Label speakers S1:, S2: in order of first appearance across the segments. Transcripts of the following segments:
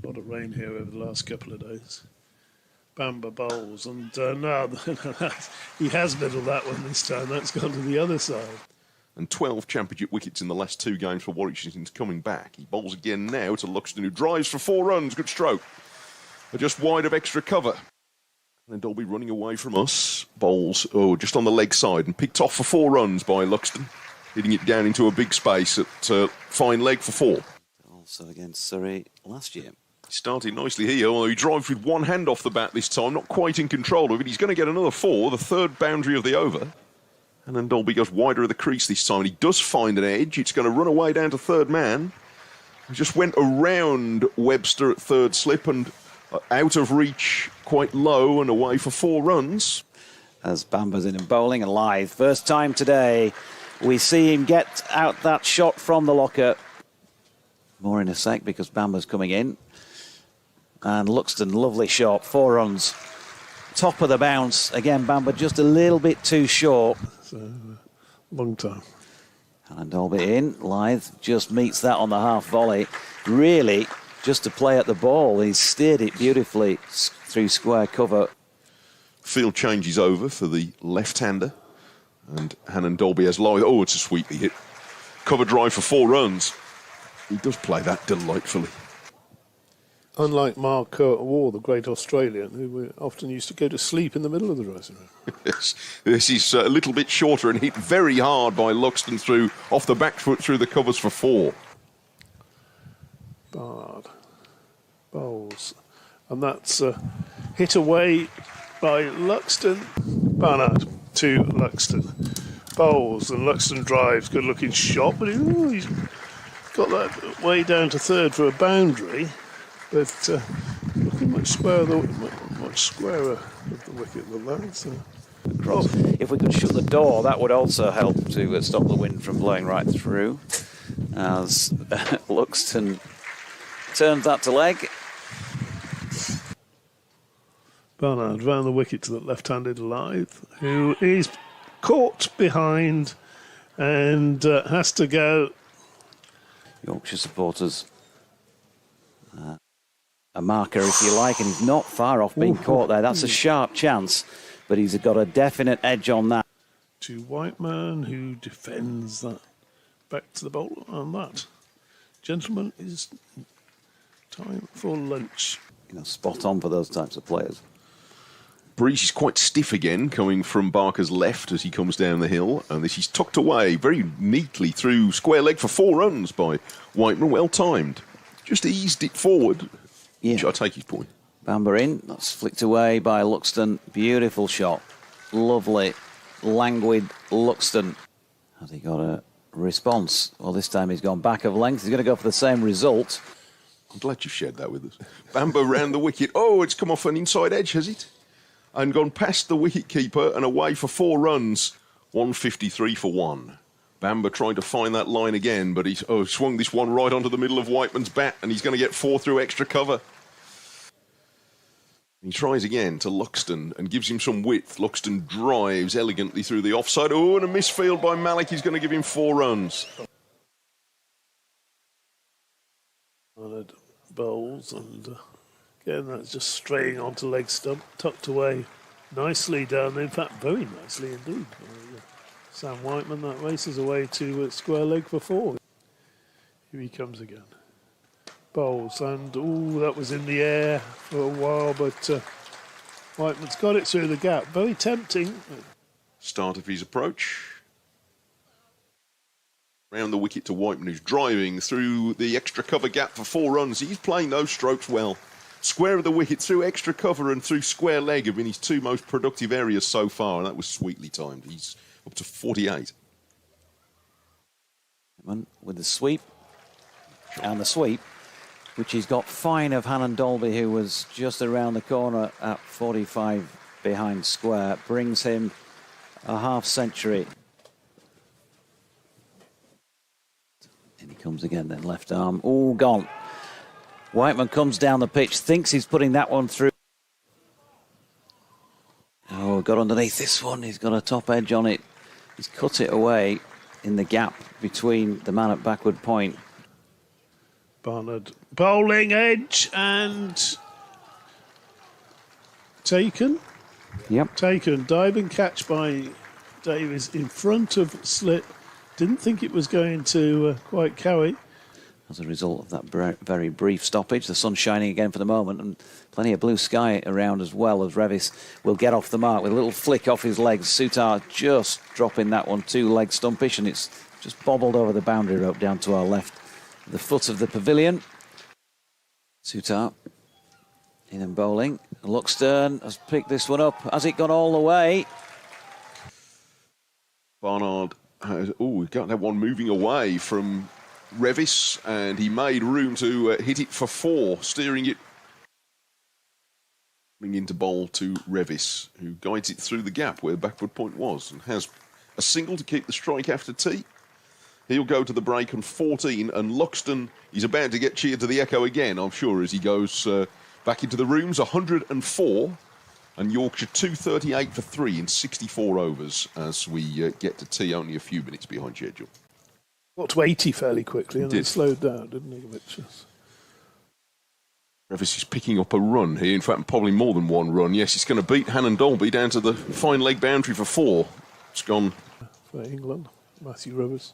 S1: A lot of rain here over the last couple of days. Bamber bowls, and no, he has middled that one this time. That's gone to the other side.
S2: And 12 championship wickets in the last 2 games for Warwickshire since coming back. He bowls again now to Luxton, who drives for 4 runs. Good stroke. But just wide of extra cover. And then Dolby running away from us. Bowls, just on the leg side, and picked off for 4 runs by Luxton, hitting it down into a big space at fine leg for 4.
S3: Also against Surrey last year.
S2: He started nicely here, although he drives with one hand off the bat this time, not quite in control of it. He's going to get another 4, the 3rd boundary of the over. And then Dolby goes wider of the crease this time, and he does find an edge. It's going to run away down to 3rd man. He just went around Webster at 3rd slip and out of reach, quite low, and away for 4 runs.
S3: As Bamber's in and bowling and live. First time today we see him get out that shot from the locker. More in a sec because Bamber's coming in. And Luxton, lovely shot, 4 runs. Top of the bounce. Again, Bamber just a little bit too short.
S1: It's a long time.
S3: And Dolby in. Lythe just meets that on the half volley. Really, just to play at the ball. He steered it beautifully through square cover.
S2: Field changes over for the left-hander. And Hannon Dolby has Lythe. Oh, it's a sweetly hit. Cover drive for 4 runs. He does play that delightfully.
S1: Unlike Mark Waugh, the great Australian, who often used to go to sleep in the middle of the dressing room.
S2: Yes, this is a little bit shorter and hit very hard by Luxton through off the back foot through the covers for 4.
S1: Barnard bowls, and that's hit away by Luxton. Barnard to Luxton bowls, and Luxton drives. Good looking shot, but he's got that way down to 3rd for a boundary. But looking much squarer of the wicket than that. So.
S3: If we could shut the door, that would also help to stop the wind from blowing right through. As Luxton turns that to leg.
S1: Barnard round the wicket to the left-handed Lythe, who is caught behind and has to go.
S3: Yorkshire supporters. A marker, if you like, and he's not far off being caught there. That's a sharp chance, but he's got a definite edge on that.
S1: To Whiteman, who defends that back to the bowler, and that, gentlemen, is time for lunch.
S3: Spot on for those types of players.
S2: Breeze is quite stiff again, coming from Barker's left as he comes down the hill, and this is tucked away very neatly through square leg for 4 runs by Whiteman, well timed. Just eased it forward.
S3: Yeah.
S2: I take his point.
S3: Bamber in. That's flicked away by Luxton. Beautiful shot. Lovely, languid Luxton. Has he got a response? Well, this time he's gone back of length. He's going to go for the same result.
S2: I'm glad you've shared that with us. Bamber round the wicket. Oh, it's come off an inside edge, has it? And gone past the wicket-keeper and away for 4 runs. 153 for 1. Bamber trying to find that line again, but he's swung this one right onto the middle of Whiteman's bat, and he's going to get 4 through extra cover. He tries again to Luxton and gives him some width. Luxton drives elegantly through the offside. Oh, and a misfield by Malik. He's going to give him 4 runs.
S1: Bowls, and again, that's just straying onto leg stump, tucked away nicely down, in fact, very nicely indeed. Sam Whiteman, that races away to square leg for 4. Here he comes again. Bowls, and that was in the air for a while, but Whiteman's got it through the gap. Very tempting.
S2: Start of his approach. Round the wicket to Whiteman, who's driving through the extra cover gap for 4 runs. He's playing those strokes well. Square of the wicket through extra cover and through square leg have been his 2 most productive areas so far, and that was sweetly timed. He's up to 48.
S3: With the sweep, and the sweep, which he's got fine of Hannon Dolby, who was just around the corner at 45 behind square, brings him a half-century. And he comes again then, left arm, gone. Whiteman comes down the pitch, thinks he's putting that one through. Got underneath this one, he's got a top edge on it. He's cut it away in the gap between the man at backward point.
S1: Barnard Bowling edge and taken.
S3: Yep.
S1: Taken. Diving catch by Davies in front of slip. Didn't think it was going to quite carry.
S3: As a result of that very brief stoppage, the sun's shining again for the moment, and plenty of blue sky around as well, as Revis will get off the mark with a little flick off his legs. Sutar just dropping that one 2-leg stumpish, and it's just bobbled over the boundary rope down to our left, the foot of the pavilion. Sutar in and bowling. Luxton has picked this one up. Has it gone all the way?
S2: Barnard has, he got that one moving away from Revis, and he made room to hit it for 4, steering it into bowl to Revis, who guides it through the gap where the backward point was, and has a single to keep the strike after tee. He'll go to the break on 14, and Luxton is about to get cheered to the echo again, I'm sure, as he goes back into the rooms. 104, and Yorkshire 238 for 3 in 64 overs as we get to tee, only a few minutes behind schedule.
S1: Got to 80 fairly quickly and then slowed down, didn't he?
S2: Revis is picking up a run here, in fact, probably more than one run. Yes, he's going to beat Hannon Dolby down to the fine leg boundary for 4. It's gone.
S1: For England, Matthew Rivers.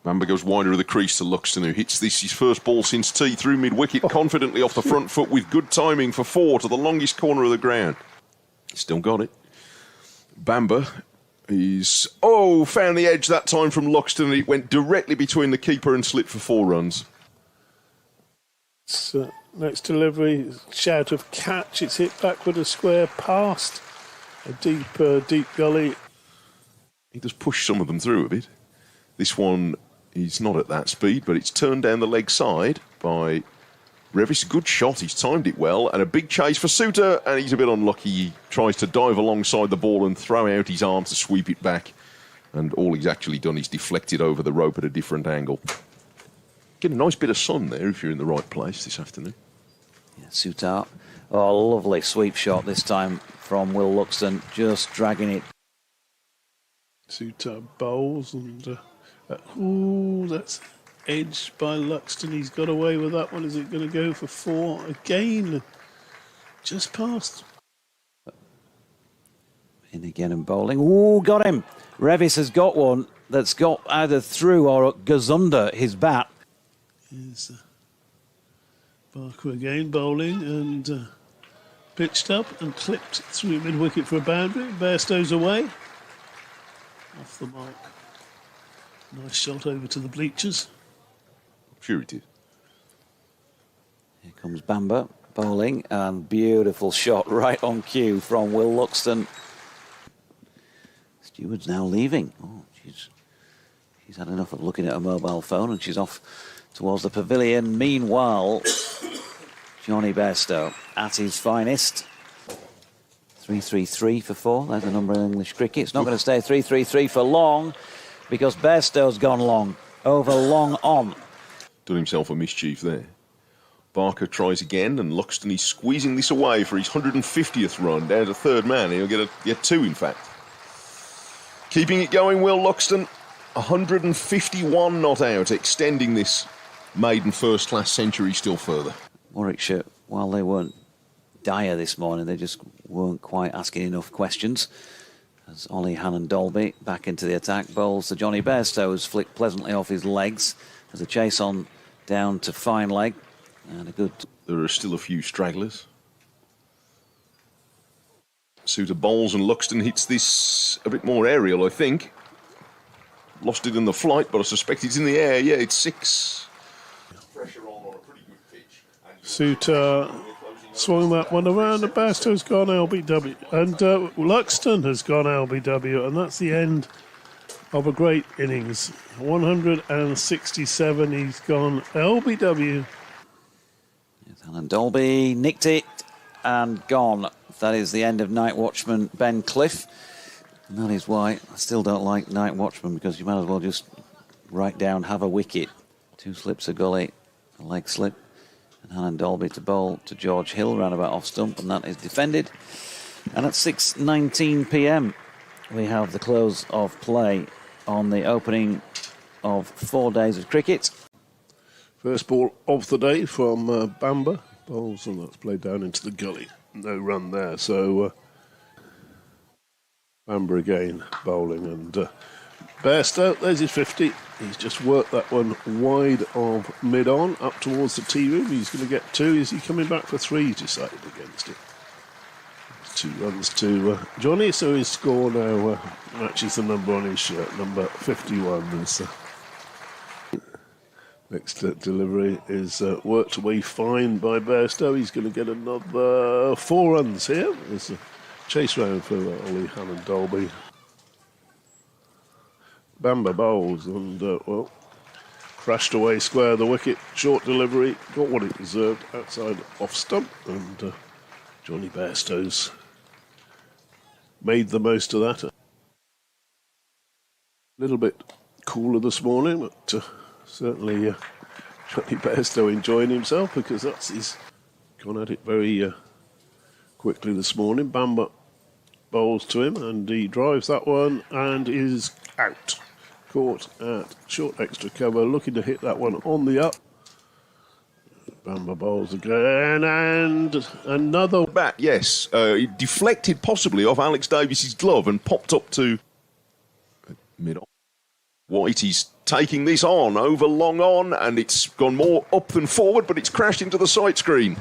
S2: Bamber goes wider of the crease to Luxton, who hits this his first ball since tee through mid-wicket, confidently off the front foot with good timing for 4 to the longest corner of the ground. Still got it. Bamber is, found the edge that time from Luxton, and it went directly between the keeper and slipped for 4 runs.
S1: Next delivery, shout of catch. It's hit backward a square past a deep gully.
S2: He does push some of them through a bit. This one is not at that speed, but it's turned down the leg side by Revis. Good shot, he's timed it well, and a big chase for Suter, and he's a bit unlucky. He tries to dive alongside the ball and throw out his arm to sweep it back, and all he's actually done is deflected over the rope at a different angle. Get a nice bit of sun there if you're in the right place this afternoon.
S3: Yeah, Suter. Lovely sweep shot this time from Will Luxton, just dragging it.
S1: Suter bowls and that's edged by Luxton. He's got away with that one. Is it going to go for 4 again? Just past.
S3: In again and bowling. Got him. Revis has got one that's got either through or goes under his bat.
S1: Here's Barker again bowling and pitched up and clipped through mid-wicket for a boundary. Bairstow's away. Off the mark. Nice shot over to the bleachers.
S2: Sure it did.
S3: Here comes Bamber bowling, and beautiful shot right on cue from Will Luxton. Steward's now leaving. She's had enough of looking at her mobile phone, and she's off towards the pavilion. Meanwhile, Johnny Bairstow at his finest. 3-3-3 for 4. There's the number in English cricket. It's not going to stay 3-3-3 for long, because Bairstow's gone long. Over long on.
S2: Done himself a mischief there. Barker tries again, and Luxton is squeezing this away for his 150th run, down to 3rd man. He'll get 2, in fact. Keeping it going, Will Luxton. 151 not out, extending this maiden first-class century still further.
S3: Warwickshire, while they weren't dire this morning, they just weren't quite asking enough questions. As Ollie Hannon Dolby back into the attack, bowls to Johnny Bairstow, who's flicked pleasantly off his legs. There's a chase on down to fine leg, and a good...
S2: There are still a few stragglers. Suter bowls, and Luxton hits this a bit more aerial, I think. Lost it in the flight, but I suspect it's in the air. Yeah, it's 6. Pressure on a pretty good pitch.
S1: Suter swung that one around, and Bairstow's gone LBW. And Luxton has gone LBW, and that's the end of a great innings. 167, he's gone LBW.
S3: Alan Dolby nicked it and gone. That is the end of night watchman Ben Cliff. And that is why I still don't like night watchman, because you might as well just write down have a wicket. 2 slips a gully, a leg slip, and Alan Dolby to bowl to George Hill round about off stump, and that is defended. And at 6:19 p.m. we have the close of play on the opening of 4 days of cricket.
S4: First ball of the day from Bamber. Bowls, and that's played down into the gully. No run there, so Bamber again bowling, and Bairstow, there's his 50. He's just worked that one wide of mid-on, up towards the tee room. He's going to get 2. Is he coming back for 3? He's decided against it. 2 runs to Johnny, so his score now matches the number on his shirt. Number 51 is next delivery is worked away fine by Bairstow. He's going to get another 4 runs here. There's a chase round for Ollie Hannon Dolby. Bamber bowls and, well, crashed away square the wicket. Short delivery, got what it deserved outside off stump, and Johnny Bairstow's made the most of that. A little bit cooler this morning, but certainly Johnny Bairstow enjoying himself, because he's gone at it very quickly this morning. Bamber bowls to him, and he drives that one and is out. Caught at short extra cover, looking to hit that one on the up. Bamber bowls again, and another
S2: Bat, yes. It deflected possibly off Alex Davis's glove and popped up to mid-on. White, he's taking this on, over long on, and it's gone more up than forward, but it's crashed into the side screen.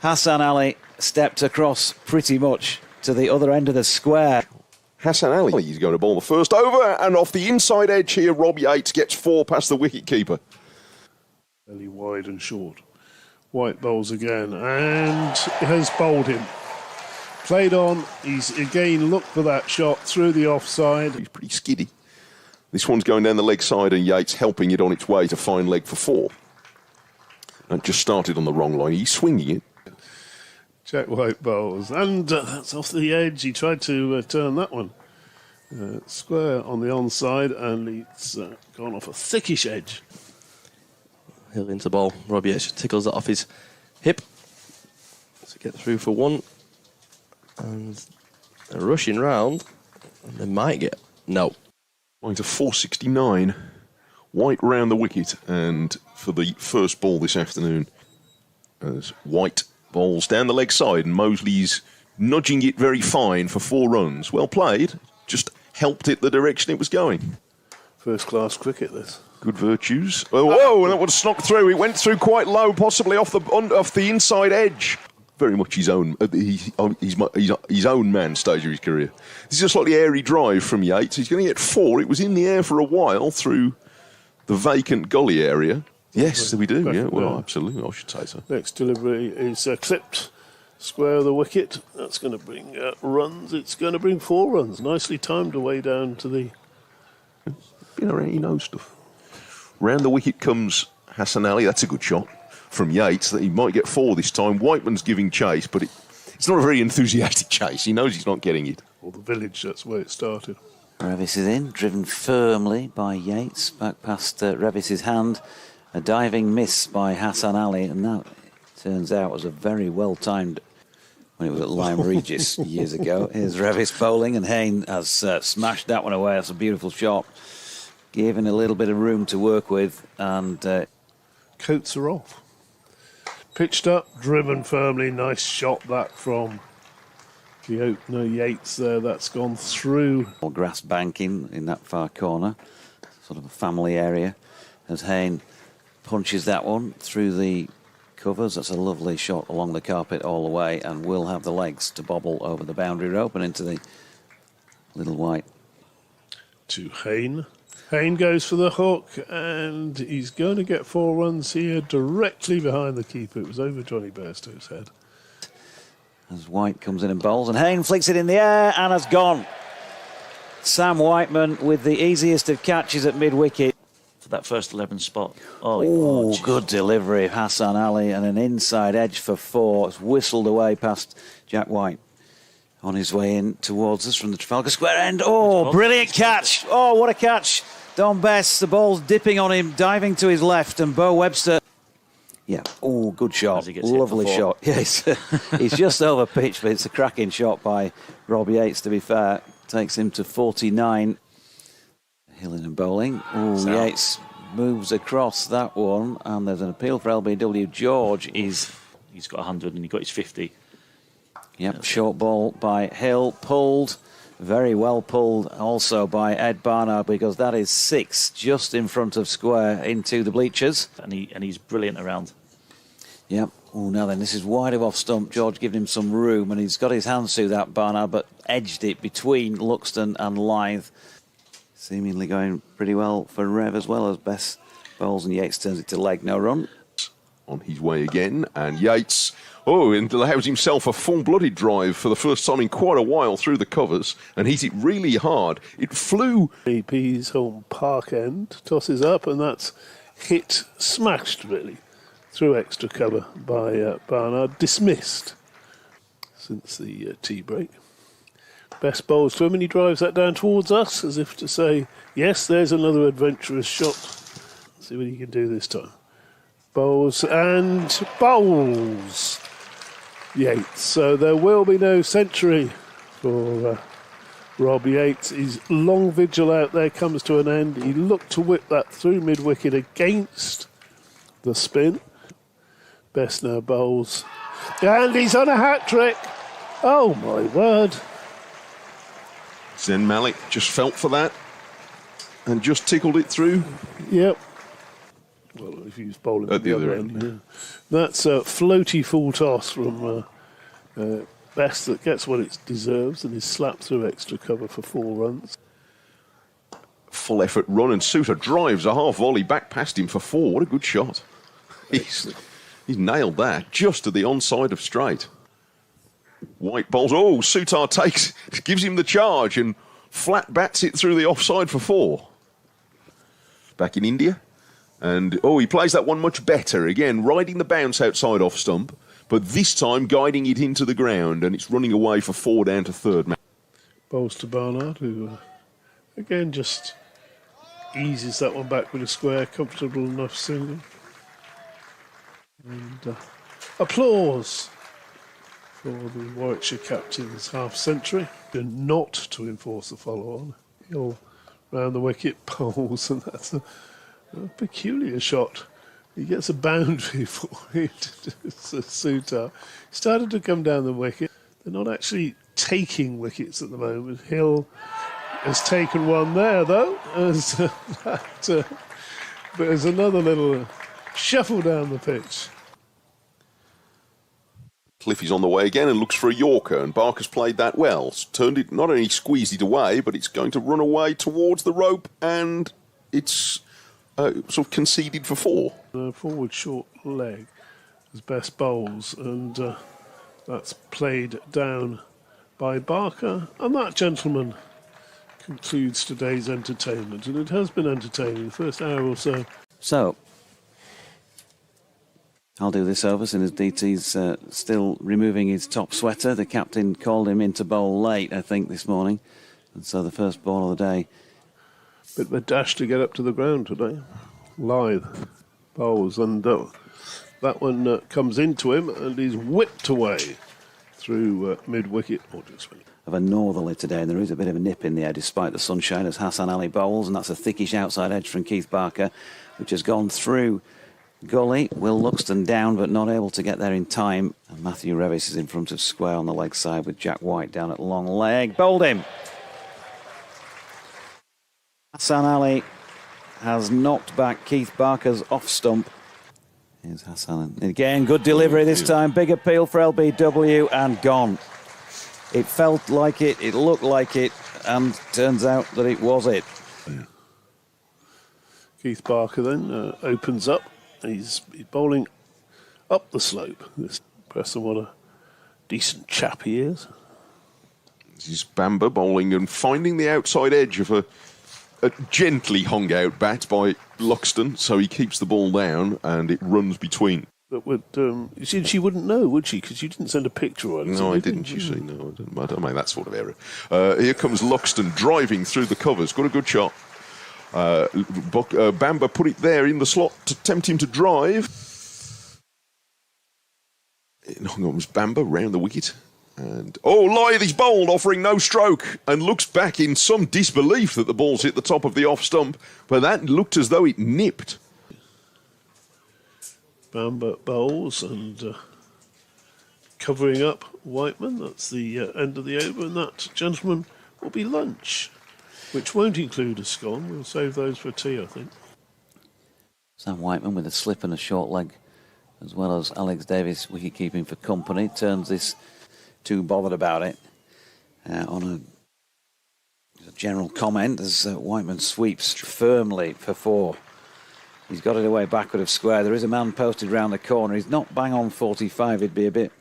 S3: Hassan Ali stepped across pretty much to the other end of the square.
S2: Hassan Ali, he's going to bowl the first over, and off the inside edge here, Rob Yates gets 4 past the wicket-keeper.
S4: fairly wide and short. White bowls again, and has bowled him. Played on, he's again looked for that shot through the offside.
S2: He's pretty skiddy. This one's going down the leg side, and Yates helping it on its way to fine leg for 4. And just started on the wrong line. He's swinging it.
S4: Jack White bowls, and that's off the edge. He tried to turn that one square on the onside, and it's gone off a thickish edge.
S5: He'll into ball. Robbie Yates tickles it off his hip to get through for 1. And they're rushing round, and they might get no.
S2: Going to 469. White round the wicket, and for the first ball this afternoon, as White bowls down the leg side, and Mosley's nudging it very fine for 4 runs. Well played, just helped it the direction it was going.
S4: First class cricket, this.
S2: Good virtues. Oh, whoa, and that one snuck through. It went through quite low, possibly off the inside edge. Very much his own. He's his own man stage of his career. This is a slightly airy drive from Yates. He's going to get 4. It was in the air for a while through the vacant gully area. Yes, we do. Yeah, well, absolutely. I should say so.
S4: Next delivery is clipped square of the wicket. That's going to bring runs. It's going to bring 4 runs. Nicely timed away down to the...
S2: Been around, he knows stuff. Round the wicket comes Hassan Ali. That's a good shot from Yates. That he might get 4 this time. Whiteman's giving chase, but it's not a very enthusiastic chase. He knows he's not getting it.
S4: Or the village, that's where it started.
S3: Revis is in, driven firmly by Yates, back past Revis's hand. A diving miss by Hassan Ali, and that turns out was a very well-timed when it was at Lyme Regis years ago. Here's Revis bowling, and Hayne has smashed that one away. That's a beautiful shot. Given a little bit of room to work with, and...
S4: Coats are off. Pitched up, driven firmly. Nice shot that from the opener Yates there. That's gone through.
S3: More grass banking in that far corner, sort of a family area, as Hayne punches that one through the covers. That's a lovely shot along the carpet all the way, and will have the legs to bobble over the boundary rope and into the little white.
S4: To Hayne. Hayne goes for the hook, and he's going to get 4 runs here directly behind the keeper. It was over Johnny Bairstow's head.
S3: As White comes in and bowls, and Hayne flicks it in the air and has gone. Sam Whiteman with the easiest of catches at mid-wicket.
S6: For that first 11 spot. Oh,
S3: Good delivery of Hassan Ali, and an inside edge for 4. It's whistled away past Jack White. On his way in towards us from the Trafalgar Square end. Oh, brilliant catch. Oh, what a catch. Don Bess, the ball's dipping on him, diving to his left, and Bo Webster. Yeah, oh, good shot. Lovely shot. Yes, he's just over pitch, but it's a cracking shot by Rob Yates, to be fair. Takes him to 49. Hilling and bowling. Oh, Yates moves across that one, and there's an appeal for LBW. George is...
S6: He's got 100 and he got his 50.
S3: Yep, short ball by Hill, pulled, very well pulled also by Ed Barnard, because that is 6 just in front of square into the bleachers.
S6: And he's brilliant around.
S3: Yep. Oh, now then, this is wide of off stump. George giving him some room, and he's got his hands through that, Barnard, but edged it between Luxton and Lythe. Seemingly going pretty well for Rev as well as Bess bowls, and Yates turns it to leg, no run.
S2: On his way again, and Yates, and allows himself a full-blooded drive for the first time in quite a while through the covers, and hit it really hard. It flew.
S1: BP's home park end, tosses up, and that's hit, smashed really, through extra cover by Barnard, dismissed since the tea break. Best bowls to him, and he drives that down towards us as if to say, yes, there's another adventurous shot. Let's see what he can do this time. Bowls and bowls. Yates. So there will be no century for Rob Yates. His long vigil out there comes to an end. He looked to whip that through mid-wicket against the spin. Best now bowls. And he's on a hat-trick. Oh, my word.
S2: Zen Malik just felt for that and just tickled it through.
S1: Yep. Well, if he was bowling
S2: at the other end.
S1: Yeah. That's a floaty full toss from Best that gets what it deserves and is slapped through extra cover for 4 runs.
S2: Full effort run, and Suter drives a half volley back past him for 4. What a good shot. He's nailed that just to the onside of straight. White bowls. Oh, Sutar gives him the charge and flat bats it through the offside for 4. Back in India. And, he plays that one much better. Again, riding the bounce outside off stump, but this time guiding it into the ground, and it's running away for 4 down to third.
S1: Bowls to Barnard, who, again, just eases that one back with a square, comfortable enough single. And applause for the Warwickshire captain's half-century. And not to enforce the follow-on. He'll round the wicket, bowls, and that's a peculiar shot. He gets a boundary for it. It's a Suter. Started to come down the wicket. They're not actually taking wickets at the moment. Hill has taken one there, though. But there's another little shuffle down the pitch.
S2: Cliffy's on the way again and looks for a Yorker, and Barker's played that well. Turned it, not only squeezed it away, but it's going to run away towards the rope, and it's sort of conceded for 4.
S1: Forward short leg as Best bowls, and that's played down by Barker. And that, gentlemen, concludes today's entertainment. And it has been entertaining, the first hour or so.
S3: So, I'll do this over, since DT's still removing his top sweater. The captain called him into bowl late, I think, this morning. And so the first ball of the day.
S4: Bit of a dash to get up to the ground today. Lythe bowls, and that one comes into him, and he's whipped away through mid-wicket.
S3: Of a northerly today, and there is a bit of a nip in the air despite the sunshine as Hassan Ali bowls, and that's a thickish outside edge from Keith Barker, which has gone through gully. Will Luxton down, but not able to get there in time. And Matthew Revis is in front of square on the leg side with Jack White down at long leg. Bowled him. Hassan Ali has knocked back Keith Barker's off stump. Here's Hassan. Again, good delivery this time. Big appeal for LBW and gone. It felt like it, it looked like it, and turns out that it was it.
S1: Keith Barker then opens up. He's bowling up the slope. This person, what a decent chap he is.
S2: This is Bamber bowling and finding the outside edge of a gently hung out bat by Luxton, so he keeps the ball down and it runs between.
S1: But would you see, she wouldn't know, would she? Because you didn't send a picture or anything.
S2: No, I didn't. You see, no, I don't make that sort of error. Here comes Luxton driving through the covers. Got a good shot. Bamber put it there in the slot to tempt him to drive. It was Bamber round the wicket. And, Lyth is bowled, offering no stroke, and looks back in some disbelief that the ball's hit the top of the off stump, but that looked as though it nipped.
S1: Bamber bowls and covering up Whiteman. That's the end of the over, and that, gentlemen, will be lunch, which won't include a scone. We'll save those for tea, I think.
S3: Sam Whiteman with a slip and a short leg, as well as Alex Davis wicket-keeping for company, turns this too bothered about it on a general comment as Whiteman sweeps firmly for 4. He's got it away backward of square. There is a man posted round the corner. He's not bang on 45. He'd be a bit...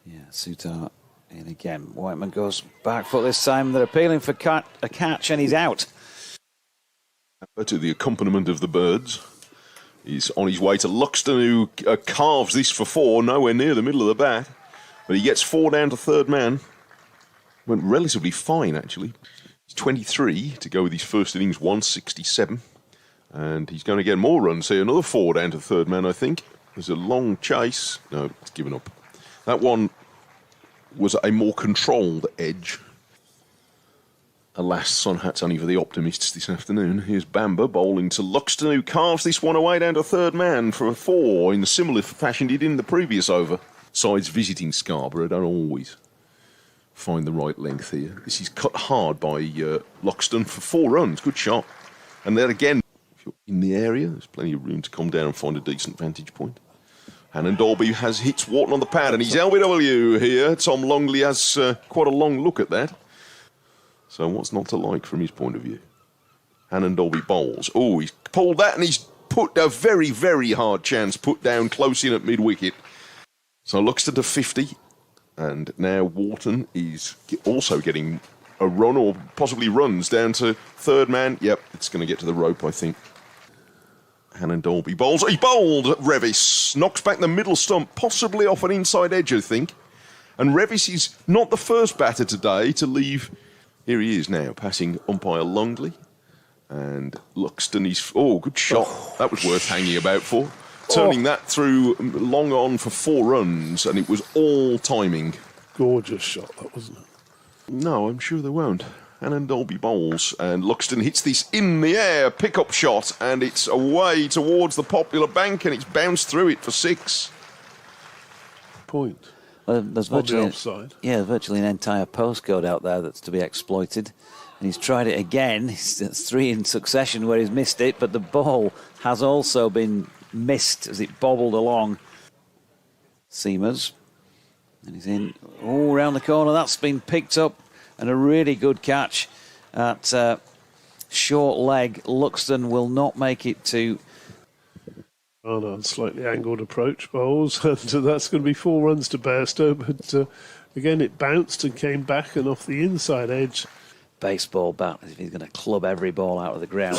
S3: Yeah, Sutar in again. Whiteman goes back foot this time. They're appealing for a catch, and he's out.
S2: To the accompaniment of the birds. He's on his way to Luxton, who carves this for 4, nowhere near the middle of the bat. But he gets 4 down to third man. Went relatively fine, actually. He's 23 to go with his first innings, 167. And he's going to get more runs here. Another 4 down to third man, I think. There's a long chase. No, it's given up. That one was a more controlled edge. Alas, sun hats only for the optimists this afternoon. Here's Bamber bowling to Luxton, who carves this one away down to third man for a 4 in the similar fashion he did in the previous over. Sides visiting Scarborough don't always find the right length here. This is cut hard by Luxton for 4 runs. Good shot. And then again, if you're in the area, there's plenty of room to come down and find a decent vantage point. Hannon Dolby has hits Wharton on the pad, and he's LBW here. Tom Longley has quite a long look at that. So what's not to like from his point of view? Hannon Dolby bowls. He's pulled that, and he's put a very, very hard chance put down close in at mid-wicket. So Luxton to 50, and now Wharton is also getting a run, or possibly runs, down to third man. Yep, it's going to get to the rope, I think. Hannon Dolby bowls. He bowled Revis. Knocks back the middle stump, possibly off an inside edge, I think. And Revis is not the first batter today to leave. Here he is now, passing umpire Longley. And Luxton is... good shot. That was worth hanging about for. Turning that through long on for 4 runs, and it was all timing.
S1: Gorgeous shot, that wasn't it?
S2: No, I'm sure they won't. Hannon Dolby bowls, and Luxton hits this in the air pick-up shot, and it's away towards the popular bank, and it's bounced through it for 6.
S1: Point.
S3: There's
S1: On the
S3: virtually,
S1: offside.
S3: yeah, virtually an entire postcode out there that's to be exploited. And he's tried it again. It's 3 in succession where he's missed it, but the ball has also been missed as it bobbled along. Seamers. And he's in. Round the corner. That's been picked up. And a really good catch at short leg. Luxton will not make it to...
S1: Slightly angled approach bowls, and that's going to be 4 runs to Bairstow, but again it bounced and came back and off the inside edge.
S3: Baseball bat, as if he's going to club every ball out of the ground.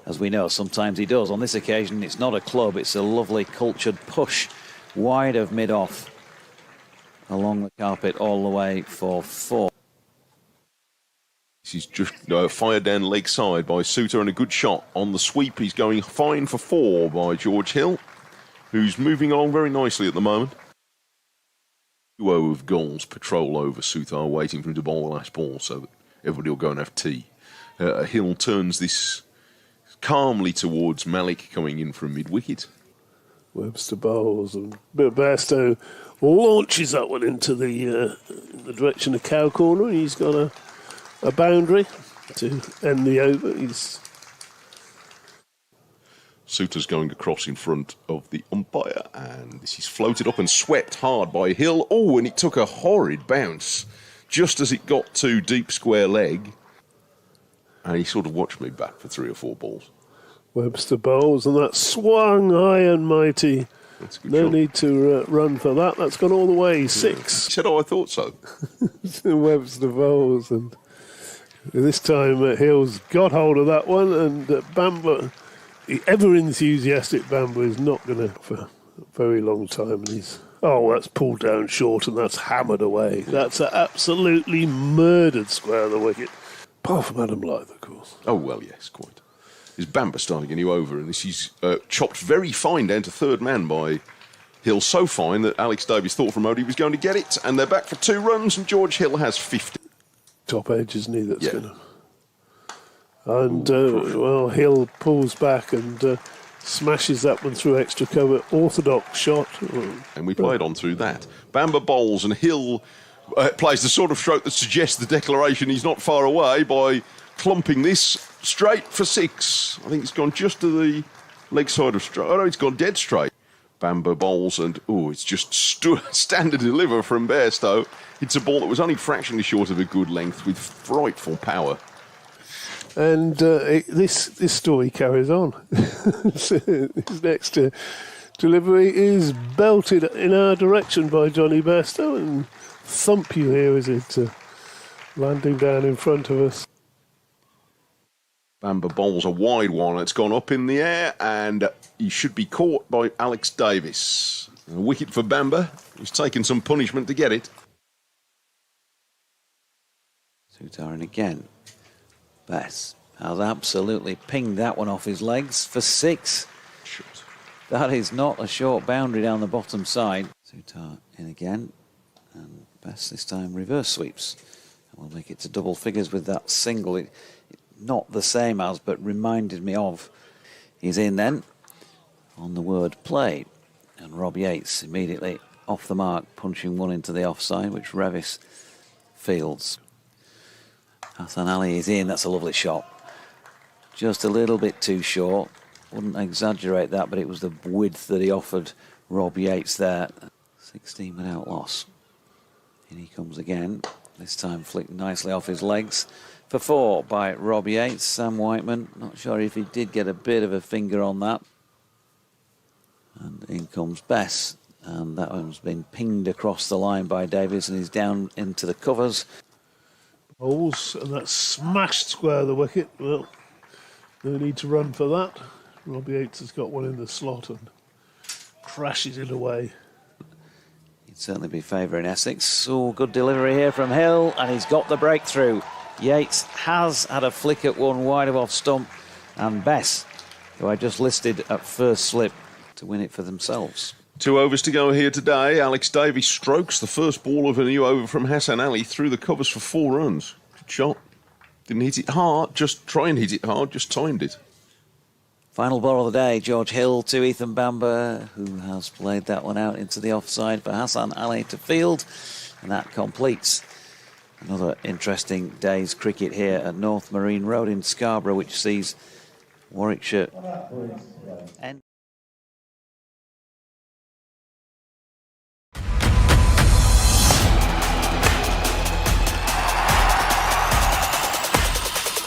S3: As we know, sometimes he does. On this occasion, it's not a club, it's a lovely cultured push wide of mid-off along the carpet all the way for 4.
S2: This is just fired down leg side by Suter, and a good shot on the sweep. He's going fine for 4 by George Hill, who's moving along very nicely at the moment. Duo of goals patrol over Suter, waiting for him to bowl the last ball so that everybody will go and have tea. Hill turns this calmly towards Malik coming in from mid-wicket.
S1: Webster bowls, and Bairstow launches that one into the direction of Cow Corner. He's got a boundary to end the over.
S2: Suter's going across in front of the umpire, and this is floated up and swept hard by Hill. And it took a horrid bounce just as it got to deep square leg, and he sort of watched me back for 3 or 4 balls.
S1: Webster bowls, and that swung high and mighty.
S2: That's a good
S1: No
S2: shot.
S1: need to run for that. That's gone all the way. 6.
S2: He said, I thought so.
S1: Webster bowls, and this time Hill's got hold of that one, and Bamber, the ever enthusiastic Bamber, is not going to for a very long time, and he's that's pulled down short, and that's hammered away. That's absolutely murdered square of the wicket, apart from Adam Lyth, of course.
S2: Oh well, yes, quite. Is Bamber starting a new over, and this is chopped very fine down to third man by Hill so fine that Alex Davies thought for a moment he was going to get it, and they're back for 2 runs, and George Hill has 50.
S4: Top edge, isn't he? That's
S2: Yeah.
S4: going to. And, well, Hill pulls back and smashes that one through extra cover. Orthodox shot.
S2: And we played on through that. Bamber bowls, and Hill plays the sort of stroke that suggests the declaration he's not far away by clumping this straight for 6. I think it's gone just to the leg side of straight. Oh, no, it's gone dead straight. Bamber bowls, and it's just standard deliver from Bairstow. It's a ball that was only fractionally short of a good length with frightful power.
S4: And this story carries on. His next delivery is belted in our direction by Johnny Bairstow, and thump you here is it landing down in front of us.
S2: Bamber bowls a wide one. It's gone up in the air, and he should be caught by Alex Davies. A wicket for Bamber. He's taken some punishment to get it.
S3: Sutarin again. Bess has absolutely pinged that one off his legs for 6.
S2: Short.
S3: That is not a short boundary down the bottom side. Sutar in again, and Bess this time reverse sweeps. And we'll make it to double figures with that single. Not the same as, but reminded me of. He's in then on the word play, and Rob Yates immediately off the mark, punching one into the offside, which Revis fields. Hassan Ali is in. That's a lovely shot. Just a little bit too short. Wouldn't exaggerate that, but it was the width that he offered Rob Yates there. 16 without loss. In he comes again. This time flicked nicely off his legs. For 4 by Rob Yates. Sam Whiteman, not sure if he did get a bit of a finger on that. And in comes Bess. And that one's been pinged across the line by Davies, and he's down into the covers.
S1: Bowls, and that's smashed square of the wicket. Well, no need to run for that. Robbie Yates has got one in the slot and crashes it away.
S3: He'd certainly be favouring Essex. Oh, good delivery here from Hill, and he's got the breakthrough. Yates has had a flick at one wide of off stump, and Bess, who I just listed at first slip, to win it for themselves.
S2: 2 overs to go here today. Alex Davies strokes the first ball of a new over from Hassan Ali through the covers for 4 runs. Good shot. Didn't hit it hard, just try and hit it hard, just timed it.
S3: Final ball of the day, George Hill to Ethan Bamber, who has played that one out into the offside for Hassan Ali to field, and that completes another interesting day's cricket here at North Marine Road in Scarborough, which sees Warwickshire end.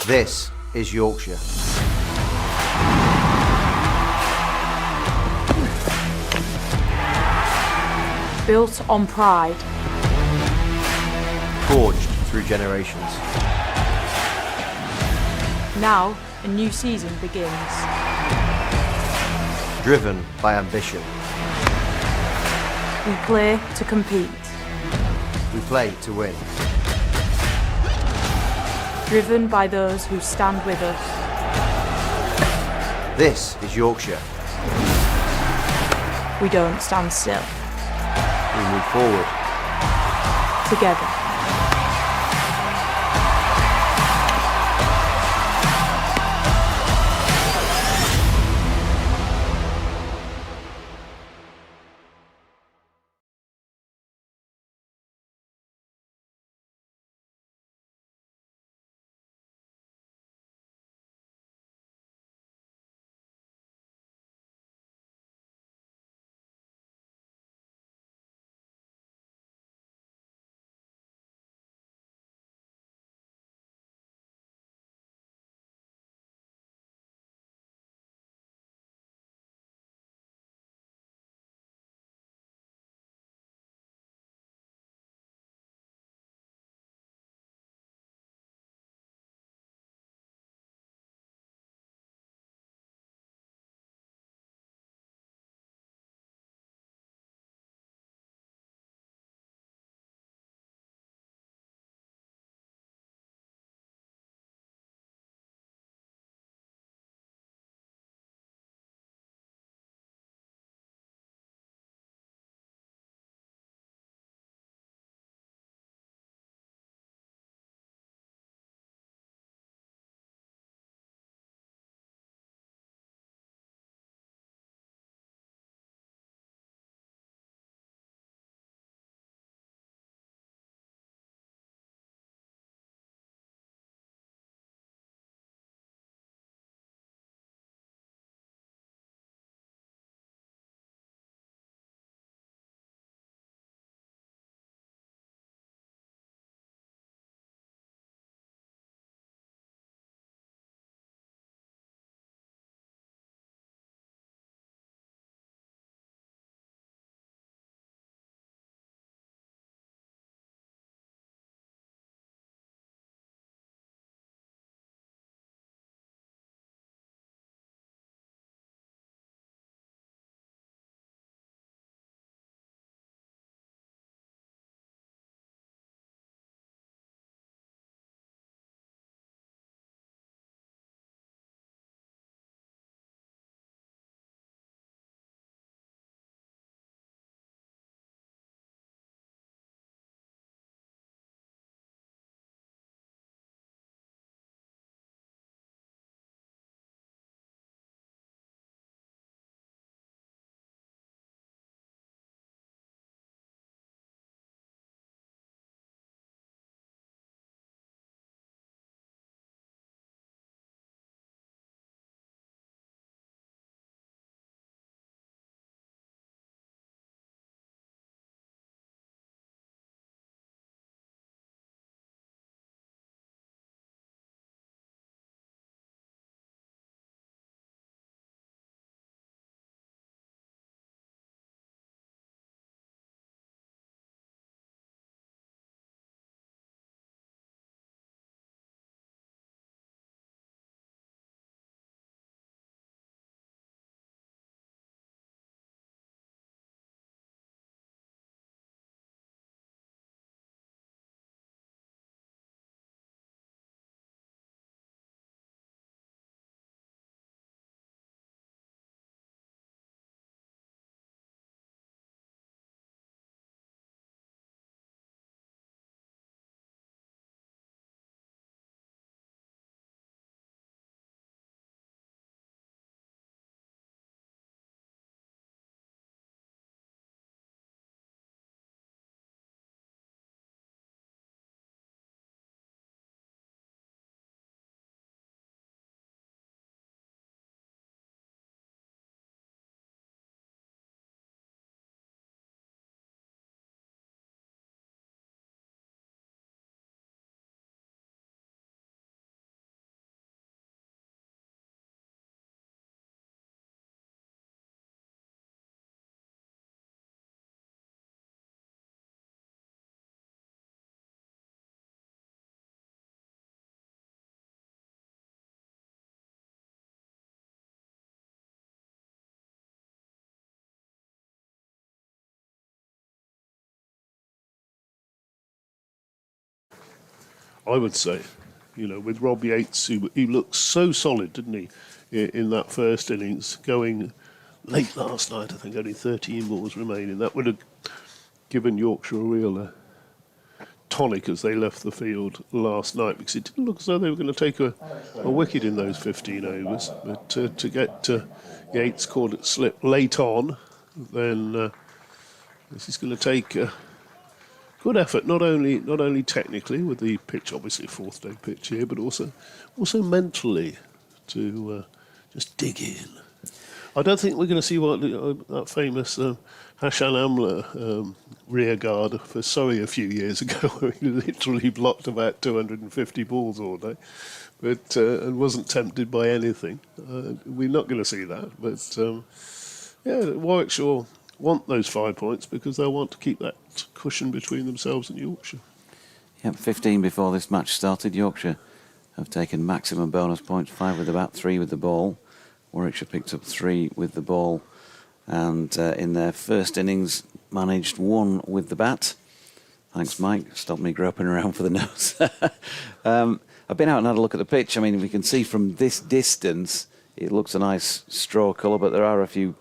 S7: This is Yorkshire.
S8: Built on pride.
S7: Forged through generations.
S8: Now, a new season begins.
S7: Driven by ambition.
S8: We play to compete.
S7: We play to win.
S8: Driven by those who stand with us.
S7: This is Yorkshire.
S8: We don't stand still.
S7: We move forward.
S8: Together.
S4: I would say. You know, with Rob Yates, he looked so solid, didn't he, in that first innings, going late last night, I think only 13 balls remaining. That would have given Yorkshire a real tonic as they left the field last night, because it didn't look as though they were going to take a wicket in those 15 overs. But to get Yates caught it slip late on, then this is going to take good effort, not only technically with the pitch, obviously a fourth day pitch here, but also mentally to just dig in. I don't think we're going to see what that famous Hashan Amla rear guard for Surrey a few years ago, where he literally blocked about 250 balls all day, but and wasn't tempted by anything. We're not going to see that, but Warwickshire want those 5 points because they'll want to keep that cushion between themselves and Yorkshire.
S3: Yep, 15 before this match started. Yorkshire have taken maximum bonus points, 5 with the bat, 3 with the ball. Warwickshire picked up 3 with the ball, and in their first innings managed 1 with the bat. Thanks, Mike. Stopped me groping around for the nose. I've been out and had a look at the pitch. I mean, we can see from this distance it looks a nice straw colour, but there are a few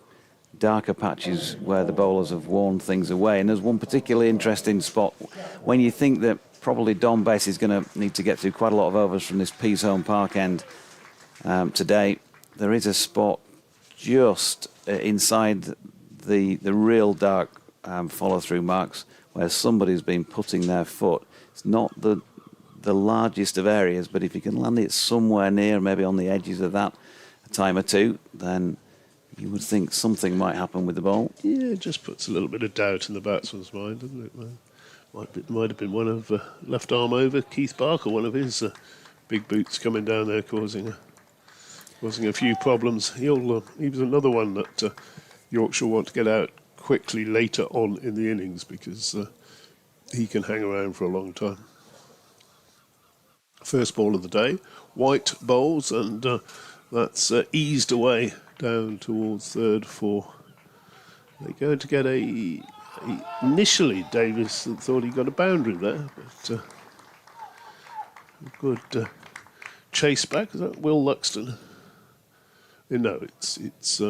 S3: darker patches where the bowlers have worn things away. And there's one particularly interesting spot when you think that probably Don Bess is going to need to get through quite a lot of overs from this Pease Home Park end today. There is a spot just inside the real dark follow-through marks where somebody's been putting their foot. It's not the largest of areas, but if you can land it somewhere near, maybe on the edges of that a time or two, then you would think something might happen with the ball.
S4: Yeah, it just puts a little bit of doubt in the batsman's mind, doesn't it, man? Might have been one of left arm over, Keith Barker, one of his big boots coming down there causing a few problems. He was another one that Yorkshire want to get out quickly later on in the innings because he can hang around for a long time. First ball of the day, White bowls, and that's eased away down towards third for. They're going to get initially Davis thought he got a boundary there, but a good chase back. Is that Will Luxton? No, it's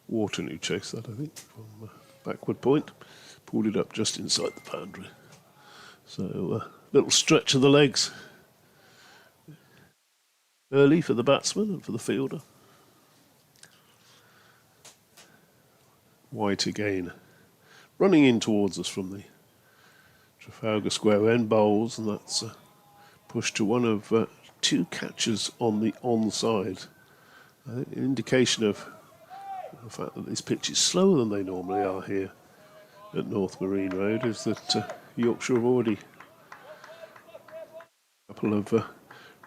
S4: Wharton who chased that, I think, from backward point. Pulled it up just inside the boundary. So little stretch of the legs early for the batsman and for the fielder. White again, running in towards us from the Trafalgar Square end, bowls, and that's pushed to one of 2 catches on the onside. An indication of the fact that this pitch is slower than they normally are here at North Marine Road is that Yorkshire have already a couple of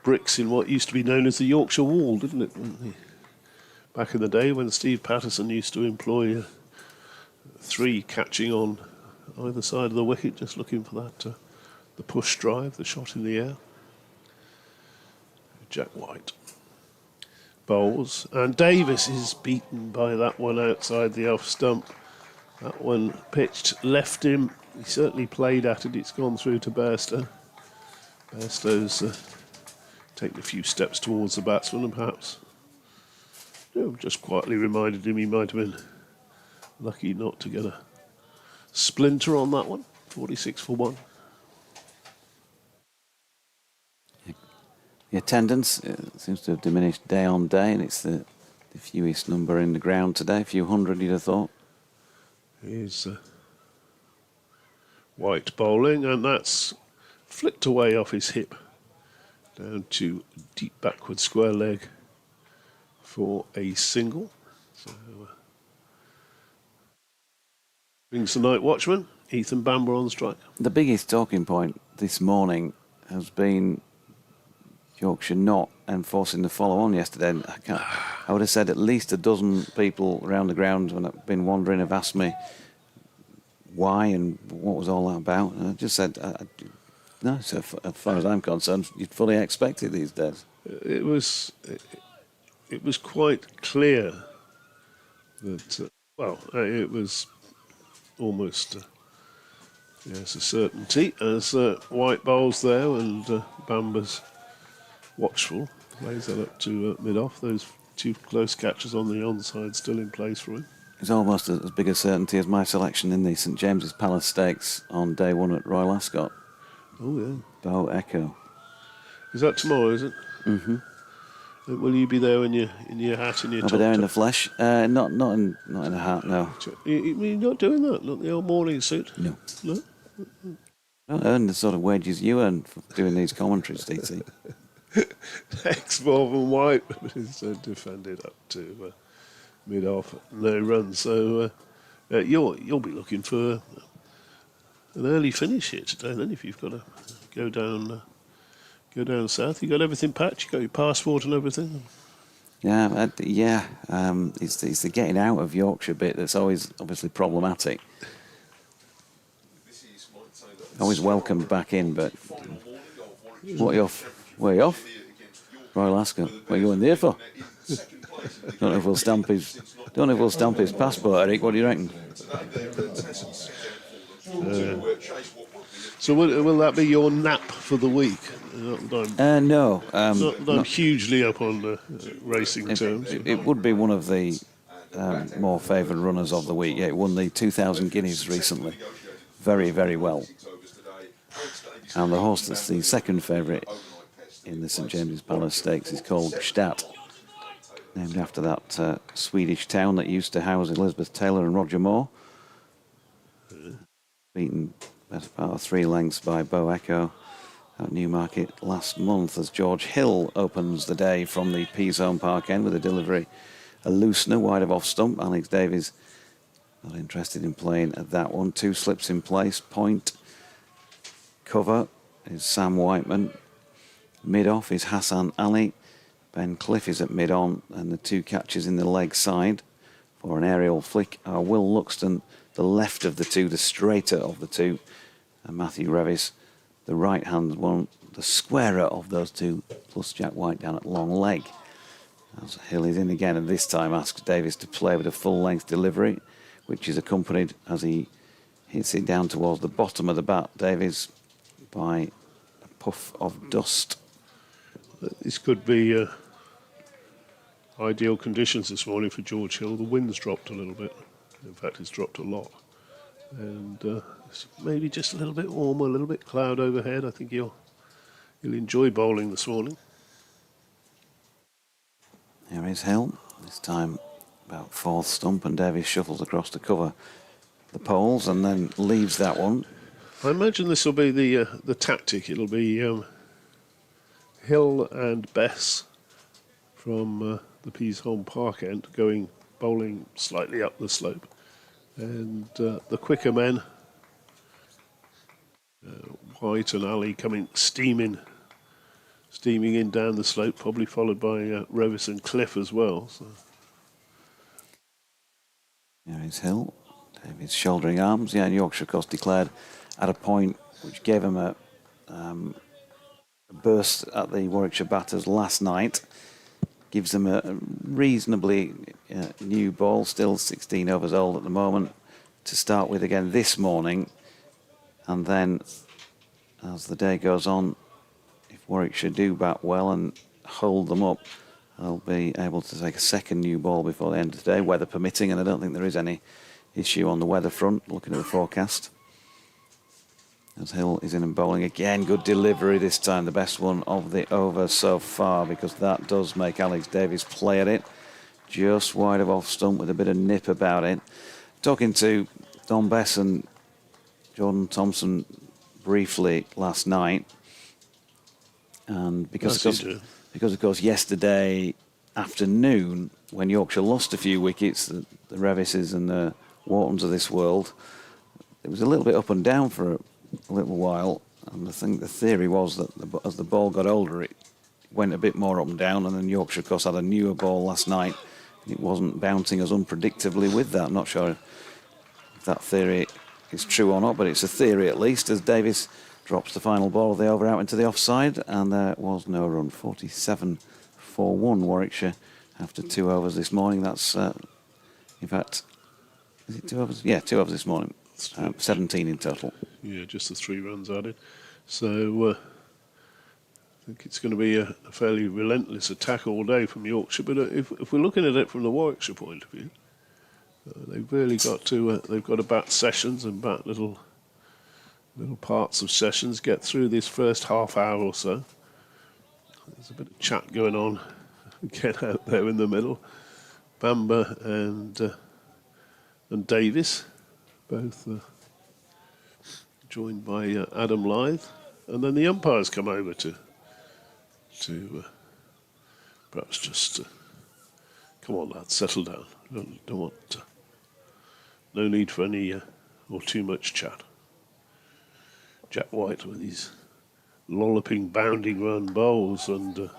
S4: bricks in what used to be known as the Yorkshire Wall, didn't it? Back in the day when Steve Patterson used to employ 3 catching on either side of the wicket, just looking for that the push drive, the shot in the air. Jack White bowls, and Davis is beaten by that one outside the off stump. That one pitched left him. He certainly played at it. It's gone through to Bairstow. Bairstow's taken a few steps towards the batsman and perhaps just quietly reminded him he might have been lucky not to get a splinter on that one. 46 for 1.
S3: The attendance seems to have diminished day on day, and it's the fewest number in the ground today. A few hundred, you'd have thought.
S4: Here's White bowling, and that's flicked away off his hip down to deep backward square leg for a single. So brings the night watchman, Ethan Bamber, on strike.
S3: The biggest talking point this morning has been Yorkshire not enforcing the follow-on yesterday. I would have said at least a dozen people around the ground when I've been wandering have asked me why and what was all that about. And I just said, no, so as far as I'm concerned, you'd fully expect it these days.
S4: It was quite clear that, it was almost Yes, a certainty as White bowls there and Bamba's watchful. Lays that up to mid-off. Those two close catches on the onside still in place for him.
S3: It's almost as big a certainty as my selection in the St James's Palace Stakes on day one at Royal Ascot.
S4: Oh, yeah.
S3: Bow Echo.
S4: Is that tomorrow, is it?
S3: Mm-hmm.
S4: Will you be there in your hat and your
S3: I'll
S4: top?
S3: be there in the flesh. Not in a hat, no.
S4: You're not doing that? Not the old morning suit?
S3: No.
S4: No?
S3: I don't earn the sort of wages you earn for doing these commentaries, DT.
S4: Ex-Morvan White is defended up to mid-off, no run. So you'll be looking for an early finish here today. Then, if you've got to go down south, you got everything packed. You got your passport and everything.
S3: Yeah. It's the getting out of Yorkshire bit that's always obviously problematic. Always welcomed back in, but what are you off? Where are you off? Royal Ascot. What are you going there for? Don't know if we'll stamp his passport, Eric. What do you reckon?
S4: So will that be your nap for the week?
S3: No.
S4: I'm hugely up on the racing terms.
S3: It would be one of the more favoured runners of the week. Yeah, it won the 2,000 guineas recently. Very, very well. And the horse that's the second favourite in the St James's Palace Stakes is called Stadt, named after that Swedish town that used to house Elizabeth Taylor and Roger Moore. Beaten better part of 3 lengths by Bow Echo at Newmarket last month as George Hill opens the day from the Peasholm Park end with a delivery, a loosener wide of off stump. Alex Davies not interested in playing at that one. 2 slips in place. Point cover is Sam Whiteman. Mid-off is Hassan Ali. Ben Cliff is at mid-on, and the 2 catches in the leg side for an aerial flick are Will Luxton, the left of the 2, the straighter of the 2, and Matthew Revis, the right-hand one, the squarer of those 2, plus Jack White down at long leg. As Hill is in again, and this time asks Davies to play with a full-length delivery, which is accompanied as he hits it down towards the bottom of the bat, Davies, by a puff of dust.
S4: This could be ideal conditions this morning for George Hill. The wind's dropped a little bit. In fact, it's dropped a lot. And it's maybe just a little bit warmer, a little bit cloud overhead. I think he'll enjoy bowling this morning.
S3: Here is Hill, this time about 4th stump, and Davies shuffles across to cover the poles and then leaves that one.
S4: I imagine this will be the tactic. It'll be Hill and Bess from the Peasholm Park end bowling slightly up the slope, and the quicker men, White and Ali, coming steaming in down the slope, probably followed by Revis and Cliff as well. So.
S3: There is Hill. Davies shouldering arms. Yeah, and Yorkshire, of course, declared at a point which gave him a burst at the Warwickshire batters last night. Gives them a reasonably new ball, still 16 overs old at the moment, to start with again this morning. And then, as the day goes on, if Warwickshire do bat well and hold them up, they'll be able to take a second new ball before the end of the day, weather permitting, and I don't think there is any issue on the weather front, looking at the forecast. As Hill is in and bowling again, good delivery this time, the best one of the over so far, because that does make Alex Davies play at it, just wide of off stump with a bit of nip about it. Talking to Don Bess and Jordan Thompson briefly last night, and because of course yesterday afternoon when Yorkshire lost a few wickets, the Revises and the Whartons of this world, it was a little bit up and down for a little while, and I think the theory was that as the ball got older it went a bit more up and down, and then Yorkshire of course had a newer ball last night and it wasn't bouncing as unpredictably with that. I'm not sure if that theory is true or not, but it's a theory at least, as Davies drops the final ball of the over out into the offside, and there was no run. 47 for 1 Warwickshire after 2 overs this morning. That's in fact, is it 2 overs? Yeah, 2 overs this morning. 17 in total.
S4: Yeah, just the 3 runs added. So I think it's going to be a fairly relentless attack all day from Yorkshire. But if we're looking at it from the Warwickshire point of view, they've really got to they've got to bat sessions and bat little parts of sessions, get through this first half hour or so. There's a bit of chat going on. Get out there in the middle. Bamber and Davis, both joined by Adam Lythe, and then the umpires come over to perhaps just come on, lads, settle down. Don't want no need for any or too much chat. Jack White with his lolloping, bounding run bowls, and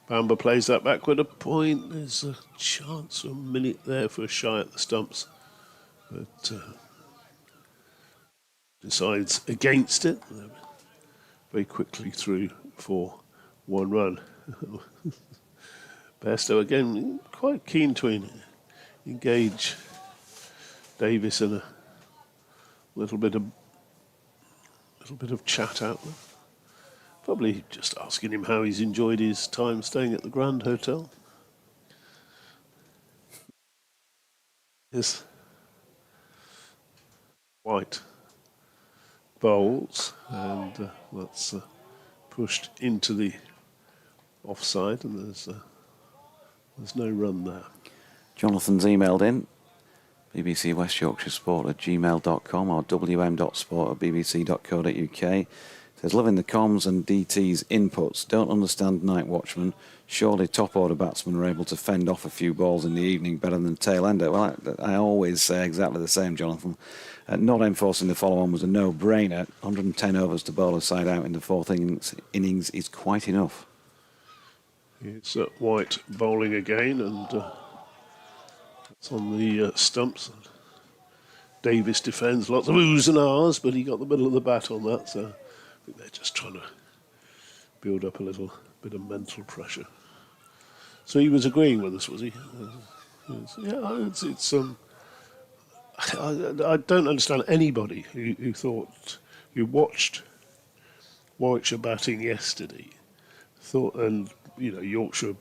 S4: Bamber plays that backward a point. There's a chance for a minute there for a shy at the stumps, but decides against it. Very quickly through for 1 run. Bairstow again quite keen to engage Davis in a little bit of chat out there. Probably just asking him how he's enjoyed his time staying at the Grand Hotel. Yes. White bowls, and that's pushed into the offside, and there's no run there.
S3: Jonathan's emailed in, BBC West Yorkshire Sport at gmail.com or wm.sport at bbc.co.uk. Says, loving the comms and DT's inputs. Don't understand night watchmen. Surely top order batsmen are able to fend off a few balls in the evening better than tail ender. Well, I always say exactly the same, Jonathan. Not enforcing the follow-on was a no-brainer. 110 overs to bowl a side out in the 4th innings is quite enough.
S4: It's White bowling again, and it's on the stumps. Davis defends, lots of oohs and ahs, but he got the middle of the bat on that, so I think they're just trying to build up a little bit of mental pressure. So he was agreeing with us, was he? Yeah, it's I don't understand anybody who watched Warwickshire batting yesterday, thought, and Yorkshire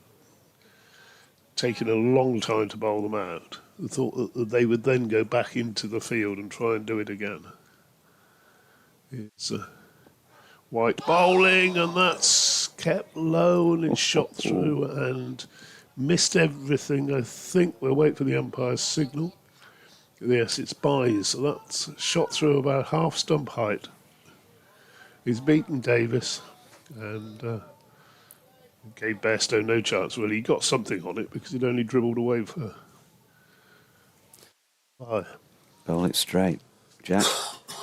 S4: taking a long time to bowl them out, thought that they would then go back into the field and try and do it again. It's White bowling, and that's kept low, and it's shot through and missed everything. I think we'll wait for the umpire's signal. Yes, it's buys, so that's shot through about half stump height. He's beaten Davis, and gave Bairstow no chance, really. He got something on it because he'd only dribbled away for bye.
S3: Bowl it straight. Jack,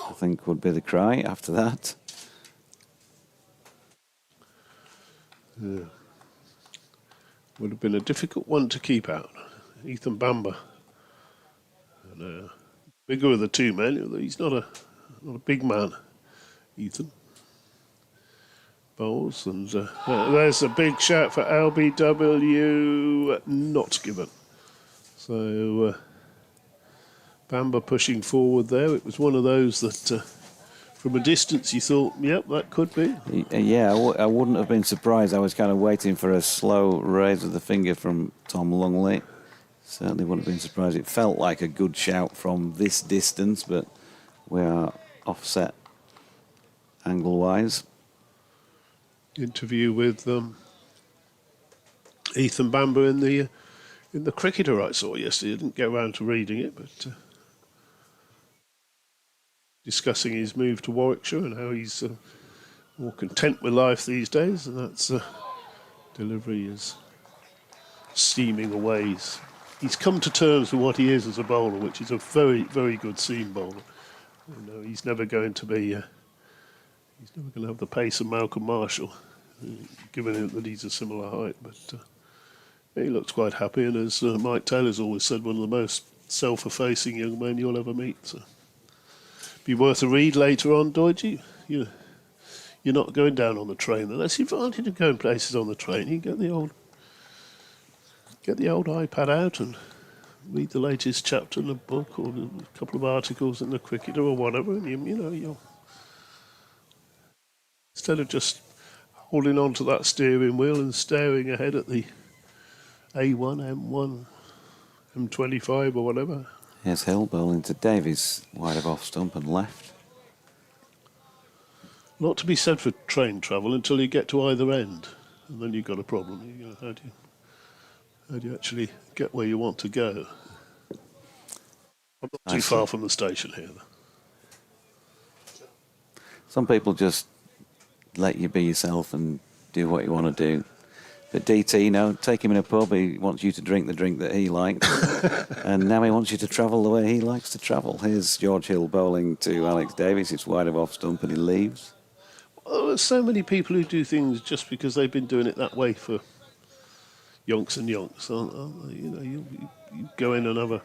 S3: I think, would be the cry after that.
S4: Yeah. Would have been a difficult one to keep out. Ethan Bamber. And, bigger of the two men. He's not a big man, Ethan. Bowls, and there's a big shout for LBW, not given. So Bamber pushing forward there. It was one of those that from a distance you thought, yep, that could be.
S3: Yeah, I wouldn't have been surprised. I was kind of waiting for a slow raise of the finger from Tom Lungley. Certainly wouldn't have been surprised. It felt like a good shout from this distance, but we are offset angle-wise.
S4: Interview with Ethan Bamber in the Cricketer I saw yesterday. I didn't get around to reading it, but discussing his move to Warwickshire and how he's more content with life these days, and that's delivery is steaming away. He's come to terms with what he is as a bowler, which is a very, very good seam bowler. He's never going to be. He's never going to have the pace of Malcolm Marshall, given that he's a similar height. But he looks quite happy, and as Mike Taylor's always said, one of the most self-effacing young men you'll ever meet. So, be worth a read later on, Doidge. You're not going down on the train. That's the advantage of going places on the train. You get the old iPad out and read the latest chapter in a book or a couple of articles in the Cricketer or whatever, and you're instead of just holding on to that steering wheel and staring ahead at the A1, M1, M25 or whatever.
S3: Here's Hill bowling to Davies, wide of off stump and left.
S4: Not to be said for train travel until you get to either end, and then you've got a problem. How do you actually get where you want to go? I'm not too far from the station here, though.
S3: Some people just let you be yourself and do what you want to do. But DT, no, take him in a pub. He wants you to drink the drink that he likes. And now he wants you to travel the way he likes to travel. Here's George Hill bowling to Alex Davies. It's wide of off stump and he leaves.
S4: Well, there's so many people who do things just because they've been doing it that way for yonks and yonks. You go in and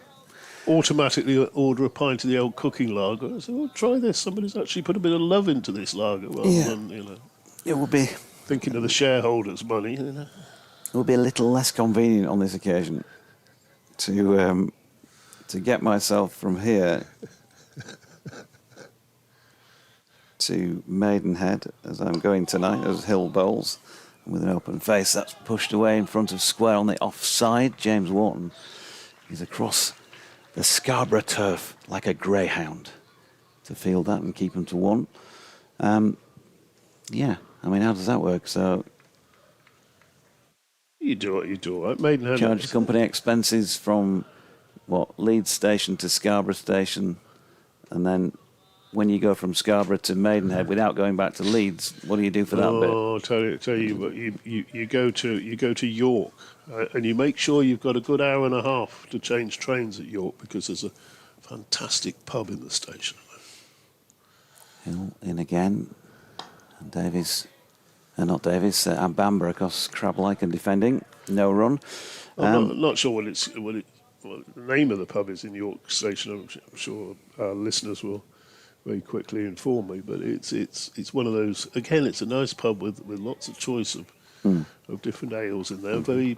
S4: automatically order a pint of the old cooking lager. I say, well, try this. Somebody's actually put a bit of love into this lager rather than,
S3: It will be
S4: thinking of the shareholders' money.
S3: It will be a little less convenient on this occasion to get myself from here to Maidenhead as I'm going tonight as Hill bowls. And with an open face, that's pushed away in front of square on the offside. James Wharton is across the Scarborough turf like a greyhound to field that and keep them to 1. Yeah, I mean, how does that work? So
S4: you do what you do, right? Maidenhead.
S3: Charge company expenses from Leeds station to Scarborough station, and then when you go from Scarborough to Maidenhead without going back to Leeds, what do you do for that bit?
S4: Oh, tell you what, you go to York, and you make sure you've got a good hour and a half to change trains at York because there's a fantastic pub in the station.
S3: Hill in again, and Davies, not Davies, Bamber across Crab-like and defending, no run.
S4: I'm not sure what the name of the pub is in York Station. I'm sure our listeners will very quickly inform me, but it's one of those. Again, it's a nice pub with lots of choice of different ales in there. Very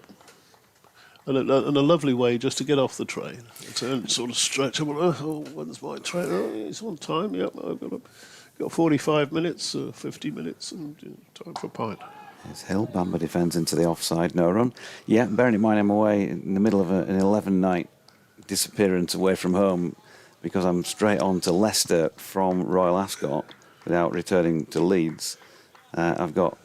S4: and a lovely way just to get off the train and sort of stretch. Oh, when's my train? Oh, it's on time. Yep, I've got 45 minutes, 50 minutes, and time for a pint.
S3: There's Hill. Bamber defends into the offside, no run. Yeah, bearing in mind I'm away in the middle of an 11-night disappearance away from home because I'm straight on to Leicester from Royal Ascot without returning to Leeds. I've got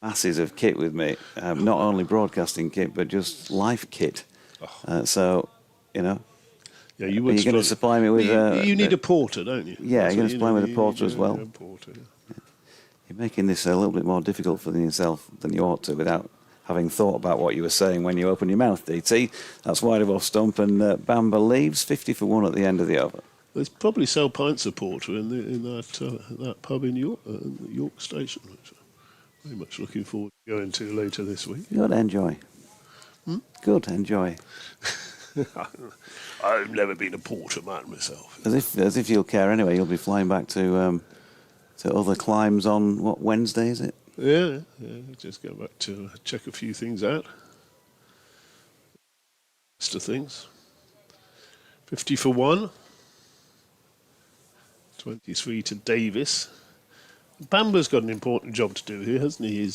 S3: masses of kit with me, not only broadcasting kit, but just live kit. So,
S4: Yeah, you would.
S3: Are you going to supply me with...
S4: you need a porter, don't you?
S3: Yeah, you're going to supply me with a porter as well.
S4: A porter, yeah.
S3: You're making this a little bit more difficult for yourself than you ought to without having thought about what you were saying when you opened your mouth, DT. That's wide of off stump, and Bamber leaves 50 for 1 at the end of the over.
S4: There's probably sell pints of porter in that pub in York Station, which I'm very much looking forward to going to later this week.
S3: Good, enjoy. Good, enjoy.
S4: I've never been a porter man myself.
S3: As if you'll care anyway. You'll be flying back to other climbs on Wednesday, is it?
S4: Yeah, just go back to check a few things out. List of things. 50 for 1. 23 to Davis. Bamber's got an important job to do here, hasn't he?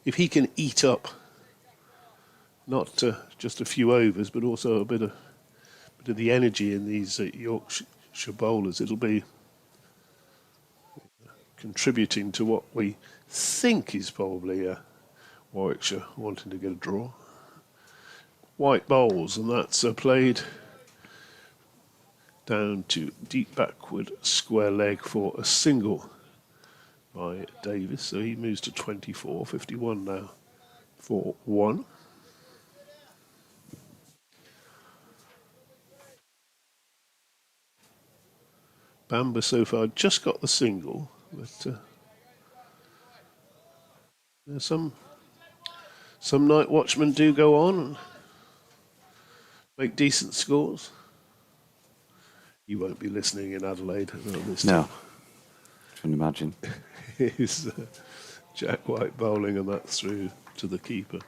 S4: If he can eat up not just a few overs, but also a bit of the energy in these Yorkshire bowlers, it'll be contributing to what we think is probably Warwickshire wanting to get a draw. White bowls, and that's played down to deep backward square leg for a single by Davis, so he moves to 24, 51 now for 1. Bamber so far just got the single, but some night watchmen do go on and make decent scores. You won't be listening in Adelaide this time.
S3: No, I can imagine.
S4: Here's Jack White bowling, and that's through to the keeper.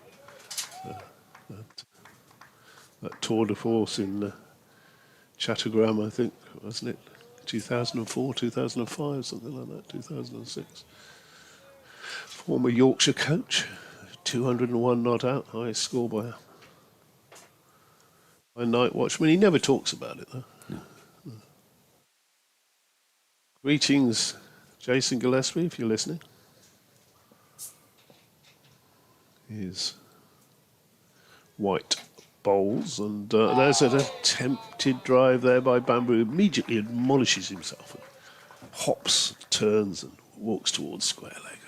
S4: that tour de force in Chattogram, I think, wasn't it? 2004, 2005, something like that, 2006. Former Yorkshire coach, 201 not out, highest score by a night watchman. He never talks about it, though. No. Greetings, Jason Gillespie, if you're listening. Here's white bowls, and there's an attempted drive there by Bamber, who immediately admonishes himself and hops, turns, and walks towards square leg.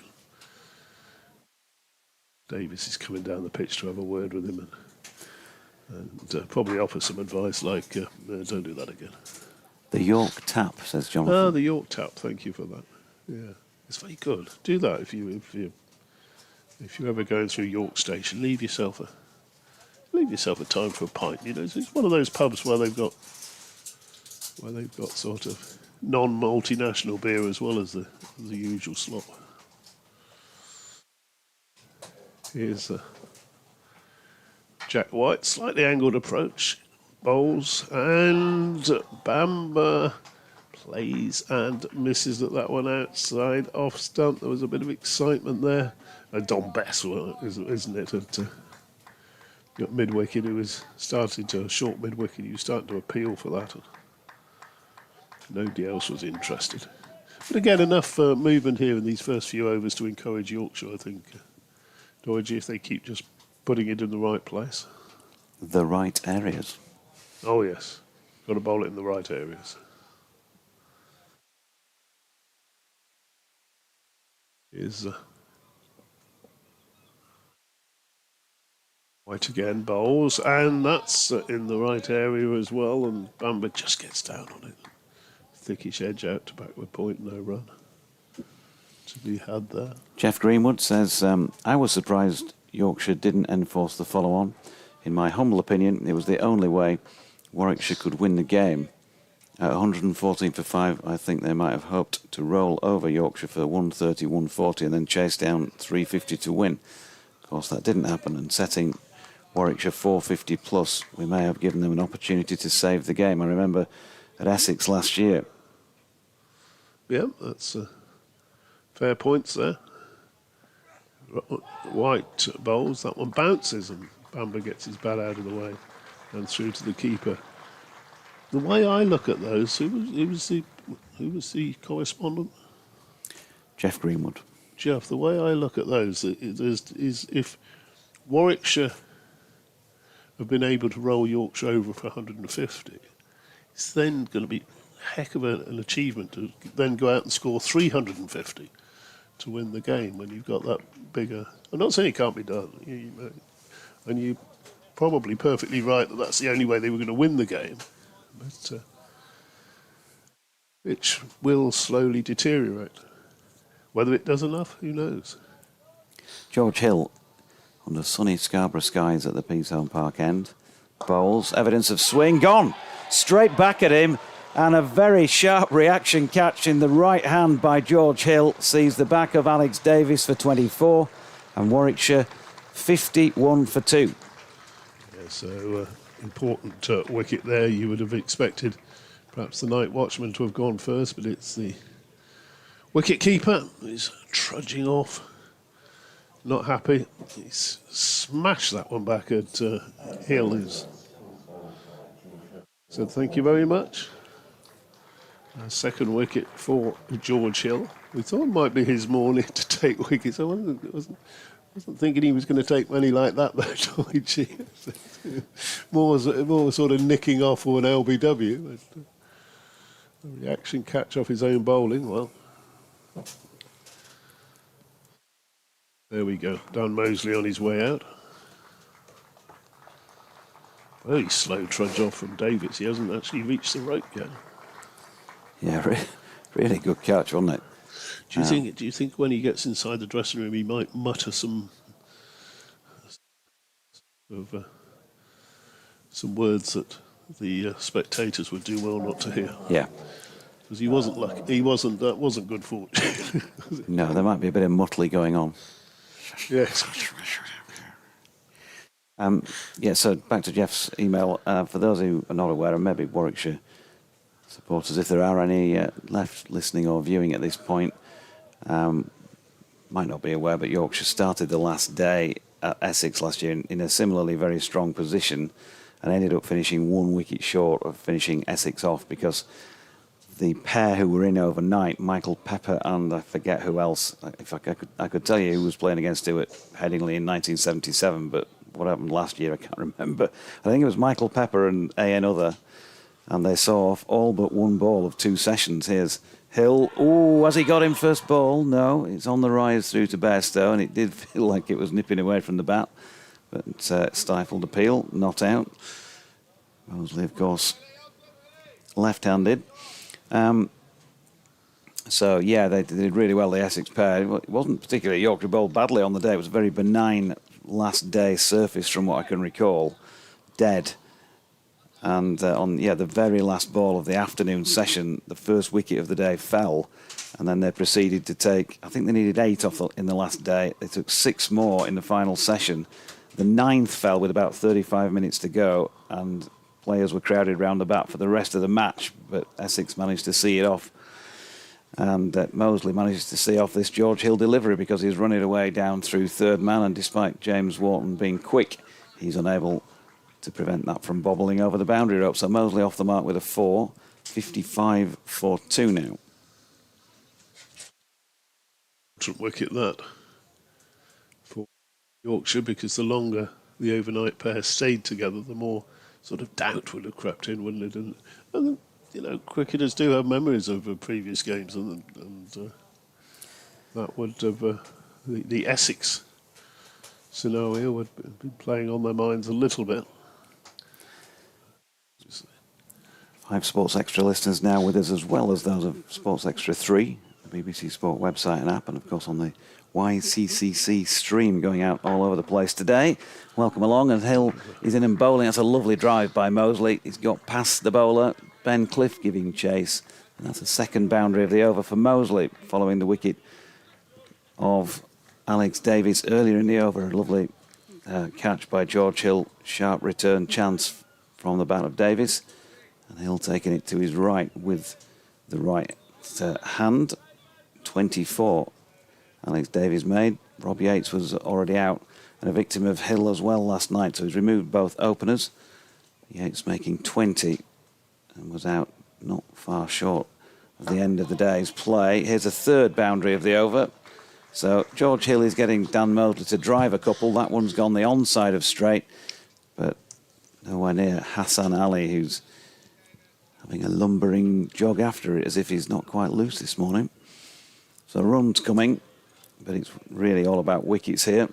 S4: Davis is coming down the pitch to have a word with him and probably offer some advice like, don't do that again.
S3: The York tap, says Jonathan.
S4: Ah, the York tap, thank you for that. Yeah, it's very good. Do that if you're ever going through York Station. Leave yourself a time for a pint. You know, it's one of those pubs where they've got sort of non-multinational beer as well as the usual slop. Here's Jack White, slightly angled approach, bowls, and Bamber plays and misses at that one outside off stump. There was a bit of excitement there. Don Bess, isn't it? Got mid-wicket, who was starting to, short mid-wicket, he was starting to appeal for that. And nobody else was interested. But again, enough movement here in these first few overs to encourage Yorkshire, I think. Doidge, if they keep just putting it in the right place.
S3: The right areas.
S4: Oh, yes. Got to bowl it in the right areas. Here's White again, bowls, and that's in the right area as well, and Bamber just gets down on it. Thickish edge out to backward point, no run to be had there.
S3: Jeff Greenwood says, I was surprised Yorkshire didn't enforce the follow-on. In my humble opinion, it was the only way Warwickshire could win the game. At 114 for 5, I think they might have hoped to roll over Yorkshire for 130, 140 and then chase down 350 to win. Of course, that didn't happen, and setting Warwickshire 450 plus, we may have given them an opportunity to save the game. I remember at Essex last year.
S4: Yeah, that's fair points there. White bowls, that one bounces and Bamber gets his bat out of the way and through to the keeper. The way I look at those, who was the correspondent?
S3: Jeff Greenwood.
S4: Jeff, the way I look at those is if Warwickshire have been able to roll Yorkshire over for 150, it's then going to be a heck of an achievement to then go out and score 350 to win the game when you've got that bigger. I'm not saying it can't be done, and you're probably perfectly right that that's the only way they were going to win the game, but which will slowly deteriorate. Whether it does enough, who knows?
S3: George Hill, under sunny Scarborough skies at the Peashone Park end. Bowls, evidence of swing, gone! Straight back at him, and a very sharp reaction catch in the right hand by George Hill sees the back of Alex Davis for 24, and Warwickshire 51 for 2.
S4: Yeah, so important wicket there. You would have expected perhaps the night watchman to have gone first, but it's the wicket keeper who's trudging off. Not happy. He's smashed that one back at Hill. So thank you very much. Second wicket for George Hill. We thought it might be his morning to take wickets. I wasn't thinking he was going to take many like that, though. more sort of nicking off for an LBW. But a reaction catch off his own bowling. Well, there we go. Dan Mosley on his way out. Very slow trudge off from Davis. He hasn't actually reached the rope yet.
S3: Yeah, really good catch, wasn't it?
S4: Do you think when he gets inside the dressing room he might mutter some words that the spectators would do well not to hear?
S3: Yeah.
S4: Because he wasn't lucky. That wasn't good fortune.
S3: No, there might be a bit of mutley going on.
S4: Yes.
S3: Yeah, so back to Jeff's email. For those who are not aware, and maybe Warwickshire supporters, if there are any left listening or viewing at this point, might not be aware, but Yorkshire started the last day at Essex last year in a similarly very strong position and ended up finishing 1 wicket short of finishing Essex off because the pair who were in overnight, Michael Pepper and I forget who else, if I could tell you who was playing against who at Headingley in 1977, but what happened last year I can't remember. I think it was Michael Pepper and another, and they saw off all but one ball of 2 sessions. Here's Hill. Oh, has he got him first ball? No, it's on the rise through to Bairstow, and it did feel like it was nipping away from the bat, but stifled appeal, not out. Mosley, of course, left-handed. So, yeah, they did really well, the Essex pair. It wasn't particularly Yorkshire bowled badly on the day. It was a very benign last day surface from what I can recall. Dead. And on the very last ball of the afternoon session, the first wicket of the day fell, and then they proceeded to take, I think they needed 8 off in the last day. They took 6 more in the final session. The 9th fell with about 35 minutes to go, and players were crowded round the bat for the rest of the match, but Essex managed to see it off. And Mosley manages to see off this George Hill delivery because he's running away down through third man, and despite James Wharton being quick, he's unable to prevent that from bobbling over the boundary rope. So Mosley off the mark with a 4, 55 for 2 now.
S4: Wicket that for Yorkshire, because the longer the overnight pair stayed together, the more sort of doubt would have crept in, wouldn't it? And you know, cricketers do have memories of previous games, and that would have the Essex scenario would be playing on their minds a little bit.
S3: 5 Sports Extra listeners now with us, as well as those of Sports Extra 3, the BBC Sport website and app, and of course on the YCCC stream going out all over the place today. Welcome along, and Hill is in and bowling. That's a lovely drive by Mosley. He's got past the bowler, Ben Cliff giving chase, and that's the second boundary of the over for Mosley, following the wicket of Alex Davies earlier in the over. A lovely catch by George Hill, sharp return chance from the bat of Davies, and Hill taking it to his right with the right hand. 24 Alex Davies made. Rob Yates was already out and a victim of Hill as well last night, so he's removed both openers. Yates making 20 and was out not far short of the end of the day's play. Here's a third boundary of the over. So George Hill is getting Dan Mosley to drive a couple. That one's gone the onside of straight, but nowhere near Hassan Ali, who's having a lumbering jog after it as if he's not quite loose this morning. So runs coming, but it's really all about wickets here.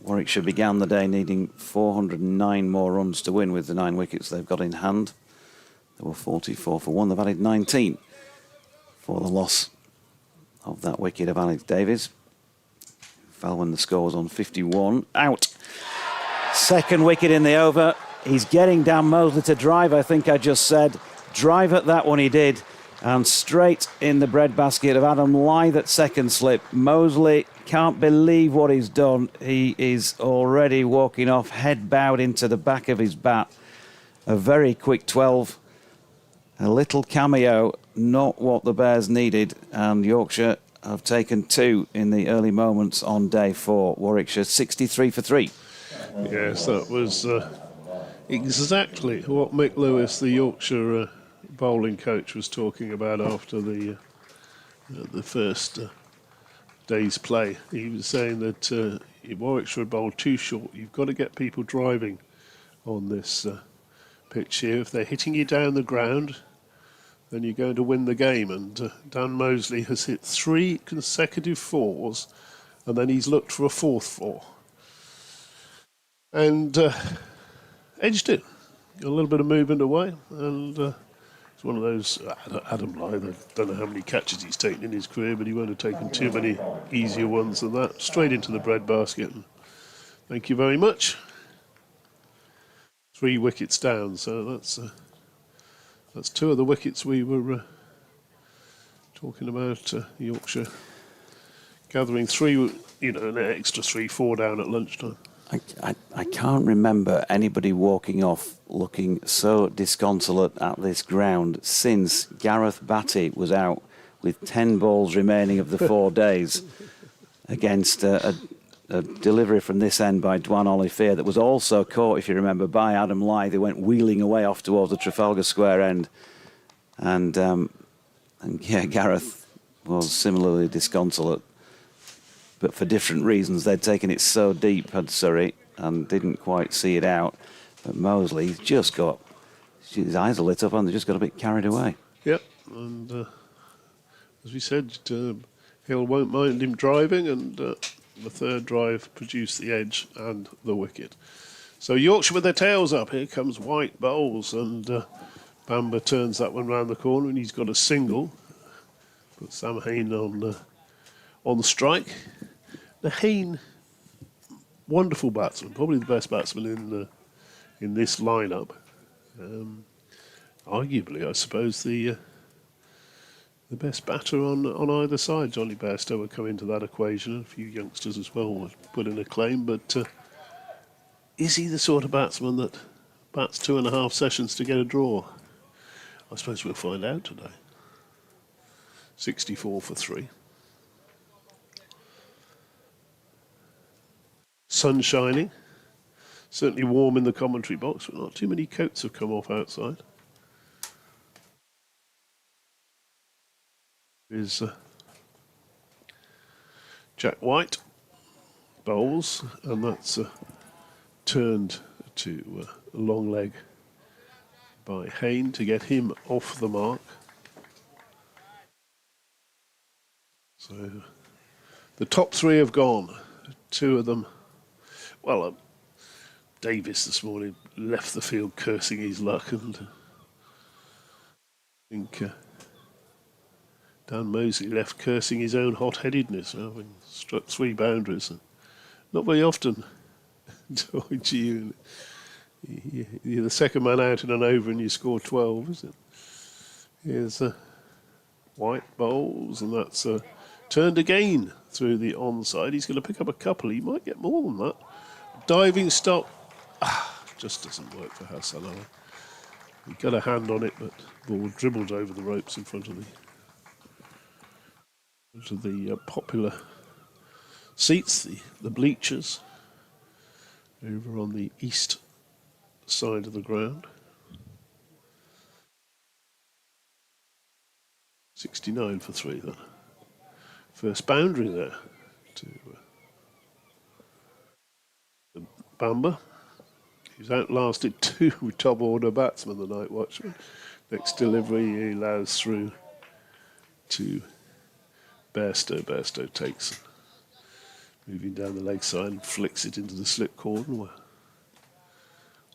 S3: Warwickshire began the day needing 409 more runs to win with the 9 wickets they've got in hand. There were 44 for 1. They've added 19 for the loss of that wicket of Alex Davies. Fell when the score was on 51. Out. Second wicket in the over. He's getting Dan Mosley to drive, I think I just said. Drive at that one he did. And straight in the breadbasket of Adam Lyth at second slip. Mosley can't believe what he's done. He is already walking off, head bowed into the back of his bat. A very quick 12. A little cameo, not what the Bears needed. And Yorkshire have taken 2 in the early moments on day 4. Warwickshire 63 for 3.
S4: Yes, that was exactly what Mick Lewis, the Yorkshire bowling coach, was talking about after the first day's play. He was saying that Warwickshire had bowled too short. You've got to get people driving on this pitch here. If they're hitting you down the ground, then you're going to win the game. And Dan Mosley has hit 3 consecutive 4s, and then he's looked for a 4th 4. And edged it. Got a little bit of movement away, and it's one of those, Adam Lyth, I don't know how many catches he's taken in his career, but he won't have taken too many easier ones than that. Straight into the breadbasket. And thank you very much. 3 wickets down, so that's 2 of the wickets we were talking about. Yorkshire gathering 3, an extra 3-4 down at lunchtime.
S3: I can't remember anybody walking off looking so disconsolate at this ground since Gareth Batty was out with 10 balls remaining of the 4 days against a delivery from this end by Dwan Olivier that was also caught, if you remember, by Adam Lythe, who went wheeling away off towards the Trafalgar Square end. And yeah, Gareth was similarly disconsolate, but for different reasons. They'd taken it so deep, had Surrey, and didn't quite see it out. But Mosley's just got, his eyes are lit up and they just got a bit carried away.
S4: Yep, and as we said, Hill won't mind him driving, and the third drive produced the edge and the wicket. So Yorkshire with their tails up. Here comes White bowls, and Bamber turns that one round the corner, and he's got a single. Put Sam Hain on the strike. Now Hain, wonderful batsman, probably the best batsman in this lineup. Arguably, I suppose the best batter on either side. Johnny Bairstow would come into that equation, and a few youngsters as well would put in a claim. But is he the sort of batsman that bats 2.5 sessions to get a draw? I suppose we'll find out today. 64 for 3. Sun shining. Certainly warm in the commentary box, but not too many coats have come off outside. Is Jack White bowls, and that's turned to a long leg by Hain to get him off the mark. So the top 3 have gone. 2 of them, well, Davis this morning left the field cursing his luck, and I think Dan Mosley left cursing his own hot-headedness, having struck 3 boundaries. Not very often, you're the second man out in an over and you score 12, is it? Here's White bowls, and that's turned again through the onside. He's going to pick up a couple. He might get more than that. Diving stop. Just doesn't work for Hassan Ali. He got a hand on it, but the ball dribbled over the ropes in front of the popular seats, the bleachers, over on the east side of the ground. 69 for 3 then. First boundary there to Bamber, who's outlasted 2 top order batsmen, the night watchman. Next delivery he allows through to Bairstow. Bairstow takes, moving down the leg side, and flicks it into the slip corner where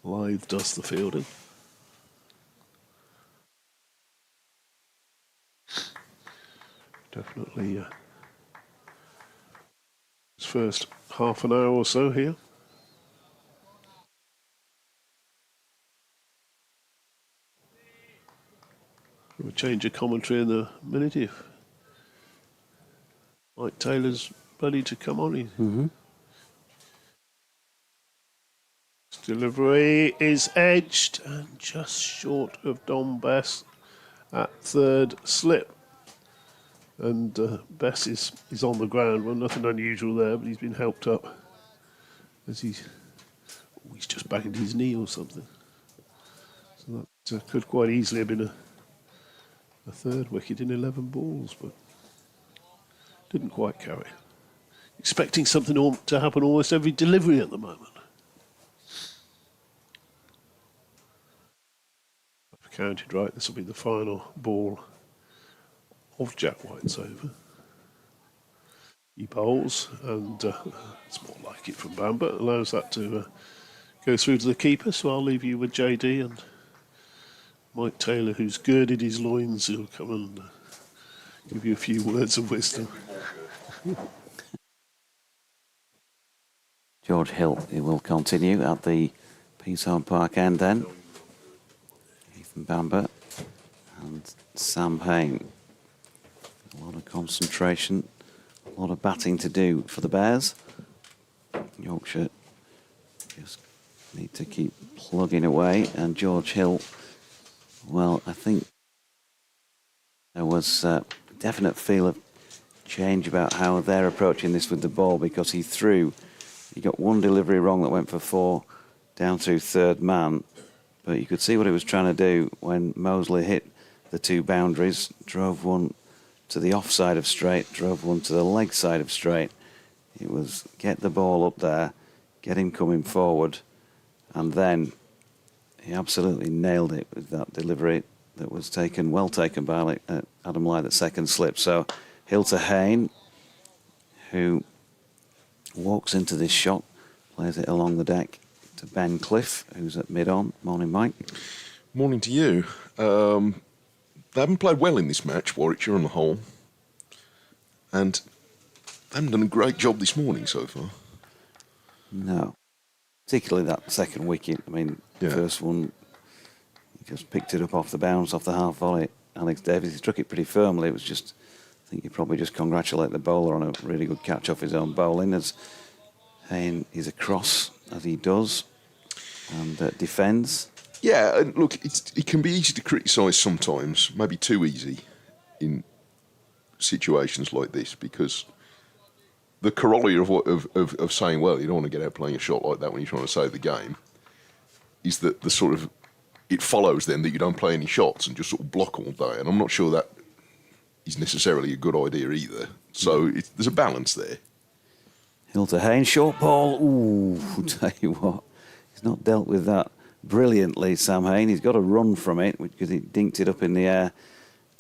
S4: Lythe does the fielding. Definitely his first half an hour or so here. We'll change of commentary in a minute if Mike Taylor's ready to come on. His delivery is edged and just short of Dom Bess at third slip. And Bess is on the ground. Well, nothing unusual there, but he's been helped up as he's just banged his knee or something. So that could quite easily have been a third wicket in 11 balls, but didn't quite carry. Expecting something to happen almost every delivery at the moment. I've counted right, this will be the final ball of Jack White's over. He bowls, and it's more like it from Bamber. Allows that to go through to the keeper, so I'll leave you with JD and Mike Taylor, who's girded his loins. He'll come and give you a few words of wisdom.
S3: George Hill will continue at the Peasholm Park end then. Ethan Bamber and Sam Hain. A lot of concentration, a lot of batting to do for the Bears. Yorkshire just need to keep plugging away. And George Hill, well, I think there was a definite feel of change about how they're approaching this with the ball, because he got one delivery wrong that went for 4 down through third man, but you could see what he was trying to do when Mosley hit the 2 boundaries, drove one to the offside of straight, drove one to the leg side of straight. It was get the ball up there, get him coming forward, and then he absolutely nailed it with that delivery that was well taken by Adam Lyth at second slip. So Hill to Hayne, who walks into this shot, plays it along the deck to Ben Cliff, who's at mid-on. Morning, Mike.
S2: Morning to you. They haven't played well in this match, Warwickshire on the whole. And they haven't done a great job this morning so far.
S3: No. Particularly that second wicket. I mean, the first one, he just picked it up off the bounce, off the half volley. Alex Davies, he struck it pretty firmly. It was just, I think you probably just congratulate the bowler on a really good catch off his own bowling, as Hayne is across, as he does, and defends.
S2: Yeah, and look, it can be easy to criticise sometimes, maybe too easy in situations like this, because the corollary of saying, well, you don't want to get out playing a shot like that when you're trying to save the game, is that it follows then that you don't play any shots and just sort of block all day. And I'm not sure that is necessarily a good idea either. So there's a balance there.
S3: Hill to Hayne, short ball. Ooh, I'll tell you what, he's not dealt with that brilliantly, Sam Hayne. He's got a run from it because he dinked it up in the air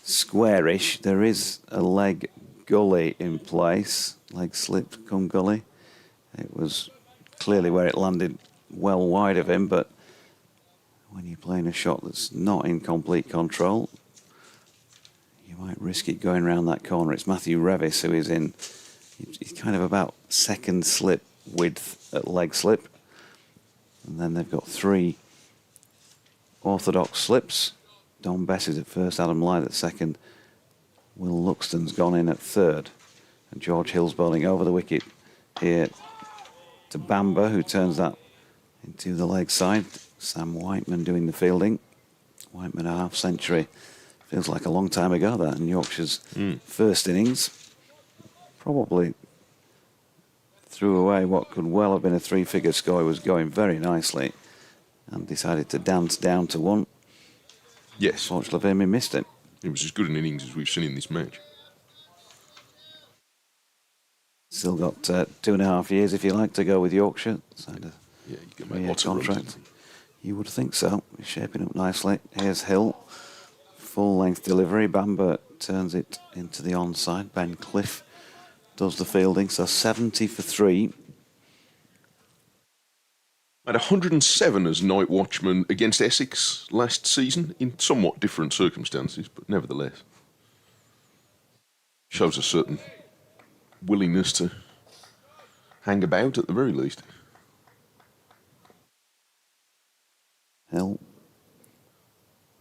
S3: squarish. There is a leg gully in place, leg slip come gully. It was clearly where it landed well wide of him, but when you're playing a shot that's not in complete control, you might risk it going around that corner. It's Matthew Revis who is in, he's kind of about second slip width at leg slip. And then they've got 3 orthodox slips. Don Bess is at first, Adam Lyth at second. Will Luxton's gone in at third. And George Hill's bowling over the wicket here to Bamber, who turns that into the leg side. Sam Whiteman doing the fielding. Whiteman a half century. Feels like a long time ago, that in Yorkshire's first innings. Probably threw away what could well have been a 3-figure score. He was going very nicely and decided to dance down to 1.
S2: Yes.
S3: Fortunately, he missed it.
S2: It was as good an innings as we've seen in this match.
S3: Still got 2.5 years, if you like, to go with Yorkshire. Signed a
S2: you can make lots
S3: contract.
S2: of runs.
S3: You would think so. He's shaping up nicely. Here's Hill. Full-length delivery. Bamber turns it into the onside. Ben Cliff does the fielding. So 70 for 3.
S2: Had 107 as night watchman against Essex last season in somewhat different circumstances, but nevertheless shows a certain willingness to hang about at the very least.
S3: Hill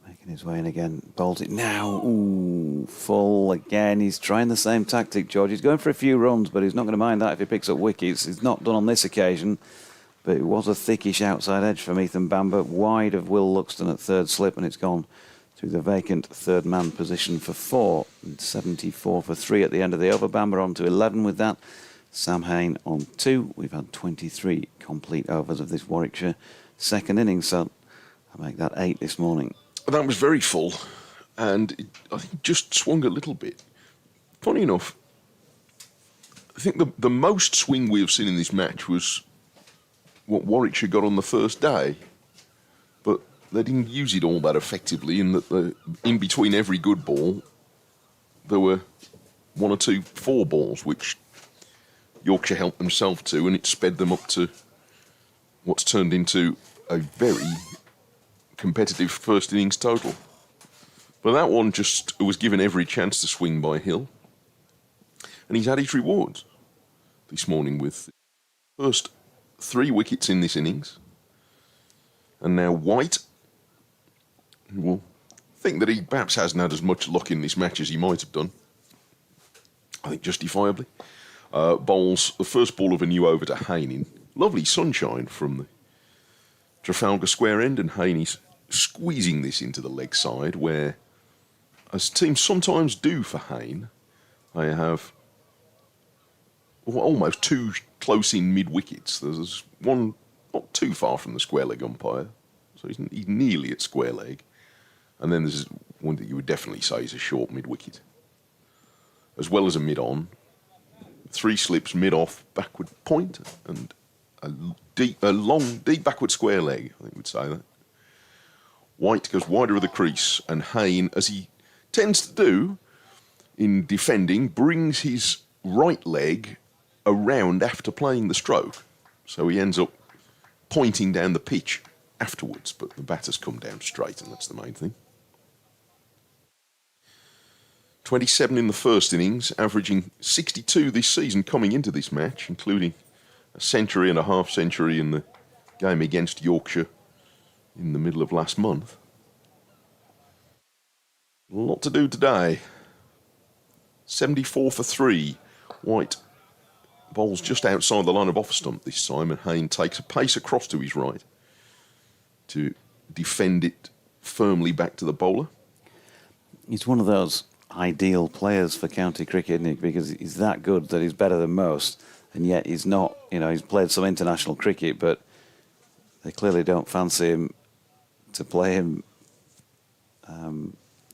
S3: making his way in again, bowls it now. Ooh, full again. He's trying the same tactic, George. He's going for a few runs, but he's not going to mind that if he picks up wickets. He's not done on this occasion, but it was a thickish outside edge from Ethan Bamber, wide of Will Luxton at third slip, and it's gone through the vacant third man position for 4, and 74 for 3 at the end of the over. Bamber on to 11 with that. Sam Hayne on 2. We've had 23 complete overs of this Warwickshire second innings, so I make that 8 this morning.
S2: That was very full, and I think just swung a little bit. Funny enough, I think the most swing we have seen in this match was what Warwickshire got on the first day, but they didn't use it all that effectively, in that in between every good ball, there were 1 or 2 4 balls, which Yorkshire helped themselves to, and it sped them up to what's turned into a very competitive first innings total. But that one just was given every chance to swing by Hill, and he's had his rewards this morning with first 3 wickets in this innings, and now White, who will think that he perhaps hasn't had as much luck in this match as he might have done, I think justifiably, bowls the first ball of a new over to Hayne in lovely sunshine from the Trafalgar Square end, and Haney's squeezing this into the leg side, where, as teams sometimes do for Hayne, they have almost two close-in mid-wickets. There's one not too far from the square leg umpire, so he's nearly at square leg. And then there's one that you would definitely say is a short mid-wicket, as well as a mid-on, 3 slips, mid-off, backward point, and a long, deep backward square leg, I think we'd say that. White goes wider of the crease, and Hayne, as he tends to do in defending, brings his right leg around after playing the stroke. So he ends up pointing down the pitch afterwards, but the batter's come down straight, and that's the main thing. 27 in the first innings, averaging 62 this season coming into this match, including a century and a half century in the game against Yorkshire in the middle of last month. A lot to do today. 74 for 3. White bowls just outside the line of off stump this time, and Hayne takes a pace across to his right to defend it firmly back to the bowler.
S3: He's one of those ideal players for county cricket, isn't he? Because he's that good that he's better than most, and yet he's not. You know, he's played some international cricket, but they clearly don't fancy him to play him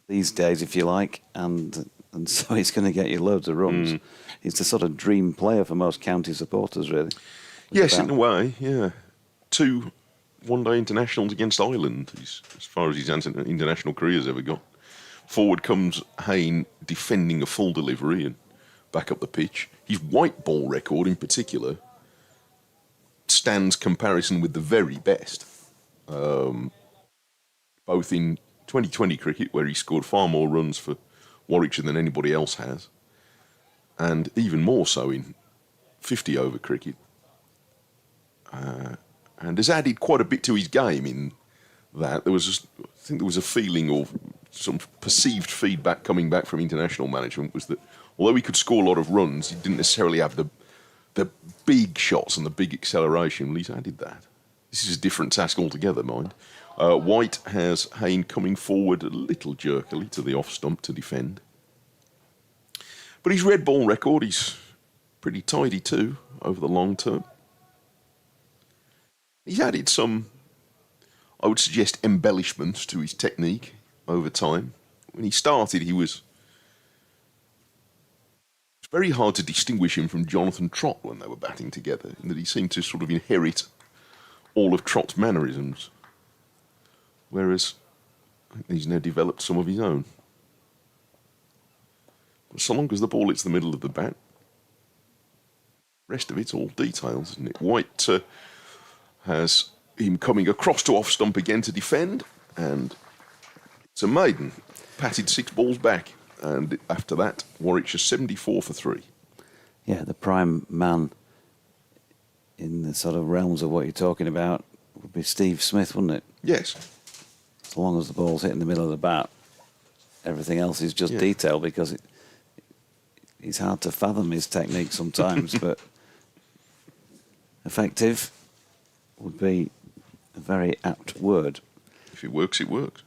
S3: these days, if you like, and so he's going to get you loads of runs. He's the sort of dream player for most county supporters, really.
S2: Yes, in a way, yeah. 2 one-day internationals against Ireland, as far as his international career's ever got. Forward comes Hayne defending a full delivery and back up the pitch. His white ball record in particular stands comparison with the very best. Both in 2020 cricket, where he scored far more runs for Warwickshire than anybody else has, and even more so in 50-over cricket. And has added quite a bit to his game in that. I think there was a feeling, or some perceived feedback coming back from international management, was that although he could score a lot of runs, he didn't necessarily have the big shots and the big acceleration. Well, he's added that. This is a different task altogether, mind. White has Hayne coming forward a little jerkily to the off stump to defend. But his red ball record, he's pretty tidy too over the long term. He's added some, I would suggest, embellishments to his technique over time. When he started, it's very hard to distinguish him from Jonathan Trott when they were batting together, in that he seemed to sort of inherit all of Trott's mannerisms, whereas I think he's now developed some of his own. But so long as the ball hits the middle of the bat, rest of it's all details, isn't it? White has him coming across to off stump again to defend, and it's a maiden. Patted 6 balls back, and after that, Warwickshire 74 for 3.
S3: Yeah, the prime man in the sort of realms of what you're talking about would be Steve Smith, wouldn't it?
S2: Yes.
S3: As long as the ball's hitting the middle of the bat, everything else is just detail, because it's hard to fathom his technique sometimes, but effective would be a very apt word.
S2: If it works, it works.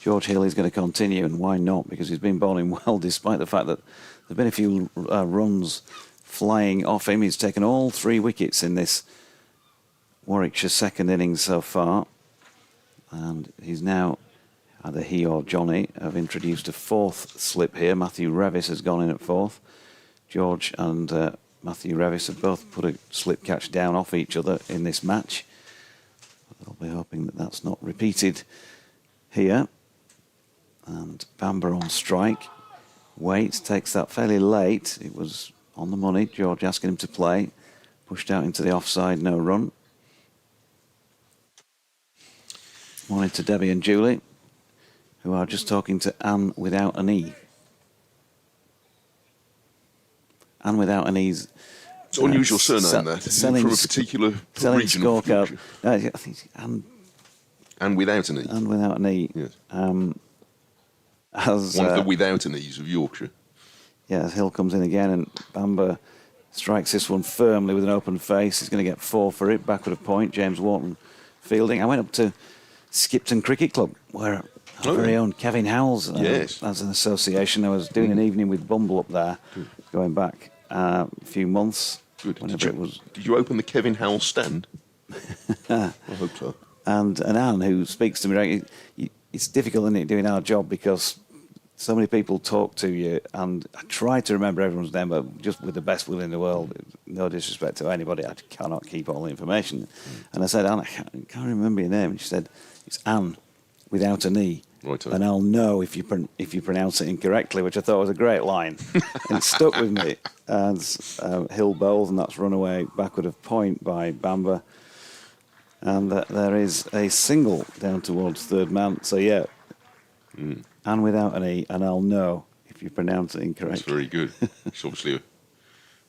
S3: George Hill is going to continue, and why not? Because he's been bowling well, despite the fact that there have been a few runs flying off him. He's taken all 3 wickets in this Warwickshire second innings so far, and he's now, either he or Johnny have introduced a 4th slip here. Matthew Revis has gone in at 4th. George and Matthew Revis have both put a slip catch down off each other in this match. I'll be hoping that that's not repeated here. And Bamber on strike. Waits takes that fairly late. It was on the money. George asking him to play. Pushed out into the offside, no run. Morning to Debbie and Julie, who are just talking to Anne without an E. Anne without an E's.
S2: It's an unusual surname, that.
S3: Selling,
S2: from a particular
S3: selling
S2: region
S3: scorecard.
S2: of
S3: I think Anne.
S2: And without an E.
S3: And without an E.
S2: Yes.
S3: As,
S2: one of the without an E's of Yorkshire.
S3: Yeah, as Hill comes in again, and Bamber strikes this one firmly with an open face. He's going to get 4 for it. Backward of point. James Wharton fielding. I went up to Skipton Cricket Club, where our very own Kevin Howells as an association. I was doing an evening with Bumble up there, going back a few months.
S2: Good. Did you open the Kevin Howell stand? I hope so.
S3: And Anne, who speaks to me regularly, it's difficult, isn't it, doing our job, because so many people talk to you, and I try to remember everyone's name, but just with the best will in the world, no disrespect to anybody, I cannot keep all the information. And I said, Anne, I can't remember your name. And she said, it's Anne without an E.
S2: Right,
S3: and I'll know if you pronounce it incorrectly, which I thought was a great line. And it stuck with me. And Hill bowls, and that's run away backward of point by Bamber. And there is a single down towards third man. So, yeah, and without an E, and I'll know if you pronounce it incorrectly.
S2: That's very good. He's obviously a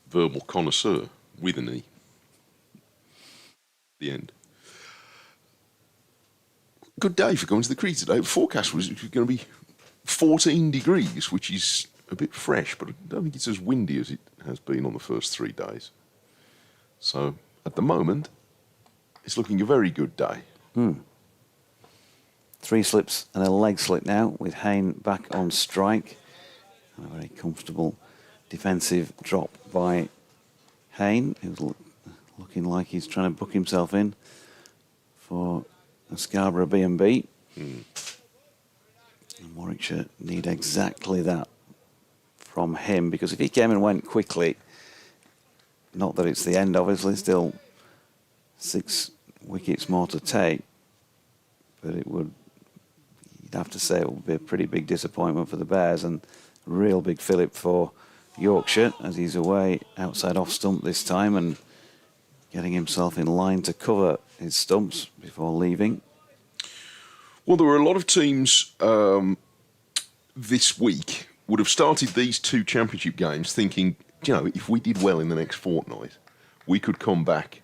S2: verbal connoisseur with an E. The end. Good day for going to the creek today. The forecast was going to be 14 degrees, which is a bit fresh, but I don't think it's as windy as it has been on the first 3 days. So, at the moment, it's looking a very good day.
S3: 3 slips and a leg slip now, with Hayne back on strike. A very comfortable defensive drop by Hayne, who's looking like he's trying to book himself in for a Scarborough B&B. And Warwickshire need exactly that from him, because if he came and went quickly, not that it's the end, obviously, still 6 wickets more to take, but it would, you'd have to say it would be a pretty big disappointment for the Bears, and a real big fillip for Yorkshire as he's away outside off stump this time and getting himself in line to cover his stumps before leaving.
S2: Well, there were a lot of teams this week would have started these 2 championship games thinking, if we did well in the next fortnight, we could come back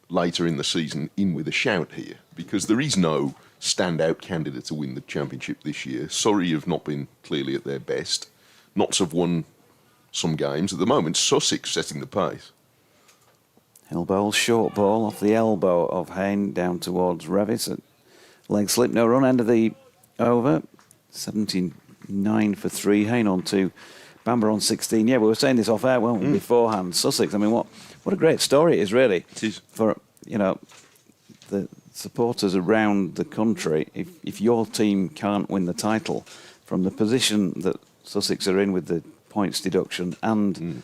S2: later in the season in with a shout here, because there is no standout candidate to win the championship this year. Surrey have not been clearly at their best. Notts have won some games. At the moment, Sussex setting the pace.
S3: Hill bowl, short ball off the elbow of Hayne down towards Revis at leg slip, no run, end of the over. 79 for 3. Hayne on 2. Bamber on 16. Yeah, we were saying this off air, weren't we, beforehand. Sussex, I mean, what a great story it is, really.
S2: It is.
S3: For, the supporters around the country. If your team can't win the title, from the position that Sussex are in with the points deduction and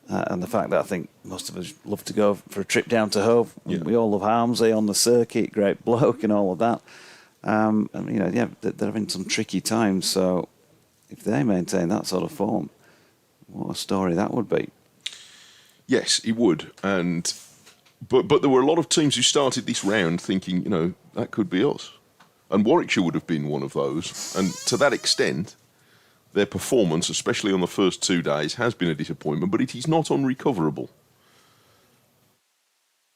S3: the fact that I think most of us love to go for a trip down to Hove. Yeah. We all love Harmsley on the circuit, great bloke and all of that. They're having some tricky times, so if they maintain that sort of form, what a story that would be.
S2: Yes, it would. But there were a lot of teams who started this round thinking, that could be us. And Warwickshire would have been one of those. And to that extent, their performance, especially on the first 2 days, has been a disappointment, but it is not unrecoverable.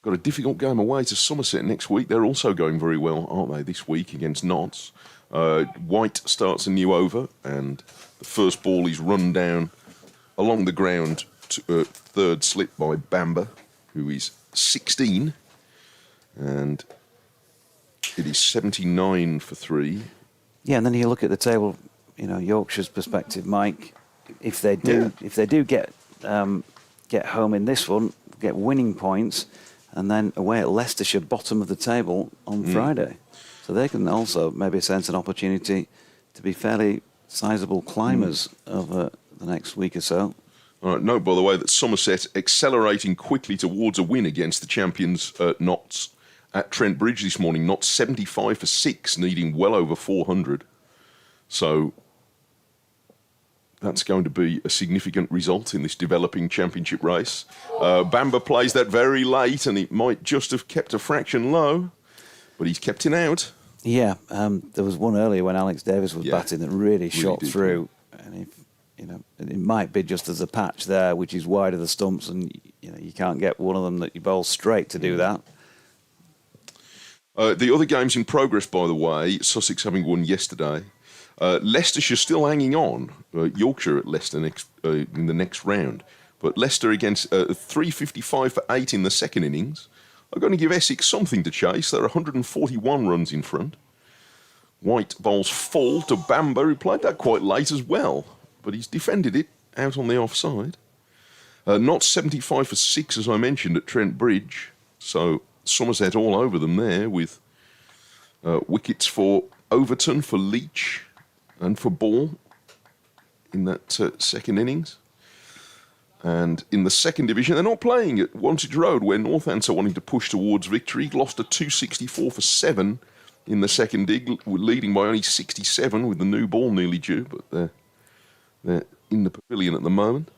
S2: Got a difficult game away to Somerset next week. They're also going very well, aren't they, this week against Notts. White starts a new over, and the first ball is run down along the ground to third slip by Bamber, who is 16. And it is 79 for 3.
S3: Yeah, and then you look at the table, Yorkshire's perspective, Mike. If they do get home in this one, get winning points, and then away at Leicestershire, bottom of the table on Friday, so they can also maybe sense an opportunity to be fairly sizable climbers over the next week or so.
S2: All right, note, by the way, that Somerset accelerating quickly towards a win against the champions Notts at Trent Bridge this morning. Notts 75 for 6, needing well over 400. So that's going to be a significant result in this developing championship race. Bamber plays that very late, and it might just have kept a fraction low, but he's kept it out.
S3: Yeah, there was one earlier when Alex Davis was batting that really shot through, and it might be just as a patch there, which is wide of the stumps, and you can't get one of them that you bowl straight to do that.
S2: The other games in progress, by the way, Sussex having won yesterday. Leicestershire still hanging on. Yorkshire at Leicester in the next round. But Leicester against 355 for 8 in the second innings. are going to give Essex something to chase. They're 141 runs in front. White bowls full to Bamber, who played that quite late as well, but he's defended it out on the offside. Not 75 for 6, as I mentioned, at Trent Bridge. So Somerset all over them there with wickets for Overton, for Leach and for Ball in that second innings. And in the second division, they're not playing at Wantage Road, where Northants are wanting to push towards victory. Lost a 264 for 7 in the second dig, leading by only 67 with the new ball nearly due, but they're in the pavilion at the moment.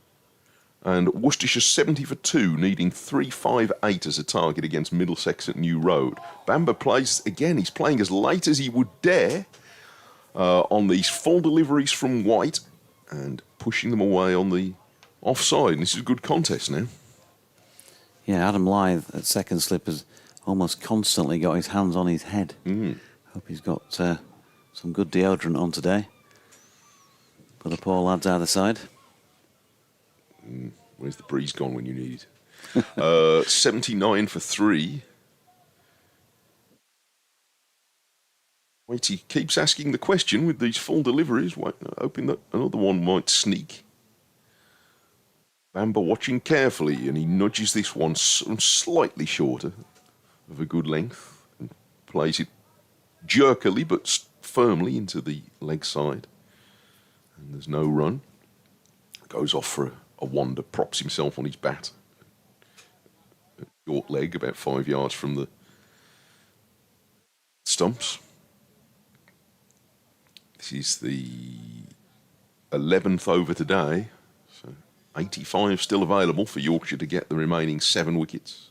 S2: And Worcestershire 70 for 2, needing 358 as a target against Middlesex at New Road. Bamber plays, again, he's playing as late as he would dare on these full deliveries from White and pushing them away on the offside. And this is a good contest now.
S3: Yeah, Adam Lyth at second slip has almost constantly got his hands on his head. Hope he's got some good deodorant on today for the poor lads either side.
S2: Where's the breeze gone when you need it? 79 for 3. Wait, he keeps asking the question with these full deliveries, hoping that another one might sneak. Bamber watching carefully, and he nudges this one slightly shorter of a good length and plays it jerkily but firmly into the leg side. And there's no run. Goes off for a wander, props himself on his bat. Short leg, about 5 yards from the stumps. This is the 11th over today, so 85 still available for Yorkshire to get the remaining 7 wickets.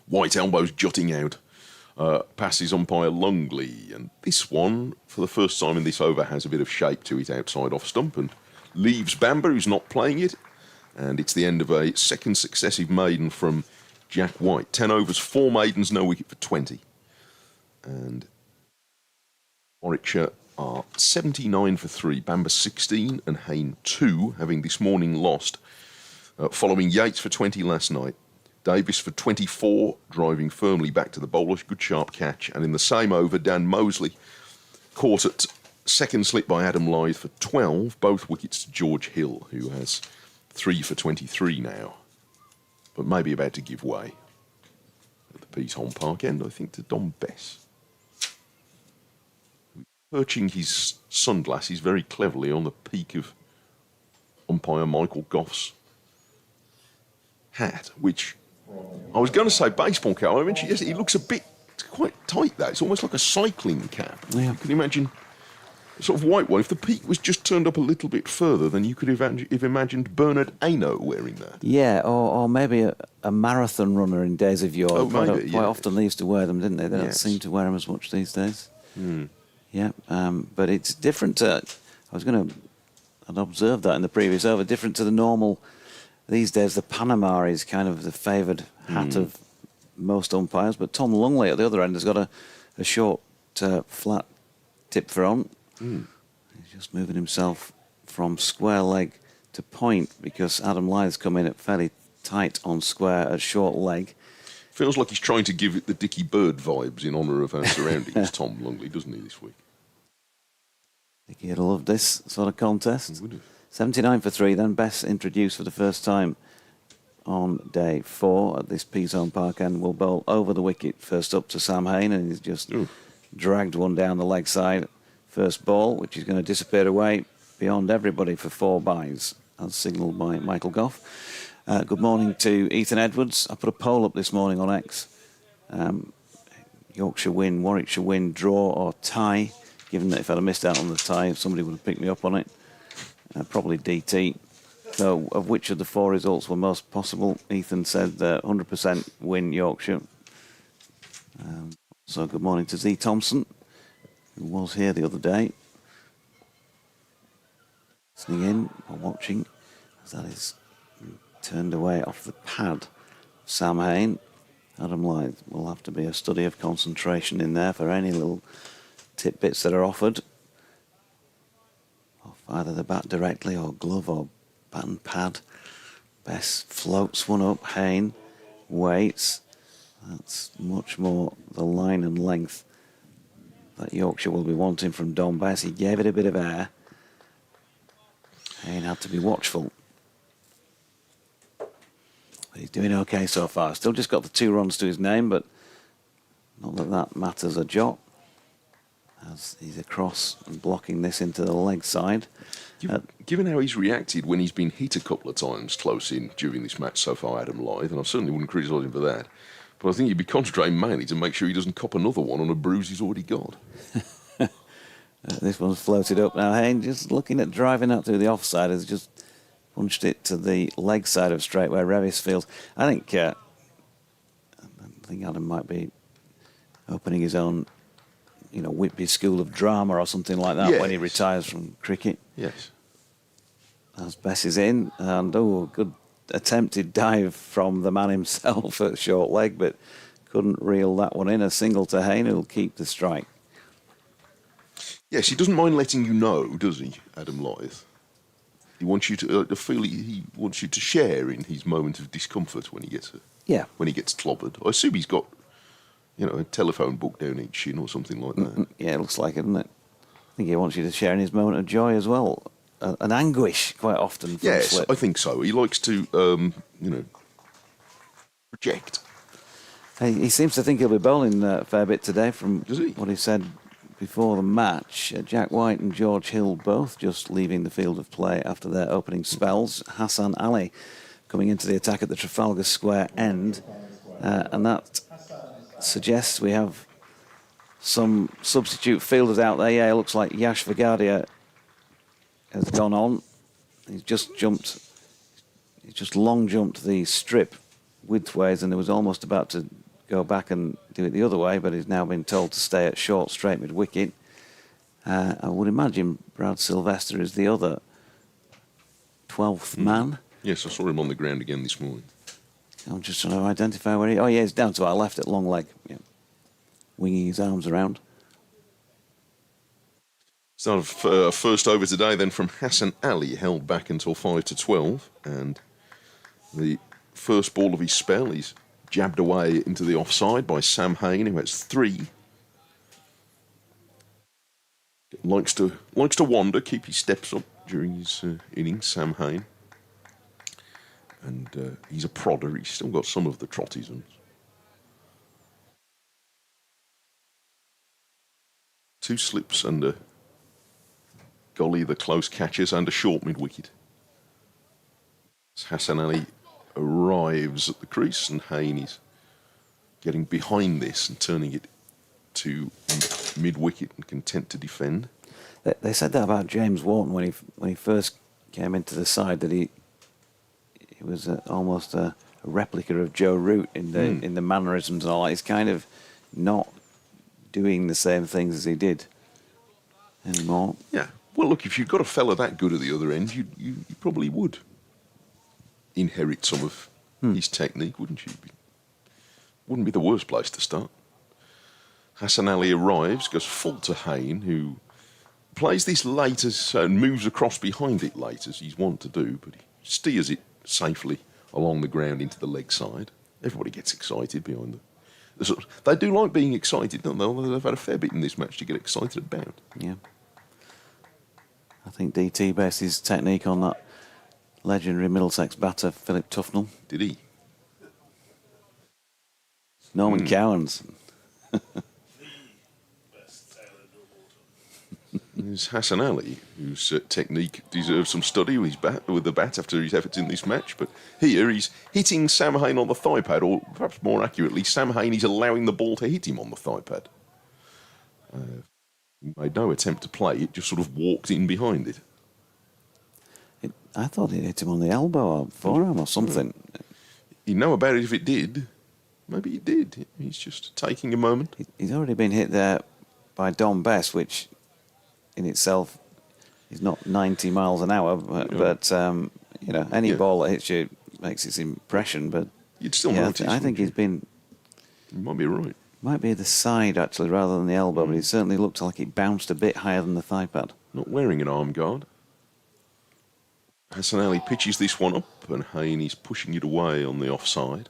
S2: White elbows jutting out, passes umpire Lungley, and this one, for the first time in this over, has a bit of shape to it outside off stump and leaves Bamber, who's not playing it, and it's the end of a second successive maiden from Jack White. 10 overs, 4 maidens, no wicket for 20. And Warwickshire are 79 for 3, Bamber 16 and Hayne 2, having this morning lost, following Yates for 20 last night. Davis for 24, driving firmly back to the bowlers. Good sharp catch. And in the same over, Dan Mosley caught at second slip by Adam Lyth for 12, both wickets to George Hill, who has 3 for 23 now, but maybe about to give way at the Pease Home Park end, I think, to Dom Bess. Perching his sunglasses very cleverly on the peak of umpire Michael Goff's hat, which I was going to say baseball cap. I mentioned yesterday, it looks a bit quite tight, that. It's almost like a cycling cap.
S3: Yeah.
S2: You can imagine a sort of white one. If the peak was just turned up a little bit further, then you could have imagined Bernard Aino wearing that.
S3: Yeah, or maybe a marathon runner in days of yore.
S2: Oh, maybe,
S3: quite
S2: yeah.
S3: often they used to wear them, didn't they? They don't
S2: Yes.
S3: seem to wear them as much these days. Yeah, but it's different to... I'd observed that in the previous over, different to the normal... These days, the Panama is kind of the favoured hat of most umpires, but Tom Lungley at the other end has got a short, flat tip front. He's just moving himself from square leg to point because Adam Lyth's come in at fairly tight on square at short leg.
S2: Feels like he's trying to give it the Dickie Bird vibes in honour of our surroundings, Tom Lungley, doesn't he, this week?
S3: I think he'd love this sort of contest.
S2: He would have.
S3: 79 for 3, then Bess introduced for the first time on day 4 at this Pease Home Park end will bowl over the wicket first up to Sam Hayne, and he's just dragged one down the leg side. First ball, which is going to disappear away beyond everybody for 4 byes, as signalled by Michael Goff. Good morning to Ethan Edwards. I put a poll up this morning on X. Yorkshire win, Warwickshire win, draw or tie, given that if I'd have missed out on the tie, somebody would have picked me up on it. Probably DT. So, of which of the 4 results were most possible? Ethan said 100% win Yorkshire. So, good morning to Z Thompson, who was here the other day, listening in or watching, as that is turned away off the pad. Sam Hayne, Adam Lyth will have to be a study of concentration in there for any little tidbits that are offered. Either the bat directly or glove or bat and pad. Bess floats one up. Hayne weights. That's much more the line and length that Yorkshire will be wanting from Don Bess. He gave it a bit of air. Hayne had to be watchful. But he's doing okay so far. Still just got the 2 runs to his name, but not that that matters a jot, as he's across and blocking this into the leg side.
S2: Given how he's reacted when he's been hit a couple of times close in during this match so far, Adam Lyth, and I certainly wouldn't criticise him for that, but I think he'd be concentrating mainly to make sure he doesn't cop another one on a bruise he's already got.
S3: This one's floated up now. Hayne just looking at driving out through the offside, has just punched it to the leg side of straight where Revis feels. I think Adam might be opening his own, Whitby School of Drama or something like that when he retires from cricket.
S2: Yes.
S3: As Bess is in, and good attempted dive from the man himself at short leg, but couldn't reel that one in. A single to Hayne, who'll keep the strike.
S2: Yes, he doesn't mind letting you know, does he, Adam Lyth? He wants you to feel he wants you to share in his moment of discomfort when he gets clobbered. I assume he's got, a telephone book down each shin or something like that.
S3: Yeah, it looks like it, doesn't it? I think he wants you to share in his moment of joy as well. An anguish, quite often. From
S2: Yes,
S3: slip.
S2: I think so. He likes to, project.
S3: He seems to think he'll be bowling a fair bit today from
S2: Does he?
S3: what he said before the match. Jack White and George Hill both just leaving the field of play after their opening spells. Hassan Ali coming into the attack at the Trafalgar Square end. And that suggests we have some substitute fielders out there. Yeah, it looks like Yash Vagadia has gone on. He's just long jumped the strip widthways, and he was almost about to go back and do it the other way, but he's now been told to stay at short straight mid wicket. I would imagine Brad Sylvester is the other 12th man.
S2: Yes, I saw him on the ground again this morning.
S3: I'm just trying to identify where he... Oh, yeah, he's down to our left at long leg, winging his arms around.
S2: Start of first over today then from Hassan Ali, held back until 5 to 12, and the first ball of his spell is jabbed away into the offside by Sam Hayne, who has 3. Likes to wander, keep his steps up during his innings, Sam Hayne. And he's a prodder. He's still got some of the trottisms. Two slips and a golly, the close catches, and a short mid-wicket. As Hassan Ali arrives at the crease, and Hayne is getting behind this and turning it to mid-wicket and content to defend.
S3: They said that about James Wharton when he first came into the side, that he was almost a replica of Joe Root in the mannerisms and all that. He's kind of not doing the same things as he did anymore.
S2: Yeah. Well, look, if you've got a fella that good at the other end, you probably would inherit some of his technique, wouldn't you? Wouldn't be the worst place to start. Hassan Ali arrives, goes full to Hayne, who plays this late and moves across behind it late, as he's wont to do, but he steers it safely along the ground into the leg side. Everybody gets excited behind them. They do like being excited, don't they? They've had a fair bit in this match to get excited about.
S3: Yeah. I think DT based his technique on that legendary Middlesex batter, Philip Tufnell.
S2: Did he?
S3: Norman Cowans.
S2: There's Hassan Ali, whose technique deserves some study with the bat after his efforts in this match. But here he's hitting Sam Hayne on the thigh pad, or perhaps more accurately, Sam Hayne is allowing the ball to hit him on the thigh pad. He made no attempt to play, it just sort of walked in behind it.
S3: I thought it hit him on the elbow or forearm or something.
S2: You know about it if it did. Maybe it did. He's just taking a moment.
S3: He's already been hit there by Don Bess, which in itself is not 90 miles an hour, but any ball that hits you makes its impression. But
S2: you'd still notice.
S3: I think he's been...
S2: You might be right.
S3: Might be the side, actually, rather than the elbow, but it certainly looked like it bounced a bit higher than the thigh pad.
S2: Not wearing an arm guard. Hassan Ali pitches this one up, and Hayne is pushing it away on the offside.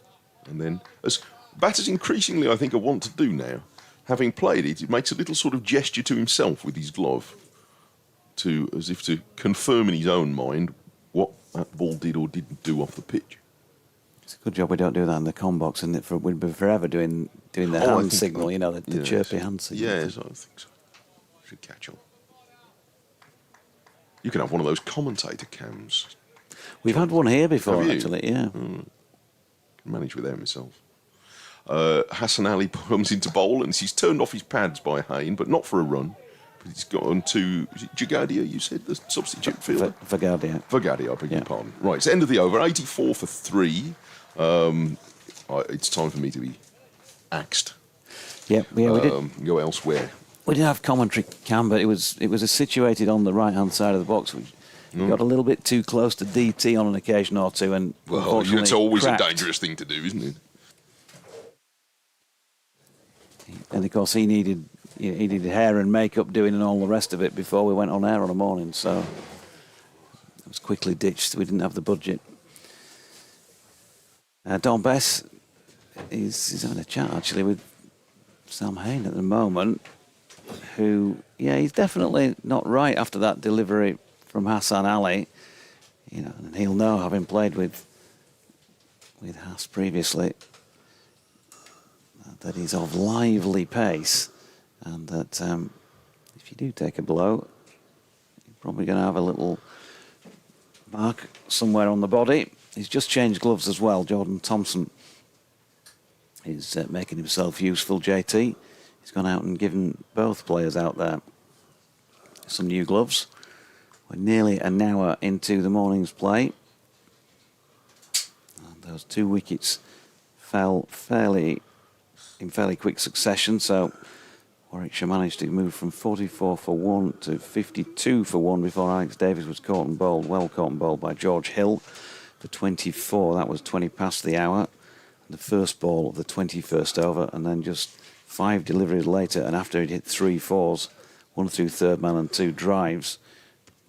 S2: And then, as batters increasingly, I think, are wont to do now, having played it, it makes a little sort of gesture to himself with his glove, as if to confirm in his own mind what that ball did or didn't do off the pitch.
S3: It's a good job we don't do that in the com box, isn't it? We'd be forever doing the hand signal, you know, the
S2: yes.
S3: chirpy hand signal.
S2: Yes, I think so. Should catch on. You can have one of those commentator cams.
S3: We've had one here before,
S2: Have you?
S3: actually, yeah.
S2: Can manage with them myself. Hassan Ali comes into bowl and he's turned off his pads by Hayne, but not for a run. But he's gone to, is it Jagadia, you said, the substitute fielder?
S3: Vagadia.
S2: Vagadia, I beg your pardon. Right, it's end of the over, 84 for 3. It's time for me to be axed.
S3: Yeah, we did.
S2: Go elsewhere.
S3: We did have commentary cam, but it was situated on the right hand side of the box, which got a little bit too close to DT on an occasion or two, and
S2: Well, it's always
S3: cracked.
S2: a dangerous thing to do, isn't it?
S3: And of course, he needed hair and makeup doing and all the rest of it before we went on air on a morning, so it was quickly ditched. We didn't have the budget. Don Bess is having a chat actually with Sam Hayne at the moment, who, he's definitely not right after that delivery from Hassan Ali, and he'll know, having played with Hass previously, that he's of lively pace, and that if you do take a blow, you're probably going to have a little mark somewhere on the body. He's just changed gloves as well. Jordan Thompson is making himself useful, JT. He's gone out and given both players out there some new gloves. We're nearly an hour into the morning's play. And those 2 wickets fell in fairly quick succession, so Warwickshire managed to move from 44 for 1 to 52 for 1 before Alex Davies was caught and bowled, well caught and bowled by George Hill for 24. That was 20 past the hour. The first ball of the 21st over, and then just 5 deliveries later, and after he'd hit 3 fours, 1 through third man and 2 drives,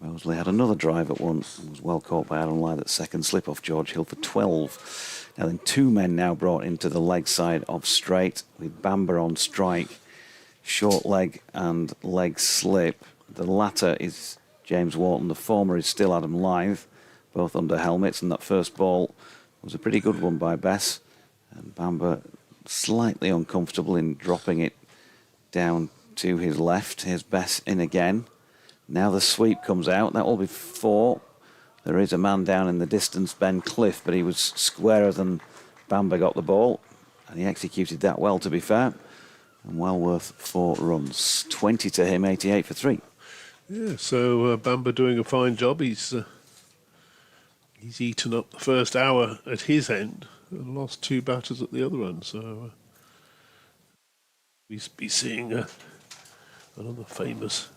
S3: Mosley had another drive at once and was well caught by Adam Lyth at second slip off George Hill for 12. Now then, 2 men now brought into the leg side of straight with Bamber on strike, short leg and leg slip. The latter is James Wharton, the former is still Adam Lyth, both under helmets, and that first ball was a pretty good one by Bess, and Bamber slightly uncomfortable in dropping it down to his left. Here's Bess in again. Now the sweep comes out. That will be 4. There is a man down in the distance, Ben Cliff, but he was squarer than Bamber got the ball, and he executed that well, to be fair, and well worth 4 runs. 20 to him, 88 for 3.
S4: Yeah, so Bamber doing a fine job. He's eaten up the first hour at his end and lost 2 batters at the other end. So we'll be seeing another famous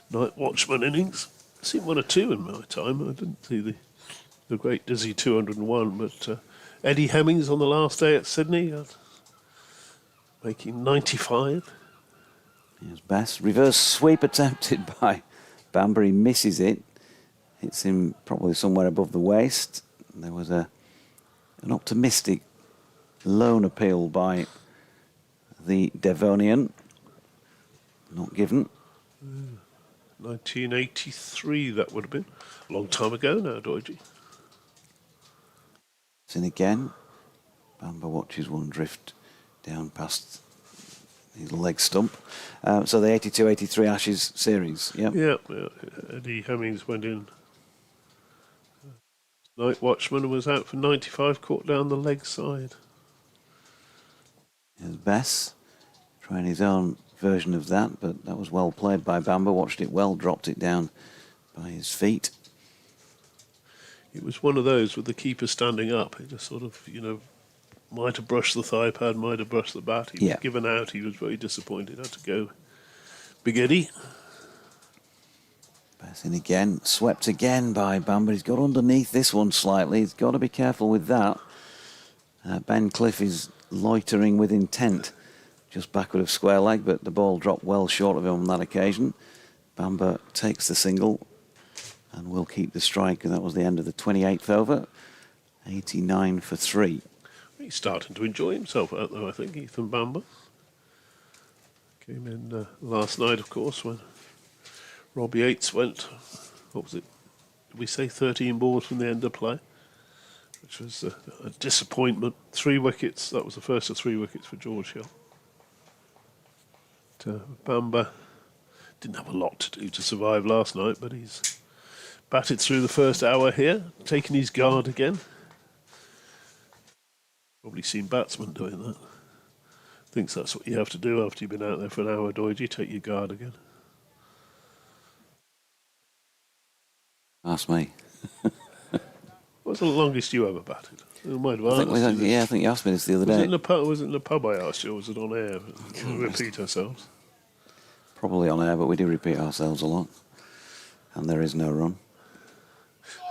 S4: night watchman innings. I've seen 1 or 2 in my time. I didn't see the great dizzy 201, but Eddie Hemmings on the last day at Sydney, making 95.
S3: Here's Bess. Reverse sweep attempted by Bamber. He misses it. Hits him probably somewhere above the waist. There was an optimistic lone appeal by the Devonian. Not given.
S4: 1983 that would have been. A long time ago now, Doidgy.
S3: It's in again. Bamber watches one drift down past his leg stump. So the 82-83 Ashes series, yeah.
S4: Yeah, Eddie Hemmings went in. Night watchman was out for 95, caught down the leg side.
S3: Here's Bess trying his own version of that, but that was well played by Bamber. Watched it well, dropped it down by his feet.
S4: It was one of those with the keeper standing up. He just sort of, might have brushed the thigh pad, might have brushed the bat. He was given out. He was very disappointed. Had to go. Big Eddie.
S3: Bess in again. Swept again by Bamber. He's got underneath this one slightly. He's got to be careful with that. Ben Cliff is loitering with intent just backward of square leg, but the ball dropped well short of him on that occasion. Bamber takes the single and will keep the strike, and that was the end of the 28th over. 89 for 3.
S4: He's starting to enjoy himself out there, I think, Ethan Bamber. Came in last night, of course, when Robbie Yates went, what was it? Did we say 13 balls from the end of play? Which was a disappointment. 3 wickets, that was the first of 3 wickets for George Hill. Bamber didn't have a lot to do to survive last night, but he's batted through the first hour here, taking his guard again. Probably seen batsmen doing that. Thinks that's what you have to do after you've been out there for an hour, Doige. You take your guard again.
S3: Ask me.
S4: What's the longest you ever batted? I might have
S3: I think,
S4: asked you this.
S3: I think you asked me this the other
S4: Was it
S3: day.
S4: in the pub? Was it in the pub I asked you, or was it on air? We'll repeat ourselves.
S3: Probably on air, but we do repeat ourselves a lot. And there is no run.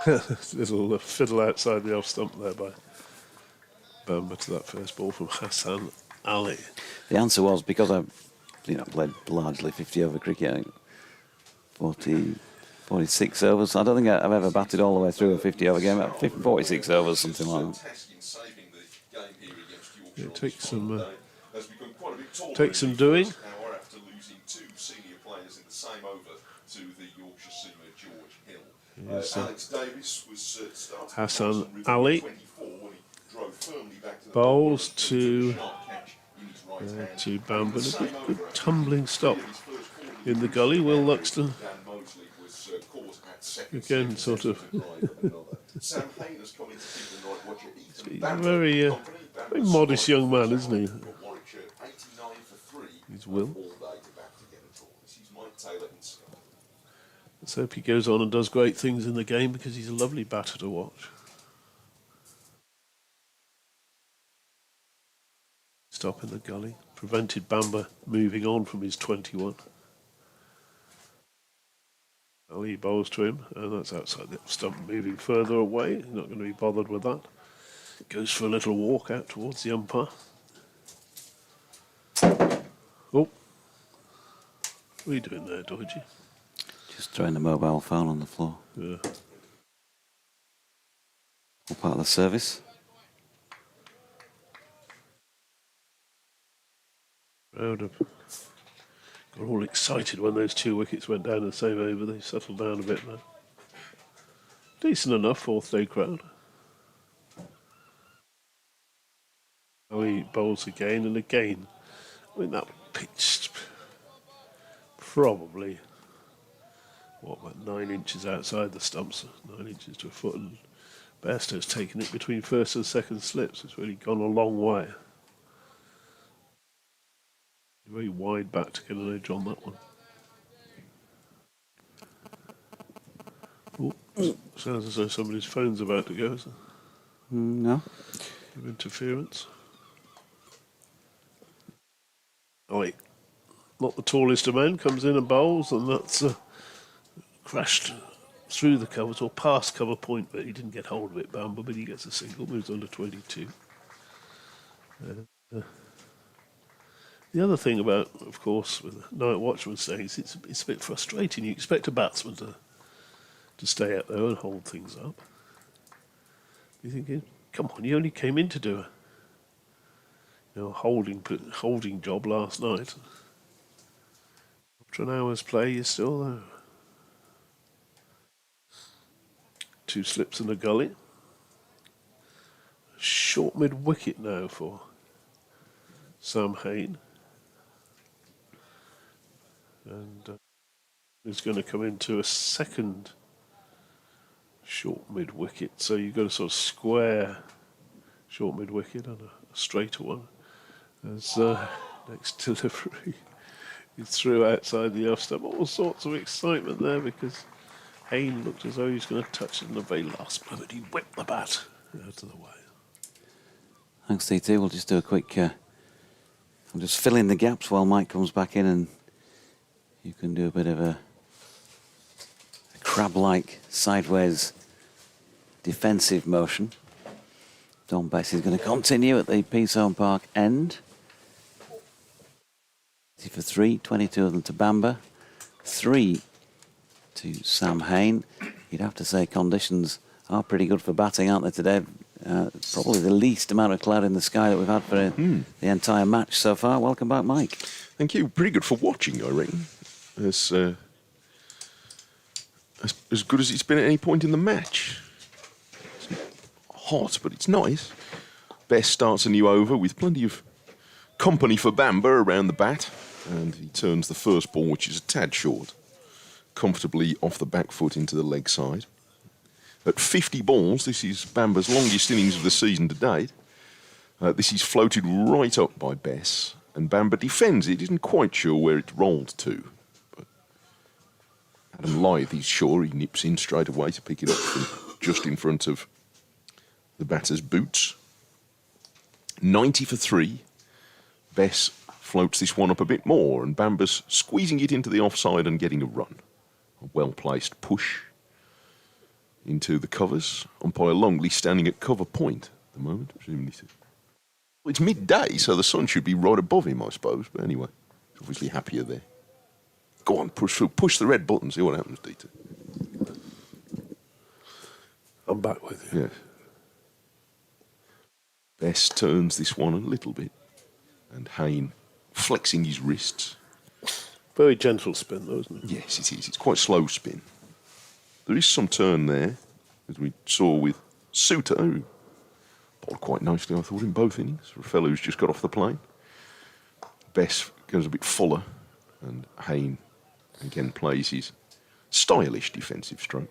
S4: Little fiddle outside the off stump there by Bamber to that first ball from Hassan Ali.
S3: The answer was because I've played largely 50 over cricket, 46 overs. I don't think I've ever batted all the way through a 50 over game. 46 overs, something like that.
S4: Yeah, take some doing.
S2: After losing 2 senior players in the same over to the Yorkshire seamer George Hill.
S4: Yes,
S2: Alex Davis was starting
S4: Hassan Ali
S2: 24 when he drove firmly back to the
S4: bowls to
S2: Bamber.
S4: Bamber. A good tumbling stop in the gully. Will Luxton again sort of he's a very modest young man, isn't he? He's Will. Let's hope he goes on and does great things in the game, because he's a lovely batter to watch. Stop in the gully. Prevented Bamber moving on from his 21. Ali bowls to him, and that's outside the stump, moving further away. He's not going to be bothered with that. Goes for a little walk out towards the umpire. Oh. What are you doing there, Doige?
S3: Just throwing the mobile phone on the floor.
S4: Yeah.
S3: All part of the service.
S4: Crowd have got all excited when those 2 wickets went down in the same over. They settled down a bit now. Decent enough 4th day crowd. Oh, he bowls again and again. I mean, that pitched probably, about 9 inches outside the stumps, 9 inches to a foot, and Bairstow's taken it between first and second slips. It's really gone a long way. Very wide back to get an edge on that one. Oh, sounds as though somebody's phone's about to go.
S3: No.
S4: Interference. Ollie, not the tallest of men, comes in and bowls, and that's crashed through the covers, or past cover point, but he didn't get hold of it, Bamber, but he gets a single, moves under 22. The other thing about, of course, with Night Watchman saying is it's a bit frustrating. You expect a batsman to stay out there and hold things up. You're thinking, come on, you only came in to do a holding job last night. After an hour's play, you're still there. 2 slips in the gully. Short mid-wicket now for Sam Hain. And he's going to come into a second short mid-wicket. So you've got a sort of square short mid-wicket and a straighter one. As next delivery is through outside the off stump. All sorts of excitement there, because Hain looked as though he was going to touch it in the very last moment. He whipped the bat out of the way.
S3: Thanks, TT. We'll just do a quick... I'm just filling the gaps while Mike comes back in, and you can do a bit of a crab-like sideways defensive motion. Don Bess is going to continue at the Peaceholm Park end. For 3, 22 of them to Bamber, 3 to Sam Hain. You'd have to say conditions are pretty good for batting, aren't they, today? Probably the least amount of cloud in the sky that we've had for the entire match so far. Welcome back, Mike.
S2: Thank you. Pretty good for watching, I reckon. As good as it's been at any point in the match. It's hot, but it's nice. Best starts a new over with plenty of company for Bamba around the bat. And he turns the first ball, which is a tad short, comfortably off the back foot into the leg side. At 50 balls, this is Bamba's longest innings of the season to date. This is floated right up by Bess, and Bamba defends it. Isn't quite sure where it's rolled to. But Adam Lythe, he's sure. He nips in straight away to pick it up from just in front of the batter's boots. 90 for 3. Bess floats this one up a bit more, and Bamba's squeezing it into the offside and getting a run. A well-placed push into the covers. Umpire Longley standing at cover point at the moment, presumably. Well, it's midday, so the sun should be right above him, I suppose. But anyway, he's obviously happier there. Go on, push the red button, see what happens, Dieter.
S4: I'm back with you.
S2: Yes. Bess turns this one a little bit, and Hayne flexing his wrists.
S4: Very gentle spin, though, isn't it?
S2: Yes, it is. It's quite slow spin. There is some turn there, as we saw with Suter, who bowled quite nicely, I thought, in both innings, for a fellow who's just got off the plane. Bess goes a bit fuller, and Hayne again plays his stylish defensive stroke.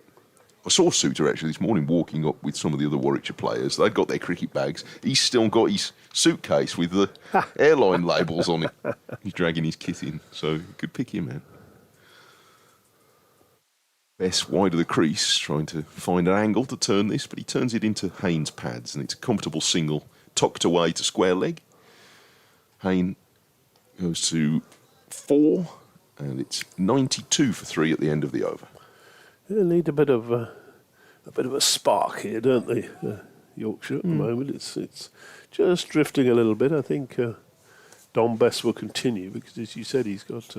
S2: I saw Suter actually this morning walking up with some of the other Warwickshire players. They'd got their cricket bags. He's still got his suitcase with the airline labels on it. He's dragging his kit in, so you could pick him out. Bess wide of the crease, trying to find an angle to turn this, but he turns it into Hayne's pads, and it's a comfortable single tucked away to square leg. Hayne goes to 4, and it's 92 for 3 at the end of the over.
S4: They need a bit of a spark here, don't they? Yorkshire at the moment. It's just drifting a little bit. I think Don Bess will continue because, as you said, he's got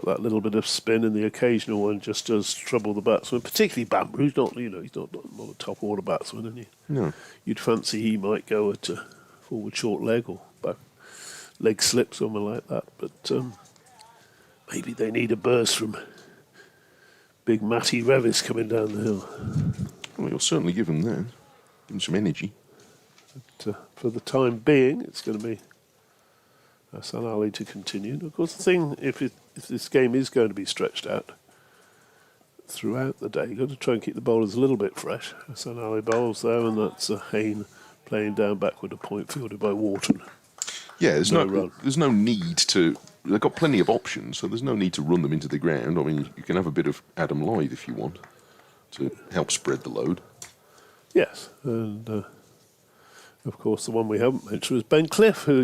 S4: that little bit of spin, and the occasional one just does trouble the batsman, particularly Bamba, who's not a top order batsman, and you'd fancy he might go at forward short leg or back leg slip, something like that. But maybe they need a burst from big Matty Revis coming down the hill.
S2: Well, you'll certainly give him that. Give him some energy.
S4: But, for the time being, it's going to be Hassan Ali to continue. And of course, the thing, if this game is going to be stretched out throughout the day, you've got to try and keep the bowlers a little bit fresh. Hassan Ali bowls there, and that's Hayne playing down backward, a point fielded by Wharton.
S2: Yeah, there's no need to. They've got plenty of options, so there's no need to run them into the ground. I mean, you can have a bit of Adam Lythe if you want to help spread the load.
S4: Yes, and of course the one we haven't mentioned was Ben Cliff, who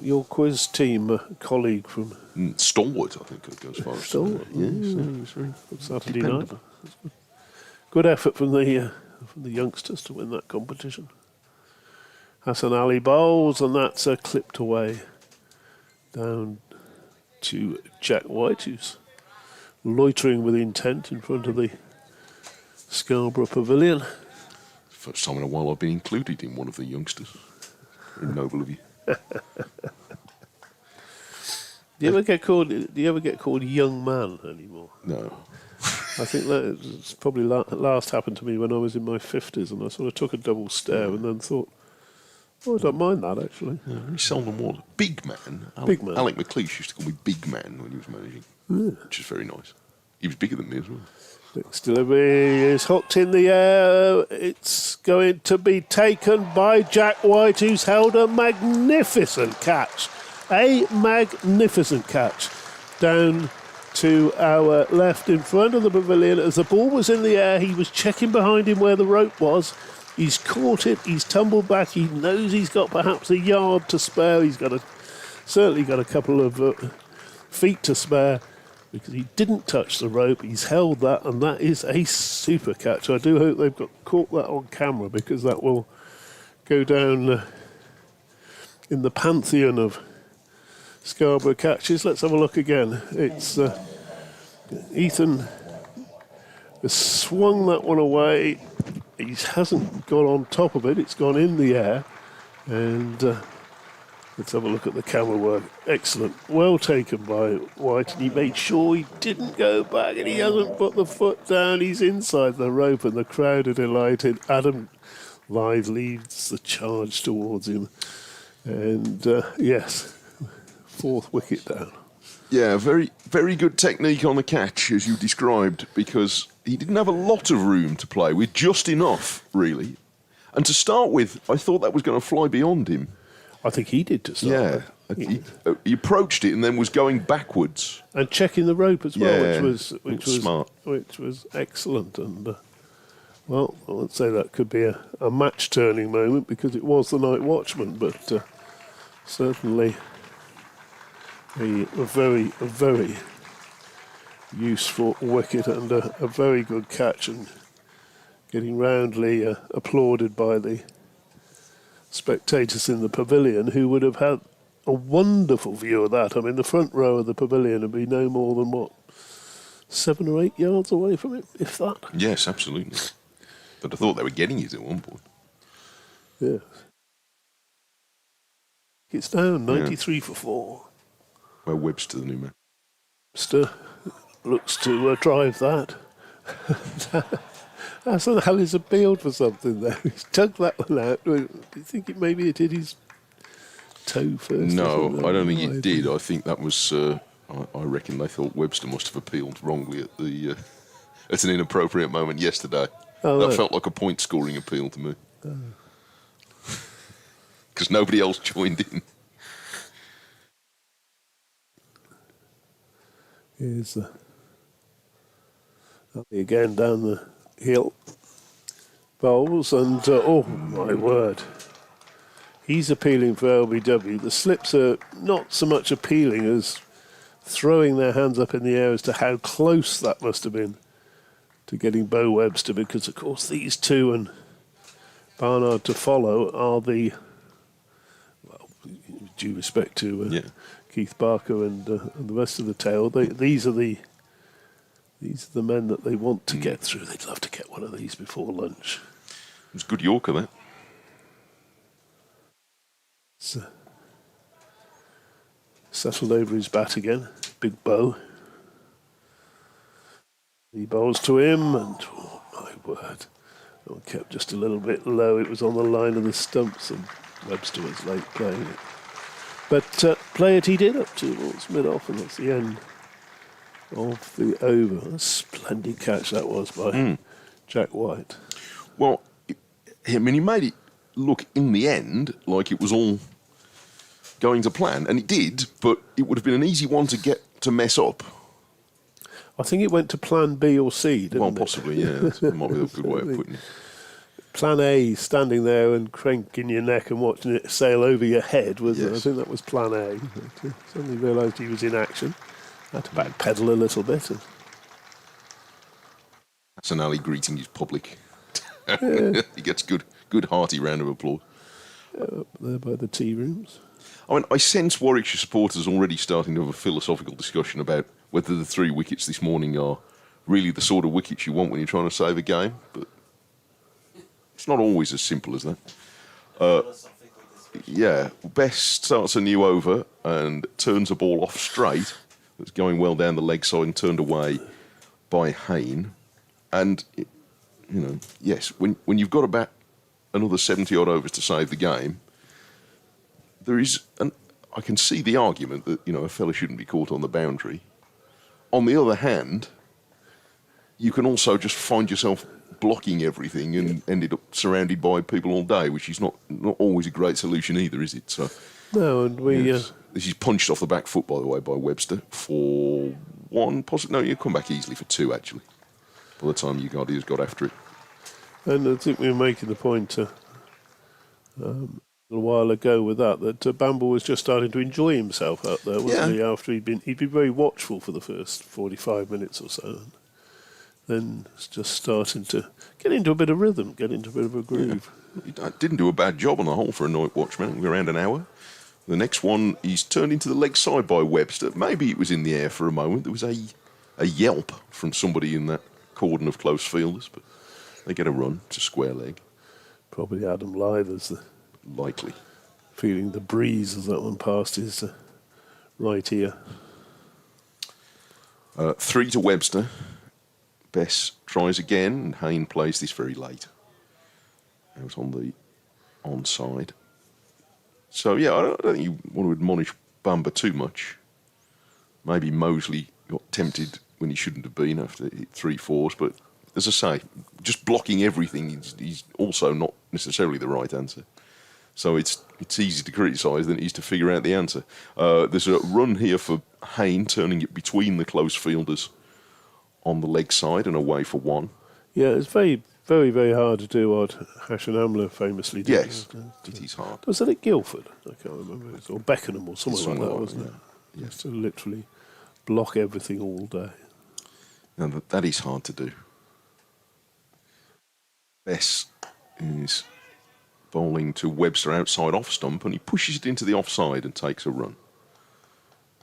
S4: your quiz team colleague from
S2: Stalwart, I think it goes far as
S4: Stalwart.
S2: Yes, very
S4: Saturday night.
S2: dependable.
S4: Good effort from the youngsters to win that competition. Hassan Ali bowls, and that's clipped away down to Jack White, who's loitering with intent in front of the Scarborough Pavilion.
S2: First time in a while I've been included in one of the youngsters. Very noble of you.
S4: Do you ever get called young man anymore?
S2: No.
S4: I think that's probably last happened to me when I was in my 50s, and I sort of took a double stare and then thought, I don't mind that, actually.
S2: Yeah, very seldom was. Big man.
S4: Big man.
S2: Alec McLeish used to call me Big Man when he was managing, which is very nice. He was bigger than me as well.
S4: Next delivery is hooked in the air. It's going to be taken by Jack White, who's held a magnificent catch. A magnificent catch down to our left in front of the pavilion. As the ball was in the air, he was checking behind him where the rope was. He's caught it, he's tumbled back, he knows he's got perhaps a yard to spare. He's certainly got a couple of feet to spare, because he didn't touch the rope. He's held that, and that is a super catch. I do hope they've caught that on camera, because that will go down in the pantheon of Scarborough catches. Let's have a look again. It's Ethan has swung that one away. He hasn't gone on top of it. It's gone in the air. And let's have a look at the camera work. Excellent. Well taken by White. And he made sure he didn't go back. And he hasn't put the foot down. He's inside the rope. And the crowd are delighted. Adam Lythe leads the charge towards him. And yes, 4th wicket down.
S2: Yeah, very, very good technique on the catch, as you described, because he didn't have a lot of room to play with, just enough, really. And to start with, I thought that was going to fly beyond him.
S4: I think he did to start with.
S2: He approached it and then was going backwards.
S4: And checking the rope as well,
S2: Yeah,
S4: which was
S2: smart.
S4: Which was excellent. And, well, I would say that could be a match-turning moment because it was the night watchman, but certainly a very useful wicket and a very good catch, and getting roundly applauded by the spectators in the pavilion, who would have had a wonderful view of that. I mean, the front row of the pavilion would be no more than, 7 or 8 yards away from it, if that.
S2: Yes, absolutely. But I thought they were getting it at one point.
S4: Yes. It's down 93 for 4.
S2: Well, Webster, the new man.
S4: Webster looks to drive that. That's on Hallie's appealed for something there. He's tugged that one out. Do you think maybe it hit his toe first?
S2: No, I don't think it did. I think that was. I reckon they thought Webster must have appealed wrongly at the at an inappropriate moment yesterday. That felt like a point-scoring appeal to me. Because nobody else joined in.
S4: Here's again down the hill. Bowls and, oh my word, he's appealing for LBW. The slips are not so much appealing as throwing their hands up in the air as to how close that must have been to getting Bo Webster, because of course these two and Barnard to follow are the, well, due respect to Keith Barker and the rest of the tail, these are the men that they want to get through. They'd love to get one of these before lunch.
S2: It was good Yorker, that.
S4: Settled over his bat again. Big Bo. He bowls to him, and oh my word, kept just a little bit low. It was on the line of the stumps, and Webster was late playing it. But play it he did up towards mid-off, and that's the end of the over. A splendid catch that was by Jack White.
S2: Well, I mean, he made it look in the end like it was all going to plan, and it did, but it would have been an easy one to mess up.
S4: I think it went to plan B or C, didn't it?
S2: Well, possibly, yeah. That might be a good way of putting it.
S4: Plan A, standing there and cranking your neck and watching it sail over your head, was
S2: Yes.
S4: I think that was plan A. But, suddenly realised he was in action. Had to backpedal a little bit. And
S2: That's an alley greeting his public. He gets good hearty round of applause.
S4: up there by the tea rooms.
S2: I mean, I sense Warwickshire supporters already starting to have a philosophical discussion about whether the 3 wickets this morning are really the sort of wickets you want when you're trying to save a game, but it's not always as simple as that. Best starts a new over and turns a ball off straight. That's going well down the leg side and turned away by Hayne. And, yes, when you've got about another 70-odd overs to save the game, there is, I can see the argument that, a fella shouldn't be caught on the boundary. On the other hand, you can also just find yourself blocking everything and ended up surrounded by people all day, which is not always a great solution either, is it? So,
S4: No, and we...
S2: yes. This is punched off the back foot, by the way, by Webster for 1, possibly. No, you come back easily for 2, actually, by the time Ugardia's got after it.
S4: And I think we were making the point a little while ago with that Bamble was just starting to enjoy himself out there, wasn't he? After he'd been very watchful for the first 45 minutes or so. And then it's just starting to get into a bit of rhythm, get into a bit of a groove.
S2: Yeah. He didn't do a bad job on the whole for a night watchman. Around an hour. The next one, he's turned into the leg side by Webster. Maybe it was in the air for a moment. There was a yelp from somebody in that cordon of close fielders, but they get a run to square leg.
S1: Probably Adam Lyther's
S2: Likely.
S1: feeling the breeze as that one passed his right ear.
S2: 3 to Webster. Bess tries again, and Hayne plays this very late. Out on the onside. So, yeah, I don't think you want to admonish Bamber too much. Maybe Mosley got tempted when he shouldn't have been after he hit 3 fours, but as I say, just blocking everything is also not necessarily the right answer. So it's easy to criticise than it is to figure out the answer. There's a run here for Hayne, turning it between the close fielders on the leg side and away for 1.
S1: Yeah, it's very, very, very hard to do what Hash and Amler famously did.
S2: Yes, it is hard.
S1: Was that at Guildford? I can't remember. Or Beckenham or something like that, wasn't it?
S2: Yeah.
S1: Just to literally block everything all day.
S2: Now, that is hard to do. Bess is bowling to Webster outside off stump, and he pushes it into the offside and takes a run.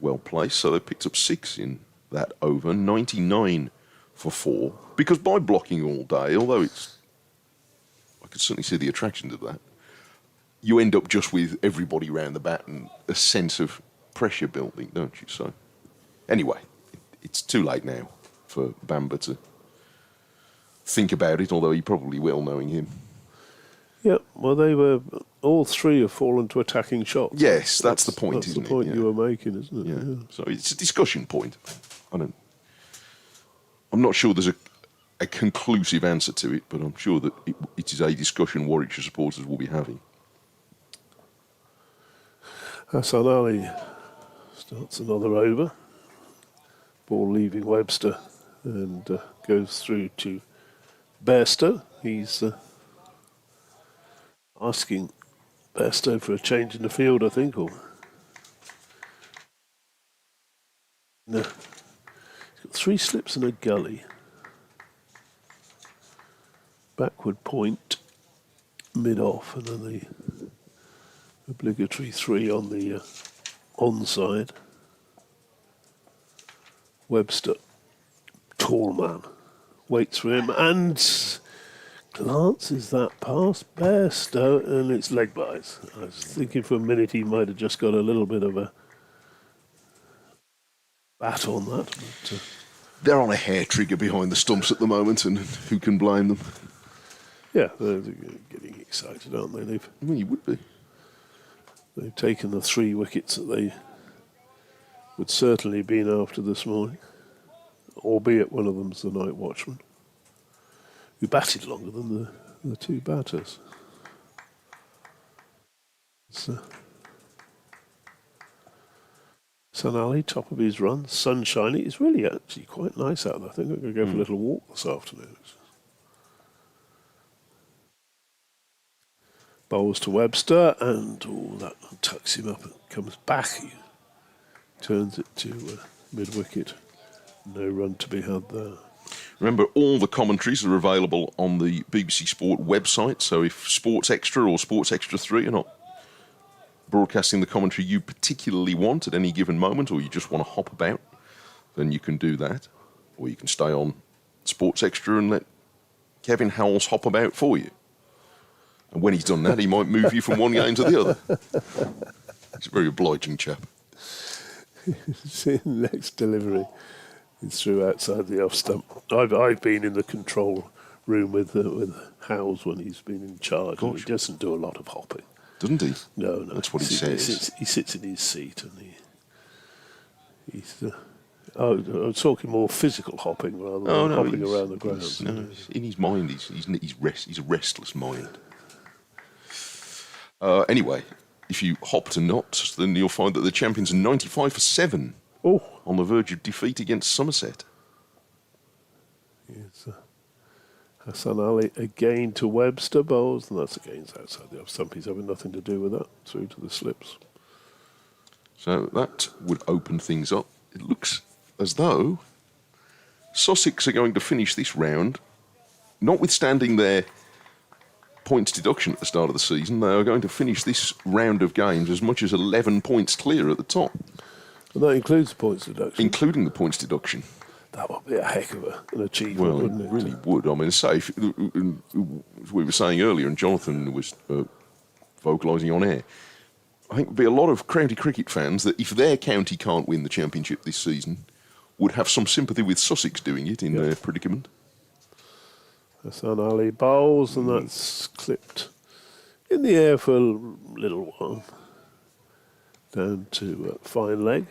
S2: Well placed, so they picked up 6 in that over, 99 for 4. Because by blocking all day, although I could certainly see the attraction to that, you end up just with everybody round the bat and a sense of pressure building, don't you? So, anyway, it's too late now for Bamber to think about it, although he probably will, knowing him.
S1: Yeah, well, all 3 have fallen to attacking shots.
S2: Yes, that's the point,
S1: that's
S2: isn't it?
S1: the point
S2: Yeah.
S1: you were making, isn't it?
S2: Yeah. So it's a discussion point. I'm not sure there's a conclusive answer to it, but I'm sure that it is a discussion Warwickshire supporters will be having.
S1: Hassan Ali starts another over. Ball leaving Webster and goes through to Bairstow. He's asking Bairstow for a change in the field, I think, or no. He's got 3 slips and a gully. Backward point, mid off, and then the obligatory 3 on the onside. Webster, tall man, waits for him and glances that past Bairstow, and it's leg byes. I was thinking for a minute he might have just got a little bit of a bat on that. But,
S2: They're on a hair trigger behind the stumps at the moment, and who can blame them?
S1: yeah, they're getting excited, aren't they?
S2: Well, you would be.
S1: They've taken the 3 wickets that they would certainly have been after this morning, albeit one of them's the night watchman, who batted longer than the 2 batters. So, Sun Ali, top of his run, sunshiny. It's really actually quite nice out there. I think I'm going to go for a little walk this afternoon. Bowls to Webster, and that tucks him up and comes back. He turns it to mid-wicket. No run to be had there.
S2: Remember, all the commentaries are available on the BBC Sport website, so if Sports Extra or Sports Extra 3 are not broadcasting the commentary you particularly want at any given moment, or you just want to hop about, then you can do that. Or you can stay on Sports Extra and let Kevin Howells hop about for you. And when he's done that, he might move you from one game to the other. He's a very obliging chap.
S1: See, the next delivery is through outside the off stump. I've been in the control room with Howells when he's been in charge. And he doesn't do a lot of hopping.
S2: Doesn't he?
S1: No.
S2: That's what he says.
S1: He sits in his seat and he's. I was talking more physical hopping rather than hopping around the ground.
S2: In his mind, he's a restless mind. Anyway, if you hop to knots, then you'll find that the champions are 95 for 7 on the verge of defeat against Somerset.
S1: Yes, Hassan Ali again to Webster bowls, and that's against outside the off stump. He's having nothing to do with that. Through to the slips.
S2: So that would open things up. It looks as though Sussex are going to finish this round, notwithstanding their points deduction at the start of the season. They are going to finish this round of games as much as 11 points clear at the top.
S1: And that includes the points deduction.
S2: Including the points deduction.
S4: That would be a heck of an achievement,
S2: Well, it
S4: wouldn't it?
S2: really would. I mean, say, as we were saying earlier, and Jonathan was vocalising on air, I think there'd be a lot of county cricket fans that if their county can't win the championship this season, would have some sympathy with Sussex doing it in their predicament.
S4: Hassan Ali bowls, and that's clipped in the air for a little while. Down to fine leg.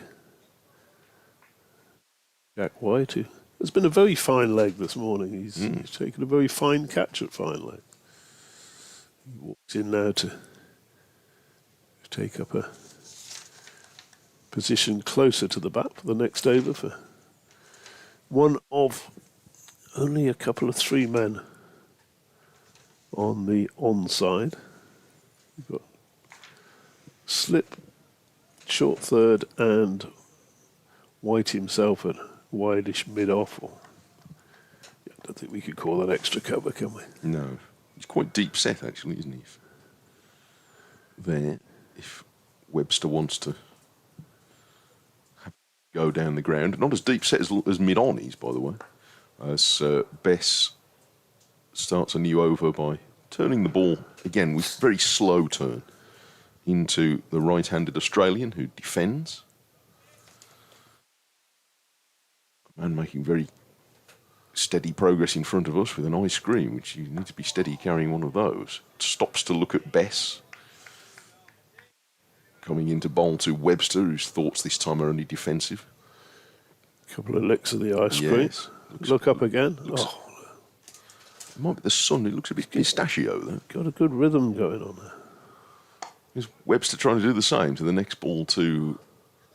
S4: Jack White, who has been a very fine leg this morning. He's taken a very fine catch at fine leg. He walks in now to take up a position closer to the bat for the next over for one of only a couple of 3 men on the onside. You've got slip, short third, and White himself at wideish mid-off. I don't think we could call that extra cover, can we?
S2: No. He's quite deep set, actually, isn't he? There, if Webster wants to go down the ground, not as deep set as mid-on is, by the way, as Bess starts a new over by turning the ball, again, with very slow turn, into the right-handed Australian who defends. A man making very steady progress in front of us with an ice cream, which you need to be steady carrying one of those. Stops to look at Bess. Coming into bowl to Webster, whose thoughts this time are only defensive.
S4: Couple of licks of the ice cream. Look up again.
S2: It might be the sun. It looks a bit pistachio, though.
S4: Got a good rhythm going on there.
S2: Is Webster trying to do the same to the next ball to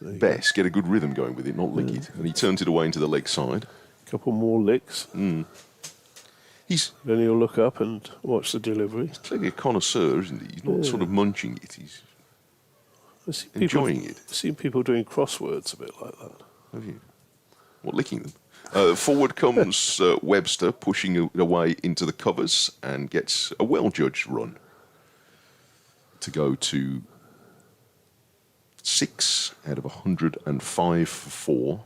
S2: Bess? Get a good rhythm going with it, not lick it. And he turns it away into the leg side.
S4: Couple more licks.
S2: Then
S4: he'll look up and watch the delivery.
S2: He's clearly a connoisseur, isn't he? He's not sort of munching it. He's enjoying it.
S4: I've seen people doing crosswords a bit like that.
S2: Have you? What, licking them? Forward comes Webster, pushing it away into the covers, and gets a well-judged run to go to 6 out of 105 for 4.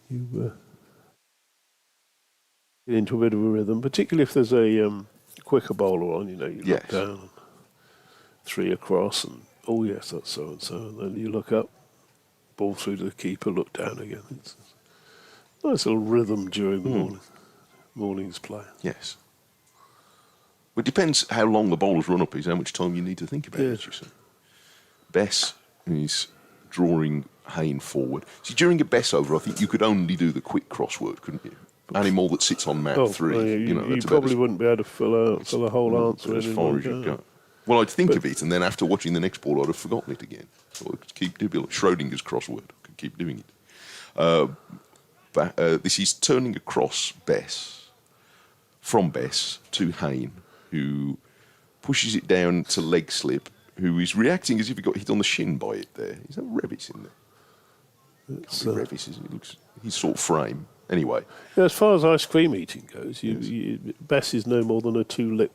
S4: You get into a bit of a rhythm, particularly if there's a quicker bowler on. You look down, and 3 across, and oh yes, that's so and so, and then you look up, ball through to the keeper, look down again. It's a nice little rhythm during the morning's play.
S2: Yes. Well, it depends how long the bowler's run up is, how much time you need to think about it, you see. Bess is drawing Hayne forward. See, during a Bess over, I think you could only do the quick crossword, couldn't you? Animal that sits on mat 3.
S4: You probably wouldn't be able to fill a whole answer
S2: as
S4: in
S2: far as you go. Well, I'd think of it, and then after watching the next ball, I'd have forgotten it again. So I could keep doing it. Schrodinger's crossword. I could keep doing it. This is turning across Bess, from Bess to Hayne, who pushes it down to leg slip, who is reacting as if he got hit on the shin by it there. Is that Revis in there? It's Revis, isn't it? Looks his sort of frame. Anyway.
S4: Yeah, as far as ice cream eating goes, Bess is no more than a 2-lick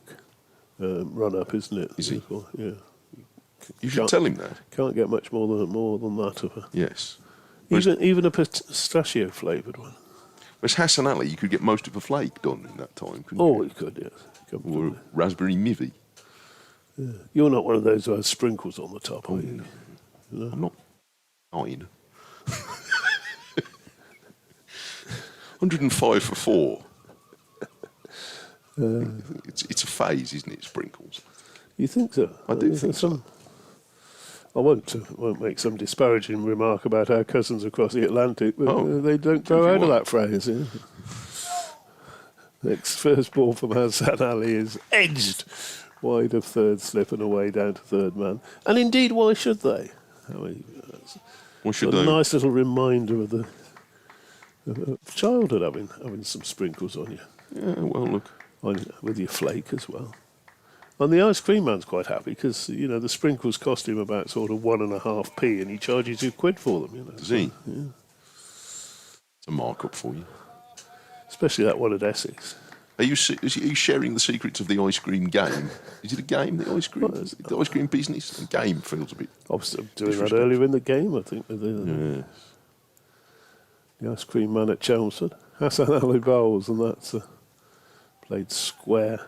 S4: run-up, isn't it?
S2: Is he?
S4: Yeah.
S2: You should tell him that.
S4: Can't get much more than that of her.
S2: Yes.
S4: Even a pistachio flavoured one.
S2: Whereas Hassan Ali, you could get most of a flake done in that time, couldn't
S4: you?
S2: You
S4: could, yes.
S2: Or a raspberry mivvy.
S4: Yeah. You're not one of those who has sprinkles on the top, are you?
S2: No. I'm not 9. 105 for 4. It's a phase, isn't it? Sprinkles.
S4: You think so?
S2: I do think so.
S4: I won't make some disparaging remark about our cousins across the Atlantic, but they don't grow out of that phrase. Yeah? Next first ball from Hassan Ali is edged wide of third slip and away down to third man. And indeed, why should they?
S2: Why should
S4: they?
S2: A
S4: nice little reminder of the childhood having some sprinkles on you.
S2: Yeah, well, look.
S4: With your flake as well. And the ice cream man's quite happy because, the sprinkles cost him about sort of 1.5p and he charges you £1 for them,
S2: Does he?
S4: Yeah.
S2: It's a markup for you.
S4: Especially that one at Essex.
S2: Are you sharing the secrets of the ice cream game? Is it a game, the ice cream? The ice cream business? The game feels a bit...
S4: I was doing that earlier in the game, I think. the ice cream man at Chelmsford. Hassan Ali Bowles, and that's played square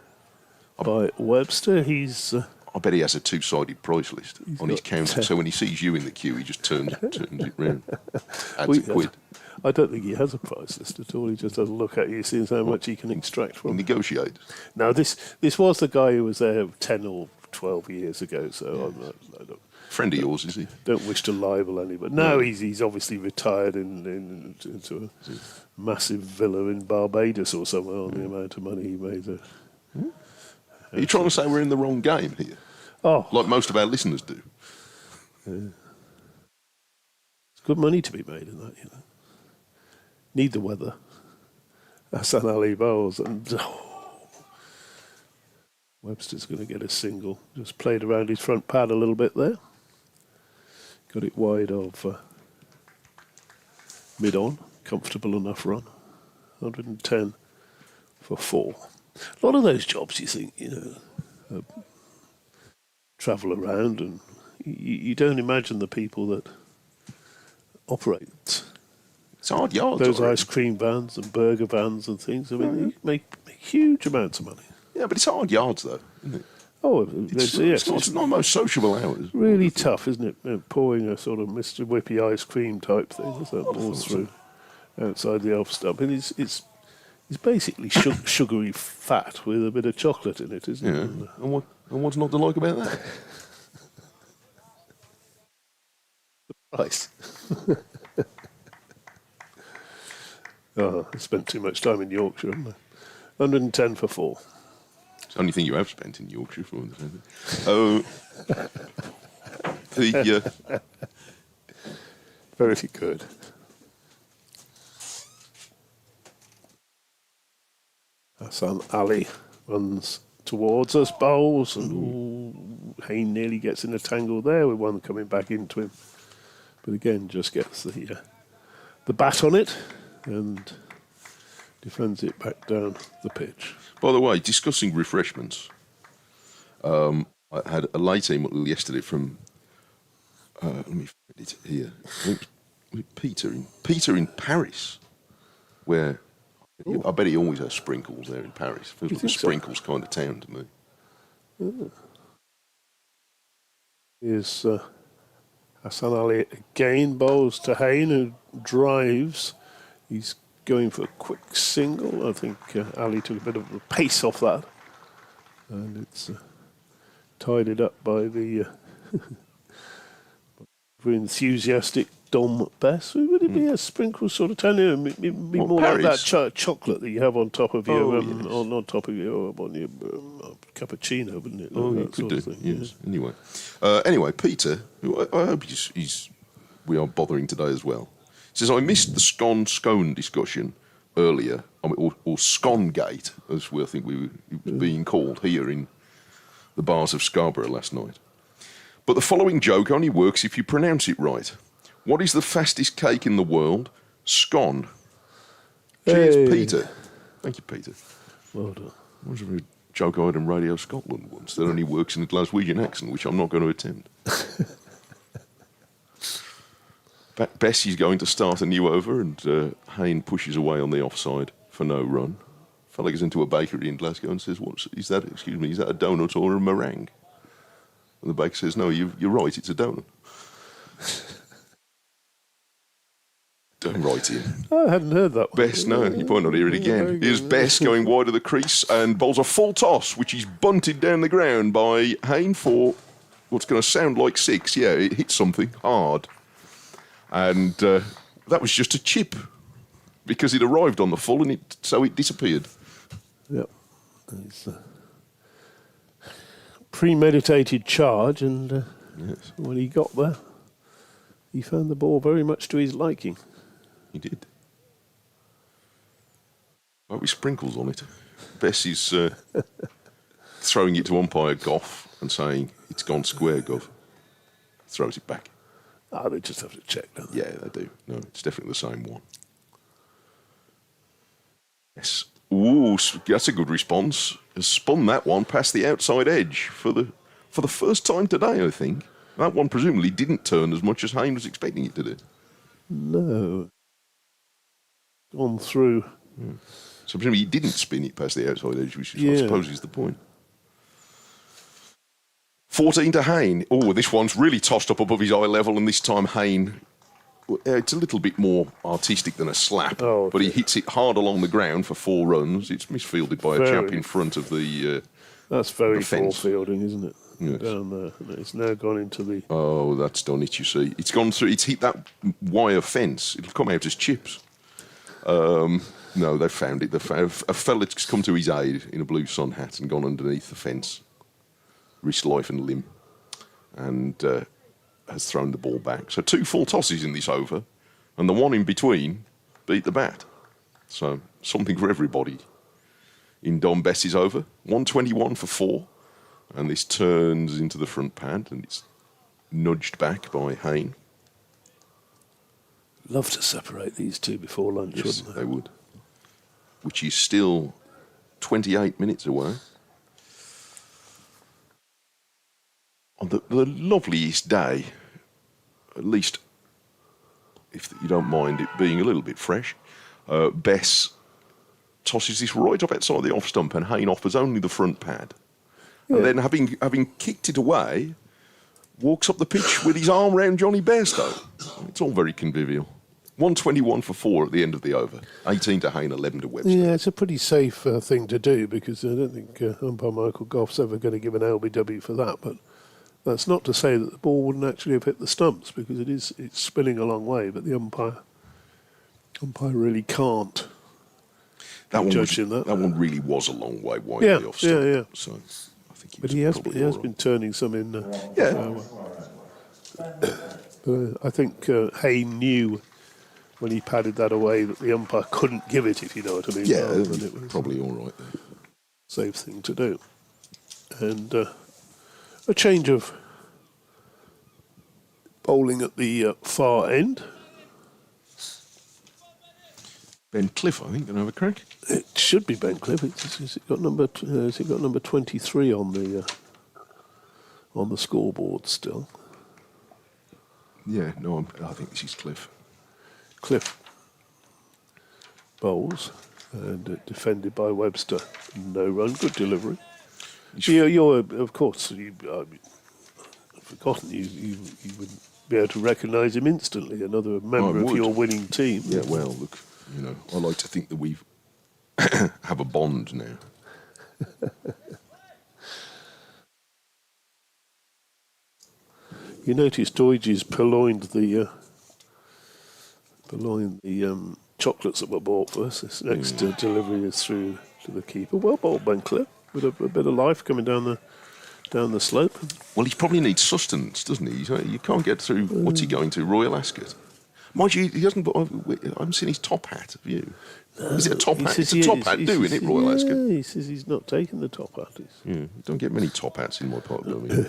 S4: by Webster. He's...
S2: I bet he has a two-sided price list on his counter, so when he sees you in the queue, he just turns it round. Adds a quid.
S4: I don't think he has a price list at all. He just has a look at you, sees how much he can extract
S2: He
S4: from.
S2: negotiates.
S4: Now, this was the guy who was there 10 or 12 years ago, so I
S2: Friend of yours, is he?
S4: don't wish to libel anybody. No, he's obviously retired into a massive villa in Barbados or somewhere on the amount of money he made there.
S2: Are you trying to say we're in the wrong game here?
S4: Oh,
S2: Like most of our listeners do.
S4: it's good money to be made in that, you know. Need the weather. Hassan Ali Bowles, and Webster's going to get a single. Just played around his front pad a little bit there. Got it wide of mid-on. Comfortable enough run. 110 for 4. A lot of those jobs, you think, you know, travel around, and you don't imagine the people that operate
S2: It's hard yards.
S4: those
S2: already.
S4: ice cream vans and burger vans and things. I mean, you make huge amounts of money.
S2: Yeah, but it's hard yards, though, isn't it?
S4: Oh,
S2: It's not the most sociable hours.
S4: really tough, isn't it? You know, pouring a sort of Mr. Whippy ice cream type thing as that pours through outside the off stump. And it's basically sugary fat with a bit of chocolate in it, isn't
S2: Yeah.
S4: it?
S2: And what's not to like about that?
S4: Price. Oh, I spent too much time in Yorkshire, haven't I? 110 for 4.
S2: It's the only thing you have spent in Yorkshire for. Oh,
S4: Very good. Hassan Ali runs towards us, Bowles, and Hayne nearly gets in a tangle there with one coming back into him. But again, just gets the bat on it and defends it back down the pitch.
S2: by the way, discussing refreshments, I had a late email yesterday from, let me find it here, I think it was Peter in Paris, where I bet he always has sprinkles there in Paris. Feels like a sprinkles kind of town to me.
S4: Here's Hassan Ali again, bowls to Hayne, who drives. He's going for a quick single. I think Ali took a bit of a pace off that. And it's tidied up by the very enthusiastic Dom Bess. Would it be a sprinkle sort of town? It'd be more like that chocolate that you have on top of your on top of your cappuccino, wouldn't it?
S2: Oh,
S4: That
S2: you could
S4: sort
S2: do.
S4: of thing,
S2: Yes. Anyway, Peter, who I hope we are bothering today as well, says, I missed the scone discussion earlier, or Scone-gate, as I think it was being called here in the bars of Scarborough last night. But the following joke only works if you pronounce it right. What is the fastest cake in the world? Scone. Cheers,
S4: Hey.
S2: Peter. Thank you, Peter.
S4: Well done.
S2: That was a joke I heard on Radio Scotland once that only works in a Glaswegian accent, which I'm not going to attempt. Bessie's going to start a new over, and Hayne pushes away on the offside for no run. Fella goes into a bakery in Glasgow and says, is that a donut or a meringue? And the baker says, no, you're right, it's a donut. Don't write in.
S4: I hadn't heard that one.
S2: Bess, no, you might not hear it again. Here's Bess going wide of the crease and bowls a full toss, which is bunted down the ground by Hayne for what's going to sound like 6. Yeah, it hit something hard. And that was just a chip, because it arrived on the full and so it disappeared.
S4: Yep. It's a premeditated charge, and
S2: Yes,
S4: when he got there, he found the ball very much to his liking.
S2: he did. Well, with sprinkles on it. Bess is throwing it to umpire Goff and saying, it's gone square, Gov. Throws it back.
S4: Ah, they just have to check, don't they?
S2: Yeah, they do. No, it's definitely the same one. Yes. Ooh, that's a good response. Has spun that one past the outside edge for the first time today, I think. That one presumably didn't turn as much as Hayne was expecting it to do.
S4: No. gone through.
S2: So presumably he didn't spin it past the outside edge, which
S4: Yeah.
S2: I suppose is the point. 14 to Hayne. Oh, this one's really tossed up above his eye level, and this time Hayne, it's a little bit more artistic than a slap,
S4: Oh,
S2: but he hits it hard along the ground for 4 runs. It's misfielded by a chap
S4: Very.
S2: in front of the...
S4: That's very
S2: The
S4: full
S2: fence.
S4: fielding, isn't it?
S2: Yes.
S4: Down there. And it's now gone into the...
S2: Oh, that's done it, you see. It's gone through, it's hit that wire fence. It'll come out as chips. No, they've found it. A fella's come to his aid in a blue sun hat and gone underneath the fence, risked life and limb, and has thrown the ball back. So 2 full tosses in this over, and the one in between beat the bat. So something for everybody in Don Bess's over. 121 for 4, and this turns into the front pad, and it's nudged back by Hayne.
S4: Love to separate these two before lunch,
S2: Yes,
S4: wouldn't
S2: they would. Which is still 28 minutes away. On the loveliest day, at least if you don't mind it being a little bit fresh, Bess tosses this right up outside the off stump, and Hayne offers only the front pad. And then, having kicked it away, walks up the pitch with his arm round Johnny Bairstow. It's all very convivial. 121 for 4 at the end of the over. 18 to Hayne, 11 to Webster.
S4: Yeah, it's a pretty safe thing to do, because I don't think umpire Michael Goff's ever going to give an LBW for that. But that's not to say that the ball wouldn't actually have hit the stumps, because it's spinning a long way. But the umpire really can't judge him that.
S2: That one really was a long way wide
S4: Yeah,
S2: of the off stump.
S4: yeah.
S2: So I think
S4: But he has
S2: probably all right.
S4: been turning some in.
S2: Yeah.
S4: I think Hayne knew when he padded that away that the umpire couldn't give it, if you know what I mean.
S2: Yeah,
S4: rather than it was
S2: probably all right there.
S4: safe thing to do. And a change of bowling at the far end.
S2: Ben Cliff, I think, going to have a crack.
S4: It should be Ben Cliff. Has it got number 23 on the scoreboard still?
S2: Yeah, no, I think this is Cliff.
S4: Cliff bowls and defended by Webster. No run, good delivery. You're of course, I've forgotten you would be able to recognise him instantly. Another member of
S2: would.
S4: your winning team.
S2: Yeah, well, look, I like to think that we have a bond now.
S4: You notice Doige's purloined the chocolates that were bought for us. This next delivery is through to the keeper. Well bowled, Ben Cliff, with a bit of life coming down the slope.
S2: Well, he probably needs sustenance, doesn't he? You can't get through. What's he going to? Royal Ascot. Mind you, he hasn't. I haven't seen his top hat. Have you? Is it a top hat? It's a top hat, doing it, Royal Ascot.
S4: Yeah, he says he's not taking the top hat.
S2: Yeah, you don't get many top hats in my part of Birmingham.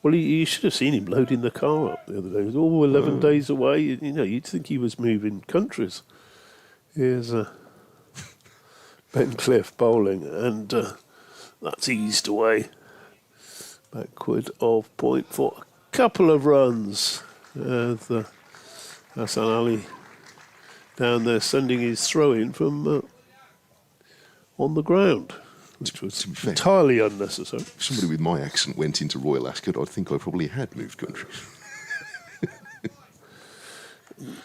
S4: Well, you should have seen him loading the car up the other day. It was all 11 days away. You'd think he was moving countries. Here's Ben Cliff bowling, and that's eased away. Backward of point for a couple of runs. Hassan Ali down there sending his throw in from on the ground, which was
S2: To be fair,
S4: entirely unnecessary.
S2: if somebody with my accent went into Royal Ascot, I'd think I probably had moved countries.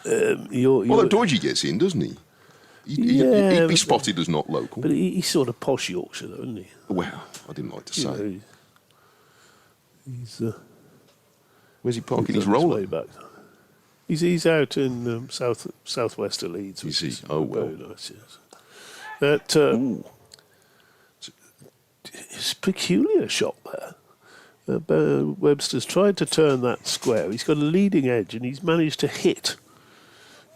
S2: Although Doige gets in, doesn't he? He'd be spotted as not local.
S4: But he's sort of posh Yorkshire, though, isn't he?
S2: Well, I didn't like to say.
S4: He's
S2: Where's he parking
S4: he's
S2: his
S4: on his
S2: roller?
S4: way back. He's out in southwest of Leeds.
S2: Is
S4: which
S2: he?
S4: is
S2: Oh, well.
S4: very nice. Yes. That it's a peculiar shot there. Webster's tried to turn that square. He's got a leading edge, and he's managed to hit.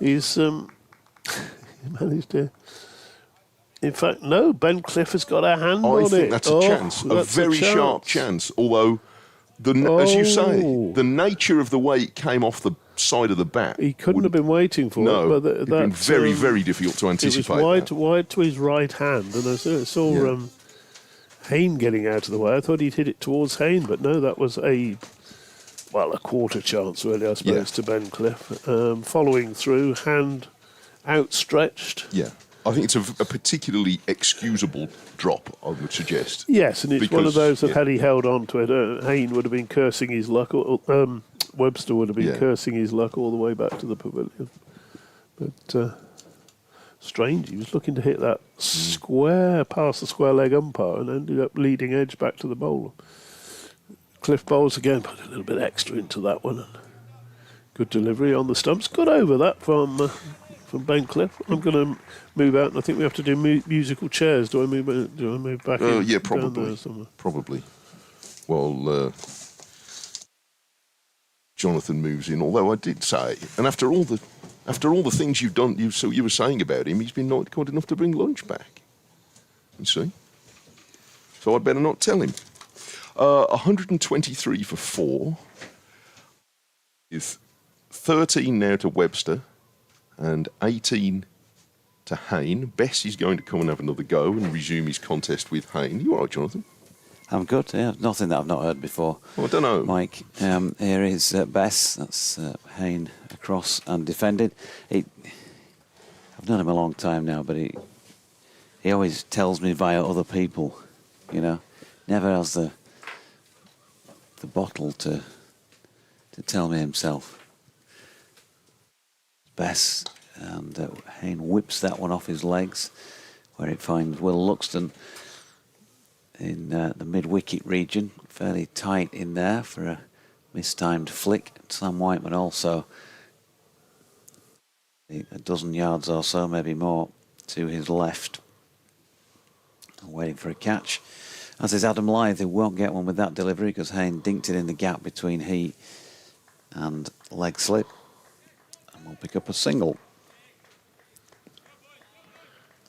S4: He's managed to. In fact, no. Ben Cliff has got a hand on
S2: I
S4: it.
S2: think that's a chance, a
S4: that's
S2: very sharp chance. Although, as you say, the nature of the way it came off the side of the bat,
S4: He couldn't have been waiting for
S2: no,
S4: it. But
S2: it'd been very, very difficult to
S4: It was
S2: anticipate.
S4: wide to his right hand, and I saw Hayne getting out of the way. I thought he'd hit it towards Hayne, but no, that was a quarter chance, really, I suppose, to Ben Cliff. Following through, hand outstretched.
S2: Yeah. I think it's a particularly excusable drop, I would suggest.
S1: Yes, and it's one of those that
S2: yeah.
S1: had he held on to it, Hayne would have been cursing his luck, or Webster would have been
S2: Yeah.
S1: cursing his luck all the way back to the pavilion. But strange, he was looking to hit that square, past the square leg umpire, and ended up leading edge back to the bowler. Cliff bowls again, put a little bit extra into that one. And good delivery on the stumps. Got over that from Ben Cliff. I'm going to move out, and I think we have to do musical chairs. Do I move back in?
S2: Yeah,
S1: down
S2: probably.
S1: there somewhere?
S2: Probably. Well, Jonathan moves in. Although I did say, and after all the things you've done, you were saying about him, he's been not good enough to bring lunch back. You see. So I'd better not tell him. 123 for 4. Is 13 now to Webster and 18 to Hayne. Bess is going to come and have another go and resume his contest with Hayne. You all right, Jonathan?
S3: I'm good, yeah. Nothing that I've not heard before.
S2: Well, I don't know.
S3: Mike, here is Bess. That's Hayne across and defended. I've known him a long time now, but he always tells me via other people, you know. Never has the bottle to tell me himself. Bess, and Hayne whips that one off his legs, where it finds Will Luxton in the mid-wicket region, fairly tight in there for a mistimed flick. Sam Whiteman also a dozen yards or so, maybe more, to his left, waiting for a catch. As is Adam Lyth, who won't get one with that delivery because Hayne dinked it in the gap between he and leg slip, and will pick up a single.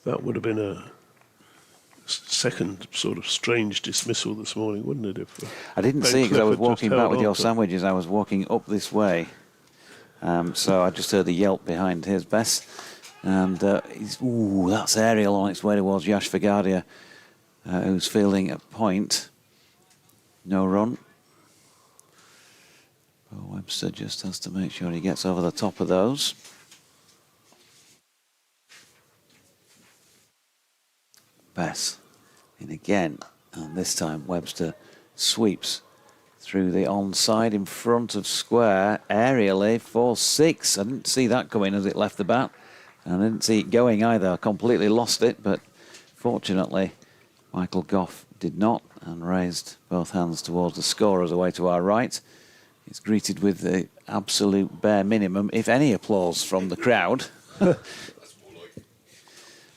S4: That would have been a second sort of strange dismissal this morning, wouldn't it? If
S3: I didn't
S4: Ben
S3: see it because I
S4: Cliff
S3: was
S4: had just
S3: walking back
S4: held
S3: with
S4: on
S3: your
S4: to it.
S3: sandwiches. I was walking up this way, so I just heard the yelp behind his Bess, and that's aerial on its way towards Yash Vigadia, who's fielding a point. No run. Well, Webster just has to make sure he gets over the top of those. Bess in again, and this time Webster sweeps through the onside in front of square aerially for 6. I didn't see that coming as it left the bat, and I didn't see it going either. I completely lost it, but fortunately Michael Goff did not, and raised both hands towards the scorers away to our right. He's greeted with the absolute bare minimum, if any, applause from the crowd.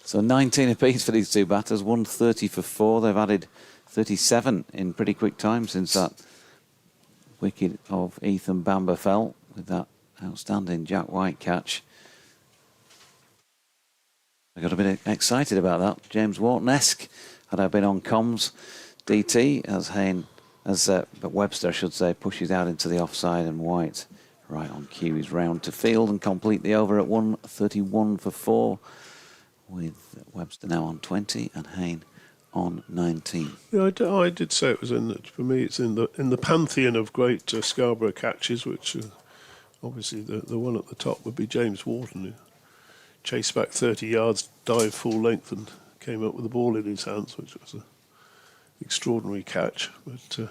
S3: So 19 apiece for these two batters, 130 for 4. They've added 37 in pretty quick time since that wicket of Ethan Bamber fell with that outstanding Jack White catch. I got a bit excited about that. James Wharton-esque, had I been on comms. DT but Webster, I should say, pushes out into the offside, and White right on cue is round to field and complete the over at 131 for 4. With Webster now on 20 and Hayne on 19.
S4: Yeah, I did say it was for me, it's in the pantheon of great Scarborough catches, which obviously the one at the top would be James Wharton, who chased back 30 yards, dived full length, and came up with the ball in his hands, which was an extraordinary catch. But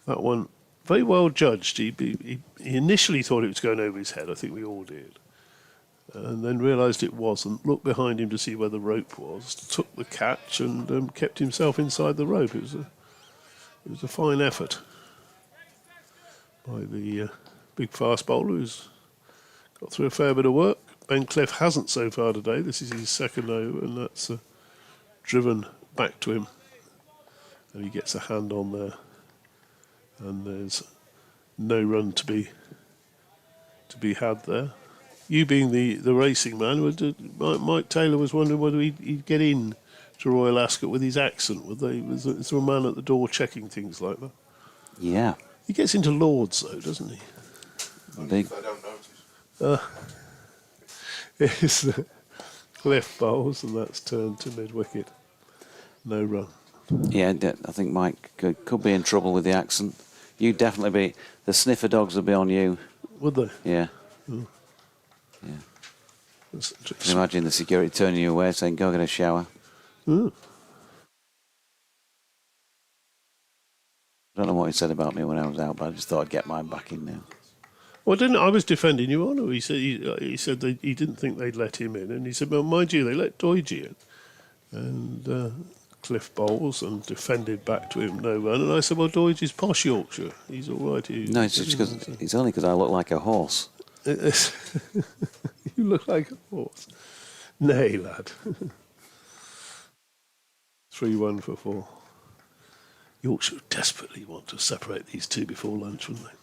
S4: that one, very well judged. He initially thought it was going over his head. I think we all did. And then realised it wasn't, looked behind him to see where the rope was, took the catch and kept himself inside the rope. It was a fine effort by the big fast bowler who's got through a fair bit of work. Ben Cliff hasn't so far today. This is his second over, and that's driven back to him. And he gets a hand on there. And there's no run to be had there. You being the racing man, Mike Taylor was wondering whether he'd get in to Royal Ascot with his accent. Was there a man at the door checking things like that?
S3: Yeah.
S4: He gets into Lords, though, doesn't he?
S3: Big.
S2: I don't notice.
S4: It's Cliff bowls, and that's turned to mid-wicket. No run.
S3: Yeah, I think Mike could be in trouble with the accent. You'd definitely be. The sniffer dogs would be on you.
S4: Would they?
S3: Yeah. Yeah. Can you imagine the security turning you away saying, go get a shower?
S4: Hmm.
S3: I don't know what he said about me when I was out, but I just thought I'd get mine back in now.
S4: Well, I was defending your honour. He said that he didn't think they'd let him in, and he said, well, mind you, they let Doidge in, and Cliff bowls and defended back to him, no run. And I said, well, Doidge is posh Yorkshire. He's all right.
S3: No, it's just because it's only because I look like a horse.
S4: You look like a horse. Nay, lad. 3-1 for 4. Yorkshire desperately want to separate these two before lunch, wouldn't they?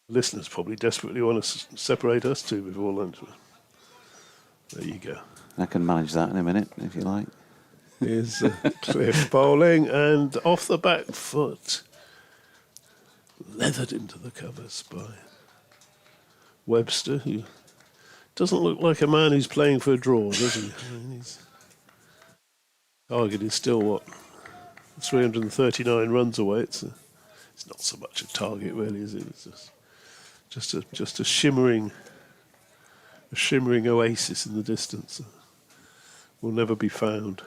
S4: Listeners probably desperately want to separate us two before lunch. There you go.
S3: I can manage that in a minute, if you like.
S4: Here's Cliff bowling, and off the back foot, leathered into the covers by Webster, who doesn't look like a man who's playing for a draw, does he? I mean, his target is still, what, 339 runs away. It's not so much a target, really, is it? It's just a shimmering oasis in the distance. Will never be found.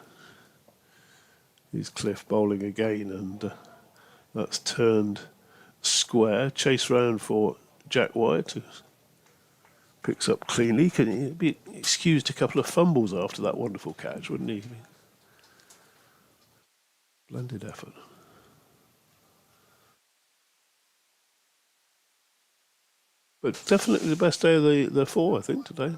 S4: Here's Cliff bowling again, and that's turned square. Chase round for Jack White, who picks up cleanly. Can he be excused a couple of fumbles after that wonderful catch, wouldn't he? Splendid effort. But definitely the best day of the 4, I think, today.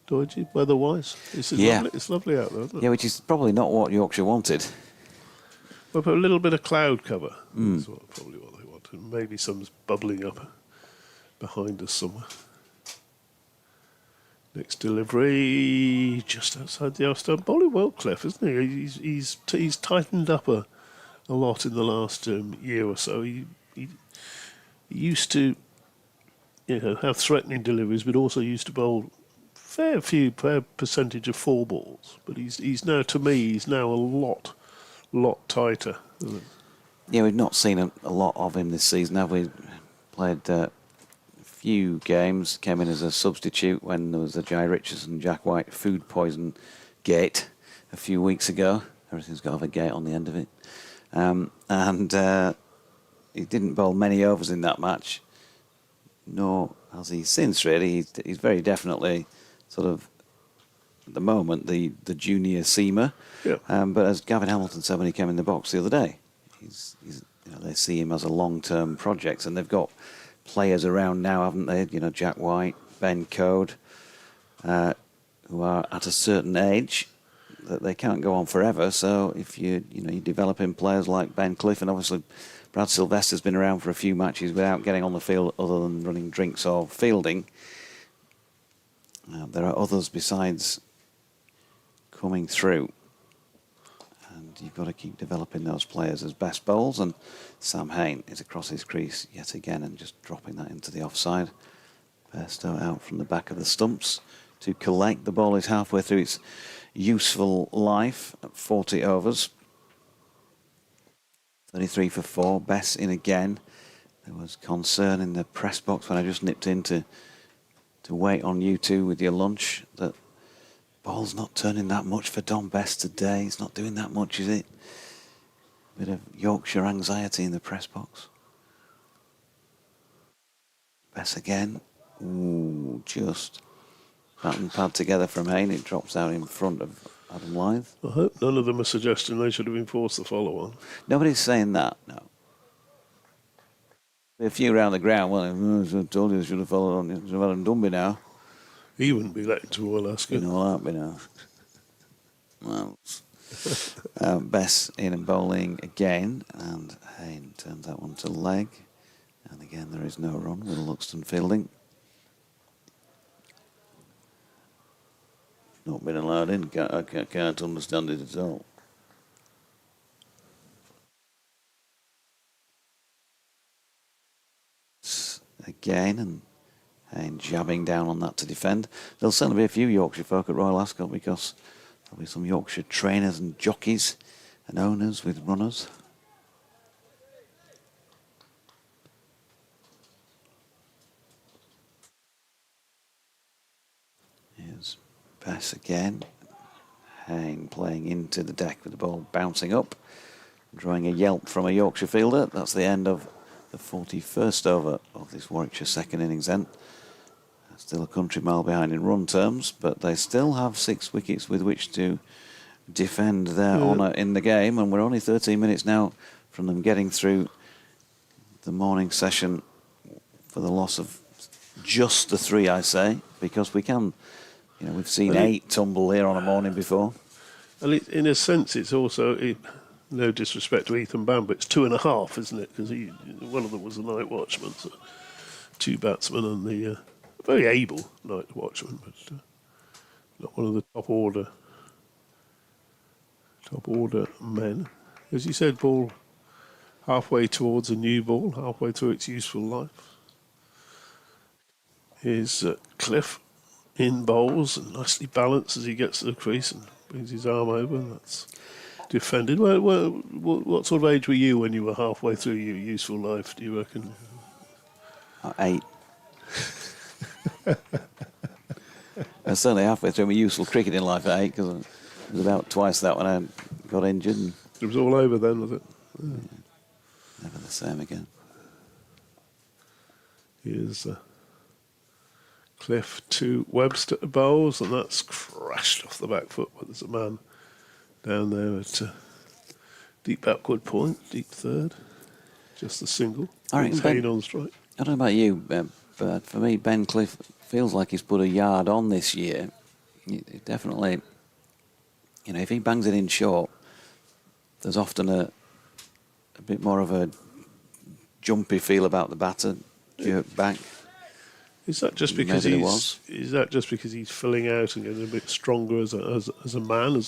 S4: Doidge, weather-wise. It's lovely out there, isn't it?
S3: Yeah, which is probably not what Yorkshire wanted.
S4: Well, put a little bit of cloud cover. That's probably what they wanted. Maybe some's bubbling up behind us somewhere. Next delivery, just outside the off-stump. Bowling well, Cliff, isn't he? He's tightened up a lot in the last year or so. He used to, have threatening deliveries, but also used to bowl fair percentage of 4 balls. But he's now, to me, he's now a lot tighter. Isn't it?
S3: Yeah, we've not seen a lot of him this season, have we? Played a few games, came in as a substitute when there was the Jai Richardson, Jack White food poison gate a few weeks ago. Everything's got to have a gate on the end of it. And he didn't bowl many overs in that match, nor has he since, really. He's very definitely sort of, at the moment, the junior seamer.
S4: Yeah.
S3: But as Gavin Hamilton said when he came in the box the other day, they see him as a long-term project, and they've got players around now, haven't they? Jack White, Ben Code, who are at a certain age that they can't go on forever. So if you're developing players like Ben Cliff, and obviously Brad Sylvester's been around for a few matches without getting on the field other than running drinks or fielding. There are others besides coming through, and you've got to keep developing those players as best bowls. And Sam Hain is across his crease yet again and just dropping that into the offside. Bairstow out from the back of the stumps to collect. The ball is halfway through its useful life at 40 overs. 33 for 4. Bess in again. There was concern in the press box when I just nipped in to wait on you two with your lunch that ball's not turning that much for Don Bess today. It's not doing that much, is it? Bit of Yorkshire anxiety in the press box. Bess again. Ooh, just bat and pad together from Hain. It drops out in front of Adam Lythe.
S4: I hope none of them are suggesting they should have enforced the follow-on.
S3: Nobody's saying that, no. A few round the ground, well, I told you I should have followed on. Should have had him done by now.
S4: He wouldn't be let into Alaska.
S3: You know all that by now. Well, Bess in and bowling again, and Hain turns that one to leg. And again, there is no run with Luxton fielding. Not been allowed in. I can't understand it at all. Again, and Hain jabbing down on that to defend. There'll certainly be a few Yorkshire folk at Royal Ascot because there'll be some Yorkshire trainers and jockeys and owners with runners. Pass again. Hain playing into the deck with the ball bouncing up. Drawing a yelp from a Yorkshire fielder. That's the end of the 41st over of this Warwickshire second innings then. Still a country mile behind in run terms, but they still have 6 wickets with which to defend their honour in the game, and we're only 13 minutes now from them getting through the morning session for the loss of just the 3, I say, because we can, we've seen 8 tumble here on a morning before.
S4: And in a sense, it's also, no disrespect to Ethan Bamber, it's 2.5, isn't it? Because one of them was a night watchman, so 2 batsmen and the very able night watchman, but not one of the top order men. As you said, ball halfway towards a new ball, halfway through its useful life. Here's Cliff in bowls and nicely balanced as he gets to the crease and brings his arm over, and that's defended. What sort of age were you when you were halfway through your useful life, do you reckon?
S3: 8. I was certainly halfway through my useful cricketing life at 8, because it was about twice that when I got injured. And
S4: it was all over then, was it?
S3: Yeah. Never the same again.
S4: Here's Cliff to Webster bowls, and that's crashed off the back foot. But there's a man down there at deep backward point, deep third. Just a single.
S3: I reckon
S4: Hain on strike.
S3: I don't know about you, but for me, Ben Cliff feels like he's put a yard on this year. It definitely, if he bangs it in short, there's often a bit more of a jumpy feel about the batter, jerk back.
S4: Is that just because he's filling out and getting a bit stronger as a man,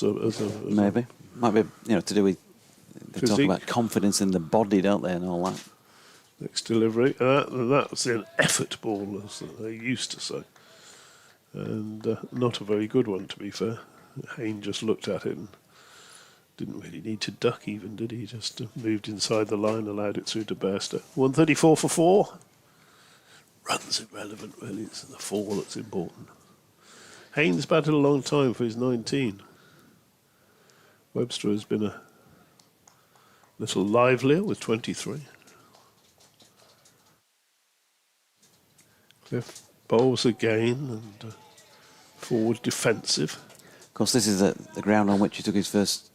S3: maybe might be to do with they
S4: physique.
S3: talk about confidence in the body, don't they, and all that.
S4: Next delivery, that was an effort ball, as they used to say, and not a very good one, to be fair. Hain just looked at it and didn't really need to duck even, did he? Just moved inside the line, allowed it through to Bairstow. 134 for 4. Runs irrelevant, really. It's the 4 that's important. Hain's batted a long time for his 19. Webster has been a little livelier with 23. Cliff bowls again and forward defensive.
S3: Of course, this is the ground on which he took his first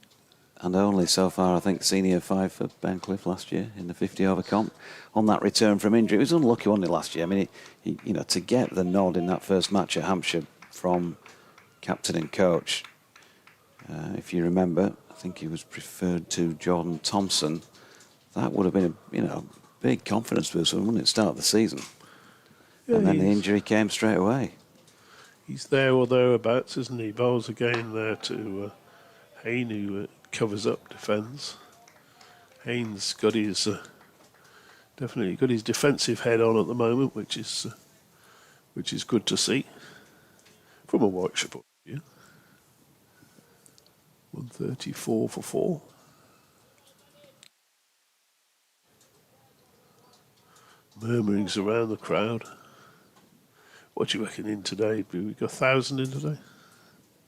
S3: and only so far, I think, senior 5 for Ben Cliff last year in the 50 over comp. On that return from injury, it was unlucky, wasn't it, last year? I mean, he to get the nod in that first match at Hampshire from captain and coach, if you remember, I think he was preferred to Jordan Thompson. That would have been a big confidence booster, wouldn't it, start the season? Yeah, and then the injury came straight away.
S4: He's there or thereabouts, isn't he? Bowls again there to Hain, who covers up, defends. Hain's got his definitely got his defensive head on at the moment, which is good to see from a Warwickshire point of view. 134 for 4. Murmurings around the crowd. What do you reckon in today? We got 1,000 in today?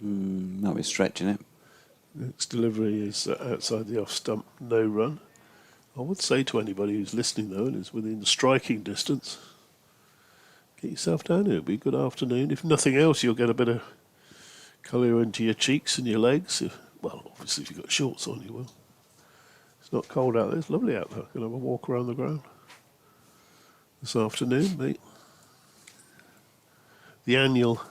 S3: Might be stretching it.
S4: Next delivery is outside the off stump, no run. I would say to anybody who's listening though and is within striking distance, get yourself down here. It'll be a good afternoon. If nothing else, you'll get a bit of colour into your cheeks and your legs. Well, obviously if you've got shorts on, you will. It's not cold out there. It's lovely out there. Going to have a walk around the ground this afternoon, mate. The annual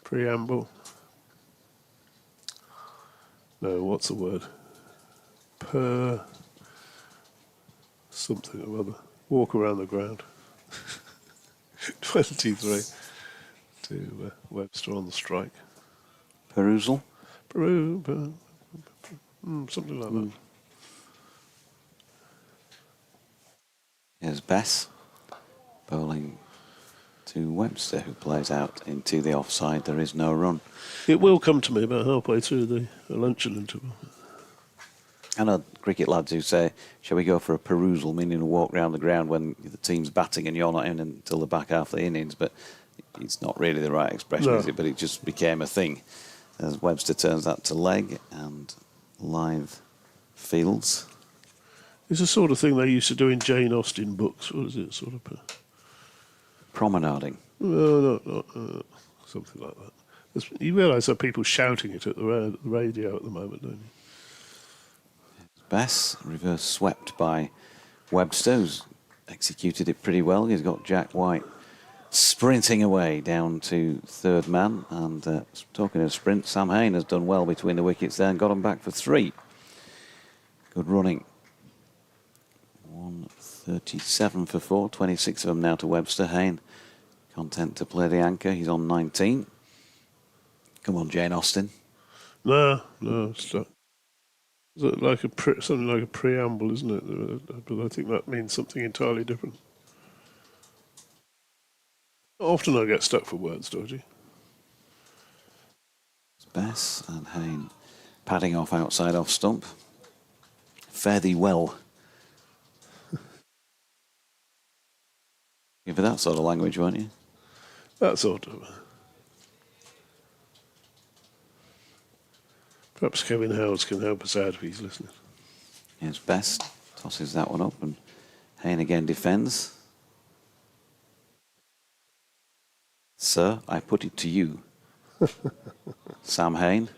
S4: preamble. No, what's the word? Per something or other. Walk around the ground. 23 to Webster on the strike.
S3: Perusal?
S4: Something like that.
S3: Here's Bess bowling to Webster, who plays out into the offside. There is no run.
S4: It will come to me about halfway through the luncheon interval.
S3: I know cricket lads who say, shall we go for a perusal, meaning a walk round the ground when the team's batting and you're not in until the back half of the innings, but It's not really the right expression,
S1: No.
S3: is it? But it just became a thing as Webster turns that to leg and live fields.
S4: It's the sort of thing they used to do in Jane Austen books. What is it? Sort of.
S3: Promenading.
S4: No, something like that. You realise there are people shouting it at the radio at the moment, don't you?
S3: Bess, reverse swept by Webster, who's executed it pretty well. He's got Jack White sprinting away down to third man. And talking of sprint, Sam Hain has done well between the wickets there and got him back for 3. Good running. 137 for 4, 26 of them now to Webster. Hain content to play the anchor. He's on 19. Come on, Jane Austen.
S4: No, it's not. It's like something like a preamble, isn't it? But I think that means something entirely different. Often I get stuck for words, Dodgy.
S3: Bess and Hain padding off outside off stump. Fare thee well. Give it that sort of language, won't you?
S4: That sort of. Perhaps Kevin Howes can help us out if he's listening.
S3: Here's Bess, tosses that one up, and Hain again defends. Sir, I put it to you, Sam Hain,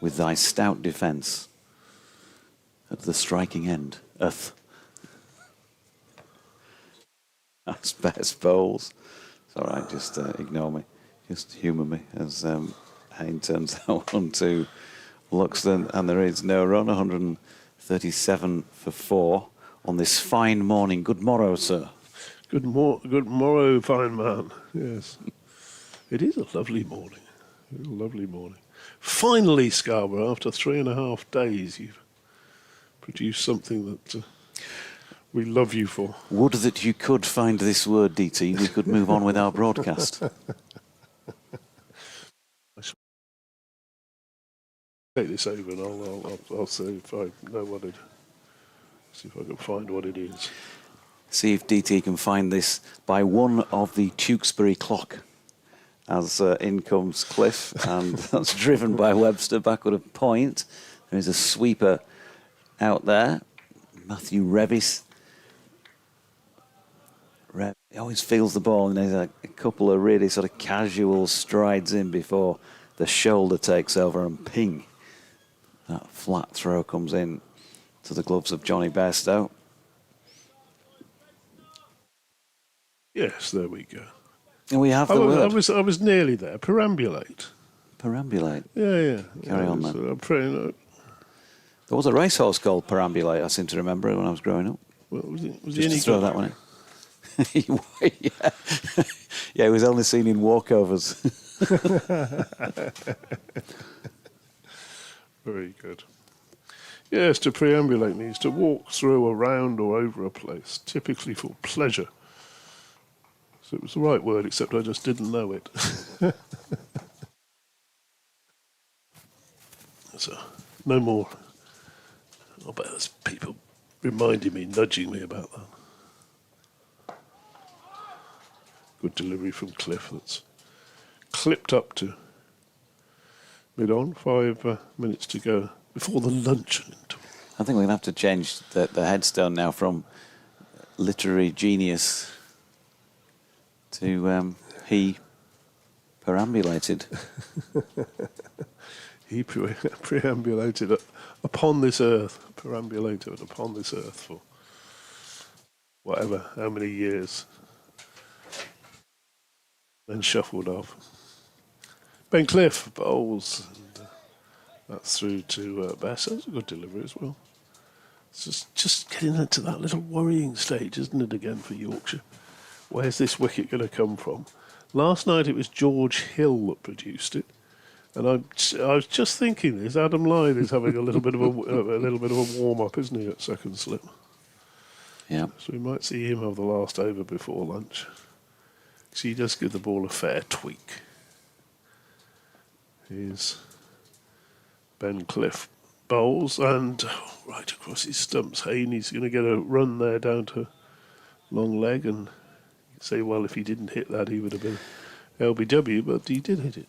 S3: with thy stout defence at the striking end. That's Bess bowls. It's all right, just ignore me. Just humour me as Hain turns that one to Luxton, and there is no run. 137 for 4 on this fine morning. Good morrow, sir.
S4: Good morrow, fine man. Yes. It is a lovely morning. A lovely morning. Finally, Scarborough, after 3.5 days, you've produced something that we love you for.
S3: Would that you could find this word, DT. We could move on with our broadcast.
S4: Take this over and I'll see if I know what it. See if I can find what it is.
S3: See if DT can find this by one of the Tewkesbury clock. As in comes Cliff, and that's driven by Webster backward a point. There is a sweeper out there. Matthew Revis. He always feels the ball, and there's a couple of really sort of casual strides in before the shoulder takes over and ping. That flat throw comes in to the gloves of Johnny Bairstow.
S4: Yes, there we go.
S3: And we have the word.
S4: I was nearly there. Perambulate.
S3: Perambulate.
S4: Yeah.
S3: Carry on, then.
S4: I'm praying.
S3: There was a racehorse called Perambulate, I seem to remember it when I was growing up.
S4: Was he
S3: Just
S4: any
S3: to throw
S4: good?
S3: that one in. Yeah, he was only seen in walkovers.
S4: Very good. Yes, to perambulate means to walk through, around, or over a place, typically for pleasure. So it was the right word, except I just didn't know it. So, no more. I bet there's people reminding me, nudging me about that. Good delivery from Cliff. That's clipped up to mid-on. 5 minutes to go before the luncheon interval.
S3: I think we're going to have to change the headstone now from literary genius to he perambulated.
S4: He perambulated upon this earth, perambulated upon this earth for whatever, how many years. Then shuffled off. Ben Cliff bowls. And, that's through to Bess. That's a good delivery as well. It's just getting into that little worrying stage, isn't it, again for Yorkshire? Where's this wicket going to come from? Last night it was George Hill that produced it. And I was just thinking this. Adam Lyth is having a little bit of a warm up, isn't he, at second slip?
S3: Yeah.
S4: So we might see him have the last over before lunch. So he does give the ball a fair tweak. Here's Ben Cliff bowls and right across his stumps. Haney's going to get a run there down to long leg and Say, well, if he didn't hit that, he would have been LBW, but he did hit it.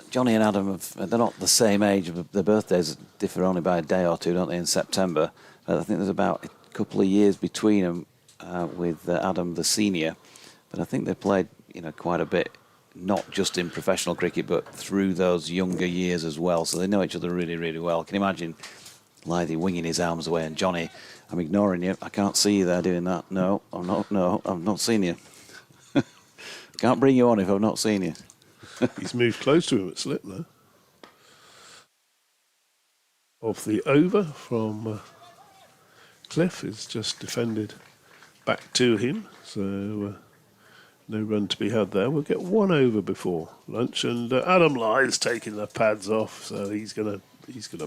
S3: Johnny and Adam, they're not the same age. Their birthdays differ only by a day or two, don't they, in September. I think there's about a couple of years between them with Adam, the senior. But I think they played, quite a bit, not just in professional cricket, but through those younger years as well. So they know each other really, really well. Can you imagine Lythy winging his arms away and Johnny, I'm ignoring you. I can't see you there doing that. No, I'm not. No, I've not seen you. Can't bring you on if I've not seen you.
S4: He's moved close to him at slip now. Off the over from Cliff is just defended back to him, so no run to be had there. We'll get 1 over before lunch, and Adam Lythe's taking the pads off, so he's gonna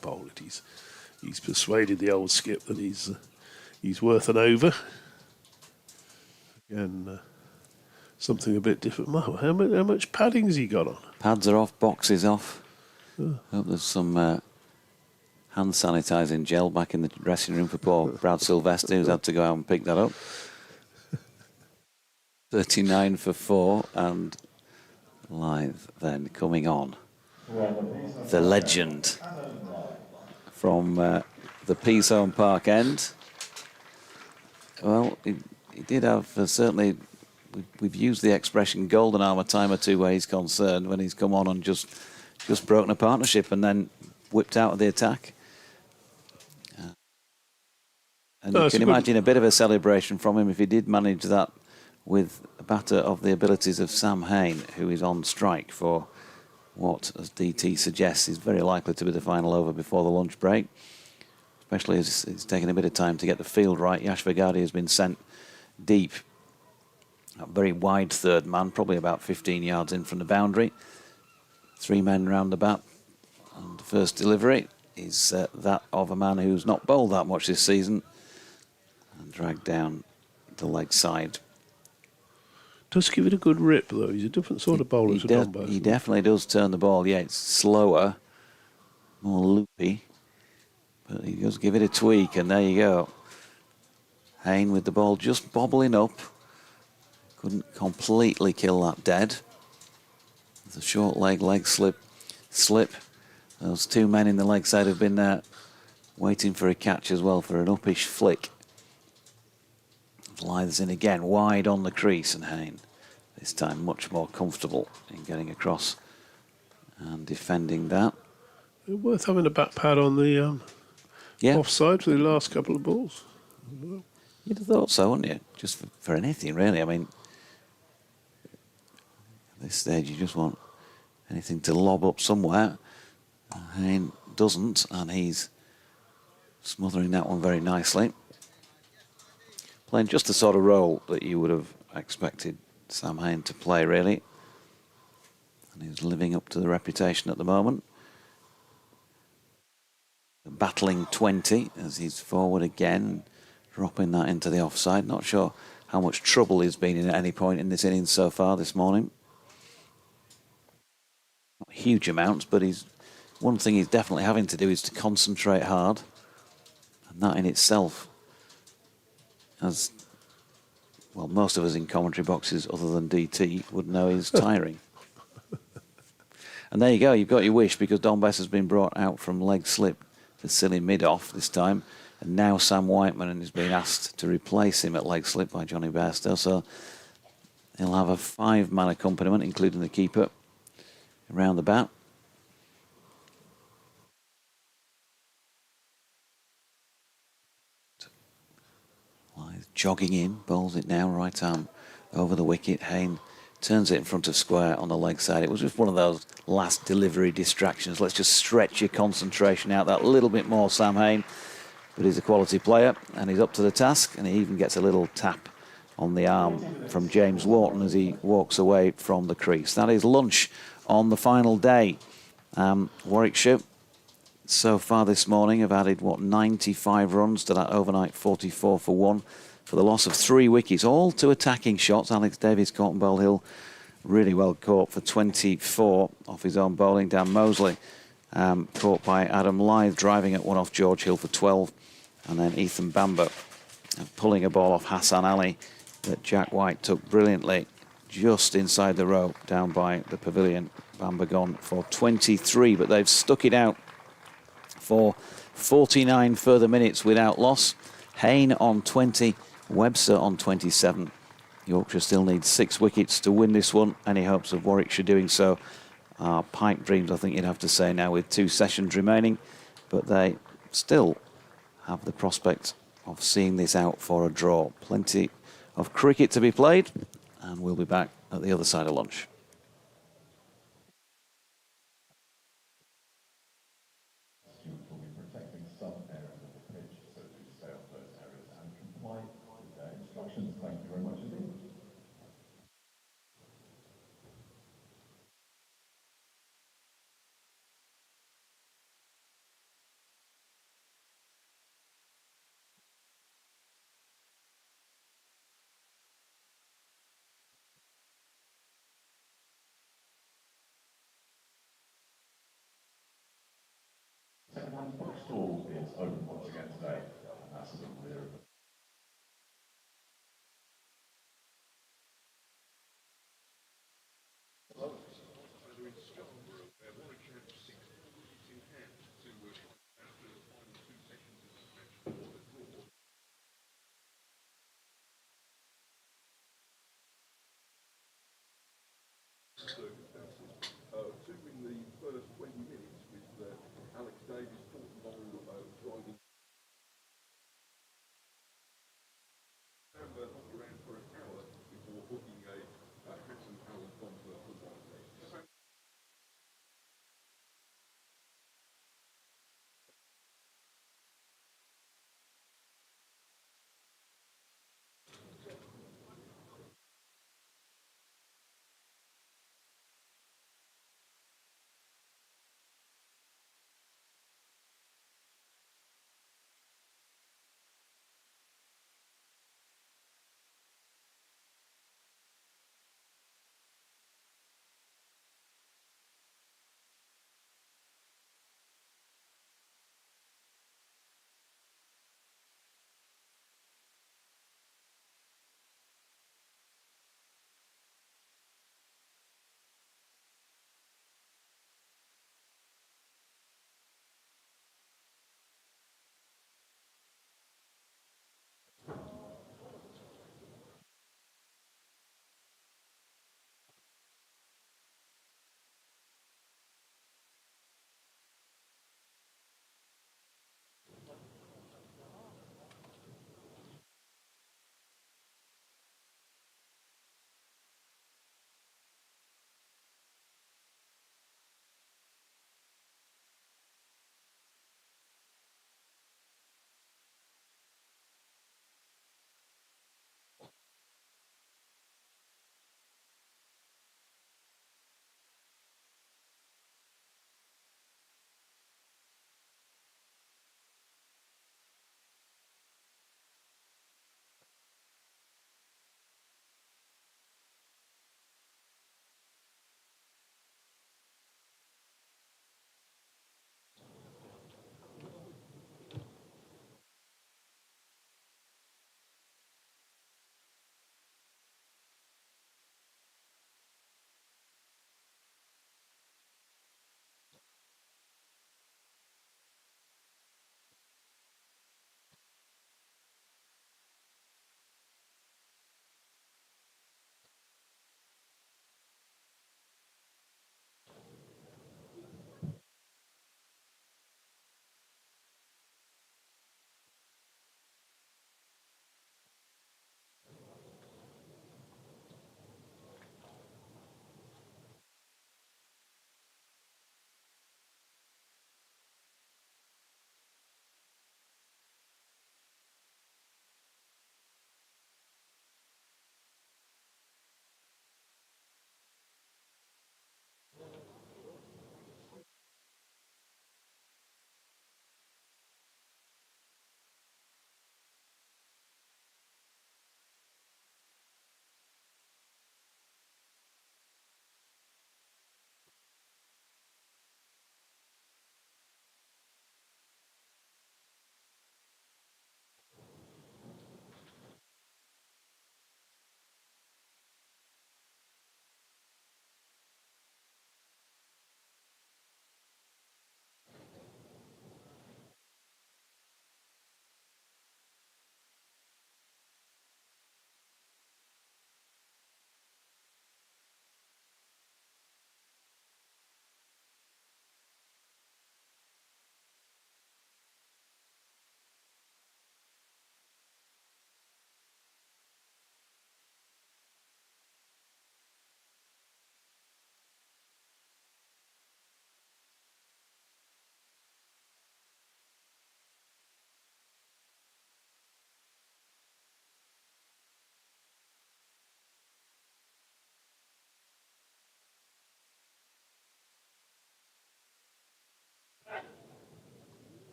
S4: bowl it. He's persuaded the old skip that he's worth an over. Again. Something a bit different. How much padding has he got on?
S3: Pads are off, boxes off. Hope there's some hand sanitising gel back in the dressing room for poor Brad Sylvester, who's had to go out and pick that up. 39 for 4, and Lythe then coming on. The legend from the Peaceholm Park end. Well, he did have certainly... We've used the expression golden arm a time or two where he's concerned, when he's come on and just broken a partnership and then whipped out of the attack. And you can imagine a bit of a celebration from him if he did manage that with a batter of the abilities of Sam Hain, who is on strike for what, as DT suggests, is very likely to be the final over before the lunch break, especially as it's taken a bit of time to get the field right. Yash Vagadi has been sent deep. A very wide third man, probably about 15 yards in from the boundary. 3 men round the bat. And the first delivery is that of a man who's not bowled that much this season and dragged down the leg side.
S4: Does give it a good rip, though. He's a different sort of bowler to Don.
S3: He definitely does turn the ball. Yeah, it's slower, more loopy, but he does give it a tweak, and there you go. Hain with the ball just bobbling up. Couldn't completely kill that dead. The short leg slip. Those 2 men in the leg side have been there waiting for a catch as well, for an uppish flick. Lythe's in again, wide on the crease, and Hain this time much more comfortable in getting across and defending that.
S4: Worth having a back pad on the offside for the last couple of balls.
S3: You'd have thought so, wouldn't you? Just for anything, really. I mean, at this stage, you just want anything to lob up somewhere. Hain doesn't, and he's smothering that one very nicely. Playing just the sort of role that you would have expected Sam Hain to play, really. And he's living up to the reputation at the moment. Battling 20 as he's forward again, dropping that into the offside. Not sure how much trouble he's been in at any point in this innings so far this morning. Not huge amounts, but one thing he's definitely having to do is to concentrate hard. And that in itself, as well, most of us in commentary boxes other than DT would know, is tiring. And there you go, you've got your wish, because Don Bess has been brought out from leg slip to silly mid-off this time. And now Sam Whiteman is being asked to replace him at leg slip by Johnny Bairstow. So he'll have a 5-man accompaniment, including the keeper, around the bat. Lythe jogging in, bowls it now, right arm over the wicket. Hain turns it in front of square on the leg side. It was just one of those last delivery distractions. Let's just stretch your concentration out that little bit more, Sam Hain. But he's a quality player, and he's up to the task, and he even gets a little tap on the arm from James Wharton as he walks away from the crease. That is lunch on the final day. Warwickshire, so far this morning, have added, 95 runs to that overnight 44 for 1 for the loss of 3 wickets, all to attacking shots. Alex Davies caught on Bell Hill, really well caught for 24 off his own bowling. Dan Mosley caught by Adam Lythe, driving at one off George Hill for 12. And then Ethan Bamber pulling a ball off Hassan Ali that Jack White took brilliantly just inside the rope down by the pavilion. Bamber gone for 23, but they've stuck it out for 49 further minutes without loss. Hayne on 20, Webster on 27. Yorkshire still needs 6 wickets to win this one. Any hopes of Warwickshire doing so are pipe dreams, I think you'd have to say now, with 2 sessions remaining. But they still have the prospect of seeing this out for a draw. Plenty of cricket to be played, and we'll be back at the other side of lunch.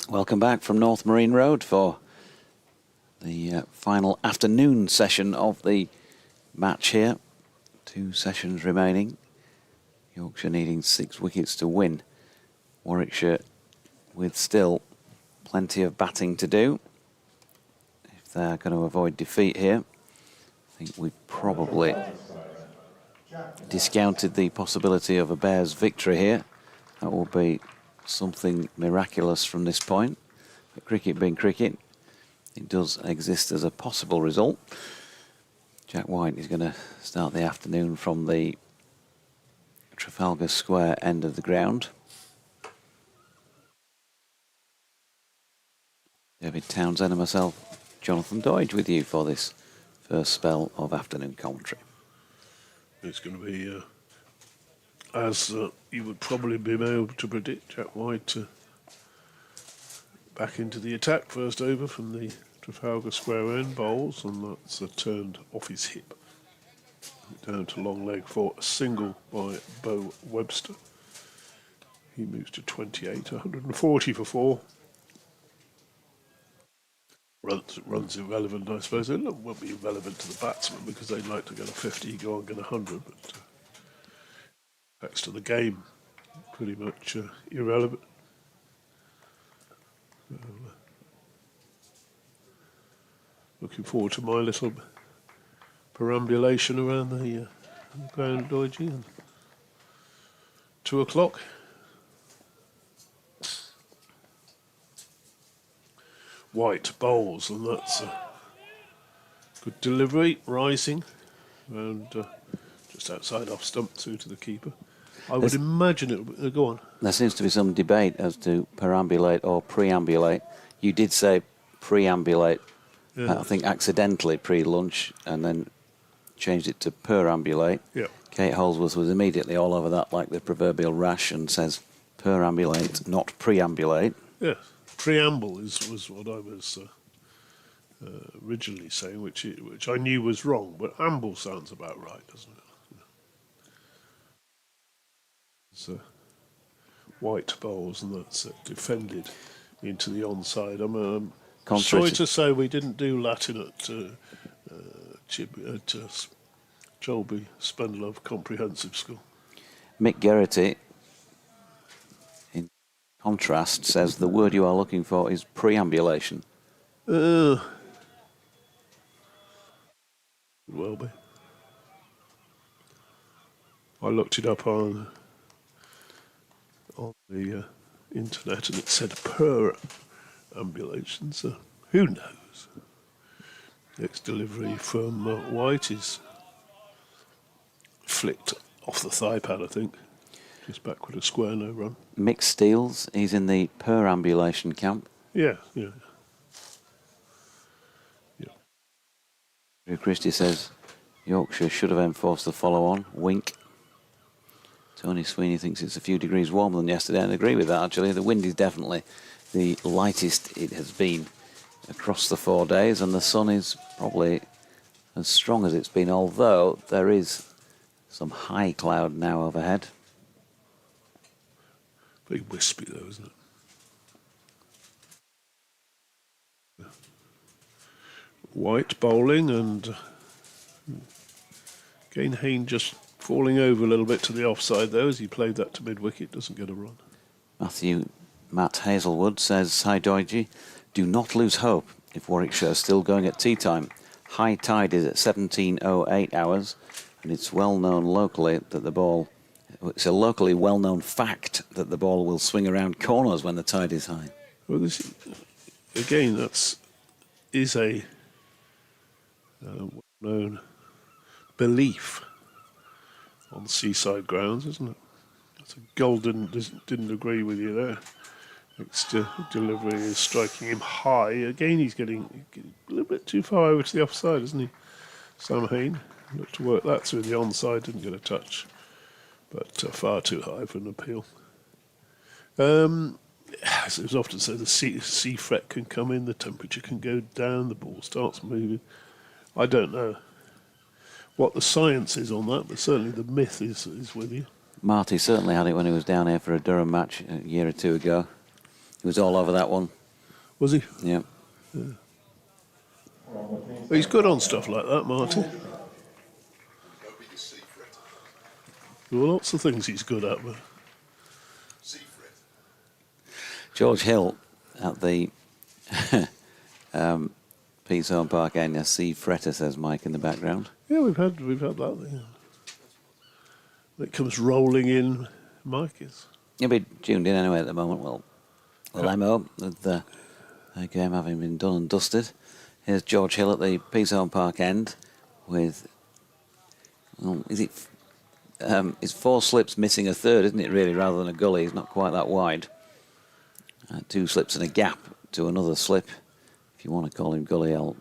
S3: Welcome back from North Marine Road for the final afternoon session of the match here. 2 sessions remaining. Yorkshire needing 6 wickets to win. Warwickshire with still plenty of batting to do. If they're going to avoid defeat here, I think we probably discounted the possibility of a Bears victory here. That will be something miraculous from this point. But cricket being cricket, it does exist as a possible result. Jack White is going to start the afternoon from the Trafalgar Square end of the ground. David Townsend and myself, Jonathan Doidge, with you for this first spell of afternoon commentary.
S4: It's going to be, as you would probably be able to predict, Jack White back into the attack, first over from the Trafalgar Square end, bowls, and that's turned off his hip. Down to long leg for a single by Bo Webster. He moves to 28, 140 for 4. Runs irrelevant, I suppose. It won't be irrelevant to the batsman because they'd like to get a 50, go on, get 100, but backs to the game, pretty much irrelevant. Looking forward to my little perambulation around the ground, Doidge, and 2 o'clock. White bowls, and that's a good delivery, rising, and just outside off stump through to the keeper. I would imagine it would go on.
S3: There seems to be some debate as to perambulate or preambulate. You did say preambulate, I think accidentally pre-lunch, and then changed it to perambulate.
S4: Yeah.
S3: Kate Holsworth was immediately all over that like the proverbial rash and says perambulate, not preambulate.
S4: Yes. Preamble was what I was originally saying, which I knew was wrong, but amble sounds about right, doesn't it? It's White bowls, and that's tilted into the onside. I'm sorry to say we didn't do Latin at Cholby Spendelove Comprehensive School.
S3: Mick Geraghty, in contrast, says the word you are looking for is preambulation.
S4: Well be. I looked it up on the internet, and it said perambulation, so who knows? Next delivery from White is flicked off the thigh pad, I think. Just backward a square, no run.
S3: Mick Steels, he's in the perambulation camp.
S4: Yeah.
S3: Drew Christie says Yorkshire should have enforced the follow-on. Wink. Tony Sweeney thinks it's a few degrees warmer than yesterday, and I agree with that, actually. The wind is definitely the lightest it has been across the 4 days, and the sun is probably as strong as it's been, although there is some high cloud now overhead.
S4: Very wispy though, isn't it? White bowling, and again Hayne just falling over a little bit to the offside though, as he played that to mid-wicket, doesn't get a run.
S3: Matt Hazelwood says, hi Doidge, do not lose hope if Warwickshire are still going at tea time. High tide is at 17:08 hours, and it's well known locally that the ball, it's a locally well-known fact that the ball will swing around corners when the tide is high.
S4: Well, this again, is a well-known belief on seaside grounds, isn't it? That's a Golden didn't agree with you there. Next delivery is striking him high. Again, he's getting a little bit too far over to the offside, isn't he? Sam Hayne looked to work that through the onside, didn't get a touch, but far too high for an appeal. As it was often said, the sea fret can come in, the temperature can go down, the ball starts moving. I don't know what the science is on that, but certainly the myth is with you.
S3: Marty certainly had it when he was down here for a Durham match a year or two ago. He was all over that one.
S4: Was he?
S3: Yeah.
S4: He's good on stuff like that, Marty. There are lots of things he's good at, but
S3: George Hill at the Peasholm Park end. I see Fretter, says Mike in the background.
S4: yeah, we've had that. Yeah. It comes rolling in. Mike is.
S3: You'll be tuned in anyway at the moment. Well, Lemo, with the game having been done and dusted. Here's George Hill at the Peasholm Park end with, well, it's 4 slips missing a third, isn't it, really, rather than a gully? It's not quite that wide. 2 slips and a gap to another slip. If you want to call him gully, I'll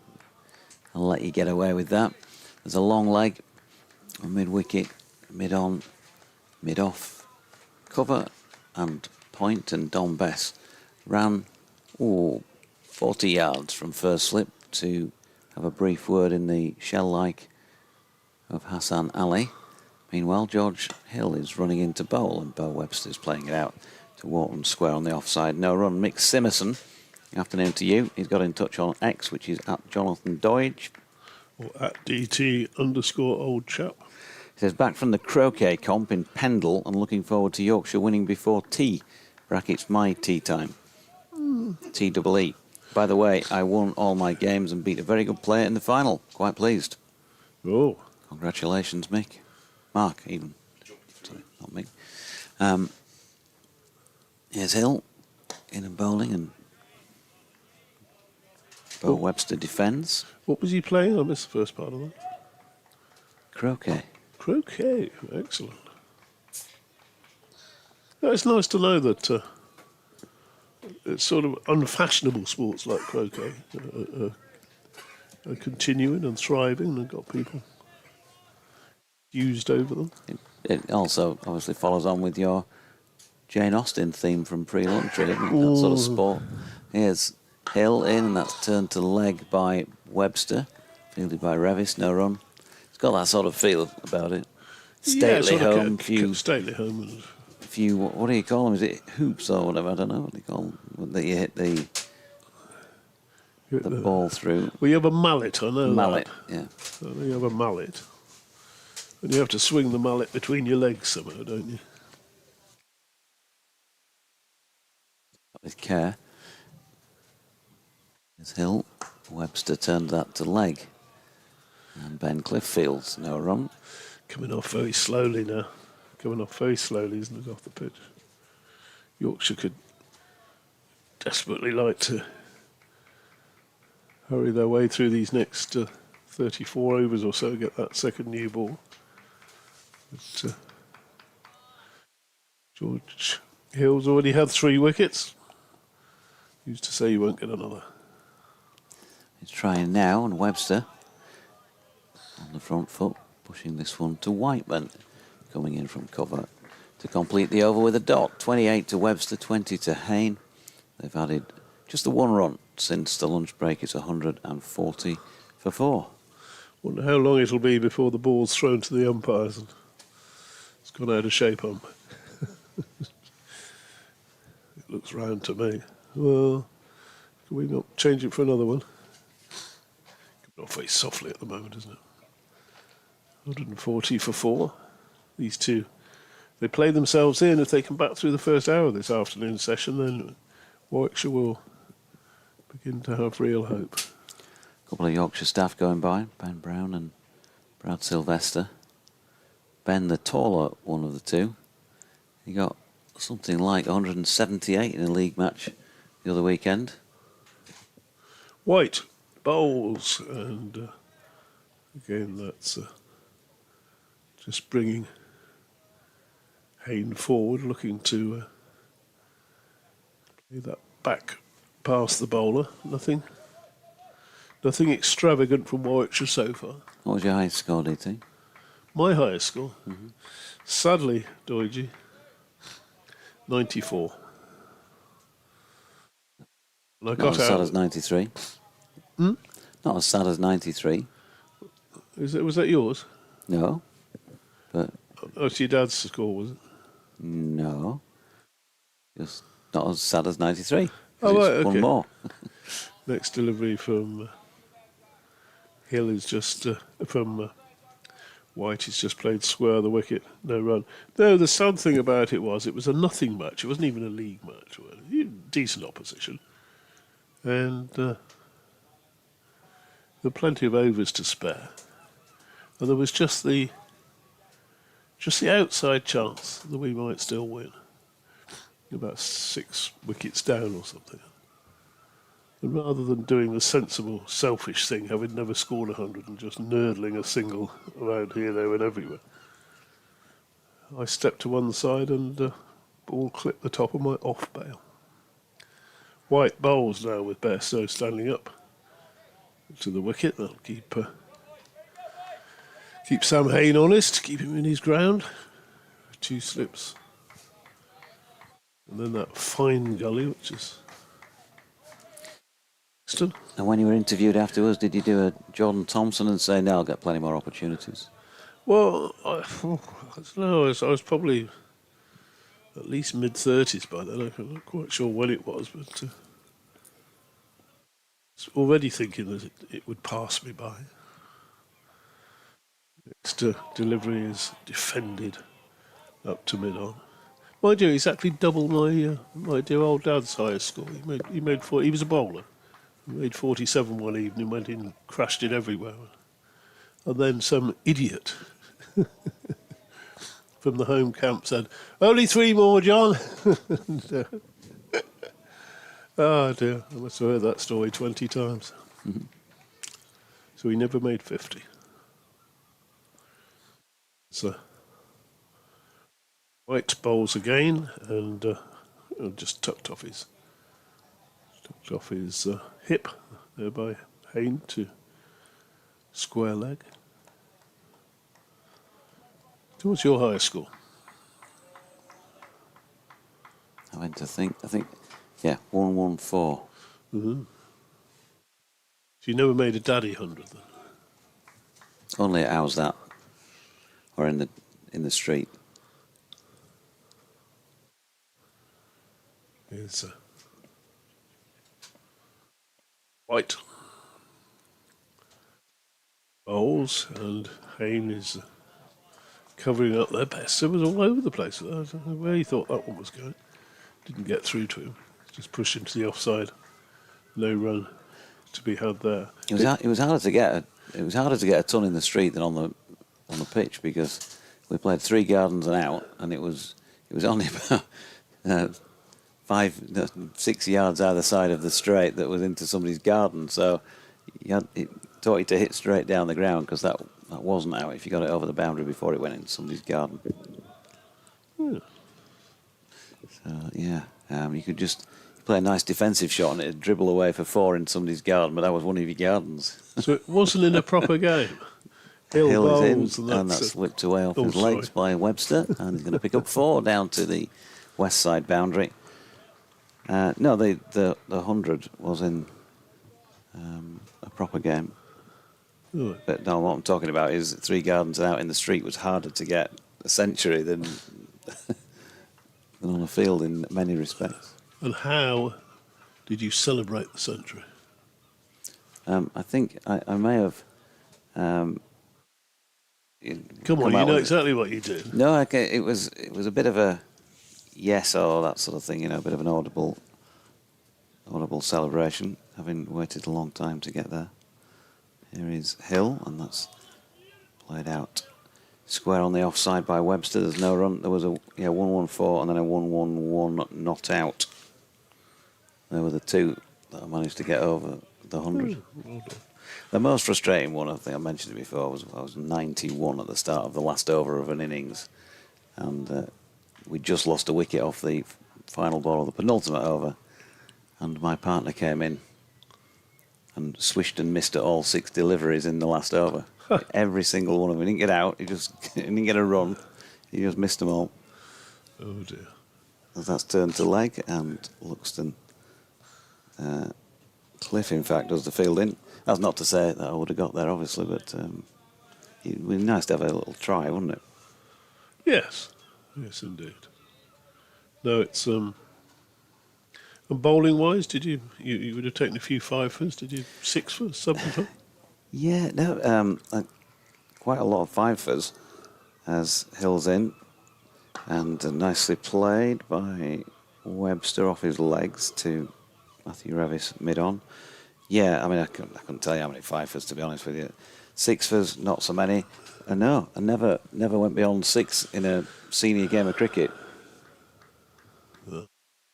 S3: let you get away with that. There's a long leg, a mid-wicket, mid-on, mid-off, cover and point, and Don Bess ran 40 yards from first slip to have a brief word in the shell-like of Hassan Ali. Meanwhile, George Hill is running into bowl, and Bo Webster's playing it out to Wharton Square on the offside. No run. Mick Simerson, afternoon to you. He's got in touch on X, which is at Jonathan Doidge.
S4: Or at DT_old chap.
S3: He says, back from the croquet comp in Pendle and looking forward to Yorkshire winning before tea. Brackets my tea time. TEE. By the way, I won all my games and beat a very good player in the final. Quite pleased.
S4: Oh.
S3: Congratulations, Mick. Mark, even. Sorry, not Mick. Here's Hill in and bowling, and Bo Webster defends.
S4: What was he playing? I missed the first part of that.
S3: Croquet.
S4: Croquet. Excellent. Yeah, it's nice to know that it's sort of unfashionable sports like croquet are continuing and thriving and got people used over them.
S3: It also obviously follows on with your Jane Austen theme from pre-lunch, really, that sort of sport. Here's Hill in, and that's turned to leg by Webster, fielded by Revis, no run. It's got that sort of feel about it. Stately home,
S4: stately home. And
S3: few, what do you call them? Is it hoops or whatever? I don't know what they call them. That you hit the ball through.
S4: Well, you have a mallet, I know
S3: mallet,
S4: that.
S3: yeah.
S4: I know you have a mallet. And you have to swing the mallet between your legs somehow, don't you?
S3: With care. There's Hill. Webster turned that to leg. And Ben Cliffield's no run.
S4: Coming off very slowly now. Coming off very slowly, isn't it, off the pitch? Yorkshire could desperately like to hurry their way through these next 34 overs or so, get that second new ball. But George Hill's already had 3 wickets. Used to say you won't get another.
S3: He's trying now, and Webster on the front foot, pushing this one to Whiteman, coming in from cover to complete the over with a dot. 28 to Webster, 20 to Hayne. They've added just the 1 run since the lunch break. It's 140 for 4.
S4: Wonder how long it'll be before the ball's thrown to the umpires and it's gone out of shape on. It looks round to me. Well, can we not change it for another one? Coming off very softly at the moment, isn't it? 140 for 4. These two, they play themselves in. If they come back through the first hour of this afternoon session, then Warwickshire will begin to have real hope.
S3: A couple of Yorkshire staff going by, Ben Brown and Brad Sylvester. Ben, the taller one of the two, he got something like 178 in a league match the other weekend.
S4: White bowls, and again that's just bringing Hayne forward, looking to play that back past the bowler. Nothing extravagant from Warwickshire so far.
S3: What was your highest score, DT?
S4: My highest score? Sadly, Doidge, 94. And I
S3: Not
S4: got
S3: as sad
S4: out.
S3: as 93. Not as sad as 93.
S4: Was that yours?
S3: No. But
S4: Oh, it's your dad's score, was it?
S3: no. Just not as sad as 93.
S4: Oh, right,
S3: It's one
S4: okay.
S3: more.
S4: Next delivery from Hill is just from White. He's just played square the wicket, no run. No, the sad thing about it was a nothing match. It wasn't even a league match. Decent opposition, and there were plenty of overs to spare. And there was just the outside chance that we might still win. About 6 wickets down or something. And rather than doing the sensible, selfish thing, having never scored 100 and just nurdling a single around here, there and everywhere, I stepped to one side and ball clipped the top of my off bail. White bowls now with Bairstow standing up to the wicket. That'll keep Sam Hayne honest, keep him in his ground. 2 slips. And then that fine gully, which is...
S3: And when you were interviewed afterwards, did you do a Jordan Thompson and say, no, I'll get plenty more opportunities?
S4: Well, I don't know, I was probably at least mid-30s by then. I'm not quite sure when it was, but I was already thinking that it would pass me by. Next delivery is defended up to mid-on. Mind you, exactly double my dear old dad's highest score. He made 4. He was a bowler. He made 47 one evening, went in, crashed it everywhere. And then some idiot from the home camp said, "Only 3 more, John." And, oh dear, I must have heard that story 20 times. So he never made 50. So White bowls again and just tucked off his hip there by Hayne to square leg. So what's your highest score?
S3: I went to think, yeah, 114.
S4: Mm-hmm. So you never made a daddy 100 then?
S3: Only at How's That, or in the street.
S4: Here's White bowls and Hayne is covering up their best. It was all over the place. I don't know where he thought that one was going. Didn't get through to him. Just pushed into the offside. No run to be had there.
S3: It was harder to get a ton in the street than on the pitch, because we played 3 gardens and out, and it was only about 6 yards either side of the straight that was into somebody's garden. So it taught you to hit straight down the ground, because that wasn't out if you got it over the boundary before it went into somebody's garden.
S4: Yeah.
S3: So yeah, you could just play a nice defensive shot and it'd dribble away for 4 in somebody's garden, but that was one of your gardens.
S4: So it wasn't in a proper game. Hill
S3: is
S4: bowls,
S3: in, and that's whipped away off his legs by Webster, and he's going to pick up 4 down to the west side boundary. No, the 100 was in a proper game.
S4: Oh.
S3: But no, what I'm talking about is 3 gardens out in the street was harder to get a century than on a field in many respects.
S4: And how did you celebrate the century?
S3: I think I may have.
S4: Come on, you know exactly what you did.
S3: No, okay, it was a bit of a yes or that sort of thing, a bit of an audible celebration, having waited a long time to get there. Here is Hill, and that's played out square on the offside by Webster. There's no run. There was a 114 and then a 111 not out. There were the 2 that I managed to get over the 100.
S4: Well done.
S3: The most frustrating one, I think I mentioned it before, was I was 91 at the start of the last over of an innings, and we just lost a wicket off the final ball of the penultimate over, and my partner came in and swished and missed at all 6 deliveries in the last over. Every single one of them. He didn't get out. He didn't get a run. He just missed them all.
S4: Oh dear.
S3: As that's turned to leg, and Luxton, Cliff, in fact, does the fielding. That's not to say that I would have got there, obviously, but it would be nice to have a little try, wouldn't it?
S4: Yes. Yes, indeed. No, it's... And bowling-wise, did you would have taken a few fifers? Did you 6-fers, 7-fer?
S3: Yeah, no, quite a lot of fifers as Hill's in, and nicely played by Webster off his legs to Matthew Revis mid-on. Yeah, I mean, I couldn't tell you how many fifers, to be honest with you. 6-fers, not so many. And no, I never went beyond 6 in a senior game of cricket.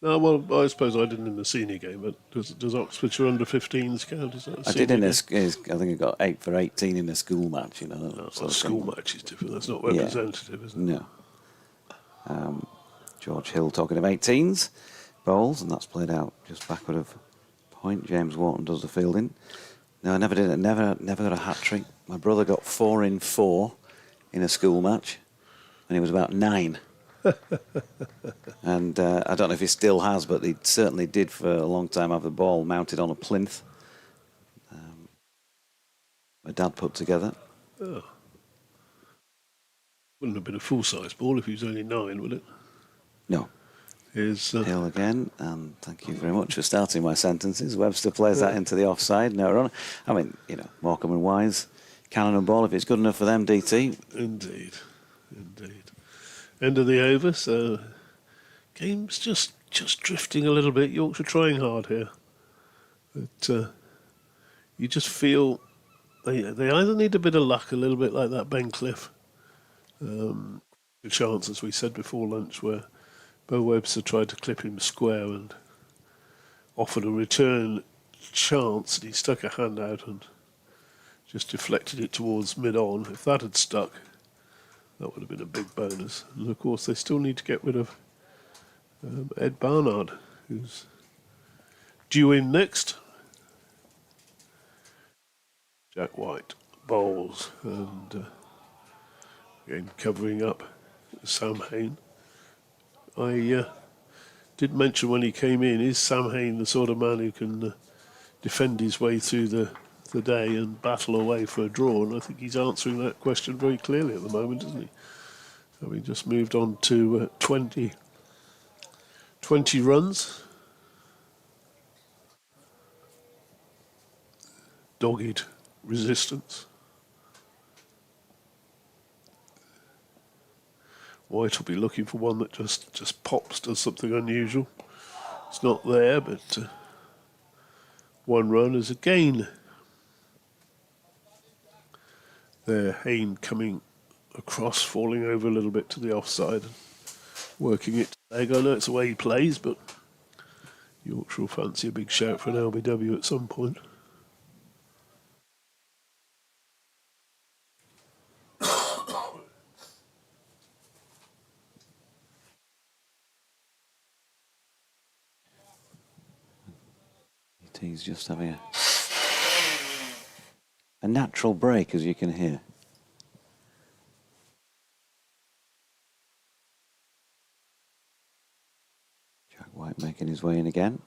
S4: No, well, I suppose I didn't in the senior game, but does Oxfordshire under-15s count? Is that a
S3: I did in
S4: senior
S3: a, I think I got 8 for 18 in a school match, you know.
S4: game?
S3: Sort
S4: Well,
S3: of
S4: school
S3: thing.
S4: match is different. That's not representative, is it?
S3: No. George Hill talking of 18s, bowls, and that's played out just backward of point. James Wharton does the fielding. No, I never did it. Never got a hat trick. My brother got 4 in 4 in a school match, and he was about 9. And I don't know if he still has, but he certainly did for a long time have the ball mounted on a plinth. My dad put together.
S4: Oh. Wouldn't have been a full-size ball if he was only 9, would it?
S3: No.
S4: Here's
S3: Hill again, and thank you very much for starting my sentences. Webster plays that into the offside. No run. I mean, you know, Morecambe and Wise, cannon and ball if it's good enough for them, DT.
S4: Indeed. End of the over, so game's just drifting a little bit. Yorkshire trying hard here, but you just feel they either need a bit of luck, a little bit like that Ben Cliff chance, as we said before lunch, where Bo Webster tried to clip him square and offered a return chance, and he stuck a hand out and just deflected it towards mid-on. If that had stuck, that would have been a big bonus. And of course, they still need to get rid of Ed Barnard, who's due in next. Jack White bowls, and again covering up Sam Hain. I did mention when he came in, is Sam Hain the sort of man who can defend his way through the day and battle away for a draw? And I think he's answering that question very clearly at the moment, isn't he? Having just moved on to 20 runs. Dogged resistance. White will be looking for one that just pops, does something unusual. It's not there, but 1 run is a gain. There, Hain coming across, falling over a little bit to the offside and working it to leg. I know it's the way he plays, but Yorkshire will fancy a big shout for an LBW at some point.
S3: He's just having a natural break, as you can hear. Jack White making his way in again.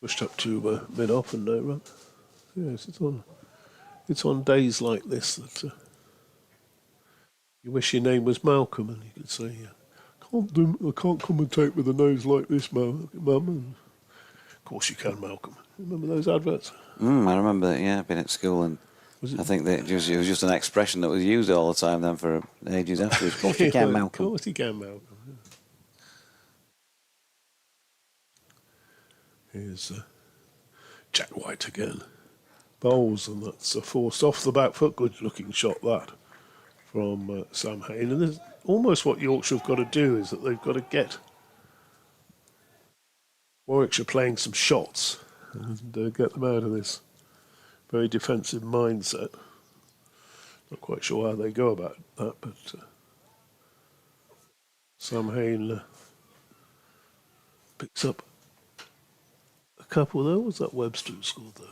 S4: Pushed up to mid-off and no run. Yes, it's on days like this that you wish your name was Malcolm and you could say, I can't commentate with a nose like this, Mum. And of course you can, Malcolm. Remember those adverts?
S3: I remember that, yeah, been at school, and I think that it was just an expression that was used all the time then for ages afterwards. Of course you can, Malcolm.
S4: Of course you can, Malcolm. Yeah. Here's Jack White again. Bowls, and that's a forced off the back foot. Good looking shot, that, from Sam Hain. And there's almost what Yorkshire have got to do is that they've got to get Warwickshire playing some shots and get them out of this very defensive mindset. Not quite sure how they go about that, but Sam Hain picks up a couple there. Was that Webster who scored those?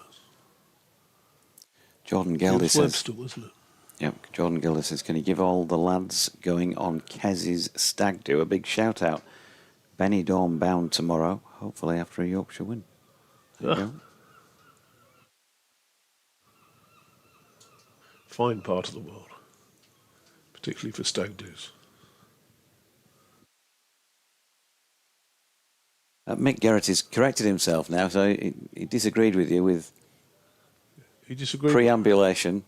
S3: Jordan Gildy says...
S4: Webster, wasn't it?
S3: Yep, Jordan Gilder says, can you give all the lads going on Kez's stag do a big shout out? Benny Dawn bound tomorrow, hopefully after a Yorkshire win. There you go.
S4: Fine part of the world, particularly for stag do's.
S3: Mick Gerrity corrected himself now, so he disagreed with you with
S4: He disagreed.
S3: preambulation,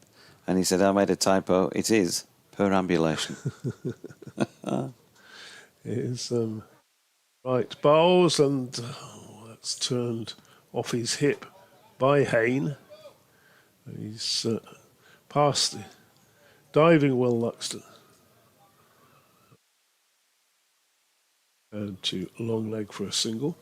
S3: and he said, I made a typo. It is perambulation.
S4: It's right bowls, and that's turned off his hip by Hayne. He's past the diving Will Luxton. And to long leg for a single.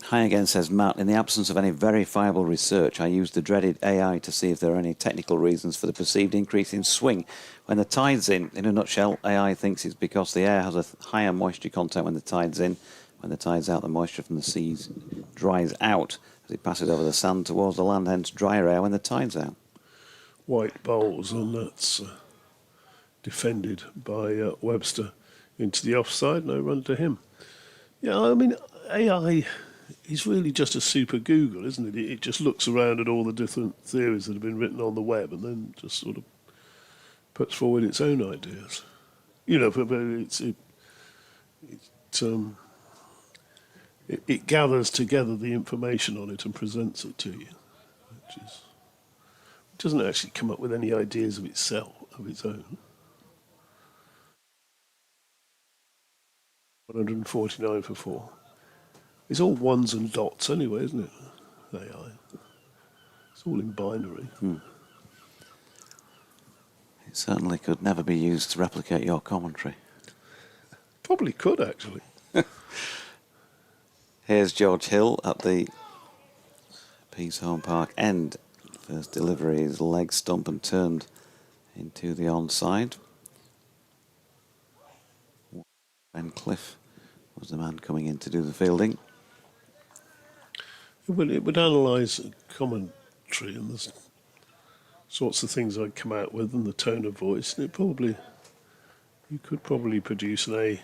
S3: Hi again, says Matt. In the absence of any verifiable research, I used the dreaded AI to see if there are any technical reasons for the perceived increase in swing. When the tide's in a nutshell, AI thinks it's because the air has a higher moisture content when the tide's in. When the tide's out, the moisture from the seas dries out as it passes over the sand towards the land, hence drier air when the tide's out.
S4: White bowls, and that's defended by Webster into the offside. No run to him. Yeah, I mean, AI is really just a super Google, isn't it? It just looks around at all the different theories that have been written on the web and then just sort of puts forward its own ideas. You know, but it gathers together the information on it and presents it to you, it doesn't actually come up with any ideas of itself, of its own. 149 for 4. It's all ones and dots anyway, isn't it? AI. It's all in binary.
S3: It certainly could never be used to replicate your commentary.
S4: Probably could, actually.
S3: Here's George Hill at the Peace Home Park end. First delivery is leg stump and turned into the onside. Ben Cliff was the man coming in to do the fielding.
S4: It would analyse commentary and the sorts of things I'd come out with and the tone of voice. And you could probably produce an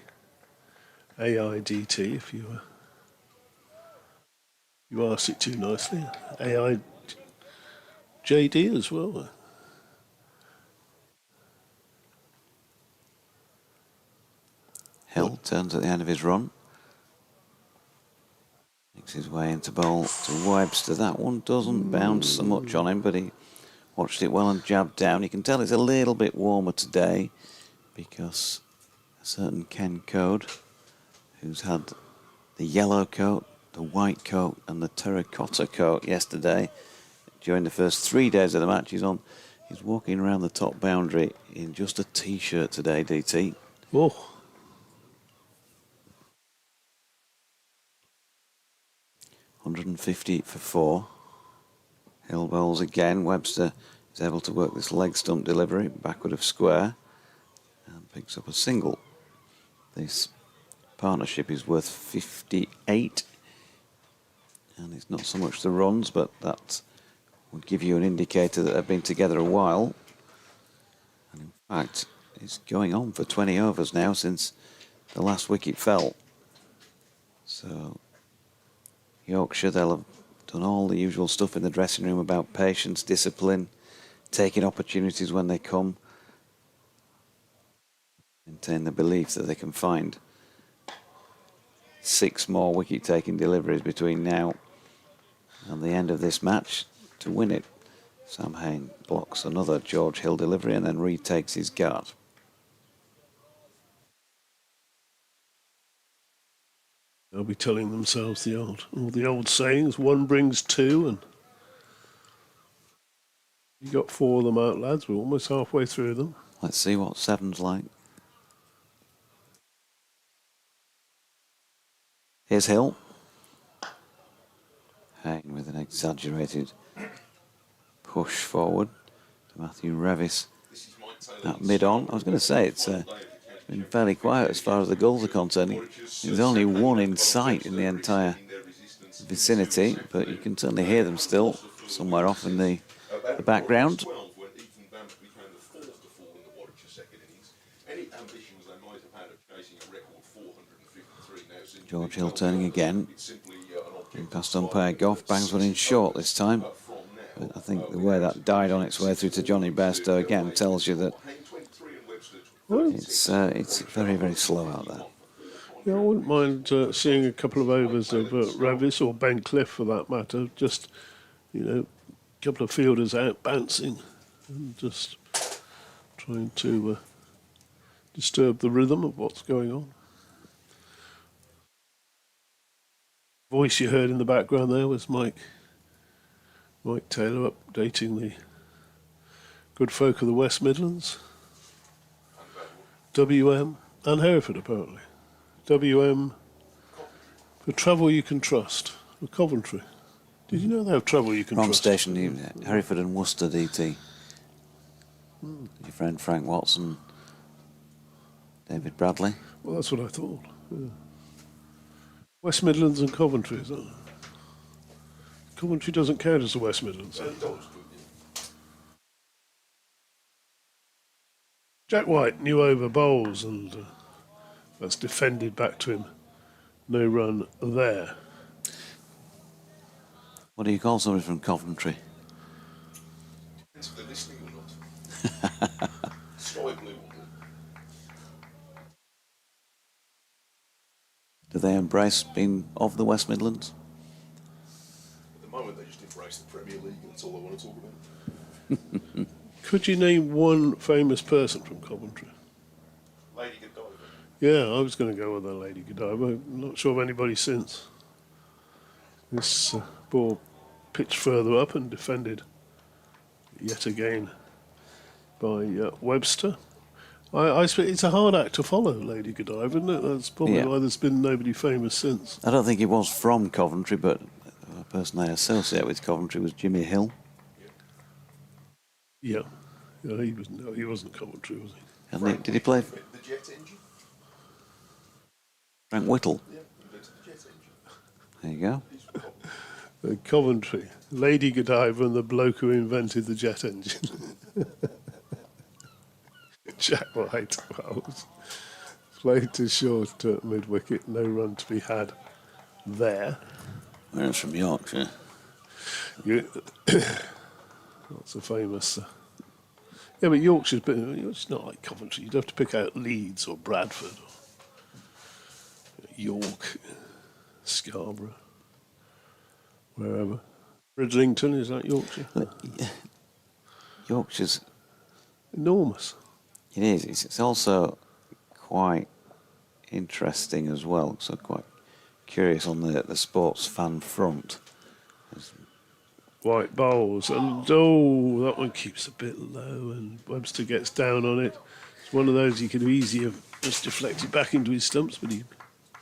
S4: AI DT if you asked it too nicely. AI JD as well.
S3: Hill turns at the end of his run. Makes his way into bowl to Webster. That one doesn't bounce so much on him, but he watched it well and jabbed down. You can tell it's a little bit warmer today because a certain Ken Code, who's had the yellow coat, the white coat and the terracotta coat yesterday, during the first 3 days of the match, he's walking around the top boundary in just a T-shirt today, DT.
S4: Oh.
S3: 150 for 4. Hill bowls again. Webster is able to work this leg stump delivery backward of square and picks up a single. This partnership is worth 58, and it's not so much the runs, but that would give you an indicator that they've been together a while. And in fact, it's going on for 20 overs now since the last wicket fell. So Yorkshire, they'll have done all the usual stuff in the dressing room about patience, discipline, taking opportunities when they come, maintain the belief that they can find 6 more wicket-taking deliveries between now and the end of this match to win it. Sam Hain blocks another George Hill delivery and then retakes his guard.
S4: They'll be telling themselves all the old sayings. One brings two, and you got 4 of them out, lads. We're almost halfway through them.
S3: Let's see what 7's like. Here's Hill. Hain with an exaggerated push forward to Matthew Revis at mid-on. I was going to say it's been fairly quiet as far as the goals are concerned. There's only one in sight in the entire vicinity, but you can certainly hear them still somewhere off in the background. George Hill turning again. Past umpire Goff, bangs one in short this time. But I think the way that died on its way through to Johnny Bairstow again tells you that it's very, very slow out there.
S4: Yeah, I wouldn't mind seeing a couple of overs of Ravis or Ben Cliff for that matter. Just, a couple of fielders out bouncing and just trying to disturb the rhythm of what's going on. Voice you heard in the background there was Mike Taylor updating the good folk of the West Midlands. WM and Hereford apparently. WM for travel you can trust. For Coventry. Did you know they have travel you can
S3: Wrong
S4: trust?
S3: station, Hereford and Worcester DT. Your friend Frank Watson, David Bradley.
S4: Well, that's what I thought. Yeah. West Midlands and Coventry, is that? Coventry doesn't count as the West Midlands. Jack White, new over bowls, and that's defended back to him. No run there.
S3: What do you call somebody from Coventry?
S2: Depends if they're listening or not. Sky blue will do.
S3: Do they embrace being of the West Midlands?
S2: At the moment, they just embrace the Premier League, and that's all they want to talk about.
S4: Could you name one famous person from Coventry?
S2: Lady Godiva.
S4: Yeah, I was going to go with that Lady Godiva. I'm not sure of anybody since. This ball pitched further up and defended yet again by Webster. I expect it's a hard act to follow, Lady Godiva, isn't it? That's probably why there's been nobody famous since.
S3: I don't think he was from Coventry, but a person I associate with Coventry was Jimmy Hill.
S4: Yeah, he wasn't Coventry, was he?
S3: And did he play
S2: The jet engine?
S3: Frank Whittle?
S2: Yeah, he invented the jet engine.
S3: There you go.
S4: Coventry, Lady Godiva and the bloke who invented the jet engine. Jack White, well, played to short mid-wicket, no run to be had there.
S3: Where's from Yorkshire?
S4: Lots of famous. Yeah, but Yorkshire's it's not like Coventry. You'd have to pick out Leeds or Bradford or York, Scarborough, wherever. Bridlington, is that Yorkshire?
S3: Yorkshire's
S4: Enormous.
S3: It is. It's also quite interesting as well. So quite curious on the sports fan front.
S4: White bowls, and that one keeps a bit low, and Webster gets down on it. It's one of those he could easily have just deflected back into his stumps, but he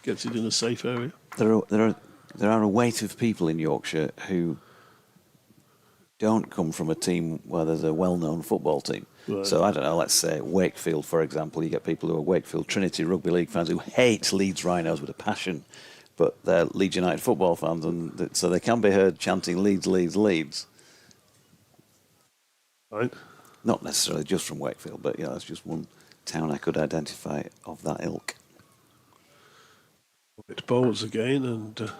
S4: gets it in a safe area.
S3: There are a weight of people in Yorkshire who don't come from a team where there's a well-known football team.
S4: Right.
S3: So I don't know, let's say Wakefield, for example. You get people who are Wakefield Trinity Rugby League fans who hate Leeds Rhinos with a passion, but they're Leeds United football fans, and so they can be heard chanting Leeds, Leeds, Leeds.
S4: Right.
S3: Not necessarily just from Wakefield, but that's just one town I could identify of that ilk.
S4: It bowls again, and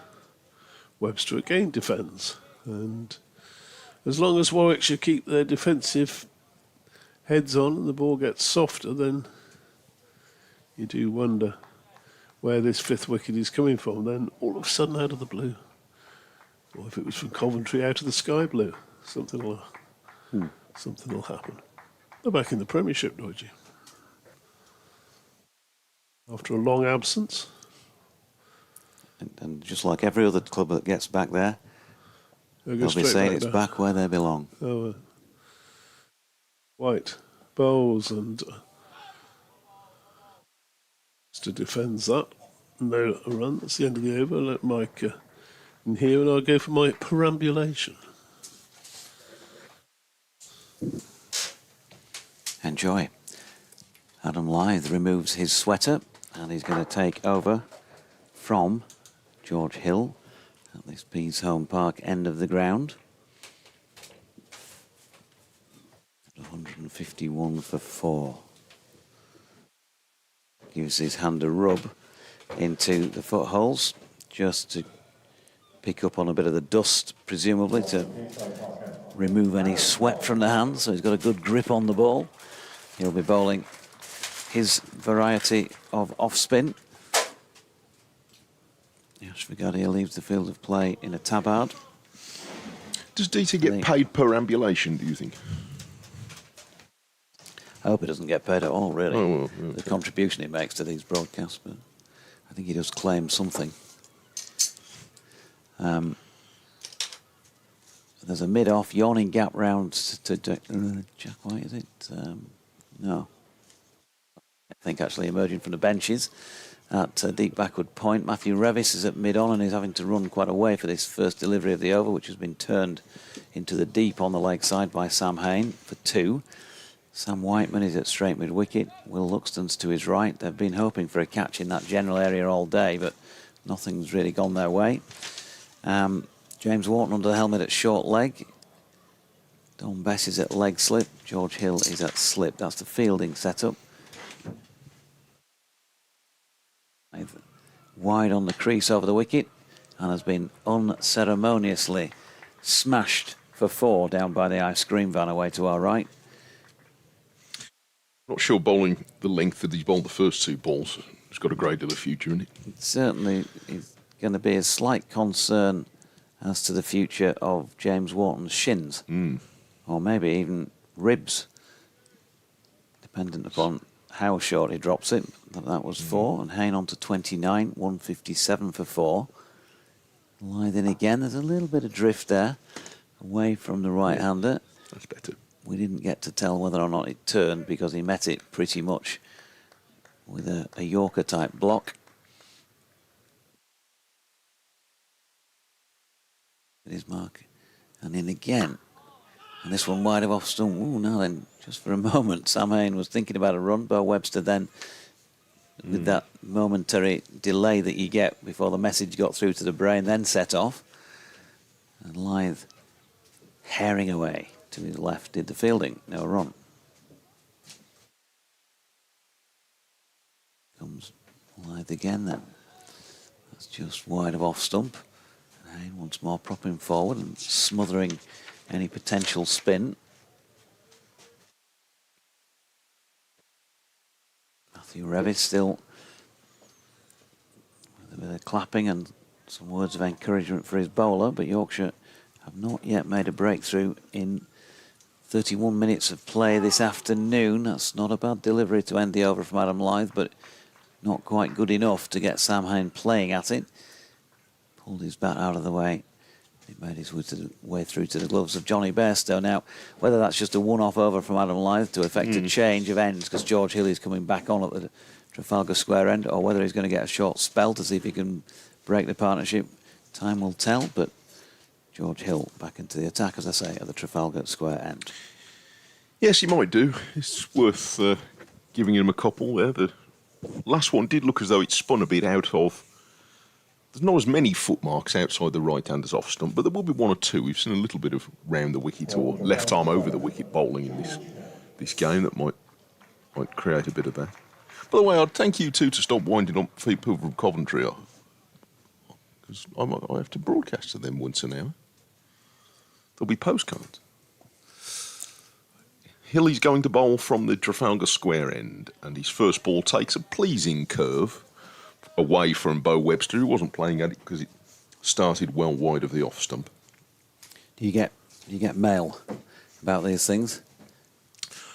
S4: Webster again defends. And as long as Warwickshire keep their defensive heads on and the ball gets softer, then you do wonder where this fifth wicket is coming from. Then all of a sudden out of the blue, or if it was from Coventry, out of the sky blue, something will happen. They're back in the Premiership, Dodgy. After a long absence.
S3: And just like every other club that gets back there, they'll be saying it's back where they belong.
S4: Oh, White bowls and to defends that. No run. That's the end of the over. I'll let Mike in here, and I'll go for my perambulation.
S3: Enjoy. Adam Lyth removes his sweater, and he's going to take over from George Hill at this Pease Home Park end of the ground. 151 for 4. Gives his hand a rub into the footholes just to pick up on a bit of the dust, presumably to remove any sweat from the hands. So he's got a good grip on the ball. He'll be bowling his variety of off spin. Josh Vigadia leaves the field of play in a tabard.
S2: Does DT get paid per ambulation, do you think?
S3: I hope he doesn't get paid at all, really.
S2: Oh, well, yeah.
S3: The contribution he makes to these broadcasts, but I think he does claim something. There's a mid-off yawning gap round to Jack White, is it? No. I think actually emerging from the benches at deep backward point. Matthew Revis is at mid-on and he's having to run quite away for this first delivery of the over, which has been turned into the deep on the leg side by Sam Hain for 2. Sam Whiteman is at straight mid-wicket. Will Luxton's to his right. They've been hoping for a catch in that general area all day, but nothing's really gone their way. James Wharton under the helmet at short leg. Don Bess is at leg slip. George Hill is at slip. That's the fielding setup. Wide on the crease over the wicket and has been unceremoniously smashed for 4 down by the ice cream van away to our right.
S2: Not sure bowling the length that he's bowled the first 2 balls. It's got a great deal of future in it.
S3: It certainly is going to be a slight concern as to the future of James Wharton's shins, or maybe even ribs, dependent upon how short he drops it. That was 4, and Hain on to 29, 157 for 4. Lyth in again. There's a little bit of drift there, away from the right-hander.
S2: That's better.
S3: We didn't get to tell whether or not it turned because he met it pretty much with a Yorker-type block. It is mark. And in again. And this one wide of off stump. Ooh, now then, just for a moment, Sam Hain was thinking about a run. Bo Webster then, with that momentary delay that you get before the message got through to the brain, then set off. And Lyth herring away to his left, did the fielding. No run. Comes Lyth again then. That's just wide of off stump. Hain once more propping forward and smothering any potential spin. Matthew Revis still with a bit of clapping and some words of encouragement for his bowler, but Yorkshire have not yet made a breakthrough in 31 minutes of play this afternoon. That's not a bad delivery to end the over from Adam Lyth, but not quite good enough to get Sam Hain playing at it. Pulled his bat out of the way. He made his way through to the gloves of Johnny Bairstow. Now, whether that's just a one-off over from Adam Lyth to effect a change of ends because George Hill is coming back on at the Trafalgar Square end, or whether he's going to get a short spell to see if he can break the partnership, time will tell. But George Hill back into the attack, as I say, at the Trafalgar Square end.
S2: Yes, he might do. It's worth giving him a couple there. The last one did look as though it spun a bit out of... There's not as many footmarks outside the right-hander's off stump, but there will be 1 or 2. We've seen a little bit of round the wicket or left arm over the wicket bowling in this game that might create a bit of that. By the way, I'd thank you too to stop winding up people from Coventry, because I have to broadcast to them once an hour. There'll be postcards. Hilly's going to bowl from the Trafalgar Square end, and his first ball takes a pleasing curve away from Bo Webster, who wasn't playing at it because it started well wide of the off stump.
S3: Do you get mail about these things?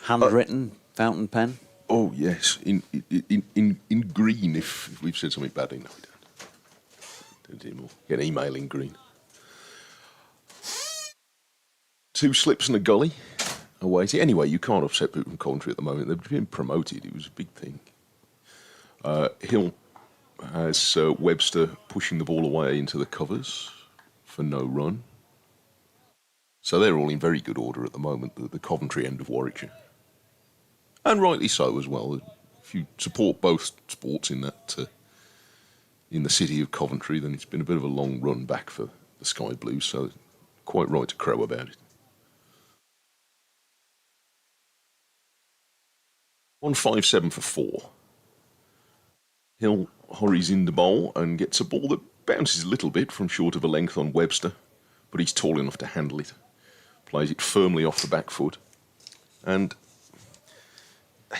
S3: Handwritten, fountain pen?
S2: Oh yes, in green. If we've said something badly, no, we don't anymore. Get email in green. 2 slips and a gully away. Anyway, you can't upset people from Coventry at the moment. They've been promoted. It was a big thing. Hill has Webster pushing the ball away into the covers for no run. So they're all in very good order at the moment, the Coventry end of Warwickshire. And rightly so as well. If you support both sports in that in the city of Coventry, then it's been a bit of a long run back for the Sky Blues, so quite right to crow about it. 157 for 4. Hill hurries in the bowl and gets a ball that bounces a little bit from short of a length on Webster, but he's tall enough to handle it. Plays it firmly off the back foot. And,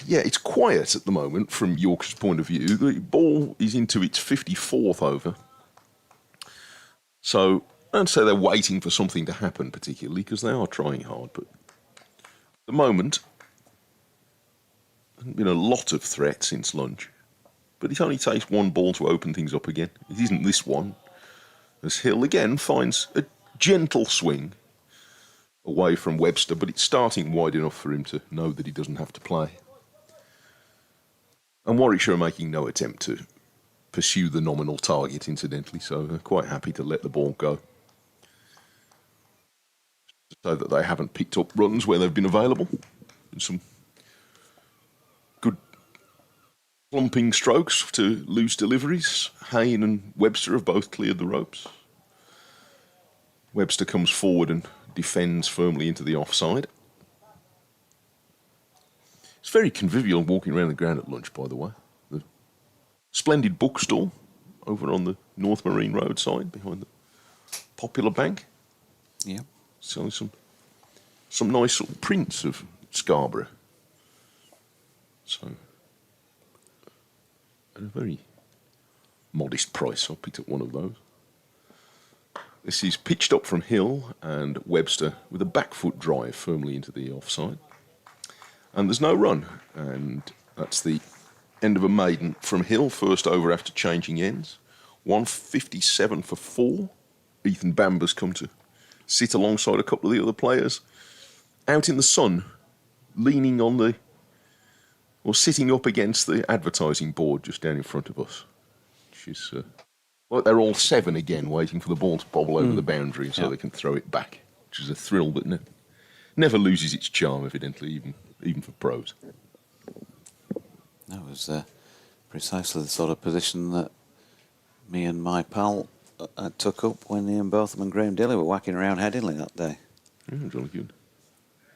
S2: yeah, it's quiet at the moment from Yorkshire's point of view. The ball is into its 54th over, So I don't say they're waiting for something to happen particularly, because they are trying hard, but at the moment, there's been a lot of threat since lunch. But it only takes one ball to open things up again. It isn't this one, as Hill again finds a gentle swing away from Webster, but it's starting wide enough for him to know that he doesn't have to play. And Warwickshire are making no attempt to pursue the nominal target, incidentally, so they're quite happy to let the ball go, so that they haven't picked up runs where they've been available. And some good plumping strokes to loose deliveries. Hayne and Webster have both cleared the ropes. Webster comes forward and defends firmly into the offside. It's very convivial walking around the ground at lunch, by the way. The splendid bookstall over on the North Marine Road side behind the Popular Bank.
S3: Yeah.
S2: Selling some nice little prints of Scarborough. So, at a very modest price, I picked up one of those. This is pitched up from Hill and Webster with a back foot drive firmly into the offside. And there's no run. And that's the end of a maiden from Hill, first over after changing ends. 157 for 4. Ethan Bamber's come to sit alongside a couple of the other players out in the sun, leaning on the, or sitting up against the advertising board just down in front of us. Which is, well, they're all 7 again, waiting for the ball to bobble over the boundary so they can throw it back, which is a thrill that never loses its charm, evidently, even for pros.
S3: That was precisely the sort of position that me and my pal took up when Ian Botham and Graham Dilly were whacking around Headingley that day.
S2: Yeah, jolly good.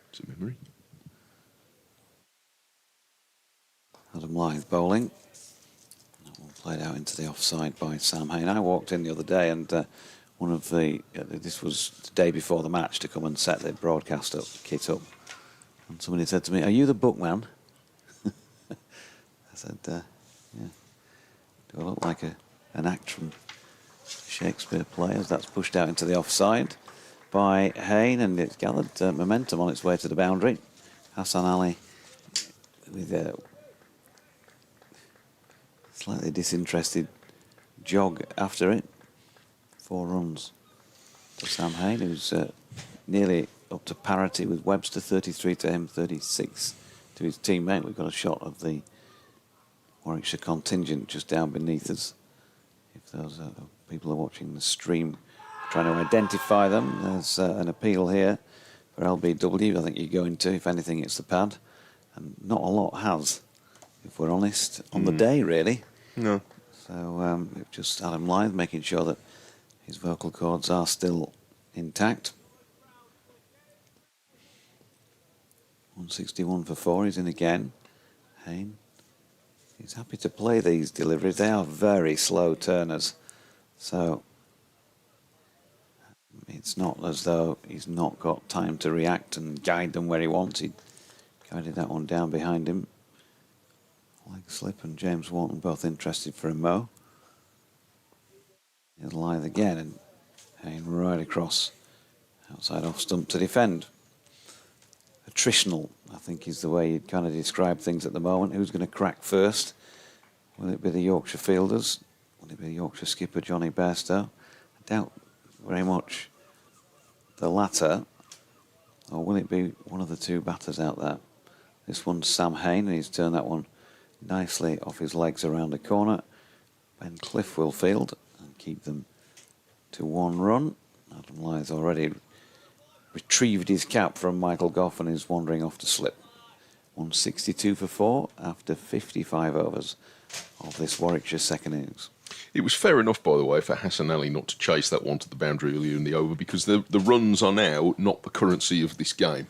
S2: It's a memory.
S3: Adam Lyth bowling. That one played out into the offside by Sam Hayne. I walked in the other day and one of the, this was the day before the match, to come and set the broadcast up, kit up. And somebody said to me, "Are you the bookman?" I said, yeah. Do I look like an act from Shakespeare players? That's pushed out into the offside by Hayne, and it's gathered momentum on its way to the boundary. Hassan Ali with a slightly disinterested jog after it. 4 runs for Sam Hayne, who's nearly up to parity with Webster, 33 to him, 36 to his teammate. We've got a shot of the Warwickshire contingent just down beneath us. If those people are watching the stream trying to identify them, there's an appeal here for LBW. I think you're going to, if anything, it's the pad. And not a lot has, if we're honest, on the day, really.
S2: No.
S3: So just Adam Lyth making sure that his vocal cords are still intact. 161 for 4, he's in again. Hayne. He's happy to play these deliveries. They are very slow turners. So it's not as though he's not got time to react and guide them where he wants. He guided that one down behind him. Leg slip and James Walton both interested for a mo. Here's Lyth again, and Hayne right across outside off stump to defend. Attritional, I think, is the way you'd kind of describe things at the moment. Who's going to crack first? Will it be the Yorkshire fielders? Will it be the Yorkshire skipper, Johnny Bairstow? I doubt very much the latter. Or will it be one of the 2 batters out there? This one's Sam Hayne, and he's turned that one nicely off his legs around the corner. Ben Cliff will field and keep them to 1 run. Adam Lyth already retrieved his cap from Michael Goff and is wandering off to slip. 162 for 4 after 55 overs of this Warwickshire second innings.
S2: It was fair enough, by the way, for Hassan Ali not to chase that one to the boundary earlier in the over, because the runs are now not the currency of this game.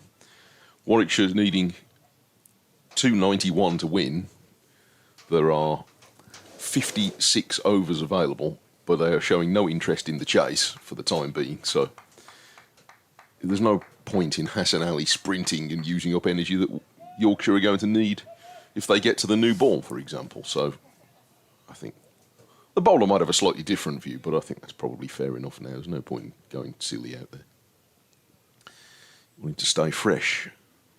S2: Warwickshire's needing 291 to win. There are 56 overs available, but they are showing no interest in the chase for the time being, so there's no point in Hassan Ali sprinting and using up energy that Yorkshire are going to need if they get to the new ball, for example. So I think The bowler might have a slightly different view, but I think that's probably fair enough now. There's no point in going silly out there. We need to stay fresh.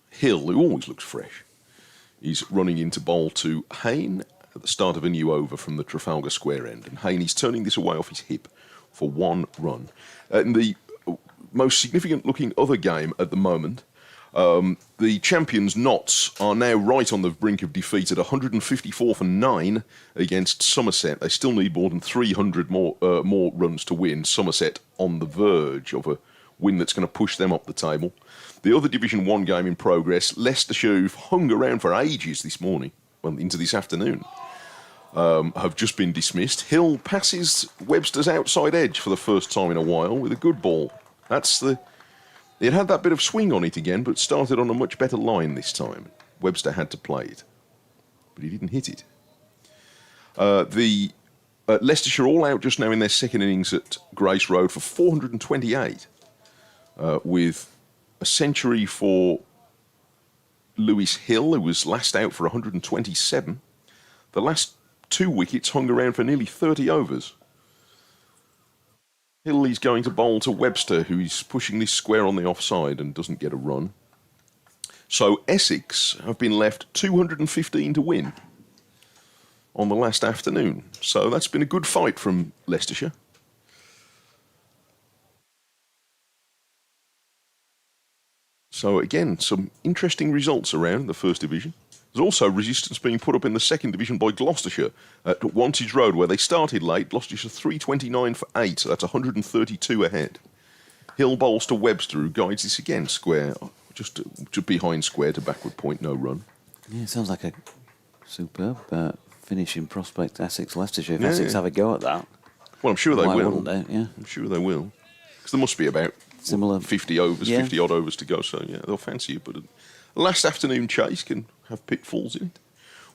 S2: Hill, who always looks fresh, is running into bowl to Hayne at the start of a new over from the Trafalgar Square end. And Hayne is turning this away off his hip for 1 run. In the most significant looking other game at the moment, the champions Notts are now right on the brink of defeat at 154 for 9 against Somerset. They still need more than 300 more runs to win. Somerset on the verge of a win that's going to push them up the table. The other Division 1 game in progress, Leicestershire, who've hung around for ages this morning, well, into this afternoon, have just been dismissed. Hill passes Webster's outside edge for the first time in a while with a good ball. It had that bit of swing on it again, but started on a much better line this time. Webster had to play it, but he didn't hit it. Leicestershire all out just now in their second innings at Grace Road for 428, with a century for Lewis Hill, who was last out for 127. The last 2 wickets hung around for nearly 30 overs. Hill is going to bowl to Webster, who is pushing this square on the offside and doesn't get a run. So Essex have been left 215 to win on the last afternoon. So that's been a good fight from Leicestershire. So again, some interesting results around the First Division. There's also resistance being put up in the Second Division by Gloucestershire at Wantage Road, where they started late. Gloucestershire 329 for 8, so that's 132 ahead. Hill bowls to Webster, who guides this again square, just behind square to backward point, no run.
S3: Yeah, it sounds like a superb finishing prospect, Essex, Leicestershire. If Essex have a go at that.
S2: Well, I'm sure they
S3: why
S2: will.
S3: wouldn't they? Yeah.
S2: I'm sure they will. Because there must be about
S3: similar
S2: 50 overs,
S3: yeah.
S2: 50 odd overs to go, so yeah, they'll fancy it. But a last afternoon chase can have pitfalls in it.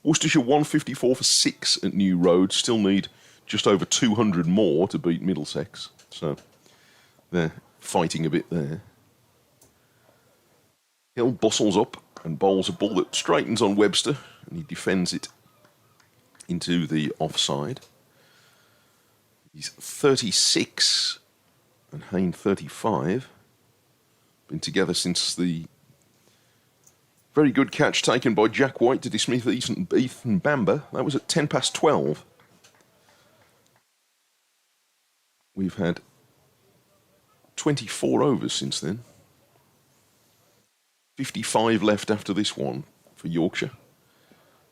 S2: Worcestershire 154 for 6 at New Road, still need just over 200 more to beat Middlesex, so they're fighting a bit there. Hill bustles up and bowls a ball that straightens on Webster, and he defends it into the offside. He's 36 and Hayne 35. Been together since the very good catch taken by Jack White to dismiss Ethan Bamber. That was at 10 past 12. We've had 24 overs since then. 55 left after this one for Yorkshire.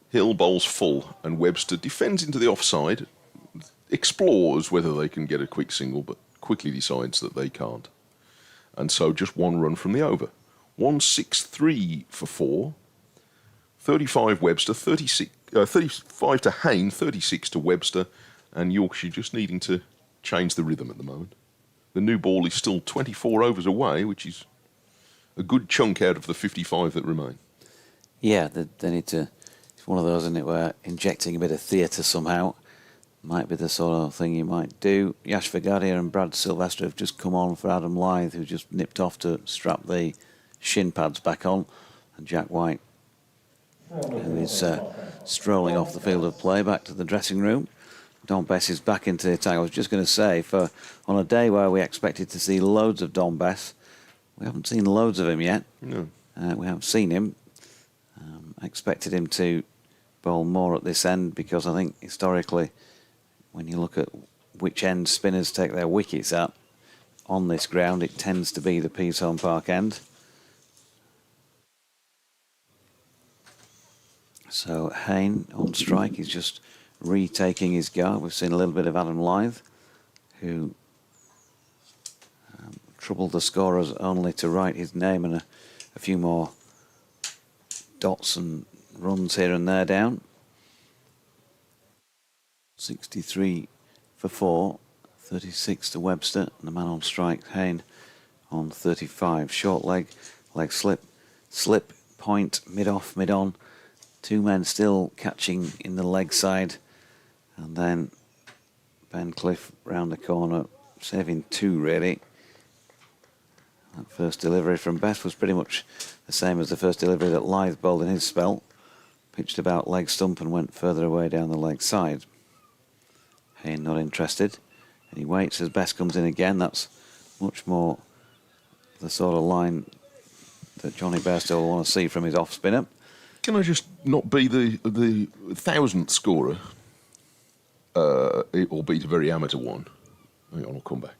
S2: Hill bowls full and Webster defends into the offside, explores whether they can get a quick single, but quickly decides that they can't. And so just 1 run from the over. 163 for 4. 35 Webster, 35 to Hayne, 36 to Webster, and Yorkshire just needing to change the rhythm at the moment. The new ball is still 24 overs away, which is a good chunk out of the 55 that remain.
S3: Yeah, they need to. It's one of those, isn't it, where injecting a bit of theatre somehow might be the sort of thing you might do. Yash Vigadia and Brad Sylvester have just come on for Adam Lythe, who just nipped off to strap the shin pads back on, and Jack White, who is strolling off the field of play back to the dressing room. Don Bess is back into the attack. I was just going to say, on a day where we expected to see loads of Don Bess, we haven't seen loads of him yet.
S2: No.
S3: We haven't seen him. I expected him to bowl more at this end, because I think historically, when you look at which end spinners take their wickets at on this ground, it tends to be the Peasholm Park end. So Hayne on strike is just retaking his guard. We've seen a little bit of Adam Lythe, who troubled the scorers only to write his name and a few more dots and runs here and there down. 63 for 4, 36 to Webster, and the man on strike, Hayne, on 35. Short leg slip, point, mid-off, mid-on. 2 men still catching in the leg side, and then Ben Cliff round the corner, saving 2 really. That first delivery from Bess was pretty much the same as the first delivery that Lythe bowled in his spell. Pitched about leg stump and went further away down the leg side. Hayne not interested. And he waits as Best comes in again. That's much more the sort of line that Johnny Bairstow will want to see from his off spinner.
S2: Can I just not be the 1,000th scorer, albeit a very amateur one? Hang on, I'll come back.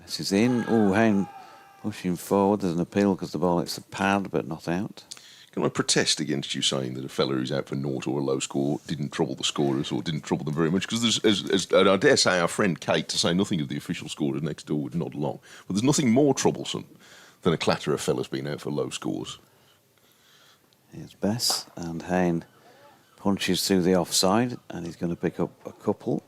S3: This is in. Oh, Hayne pushing forward. There's an appeal because the ball hits the pad, but not out.
S2: Can I protest against you saying that a fella who's out for naught or a low score didn't trouble the scorers or didn't trouble them very much? Because and I dare say our friend Kate, to say nothing of the official scorers next door, would nod along. But there's nothing more troublesome than a clatter of fellas being out for low scores.
S3: Here's Bess, and Hayne punches through the offside, and he's going to pick up a couple.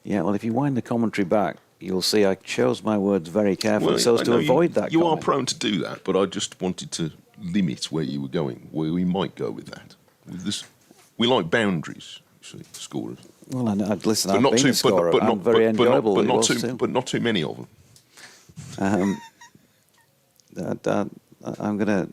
S3: Yeah, well, if you wind the commentary back, you'll see I chose my words very carefully so as to avoid that.
S2: You are prone to do that, but I just wanted to limit where you were going, where we might go with that. We like boundaries, you see, scorers.
S3: Well, listen,
S2: but
S3: I've
S2: not
S3: been
S2: too,
S3: a scorer,
S2: but
S3: and very enjoyable.
S2: But not too many of them.
S3: I'm going to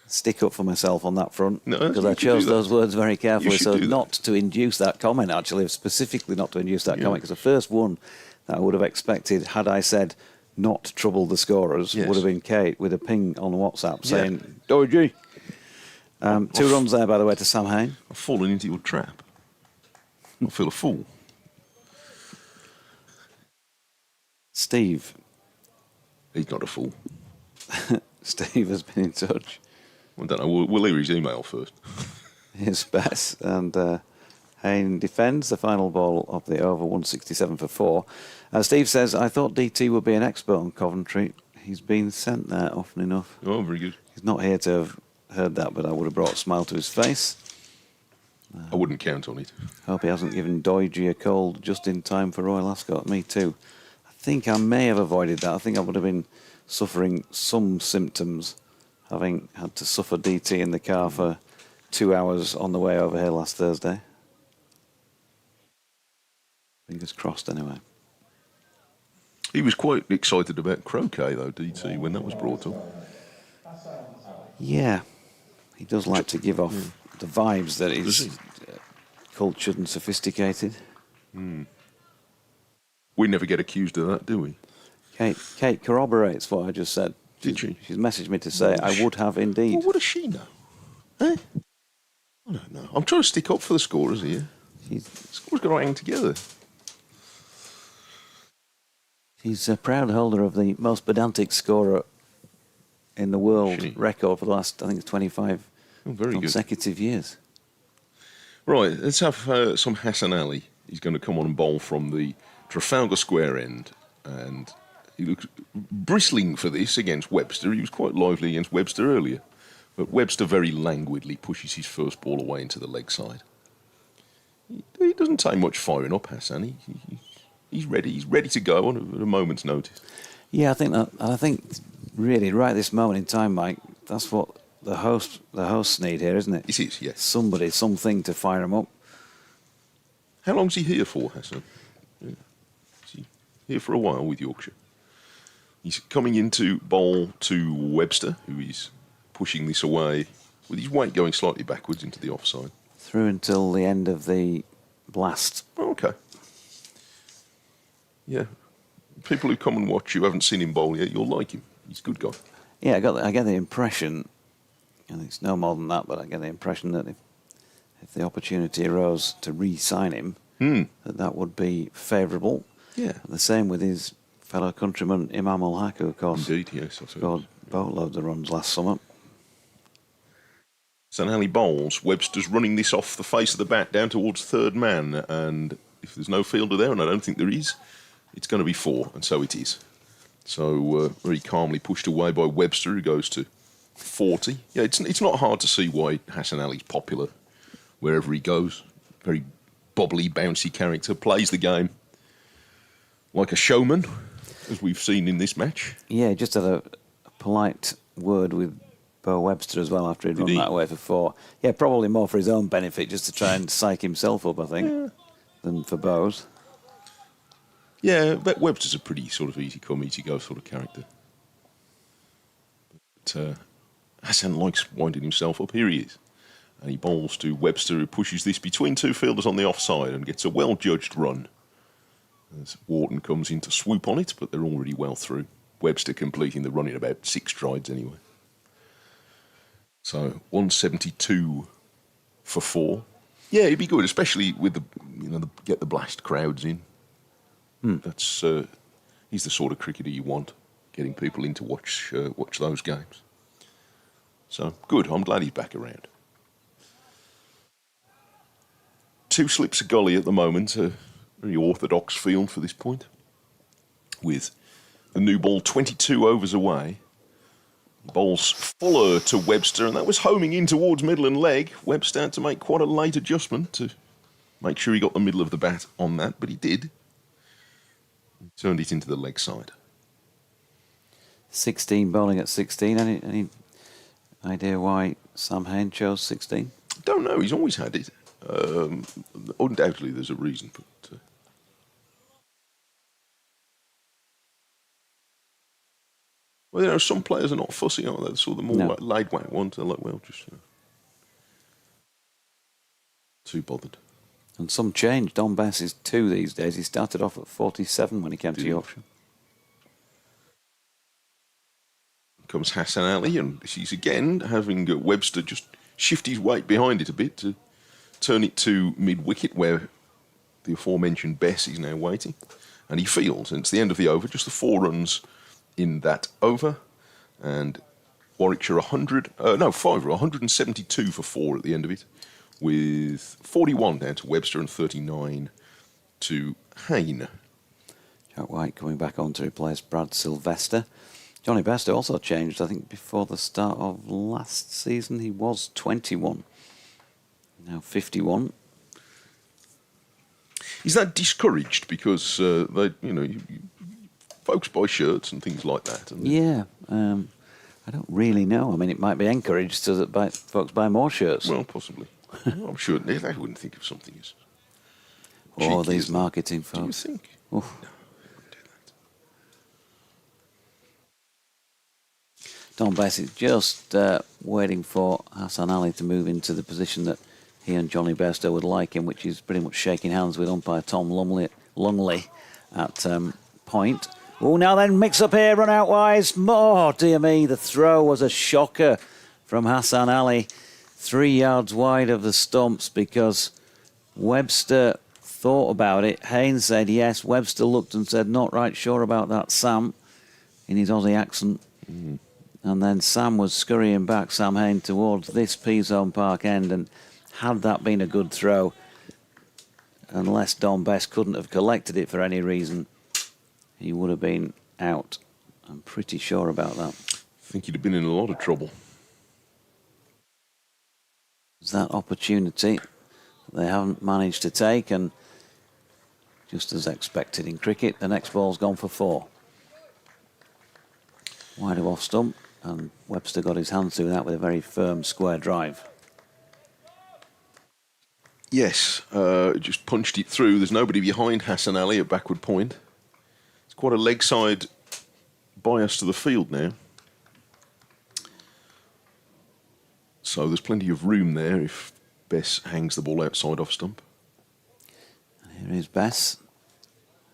S3: stick up for myself on that front,
S2: No,
S3: because
S2: you
S3: I
S2: should
S3: chose
S2: do that.
S3: those words very carefully,
S2: should
S3: so
S2: do that.
S3: not to induce that comment, actually, specifically not to induce that comment, because the first one that I would have expected, had I said not trouble the scorers,
S2: Yes.
S3: would have been Kate with a ping on WhatsApp
S2: Yeah.
S3: saying, "Dodgy." 2 runs there, by the way, to Sam Hayne.
S2: I've fallen into your trap. I feel a fool.
S3: Steve.
S2: He's not a fool.
S3: Steve has been in touch.
S2: I don't know. We'll hear his email first.
S3: Here's Bess, and Hayne defends the final ball of the over, 167 for 4. Steve says, I thought DT would be an expert on Coventry. He's been sent there often enough.
S2: Oh, very good.
S3: He's not here to have heard that, but I would have brought a smile to his face.
S2: I wouldn't count on it.
S3: Hope he hasn't given Doidgy a cold just in time for Royal Ascot. Me too. I think I may have avoided that. I think I would have been suffering some symptoms, having had to suffer DT in the car for 2 hours on the way over here last Thursday. Fingers crossed, anyway.
S2: He was quite excited about croquet, though, DT, when that was brought up.
S3: Yeah, he does like to give off the vibes that
S2: Does
S3: he's
S2: he?
S3: cultured and sophisticated.
S2: We never get accused of that, do we?
S3: Kate corroborates what I just said.
S2: Did she?
S3: She's messaged me to say I would have indeed.
S2: Well, what does she know? Eh? I don't know. I'm trying to stick up for the scorers here. The scorers got to hang together.
S3: She's a proud holder of the most pedantic scorer in the world
S2: She?
S3: record for the last, I think it's 25
S2: Very good.
S3: consecutive years.
S2: Right, let's have some Hassan Ali. He's going to come on and bowl from the Trafalgar Square end, and he looks bristling for this against Webster. He was quite lively against Webster earlier, but Webster very languidly pushes his first ball away into the leg side. He doesn't take much firing up, Hassan. He's ready. He's ready to go on at a moment's notice.
S3: Yeah, I think really right this moment in time, Mike, that's what the hosts need here, isn't it?
S2: It is, yes.
S3: Somebody, something to fire him up.
S2: How long's he here for, Hassan? Yeah. Is he here for a while with Yorkshire? He's coming into bowl to Webster, who is pushing this away with his weight going slightly backwards into the offside.
S3: Through until the end of the blast.
S2: Oh, okay. Yeah. People who come and watch you haven't seen him bowl yet, you'll like him. He's a good guy.
S3: Yeah, I get the impression, and it's no more than that, but I get the impression that if the opportunity arose to re-sign him, that would be favourable.
S2: Yeah.
S3: The same with his fellow countryman Imam Ul-Haq, who, of course,
S2: Indeed, yes. I
S3: scored boatloads of runs last summer.
S2: St. Ali bowls. Webster's running this off the face of the bat down towards third man, and if there's no fielder there, and I don't think there is, it's going to be 4, and so it is. So very calmly pushed away by Webster, who goes to 40. Yeah, it's not hard to see why Hassan Ali's popular wherever he goes. Very bobbly, bouncy character, plays the game like a showman, as we've seen in this match.
S3: Yeah, just had a polite word with Bo Webster as well after he'd run that way for 4. Yeah, probably more for his own benefit, just to try and psych himself up, I think, than for Bo's.
S2: Yeah, but Webster's a pretty sort of easy come, easy go sort of character. But Hassan likes winding himself up. Here he is. And he bowls to Webster, who pushes this between two fielders on the offside and gets a well-judged run. As Wharton comes in to swoop on it, but they're already well through. Webster completing the run in about 6 strides anyway. So 172 for 4. Yeah, it'd be good, especially with get the blast crowds in. That's he's the sort of cricketer you want, getting people in to watch those games. So good. I'm glad he's back around. 2 slips a gully at the moment. A very orthodox field for this point, with the new ball 22 overs away. Bowls Fuller to Webster, and that was homing in towards middle and leg. Webster had to make quite a late adjustment to make sure he got the middle of the bat on that, but he did. He turned it into the leg side.
S3: 16 bowling at 16. Any idea why Sam Hain chose 16?
S2: Don't know. He's always had it. Undoubtedly, there's a reason, but. Well, some players are not fussy, aren't they? So the more laid-back ones, they're like, well, just too bothered.
S3: And some change. Don Bess is 2 these days. He started off at 47 when he came to Yorkshire.
S2: Comes Hassan Ali, and he's again having Webster just shift his weight behind it a bit to turn it to mid-wicket, where the aforementioned Bess is now waiting. And he fields, and it's the end of the over, just the 4 runs in that over, and Warwickshire 172 for 4 at the end of it, with 41 down to Webster and 39 to Hain.
S3: Jack White coming back on to replace Brad Sylvester. Johnny Bairstow also changed, I think, before the start of last season. He was 21, now 51.
S2: Is that discouraged because folks buy shirts and things like that?
S3: Yeah, I don't really know. I mean, it might be encouraged so that folks buy more shirts.
S2: Well, possibly. I'm sure they wouldn't think of something as
S3: or
S2: cheeky
S3: these
S2: as that.
S3: marketing folks.
S2: Do you think?
S3: Oof.
S2: No, I wouldn't do that.
S3: Don Bess is just waiting for Hassan Ali to move into the position that he and Johnny Bairstow would like him, which is pretty much shaking hands with umpire Tom Lungley at point. Oh, now then, mix up here, run out wise. Oh, dear me, the throw was a shocker from Hassan Ali. 3 yards wide of the stumps because Webster thought about it. Haynes said yes. Webster looked and said, not right sure about that, Sam, in his Aussie accent. And then Sam was scurrying back, Sam Hain, towards this P-zone park end, and had that been a good throw, unless Don Bess couldn't have collected it for any reason, he would have been out. I'm pretty sure about that.
S2: I think he'd have been in a lot of trouble.
S3: There's that opportunity they haven't managed to take, and just as expected in cricket, the next ball's gone for 4. Wide of off stump, and Webster got his hands through that with a very firm square drive.
S2: Yes, just punched it through. There's nobody behind Hassan Ali at backward point. It's quite a leg side bias to the field now. So there's plenty of room there if Bess hangs the ball outside off stump.
S3: And here is Bess.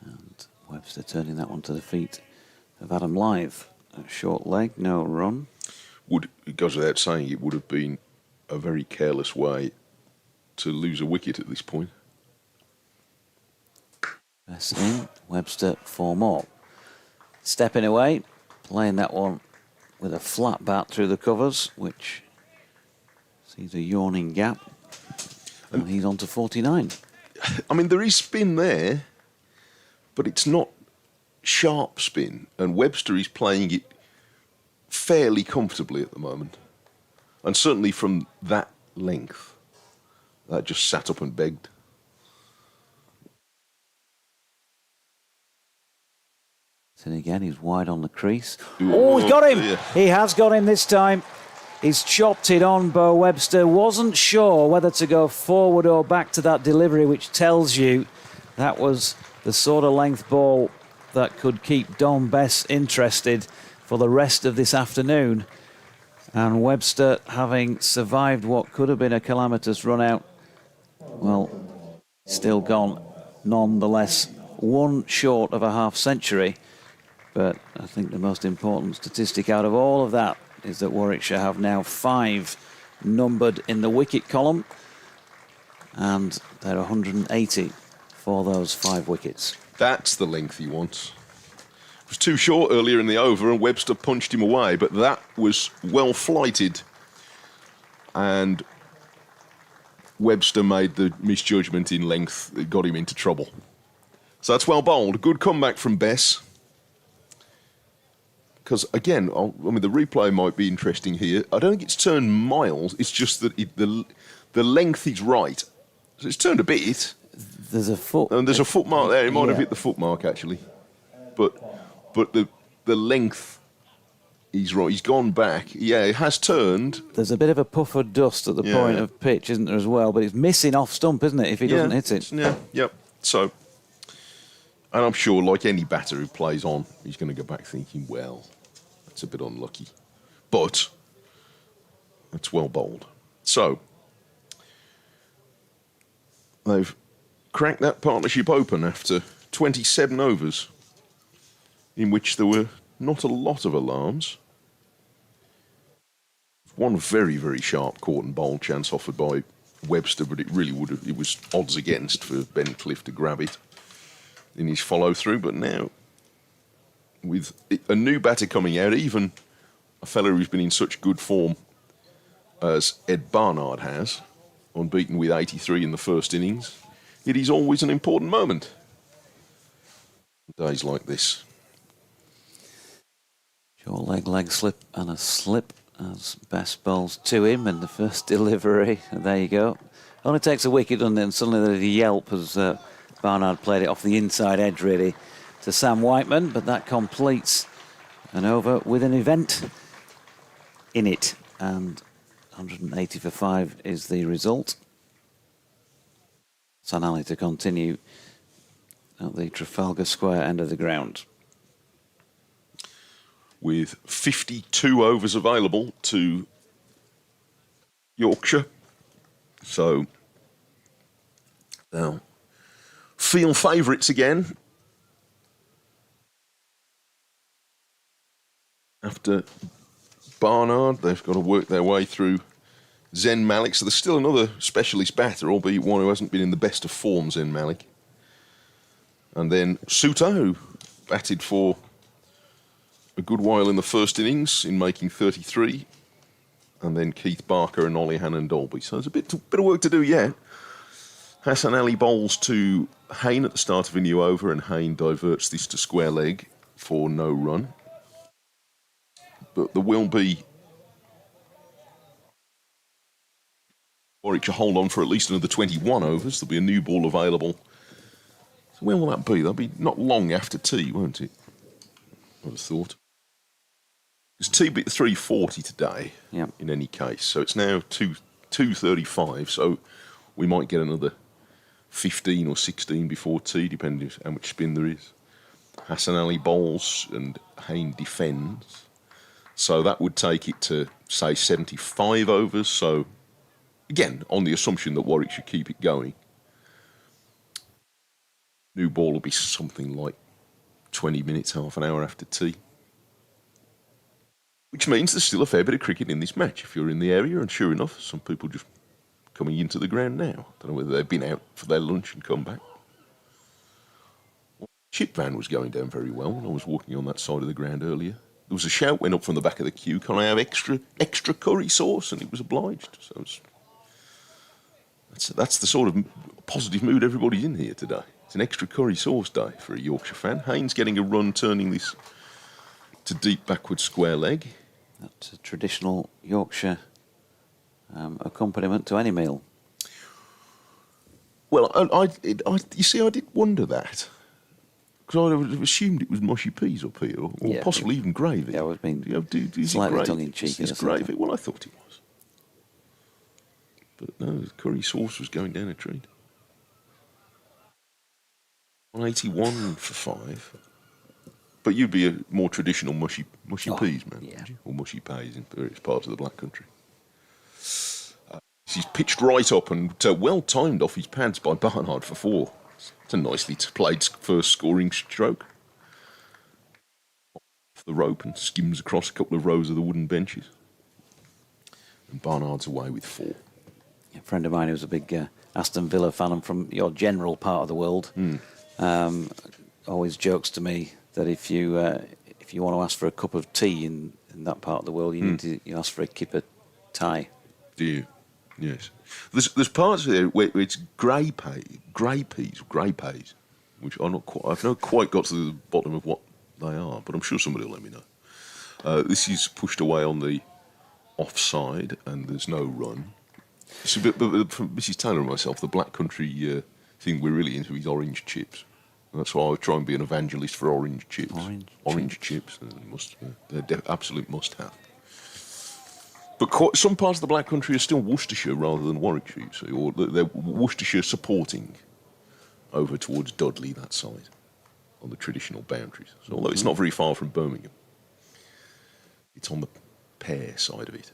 S3: And Webster turning that one to the feet of Adam Lythe. A short leg, no run.
S2: It goes without saying it would have been a very careless way to lose a wicket at this point.
S3: Bess in, Webster 4 more. Stepping away, playing that one with a flat bat through the covers, which sees a yawning gap. And he's on to 49.
S2: I mean, there is spin there, but it's not sharp spin. And Webster is playing it fairly comfortably at the moment. And certainly from that length, that just sat up and begged.
S3: And again, he's wide on the crease.
S2: Ooh,
S3: oh, he's got him!
S2: yeah.
S3: He has got him this time. He's chopped it on. Bo Webster wasn't sure whether to go forward or back to that delivery, which tells you that was the sort of length ball that could keep Don Bess interested for the rest of this afternoon. And Webster, having survived what could have been a calamitous run out, well, still gone nonetheless. One short of a half century. But I think the most important statistic out of all of that is that Warwickshire have now 5 numbered in the wicket column. And they're 180 for those 5 wickets.
S2: That's the length he wants. It was too short earlier in the over and Webster punched him away, but that was well flighted. And Webster made the misjudgment in length that got him into trouble. So that's well bowled. A good comeback from Bess. Because, again, the replay might be interesting here. I don't think it's turned miles. It's just that the length is right. So it's turned a bit.
S3: There's a foot.
S2: And there's a foot mark there. It might have
S3: Yeah.
S2: hit the foot mark, actually. But the length, he's right. He's gone back. Yeah, it has turned.
S3: There's a bit of a puff of dust at the point of pitch, isn't there, as well? But it's missing off stump, isn't it, if he doesn't hit it?
S2: Yeah, yep. So, and I'm sure, like any batter who plays on, he's going to go back thinking, well, that's a bit unlucky. But it's well bowled. So, they've cracked that partnership open after 27 overs, in which there were not a lot of alarms. One very, very sharp caught and bowled chance offered by Webster, but it really would have, it was odds against for Ben Cliff to grab it in his follow through. But now, with a new batter coming out, even a fellow who's been in such good form as Ed Barnard has, unbeaten with 83 in the first innings, it is always an important moment. Days like this.
S3: Short leg slip and a slip as Bess bowls to him in the first delivery. And there you go. Only takes a wicket, doesn't it? And suddenly there's a yelp as Barnard played it off the inside edge, really, to Sam Whiteman. But that completes an over with an event in it. And 180 for 5 is the result. Sanali to continue at the Trafalgar Square end of the ground.
S2: With 52 overs available to Yorkshire. So, they'll feel favourites again. After Barnard, they've got to work their way through Zen Malik. So there's still another specialist batter, albeit one who hasn't been in the best of form, Zen Malik. And then Suter, who batted for a good while in the first innings in making 33. And then Keith Barker and Ollie Hannon-Dolby. So there's a bit of work to do yet. Hassan Ali bowls to Hayne at the start of a new over, and Hayne diverts this to square leg for no run. But there will be Warwickshire hold on for at least another 21 overs. There'll be a new ball available. So when will that be? That'll be not long after tea, won't it? I would have thought. It's tea beat 3:40 today, in any case. So it's now 2:35, so we might get another 15 or 16 before tea, depending on how much spin there is. Hassan Ali bowls and Hayne defends. So that would take it to, say, 75 overs. So, again, on the assumption that Warwick should keep it going. New ball will be something like 20 minutes, half an hour after tea. Which means there's still a fair bit of cricket in this match if you're in the area, and sure enough, some people just coming into the ground now. I don't know whether they've been out for their lunch and come back. Chip van was going down very well when I was walking on that side of the ground earlier. There was a shout went up from the back of the queue, can I have extra curry sauce? And it was obliged. So that's the sort of positive mood everybody's in here today. It's an extra curry sauce day for a Yorkshire fan. Haynes getting a run, turning this to deep backward square leg.
S3: That's a traditional Yorkshire accompaniment to any meal.
S2: Well, you see, I did wonder that. Because I would have assumed it was mushy peas up here, or possibly even gravy.
S3: Yeah, I was being
S2: is
S3: slightly
S2: it
S3: tongue-in-cheek.
S2: Is gravy? Well, I thought it was. But no, the curry sauce was going down a treat. 181 for 5. But you'd be a more traditional mushy peas man,
S3: yeah.
S2: would you? Or mushy peas in various parts of the Black Country. He's pitched right up and well timed off his pads by Barnard for 4. It's a nicely played first scoring stroke. Off the rope and skims across a couple of rows of the wooden benches. And Barnard's away with 4.
S3: A friend of mine who's a big Aston Villa fan and from your general part of the world always jokes to me that if you want to ask for a cup of tea in that part of the world, you need to ask for a kipper tie.
S2: Do you? Yes. There's parts of there where it's grey peas, which I've not quite got to the bottom of what they are, but I'm sure somebody will let me know. This is pushed away on the offside, and there's no run. So, but from Mrs. Taylor and myself, the Black Country thing we're really into is orange chips. And that's why I try and be an evangelist for orange chips. Orange chips, they're absolute must-have. But some parts of the Black Country are still Worcestershire rather than Warwickshire, you see, or they're Worcestershire supporting over towards Dudley, that side, on the traditional boundaries. So although it's not very far from Birmingham, it's on the Pear side of it.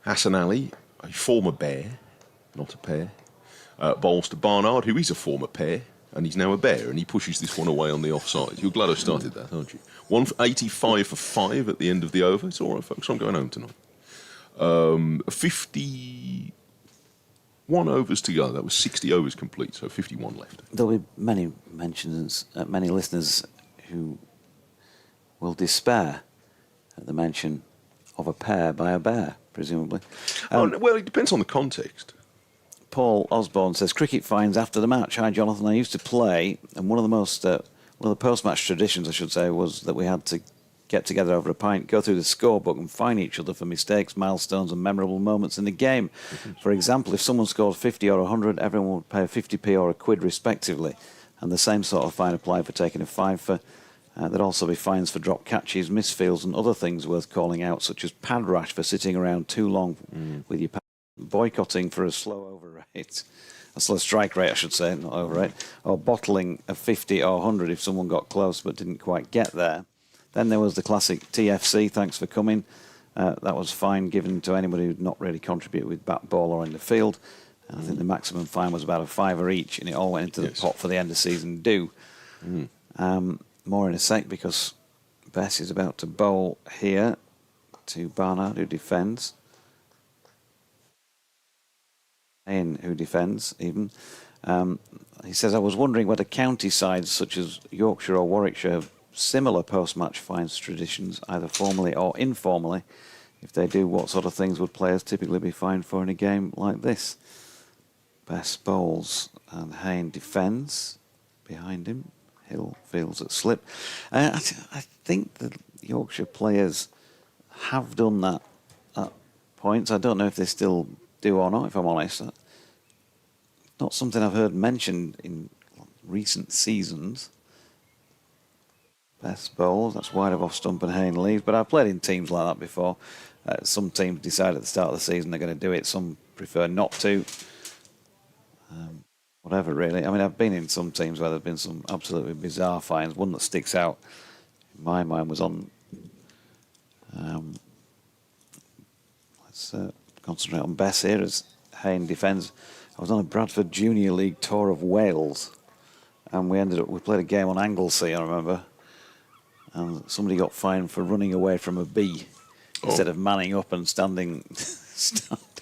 S2: Hassan Ali, a former Bear, not a Pear, bowls to Barnard, who is a former Pear, and he's now a Bear, and he pushes this one away on the offside. You're glad I started that, aren't you? 185 for 5 at the end of the over. It's all right, folks. I'm going home tonight. 51 overs to go. That was 60 overs complete, so 51 left.
S3: There'll be many mentions, many listeners who will despair at the mention of a pair by a bear, presumably.
S2: Well, it depends on the context.
S3: Paul Osborne says, cricket finds after the match. Hi, Jonathan. I used to play, and one of the post-match traditions, I should say, was that we had to get together over a pint, go through the scorebook and fine each other for mistakes, milestones and memorable moments in the game. For example, if someone scored 50 or 100, everyone would pay a 50p or a quid respectively. And the same sort of fine applied for taking a fiver. There'd also be fines for drop catches, misfields and other things worth calling out, such as pad rash for sitting around too long with your pad, boycotting for a slow overrate. A slow strike rate, I should say, not overrate, or bottling a 50 or 100 if someone got close but didn't quite get there. Then there was the classic TFC, thanks for coming. That was fine given to anybody who'd not really contributed with bat, ball or in the field. And I think the maximum fine was about a fiver each, and it all went into the pot for the end of season due. More in a sec, because Bess is about to bowl here to Barnard, who defends. Ian, who defends, even. He says, I was wondering whether county sides such as Yorkshire or Warwickshire have similar post-match fines traditions, either formally or informally. If they do, what sort of things would players typically be fined for in a game like this? Bess bowls and Hayne defends behind him. Hill fields at slip. I think the Yorkshire players have done that at points. I don't know if they still do or not, if I'm honest. Not something I've heard mentioned in recent seasons. Best bowls, that's wide of off stump and Hayne leaves. But I've played in teams like that before. Some teams decide at the start of the season they're going to do it. Some prefer not to. Whatever, really. I mean, I've been in some teams where there have been some absolutely bizarre fines. One that sticks out in my mind was on... let's concentrate on Bess here as Hayne defends. I was on a Bradford Junior League tour of Wales, and we played a game on Anglesey, I remember, and somebody got fined for running away from a bee instead of manning up and standing.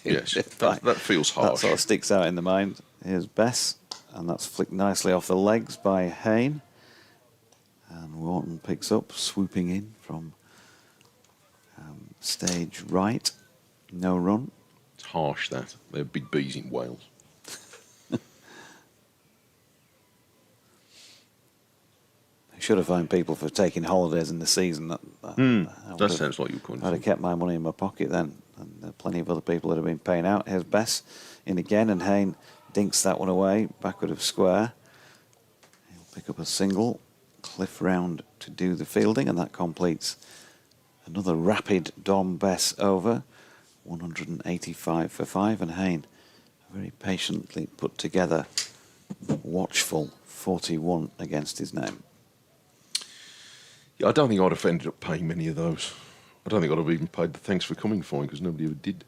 S2: Yes, that feels harsh.
S3: That sort of sticks out in the mind. Here's Bess, and that's flicked nicely off the legs by Hayne. And Wharton picks up, swooping in from stage right. No run.
S2: It's harsh, that. They're big bees in Wales.
S3: I should have fined people for taking holidays in the season. That
S2: sounds like you're going to.
S3: I'd have kept my money in my pocket then. And there are plenty of other people that have been paying out. Here's Bess in again, and Hayne dinks that one away, backward of square. He'll pick up a single, cliff round to do the fielding, and that completes another rapid Dom Bess over. 185 for 5, and Hayne very patiently put together, watchful 41 against his name.
S2: Yeah, I don't think I'd have ended up paying many of those. I don't think I'd have even paid the thanks for coming fine because nobody ever did.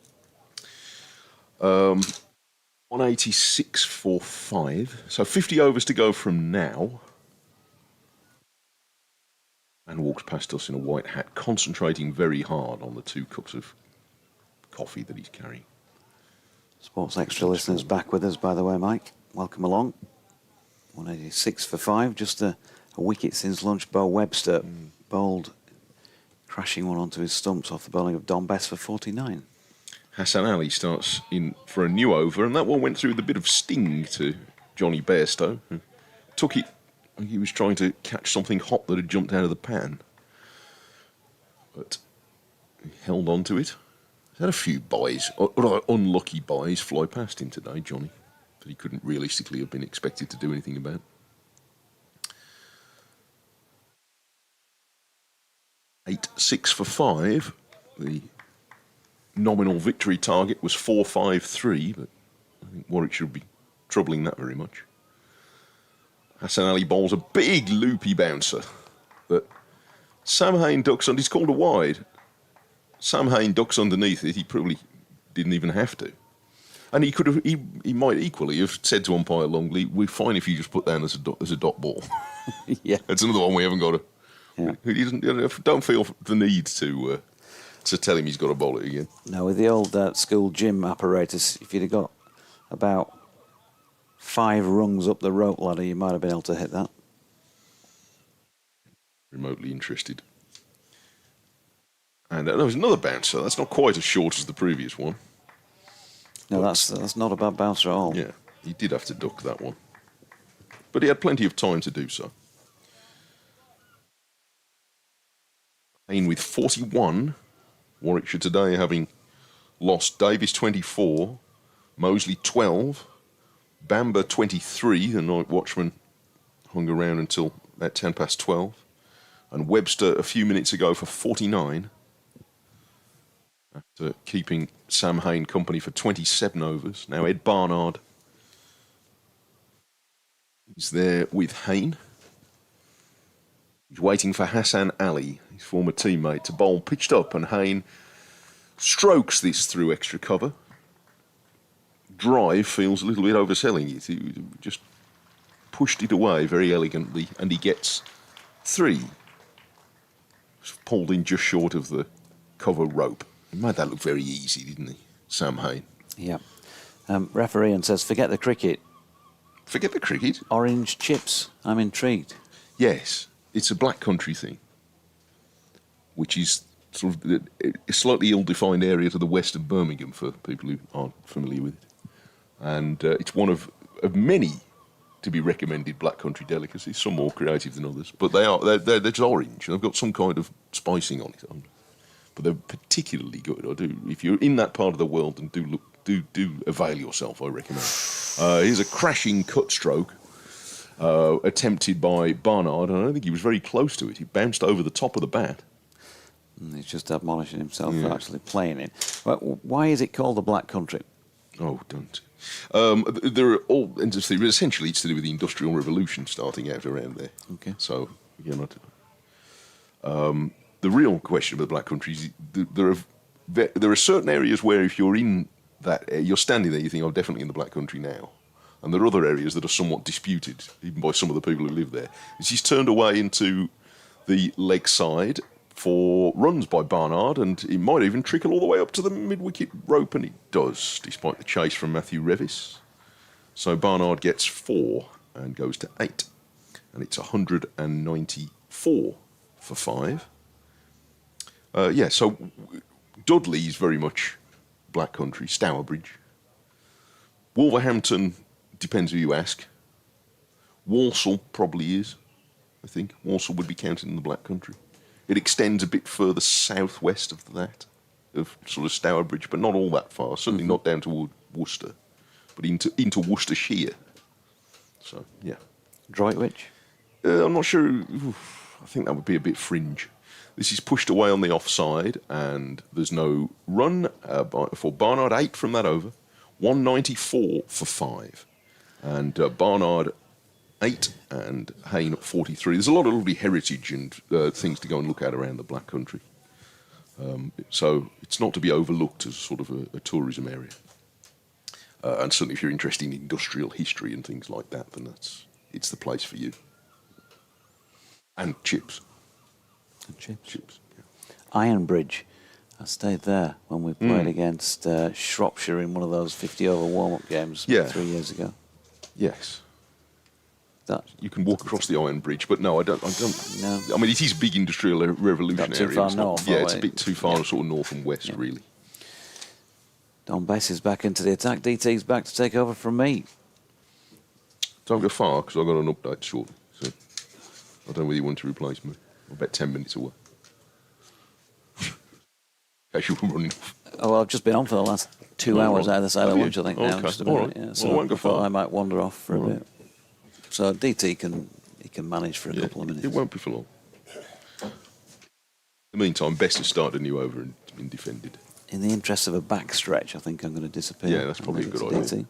S2: 186 for 5. So 50 overs to go from now. And walks past us in a white hat, concentrating very hard on the 2 cups of coffee that he's carrying.
S3: Sports Extra listeners back with us, by the way, Mike. Welcome along. 186 for 5, just a wicket since lunch. Bo Webster bowled, crashing one onto his stumps off the bowling of Don Bess for 49.
S2: Hassan Ali starts in for a new over, and that one went through with a bit of sting to Johnny Bairstow, who took it. He was trying to catch something hot that had jumped out of the pan, but he held on to it. He's had a few buys, or unlucky buys, fly past him today, Johnny, that he couldn't realistically have been expected to do anything about. Eight, 6 for 5. The nominal victory target was 4-5-3, but I think Warwickshire would be troubling that very much. Hassan Ali bowls a big loopy bouncer that Sam Hain ducks under. He's called a wide. Sam Hain ducks underneath it. He probably didn't even have to. And he could have. He might equally have said to umpire Longley, "We're fine if you just put down as a dot ball."
S3: Yeah,
S2: that's another one we haven't got to. Yeah. He doesn't. Don't feel the need to tell him he's got to bowl it again.
S3: No, with the old school gym apparatus, if you'd have got about 5 rungs up the rope ladder, you might have been able to hit that.
S2: Remotely interested. And there was another bouncer. That's not quite as short as the previous one.
S3: No, that's not a bad bouncer at all.
S2: Yeah, he did have to duck that one. But he had plenty of time to do so. Hain with 41. Warwickshire today having lost Davis 24, Mosley 12, Bamber 23, the night watchman hung around until about 10 past 12, and Webster a few minutes ago for 49, after keeping Sam Hain company for 27 overs. Now Ed Barnard is there with Hain. He's waiting for Hassan Ali, his former teammate, to bowl pitched up, and Hain strokes this through extra cover. Drive feels a little bit overselling it. He just pushed it away very elegantly, and he gets 3. Pulled in just short of the cover rope. He made that look very easy, didn't he, Sam Hain?
S3: Yeah. Referee and says, forget the cricket.
S2: Forget the cricket?
S3: Orange chips. I'm intrigued.
S2: Yes, it's a black country thing, which is sort of a slightly ill-defined area to the west of Birmingham for people who aren't familiar with it. And it's one of many to be recommended black country delicacies, some more creative than others, but they're just orange, and they've got some kind of spicing on it. But they're particularly good. If you're in that part of the world, and do avail yourself, I recommend. Here's a crashing cut stroke attempted by Barnard, and I don't think he was very close to it. He bounced over the top of the bat.
S3: He's just admonishing himself for actually playing it. Why is it called the Black Country?
S2: Oh, don't. There are all interesting. Essentially, it's to do with the Industrial Revolution starting out around there.
S3: Okay.
S2: So, you're not. The real question about the Black Country is there are certain areas where if you're in that, you're standing there, you think, "Oh, definitely in the Black Country now." And there are other areas that are somewhat disputed, even by some of the people who live there. He's turned away into the leg side for runs by Barnard, and it might even trickle all the way up to the mid-wicket rope, and it does, despite the chase from Matthew Revis. So Barnard gets 4 and goes to 8, and it's 194 for 5. So Dudley's very much black country. Stourbridge. Wolverhampton, depends who you ask. Walsall probably is, I think. Walsall would be counted in the black country. It extends a bit further southwest of that, of sort of Stourbridge, but not all that far. Certainly not down to Worcester, but into Worcestershire. So, yeah.
S3: Droitwich?
S2: I'm not sure. I think that would be a bit fringe. This is pushed away on the offside, and there's no run for Barnard. 8 from that over. 194 for 5. And Barnard 8 and Hayne at 43. There's a lot of lovely heritage and things to go and look at around the Black Country. So it's not to be overlooked as sort of a tourism area. And certainly if you're interested in industrial history and things like that, then it's the place for you. And chips. Chips. Yeah.
S3: Ironbridge. I stayed there when we played against Shropshire in one of those 50-over warm-up games 3 years ago.
S2: Yes.
S3: That,
S2: you can walk across the Iron Bridge, but no, I don't.
S3: No.
S2: I mean, it is a big industrial revolution
S3: Not too
S2: area.
S3: far
S2: It's not-
S3: north,
S2: yeah,
S3: are
S2: it's a
S3: we?
S2: bit too far, sort of north and west, really.
S3: Don Bess is back into the attack. DT's back to take over from me.
S2: Don't go far, because I've got an update shortly. So I don't know whether you want to replace me. I'm about 10 minutes away. In case you were running off.
S3: Oh, well, I've just been on for the last 2 hours either side of
S2: Have you?
S3: lunch, I think,
S2: Okay.
S3: now. Just
S2: All
S3: about,
S2: right.
S3: yeah.
S2: Well,
S3: So
S2: I won't go
S3: I thought
S2: far.
S3: I might wander off for a bit. So DT can manage for a couple of minutes.
S2: It won't be for long. In the meantime, Bess has started a new over and been defended.
S3: In the interest of a backstretch, I think I'm going to disappear.
S2: Yeah, that's probably a good
S3: Leave it to
S2: idea.
S3: DT.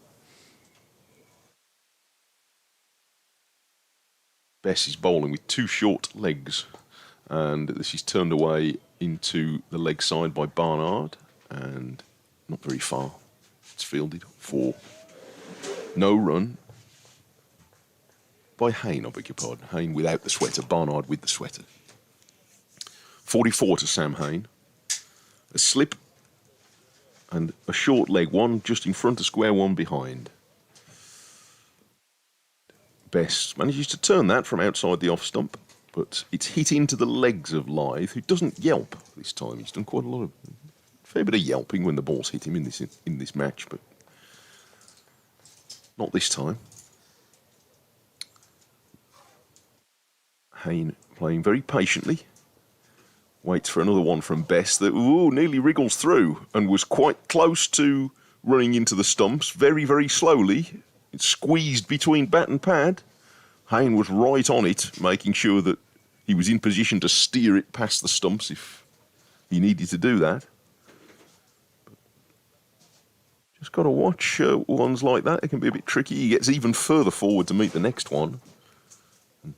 S2: Bess is bowling with 2 short legs, and this is turned away into the leg side by Barnard, and not very far. It's fielded for no run by Hayne, I beg your pardon. Hayne without the sweater, Barnard with the sweater. 44 to Sam Hayne. A slip and a short leg, one just in front of square, one behind. Bess manages to turn that from outside the off stump, but it's hit into the legs of Lythe, who doesn't yelp this time. He's done quite a fair bit of yelping when the ball's hit him in this match, but not this time. Hayne playing very patiently. Waits for another one from Bess that nearly wriggles through and was quite close to running into the stumps very, very slowly. It's squeezed between bat and pad. Hayne was right on it, making sure that he was in position to steer it past the stumps if he needed to do that. Just got to watch ones like that. It can be a bit tricky. He gets even further forward to meet the next one and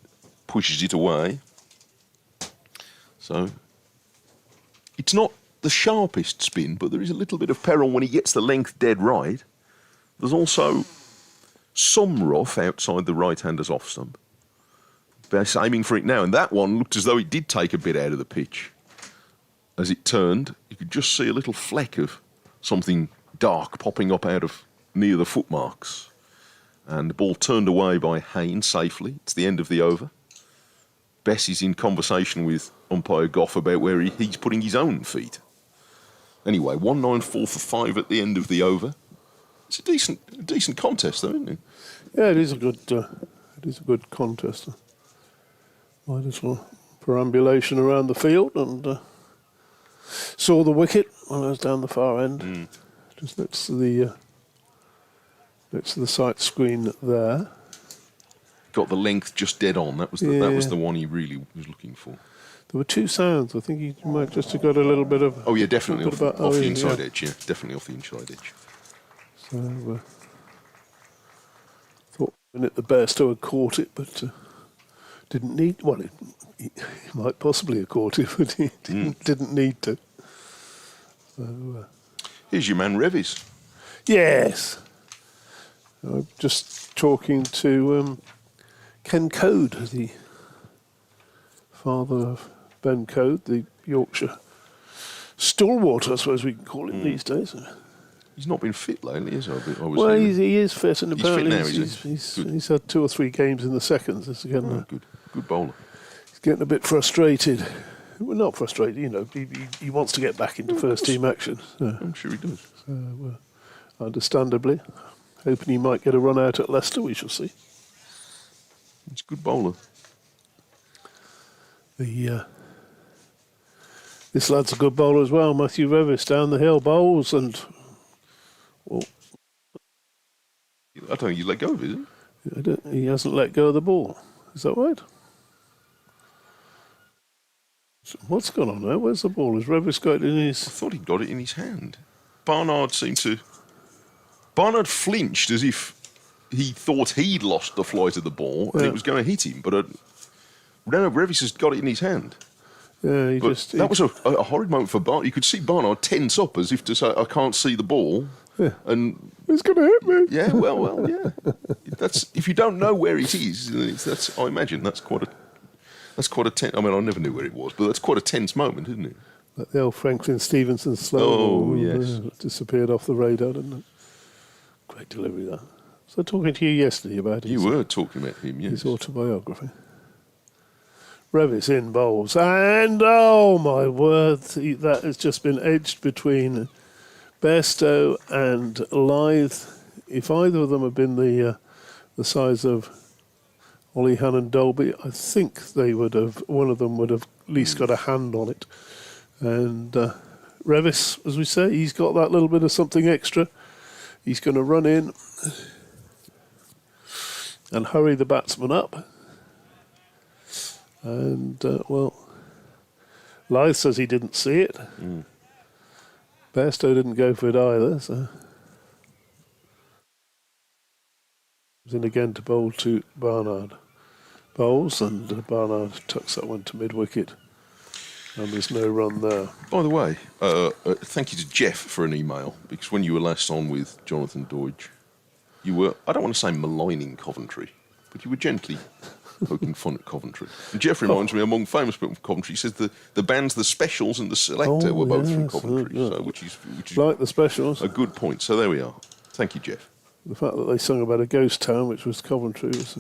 S2: pushes it away. So it's not the sharpest spin, but there is a little bit of peril when he gets the length dead right. There's also some rough outside the right-hander's off stump. Bess aiming for it now, and that one looked as though it did take a bit out of the pitch. As it turned, you could just see a little fleck of something dark popping up out of near the footmarks. And the ball turned away by Hayne safely. It's the end of the over. Bess is in conversation with umpire Goff about where he's putting his own feet. Anyway, 194 for 5 at the end of the over. It's a decent contest, though, isn't it?
S4: Yeah, it is a good contest. Might as well perambulation around the field and saw the wicket when I was down the far end, just next to the sight screen there.
S2: Got the length just dead on. That was the one he really was looking for.
S4: There were 2 sounds. I think he might just have got a little bit of.
S2: Oh yeah, definitely off the
S4: yeah.
S2: inside edge. Yeah, definitely off the inside edge.
S4: So thought at the Bairstow had caught it, but didn't need. Well, he might possibly have caught it, but he didn't need to. So
S2: here's your man Revis.
S4: Yes, I'm just talking to Ken Code, the father of Ben Code, the Yorkshire stalwart, I suppose we can call him these days.
S2: He's not been fit lately, is he?
S4: Well, he is fit, and
S2: He's fit
S4: apparently
S2: now, is he?
S4: he's had 2 or 3 games in the seconds. It's again,
S2: Good bowler.
S4: he's getting a bit frustrated. Well, not frustrated, you know. He wants to get back into first team action. So,
S2: I'm sure he does.
S4: understandably, hoping he might get a run out at Leicester. We shall see.
S2: He's a good bowler.
S4: This lad's a good bowler as well. Matthew Revis down the hill bowls and. Well,
S2: I don't think you let go of it, is he?
S4: He hasn't let go of the ball. Is that right? So what's gone on there? Where's the ball? Has Revis got it in
S2: I
S4: his...
S2: thought he'd got it in his hand. Barnard flinched as if he thought he'd lost the flight of the ball and it was going to hit him, but no, Revis has got it in his hand.
S4: Yeah,
S2: that was a horrid moment for Barnard. You could see Barnard tense up as if to say, I can't see the ball.
S4: Yeah.
S2: And
S4: it's going to hit me.
S2: Yeah, well, yeah. That's if you don't know where it is. I imagine that's quite a tense. I mean, I never knew where it was, but that's quite a tense moment, isn't it?
S4: Like the old Franklin Stevenson slow.
S2: Oh, yes.
S4: Disappeared off the radar, didn't it? Great delivery, that. So talking to you yesterday about
S2: You were talking about him, yes.
S4: His autobiography. Revis in bowls, and oh my word, that has just been edged between Bairstow and Lythe. If either of them had been the size of Ollie Hannon Dolby, I think one of them would have at least got a hand on it. And Revis, as we say, he's got that little bit of something extra. He's going to run in and hurry the batsman up. And, Lythe says he didn't see it. Bairstow didn't go for it either, so... He's in again to bowl to Barnard. Bowls, and Barnard tucks that one to mid-wicket. And there's no run there.
S2: By the way, thank you to Jeff for an email, because when you were last on with Jonathan Deutsch, you were, I don't want to say maligning Coventry, but you were gently poking fun at Coventry. And Jeff reminds me, among famous people from Coventry, he says the bands The Specials and The Selector were both from Coventry, so, which is
S4: like The Specials.
S2: A good point. So there we are. Thank you, Jeff.
S4: The fact that they sung about a ghost town, which was Coventry, was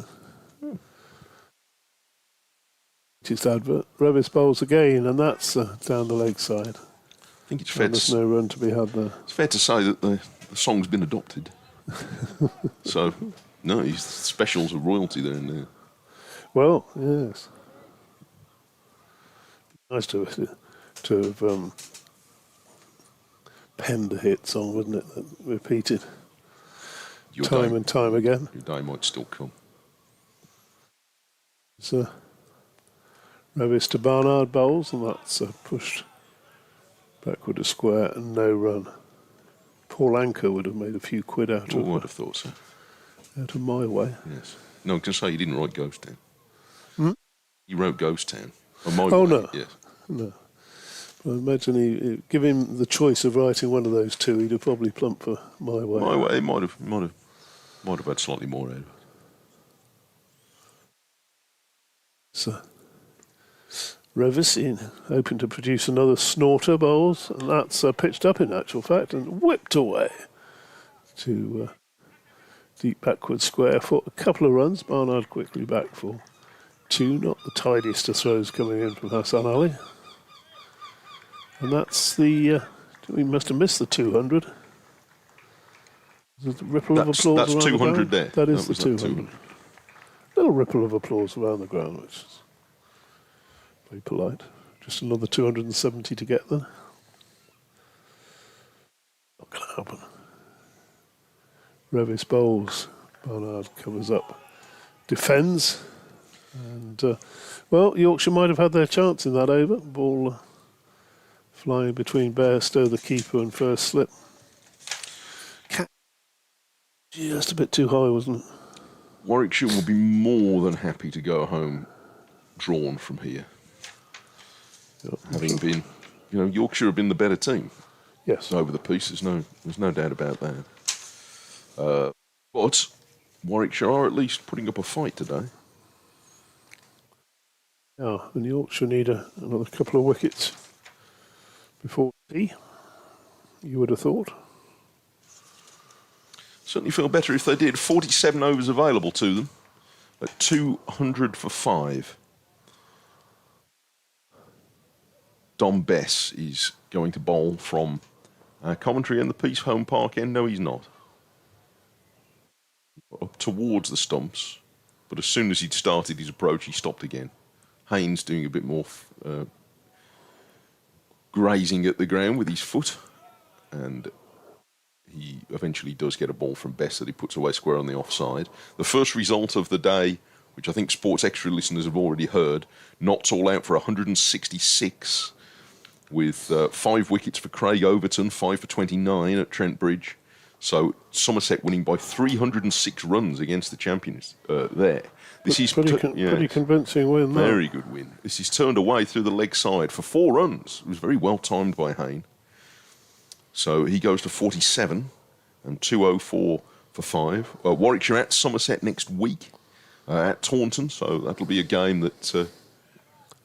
S4: latest advert. Revis bowls again, and that's down the leg side.
S2: I think it's fair.
S4: There's no run to be had there.
S2: It's fair to say that the song's been adopted. So, no, he's Specials of royalty there and there.
S4: Well, yes. Nice to have penned a hit song, wouldn't it? That repeated time and time again.
S2: Your day might still come.
S4: So, Revis to Barnard bowls, and that's pushed backward a square and no run. Paul Anker would have made a few quid out of.
S2: I would have thought so.
S4: Out of my way.
S2: Yes. No, I can say he didn't write Ghost Town. He wrote Ghost Town.
S4: No.
S2: Yes.
S4: No. But I imagine he give him the choice of writing one of those two, he'd have probably plumped for My Way.
S2: My Way might have had slightly more out of it.
S4: So, Revis in, hoping to produce another snorter bowls, and that's pitched up in actual fact and whipped away to deep backward square for a couple of runs. Barnard quickly back for 2, not the tidiest of throws coming in from Hassan Ali. And that's we must have missed the 200. There's a ripple of applause
S2: that's
S4: around
S2: 200
S4: the ground.
S2: there.
S4: That is the 200. Little ripple of applause around the ground, which is very polite. Just another 270 to get there. Not going to happen. Revis bowls. Barnard covers up. Defends. And, Yorkshire might have had their chance in that over. Ball flying between Bairstow, the keeper, and first slip. Just a bit too high, wasn't it?
S2: Warwickshire will be more than happy to go home drawn from here.
S4: Yep.
S2: Having been, Yorkshire have been the better team.
S4: Yes.
S2: Over the piece, there's no doubt about that. But Warwickshire are at least putting up a fight today.
S4: Yeah, and Yorkshire need another couple of wickets before tea, you would have thought.
S2: Certainly feel better if they did. 47 overs available to them at 200 for 5. Dom Bess is going to bowl from Coventry and the Peace Home Park end. No, he's not. Up towards the stumps, but as soon as he'd started his approach, he stopped again. Haynes doing a bit more grazing at the ground with his foot, and he eventually does get a ball from Bess that he puts away square on the offside. The first result of the day, which I think Sports Extra listeners have already heard, Notts all out for 166, with 5 wickets for Craig Overton, 5 for 29 at Trent Bridge, So Somerset winning by 306 runs against the champions there. This is
S4: pretty convincing win.
S2: Very good win. This is turned away through the leg side for 4 runs. It was very well timed by Hayne. So he goes to 47 and 204 for 5. Warwickshire at Somerset next week at Taunton. So that'll be a game that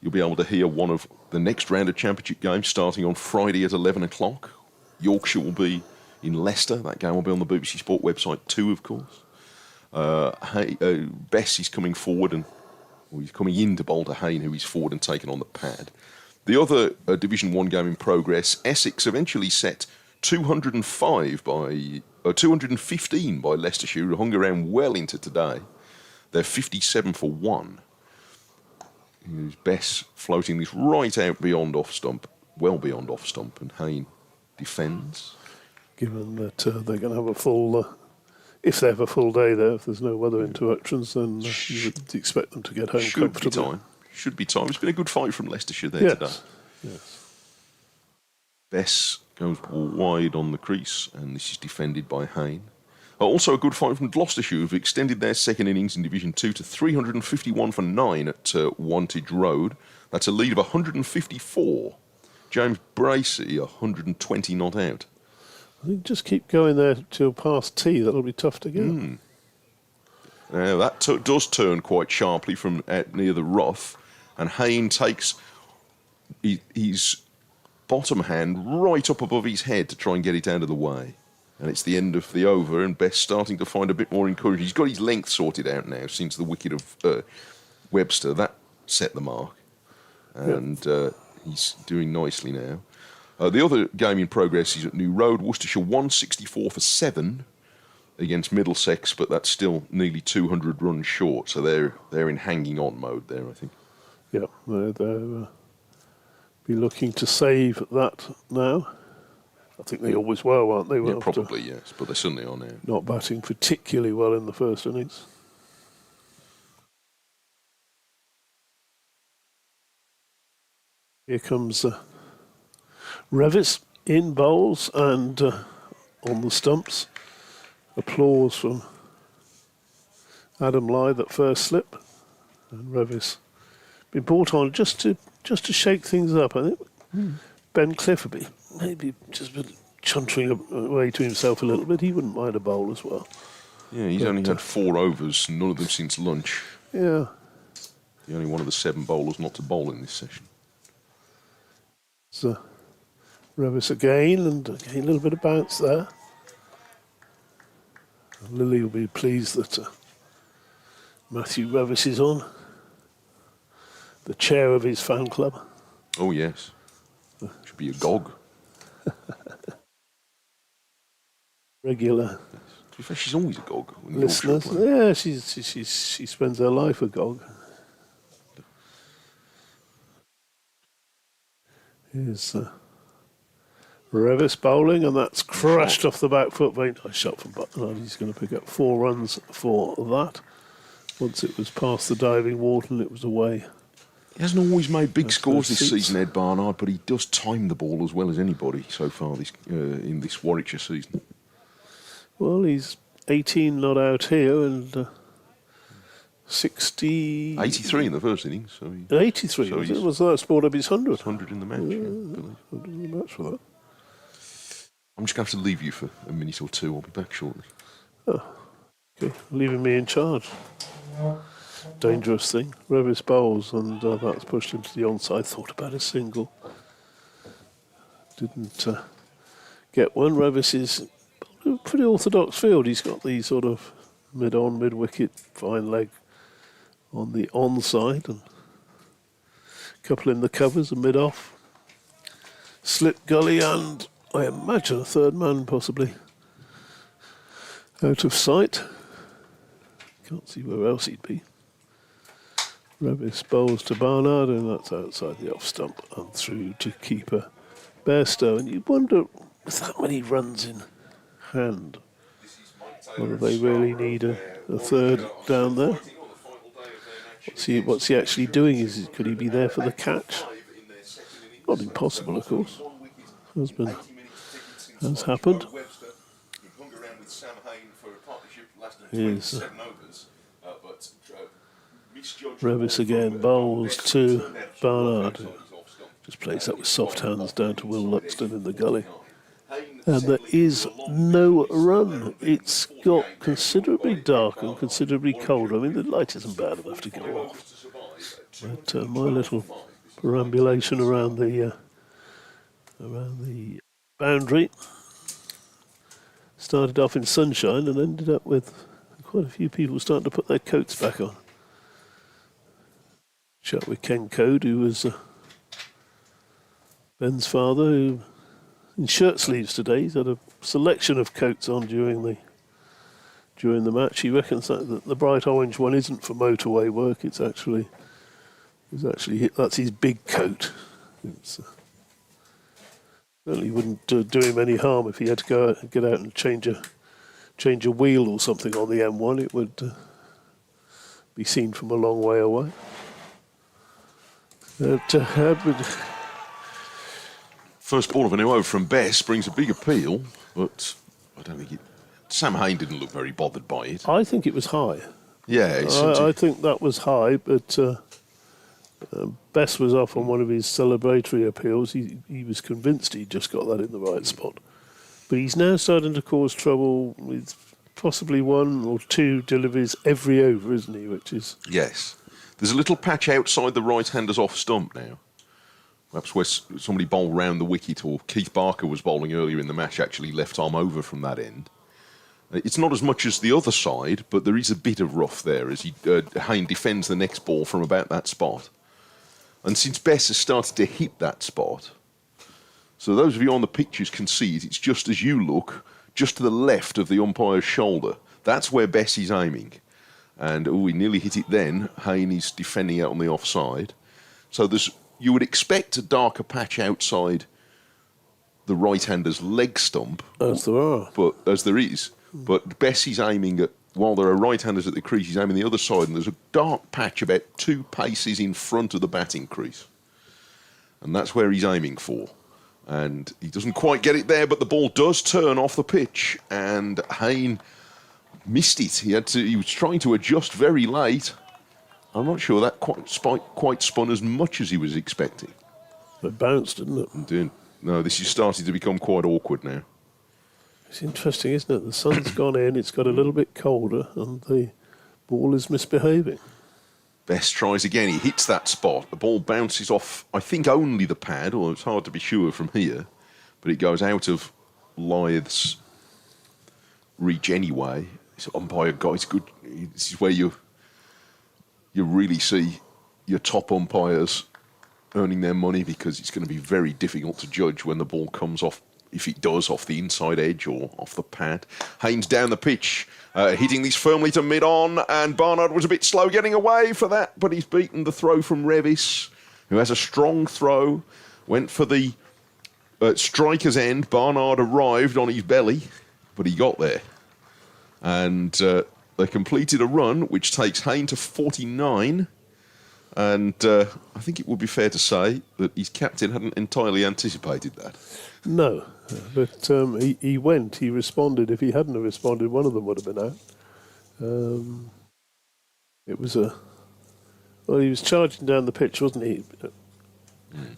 S2: you'll be able to hear one of the next round of championship games starting on Friday at 11 o'clock. Yorkshire will be in Leicester. That game will be on the BBC Sport website too, of course. Bess is coming forward he's coming in to bowl to Hayne, who is forward and taken on the pad. The other Division 1 game in progress, Essex eventually set 215 by Leicestershire, who hung around well into today. They're 57 for 1. Here's Bess floating this right out beyond off stump, well beyond off stump, and Hayne defends.
S4: Given that they're going to have a full, if they have a full day there, if there's no weather interruptions, then you would expect them to get home comfortably.
S2: Should be time. It's been a good fight from Leicestershire there today.
S4: Yes.
S2: Bess goes wide on the crease, and this is defended by Hayne. Also a good fight from Gloucestershire, who've extended their second innings in Division 2 to 351 for 9 at Wantage Road. That's a lead of 154. James Bracey, 120 not out.
S4: I think just keep going there till past tea. That'll be tough to get.
S2: Now that does turn quite sharply from near the rough, and Hayne takes his bottom hand right up above his head to try and get it out of the way. And it's the end of the over, and Bess starting to find a bit more encouragement. He's got his length sorted out now since the wicket of Webster. That set the mark. And he's doing nicely now. The other game in progress is at New Road. Worcestershire 164 for 7 against Middlesex, but that's still nearly 200 runs short. So they're in hanging on mode there, I think.
S4: Yeah, they'll be looking to save that now. I think they always were, weren't they?
S2: Yeah, probably, yes, but they certainly are now.
S4: Not batting particularly well in the first innings. Here comes Revis in bowls and on the stumps. Applause from Adam Lythe at first slip, and Revis been brought on just to shake things up. I think Ben Clifford maybe just been chuntering away to himself a little bit. He wouldn't mind a bowl as well.
S2: Yeah, he's only had 4 overs, none of them since lunch.
S4: Yeah.
S2: He's only one of the 7 bowlers not to bowl in this session.
S4: So Revis again, and again a little bit of bounce there. And Lily will be pleased that Matthew Revis is on, the chair of his fan club.
S2: Oh yes, should be a gog.
S4: Regular.
S2: To be fair, she's always a gog.
S4: Listeners, yeah, she spends her life a gog. Here's Revis bowling, and that's crashed off the back foot. Very nice shot from Button. He's going to pick up 4 runs for that. Once it was past the diving Wharton, it was away.
S2: He hasn't always made big scores this season, Ed Barnard, but he does time the ball as well as anybody so far in this Warwickshire season.
S4: Well, he's 18 not out here and 60...
S2: 83 in the first innings. So
S4: 83, so was that scored up his 100?
S2: 100 in the match,
S4: yeah. 100 in the match for that.
S2: I'm just going to have to leave you for a minute or two. I'll be back shortly.
S4: Oh, okay. Leaving me in charge. Dangerous thing. Revis bowls, and that's pushed him to the onside. Thought about a single. Didn't get one. Revis is a pretty orthodox field. He's got the sort of mid-on, mid-wicket, fine leg on the onside, and a couple in the covers, a mid-off. Slip gully, and I imagine a third man possibly out of sight. Can't see where else he'd be. Revis bowls to Barnard, and that's outside the off stump and through to keeper Bairstow. And you wonder, with that many runs in hand, whether they really need a third down there. What's he actually doing? Could he be there for the catch? Not impossible, of course. Has happened.
S1: is Revis again, bowls to Barnard. Just plays that with soft hands down to Will Luxton in the gully. And there is no run. It's got considerably dark and considerably cold. I mean, the light isn't bad enough to go off. But my little perambulation around the boundary started off in sunshine and ended up with quite a few people starting to put their coats back on. Chat with Ken Code, who was Ben's father, who in shirt sleeves today. He's had a selection of coats on during the match. He reckons that the bright orange one isn't for motorway work. It's actually that's his big coat. Certainly wouldn't do him any harm if he had to go out and get out and change a wheel or something on the M1. It would be seen from a long way away.
S2: First ball of a new over from Bess brings a big appeal, but I don't think Sam Hain didn't look very bothered by it.
S1: I think it was high.
S2: Yeah,
S1: I think that was high, but Bess was off on one of his celebratory appeals. He was convinced he'd just got that in the right spot. But he's now starting to cause trouble with possibly one or two deliveries every over, isn't he? Which is...
S2: Yes. There's a little patch outside the right-hander's off stump now. Perhaps where somebody bowled round the wicket, or Keith Barker was bowling earlier in the match, actually left arm over from that end. It's not as much as the other side, but there is a bit of rough there as Hain defends the next ball from about that spot. And since Bess has started to hit that spot, so those of you on the pictures can see it, it's just as you look, just to the left of the umpire's shoulder. That's where Bess is aiming. And he nearly hit it then. Hain is defending out on the offside. So you would expect a darker patch outside the right-hander's leg stump.
S1: As there are.
S2: As there is. But Bessie's aiming at, while there are right-handers at the crease, he's aiming the other side, and there's a dark patch about 2 paces in front of the batting crease. And that's where he's aiming for. And he doesn't quite get it there, but the ball does turn off the pitch, and Hain missed it. He was trying to adjust very late. I'm not sure that quite spun as much as he was expecting.
S1: It bounced, didn't it?
S2: It did. No, this is starting to become quite awkward now.
S1: It's interesting, isn't it? The sun's gone in, it's got a little bit colder, and the ball is misbehaving.
S2: Bess tries again. He hits that spot. The ball bounces off, I think, only the pad, or it's hard to be sure from here, but it goes out of Lyth's reach anyway. This umpire guy's good. This is where you really see your top umpires earning their money, because it's going to be very difficult to judge when the ball comes off, if it does, off the inside edge or off the pad. Hain's down the pitch, hitting these firmly to mid-on, and Barnard was a bit slow getting away for that, but he's beaten the throw from Revis, who has a strong throw, went for the striker's end. Barnard arrived on his belly, but he got there. And they completed a run, which takes Hain to 49. And I think it would be fair to say that his captain hadn't entirely anticipated that.
S1: No, but he responded. If he hadn't have responded, one of them would have been out. It was he was charging down the pitch, wasn't he?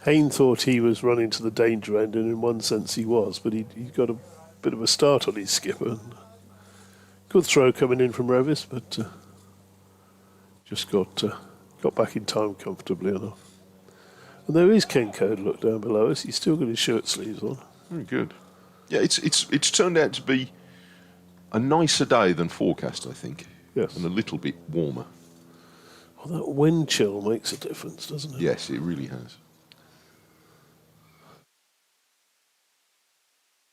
S1: Hain thought he was running to the danger end, and in one sense he was, but he got a bit of a start on his skipper. And good throw coming in from Revis, but just got back in time comfortably enough. And there is Ken Code, look down below us. He's still got his shirt sleeves on.
S2: Very good. Yeah, it's turned out to be a nicer day than forecast, I think.
S1: Yes.
S2: And a little bit warmer.
S1: Well, that wind chill makes a difference, doesn't it?
S2: Yes, it really has.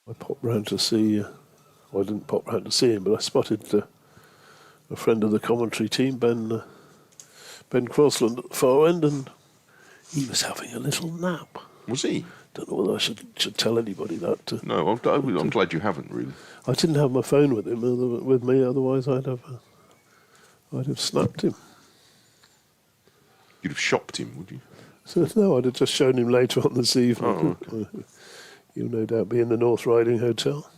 S1: I popped round to see... I didn't pop round to see him, but I spotted a friend of the commentary team, Ben Crossland, at the far end, and he was having a little nap.
S2: Was he?
S1: Don't know whether I should tell anybody that.
S2: No, I'm glad you haven't, really.
S1: I didn't have my phone with me, otherwise I'd have snapped him.
S2: You'd have shopped him, would you?
S1: So, no, I'd have just shown him later on this evening.
S2: Oh, okay.
S1: You'll no doubt be in the North Riding Hotel.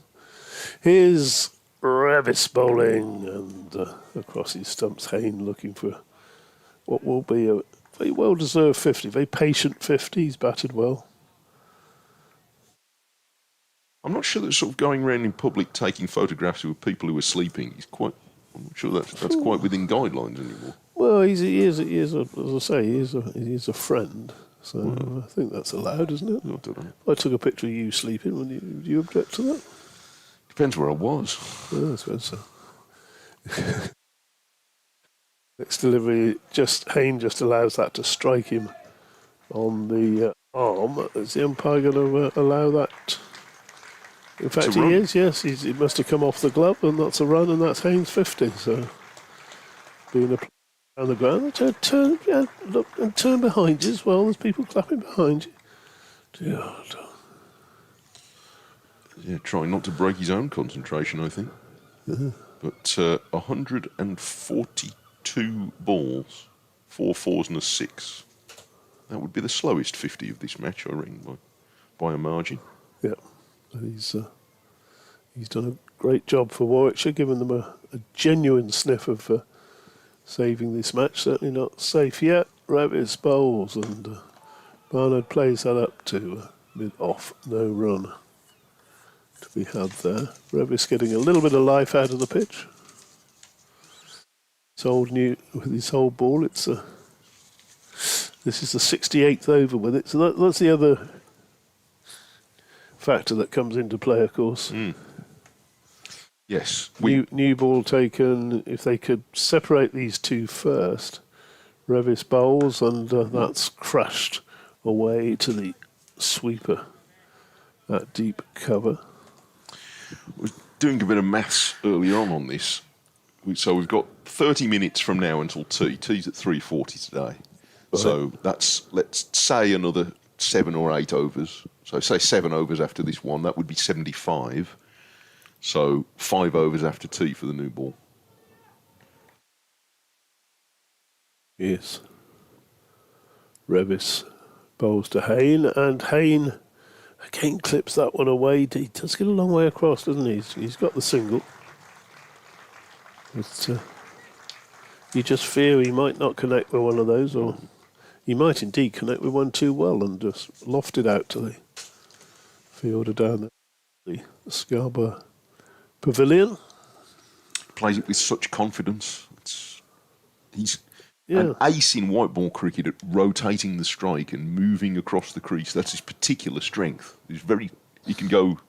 S1: Here's Revis bowling, and across his stumps, Hayne looking for what will be a very well-deserved 50, very patient 50. He's batted well.
S2: I'm not sure that sort of going around in public taking photographs of people who are sleeping is quite. I'm not sure that's quite within guidelines anymore.
S1: Well, he is as I say, he is a friend. So I think that's allowed, isn't it?
S2: I don't know.
S1: I took a picture of you sleeping. Do you object to that?
S2: Depends where I was.
S1: Yeah, I suppose so. Next delivery, Hayne just allows that to strike him on the arm. Is the umpire going to allow that? In fact, he is, yes. He must have come off the glove, and that's a run, and that's Hayne's 50. So, being a on the ground, turn, look, and turn behind you as well. There's people clapping behind you.
S2: Yeah, trying not to break his own concentration, I think. But 142 balls, 4 fours and a 6. That would be the slowest 50 of this match, I reckon, by a margin.
S1: Yeah, he's done a great job for Warwickshire, giving them a genuine sniff of saving this match. Certainly not safe yet. Revis bowls, and Barnard plays that up to mid-off, no run to be had there. Revis getting a little bit of life out of the pitch. With his whole ball, this is the 68th over with it, so that's the other factor that comes into play, of course.
S2: Yes.
S1: New ball taken. If they could separate these two first, Revis bowls, and that's crashed away to the sweeper at deep cover.
S2: We're doing a bit of maths earlier on this. So we've got 30 minutes from now until tea. Tea's at 3:40 today.
S1: Right.
S2: So that's, let's say, another 7 or 8 overs. So say 7 overs after this one. That would be 75. So 5 overs after tea for the new ball.
S1: Yes. Revis bowls to Hayne, and Hayne again clips that one away. He does get a long way across, doesn't he? He's got the single. But you just fear he might not connect with one of those, or he might indeed connect with one too well and just loft it out to the fielder down the Scarborough Pavilion.
S2: Plays it with such confidence. He's
S1: Yeah.
S2: an ace in white ball cricket at rotating the strike and moving across the crease. That's his particular strength. He can go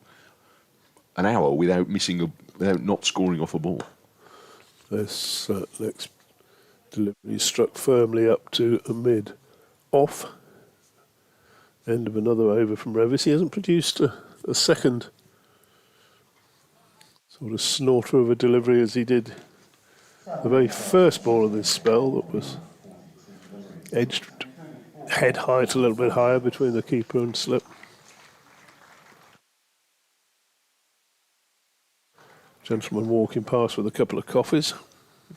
S2: an hour without not scoring off a ball.
S1: This next delivery struck firmly up to a mid-off. End of another over from Revis. He hasn't produced a second sort of snorter of a delivery as he did the very first ball of this spell, that was edged head height a little bit higher between the keeper and slip. Gentleman walking past with a couple of coffees.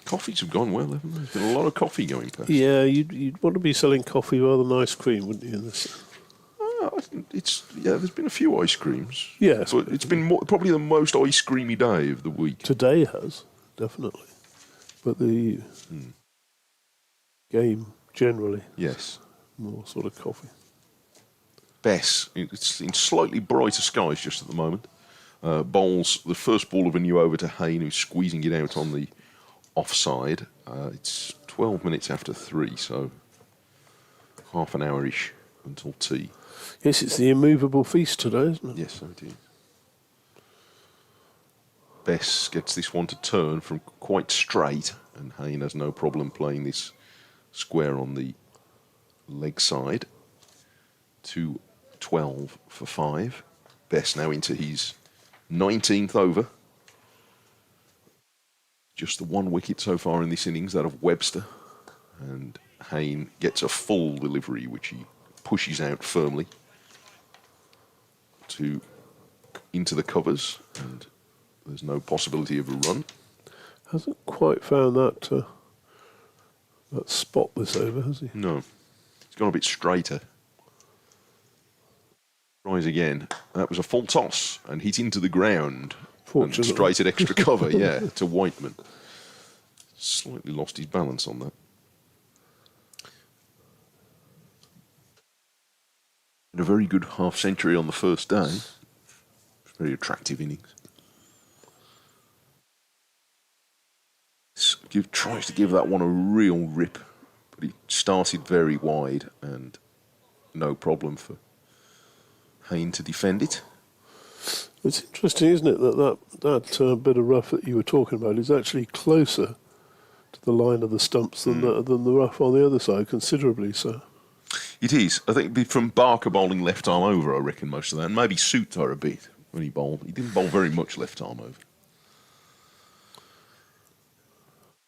S2: Coffees have gone well, haven't they? There's been a lot of coffee going past.
S1: Yeah, you'd want to be selling coffee rather than ice cream, wouldn't you?
S2: There's been a few ice creams.
S1: Yes.
S2: But it's been probably the most ice creamy day of the week.
S1: Today has, definitely. But the game generally,
S2: Yes.
S1: more sort of coffee.
S2: Bess, it's in slightly brighter skies just at the moment. Bowls the first ball of a new over to Hayne, who's squeezing it out on the offside. It's 12 minutes after 3, so half an hour-ish until tea.
S1: Yes, it's the immovable feast today, isn't it?
S2: Yes, indeed. Bess gets this one to turn from quite straight, and Hayne has no problem playing this square on the leg side. 2-12 for 5. Bess now into his 19th over. Just the 1 wicket so far in this innings, that of Webster. And Hayne gets a full delivery, which he pushes out firmly into the covers, and there's no possibility of a run.
S1: Hasn't quite found that spot this over, has he?
S2: No. He's gone a bit straighter. Tries again. That was a full toss and hit into the ground
S4: Fortunately.
S2: straight at extra cover, yeah, to Whiteman. Slightly lost his balance on that. Had a very good half century on the first day. Very attractive innings. Tries to give that one a real rip, but he started very wide and no problem for Hayne to defend it.
S4: It's interesting, isn't it, that bit of rough that you were talking about is actually closer to the line of the stumps than the rough on the other side, considerably so.
S2: It is. I think it'd be from Barker bowling left arm over, I reckon, most of that. And maybe Sutar a bit when he bowled. He didn't bowl very much left arm over.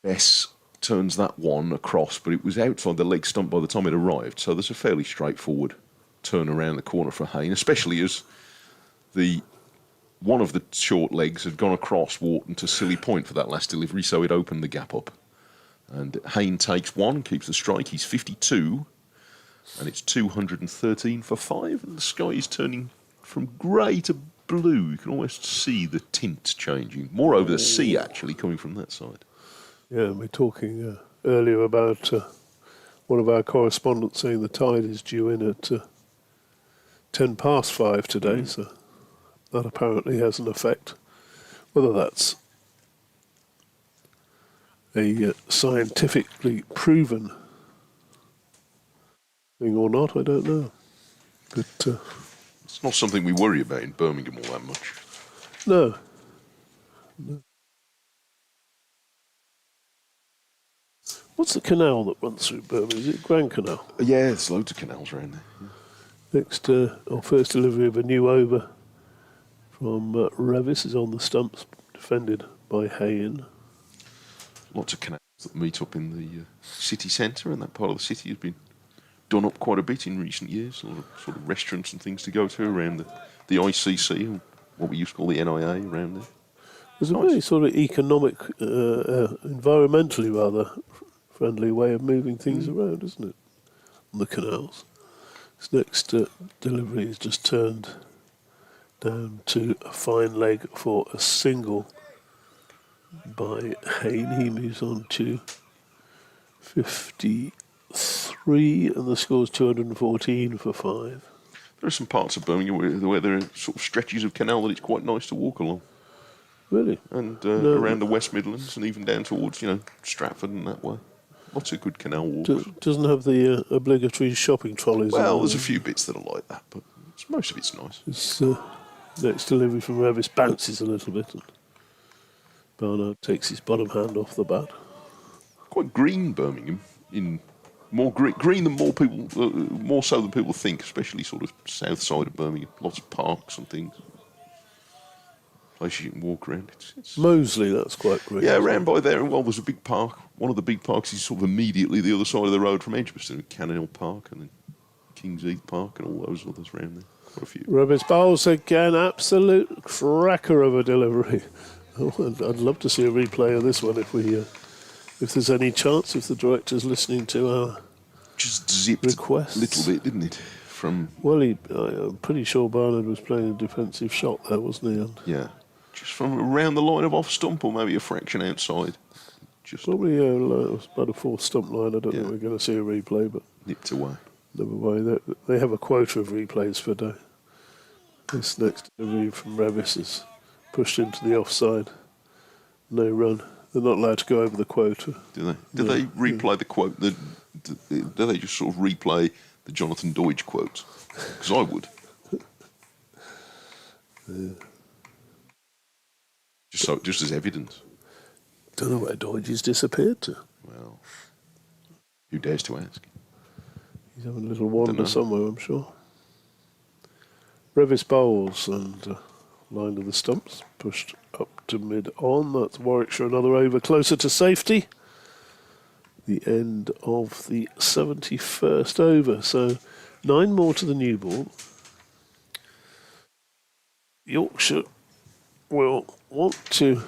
S2: Bess turns that one across, but it was outside the leg stump by the time it arrived. So there's a fairly straightforward turn around the corner for Hayne, especially as one of the short legs had gone across Wharton to Silly Point for that last delivery, so it opened the gap up. And Hayne takes one, keeps the strike. He's 52, and it's 213 for 5. And the sky is turning from grey to blue. You can almost see the tint changing. More over the sea, actually, coming from that side.
S4: Yeah, we were talking earlier about one of our correspondents saying the tide is due in at 10 past 5 today, so that apparently has an effect. Whether that's a scientifically proven thing or not, I don't know. But
S2: it's not something we worry about in Birmingham all that much.
S4: No. What's the canal that runs through Birmingham? Is it Grand Canal?
S2: Yeah, there's loads of canals around there.
S4: Next, our first delivery of a new over from Revis is on the stumps, defended by Hayne.
S2: Lots of canals that meet up in the city centre, and that part of the city has been done up quite a bit in recent years. A lot of sort of restaurants and things to go to around the ICC, and what we used to call the NIA around there.
S4: There's a very sort of economic, environmentally rather friendly way of moving things around, isn't it? On the canals. This next delivery is just turned down to a fine leg for a single by Hayne. He moves on to 53, and the score's 214 for 5.
S2: There are some parts of Birmingham where there are sort of stretches of canal that it's quite nice to walk along.
S4: Really?
S2: And around the West Midlands and even down towards, Stratford and that way. Lots of good canal walks.
S4: Doesn't have the obligatory shopping trolleys.
S2: Well, there's a few bits that are like that, but most of it's nice.
S4: This next delivery from Revis bounces a little bit, and Barnard takes his bottom hand off the bat.
S2: Quite green, Birmingham. More green than more so than people think, especially sort of south side of Birmingham. Lots of parks and things. Places you can walk around. It's
S4: Moseley, that's quite green.
S2: Yeah, around by there. Well, there's a big park. One of the big parks is sort of immediately the other side of the road from Edgbaston, Cannon Hill Park and then Kings Heath Park and all those others around there. Quite a few.
S4: Revis bowls again, absolute cracker of a delivery. Oh, I'd love to see a replay of this one if there's any chance, if the director's listening to our
S2: just zipped
S4: requests.
S2: A little bit, didn't it?
S4: Well, I'm pretty sure Barnard was playing a defensive shot there, wasn't he? And
S2: yeah. Just from around the line of off stump, or maybe a fraction outside. Just
S4: probably it was about a fourth stump line. I don't think we're going to see a replay, but
S2: nipped away.
S4: Never mind. They have a quota of replays for day. This next delivery from Revis is pushed into the offside. No run. They're not allowed to go over the quota.
S2: Do they? Do they replay the quote? Do they just sort of replay the Jonathan Deutsch quotes? Because I would. Just as evidence.
S4: Don't know where Deutsch disappeared to.
S2: Well, who dares to ask?
S4: He's having a little wander somewhere, I'm sure. Revis bowls and line of the stumps pushed up to mid-on. That's Warwickshire, another over closer to safety. The end of the 71st over. So 9 more to the new ball. Yorkshire will want to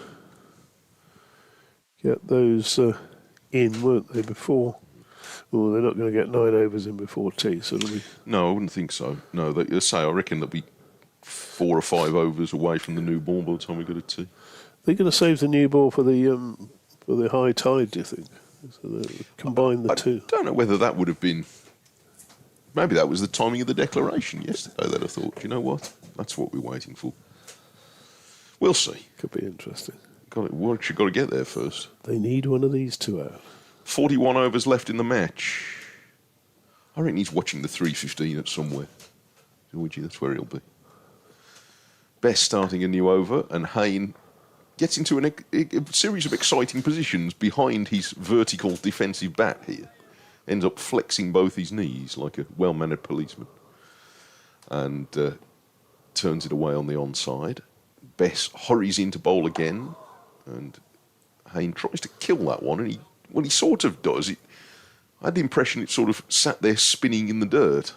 S4: get those in, weren't they, before? Oh, they're not going to get 9 overs in before tea, so it'll be...
S2: No, I wouldn't think so. No, I reckon they'll be 4 or 5 overs away from the new ball by the time we got a tee.
S4: They're going to save the new ball for the high tide, do you think? So they combine the two.
S2: I don't know whether that would have been... Maybe that was the timing of the declaration yesterday that I thought, you know what? That's what we're waiting for. We'll see.
S4: Could be interesting.
S2: Warwickshire got to get there first.
S4: They need one of these two out.
S2: 41 overs left in the match. I reckon he's watching the 3:15 at somewhere. Would you? That's where he'll be. Best starting a new over, and Hayne gets into a series of exciting positions behind his vertical defensive bat here. Ends up flexing both his knees like a well-mannered policeman. And turns it away on the onside. Bess hurries into bowl again, and Hayne tries to kill that one, and he sort of does. I had the impression it sort of sat there spinning in the dirt.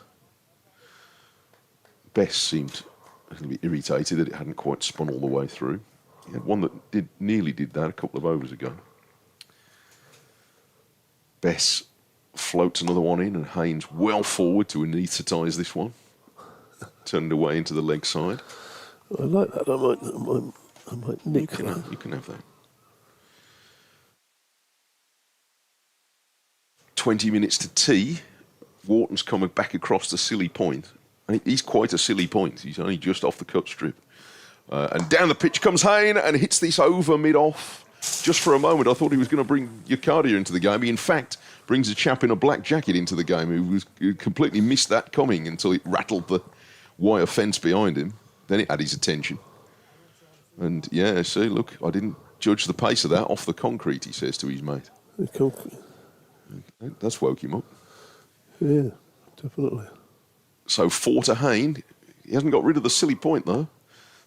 S2: Bess seemed a little bit irritated that it hadn't quite spun all the way through. He had one that nearly did that a couple of overs ago. Bess floats another one in, and Haynes well forward to anaesthetise this one. Turned away into the leg side.
S4: I like that. I might nick that.
S2: You can have that. 20 minutes to tee. Wharton's coming back across the silly point. And he's quite a silly point. He's only just off the cut strip. And down the pitch comes Hayne and hits this over mid-off. Just for a moment, I thought he was going to bring Yokadia into the game. He, in fact, brings a chap in a black jacket into the game who completely missed that coming until it rattled the wire fence behind him. Then it had his attention. And, yeah, see, look, I didn't judge the pace of that off the concrete, he says to his mate. That's woke him up.
S4: Yeah, definitely.
S2: So 4 to Hayne. He hasn't got rid of the silly point, though.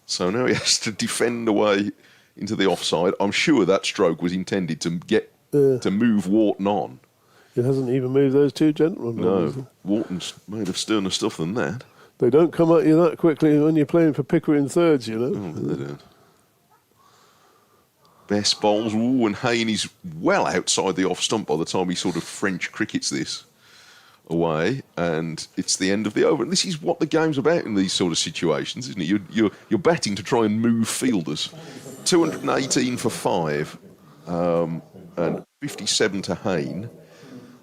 S2: So now he has to defend away into the offside. I'm sure that stroke was intended to get to move Wharton on.
S4: It hasn't even moved those two gentlemen.
S2: No, Wharton's made of sterner stuff than that.
S4: They don't come at you that quickly when you're playing for Pickering thirds, you know.
S2: Oh, they don't. Best bowls. Ooh, and Hayne is well outside the off stump by the time he sort of French crickets this away, and it's the end of the over. And this is what the game's about in these sort of situations, isn't it? You're batting to try and move fielders. 218 for 5, and 57 to Hayne.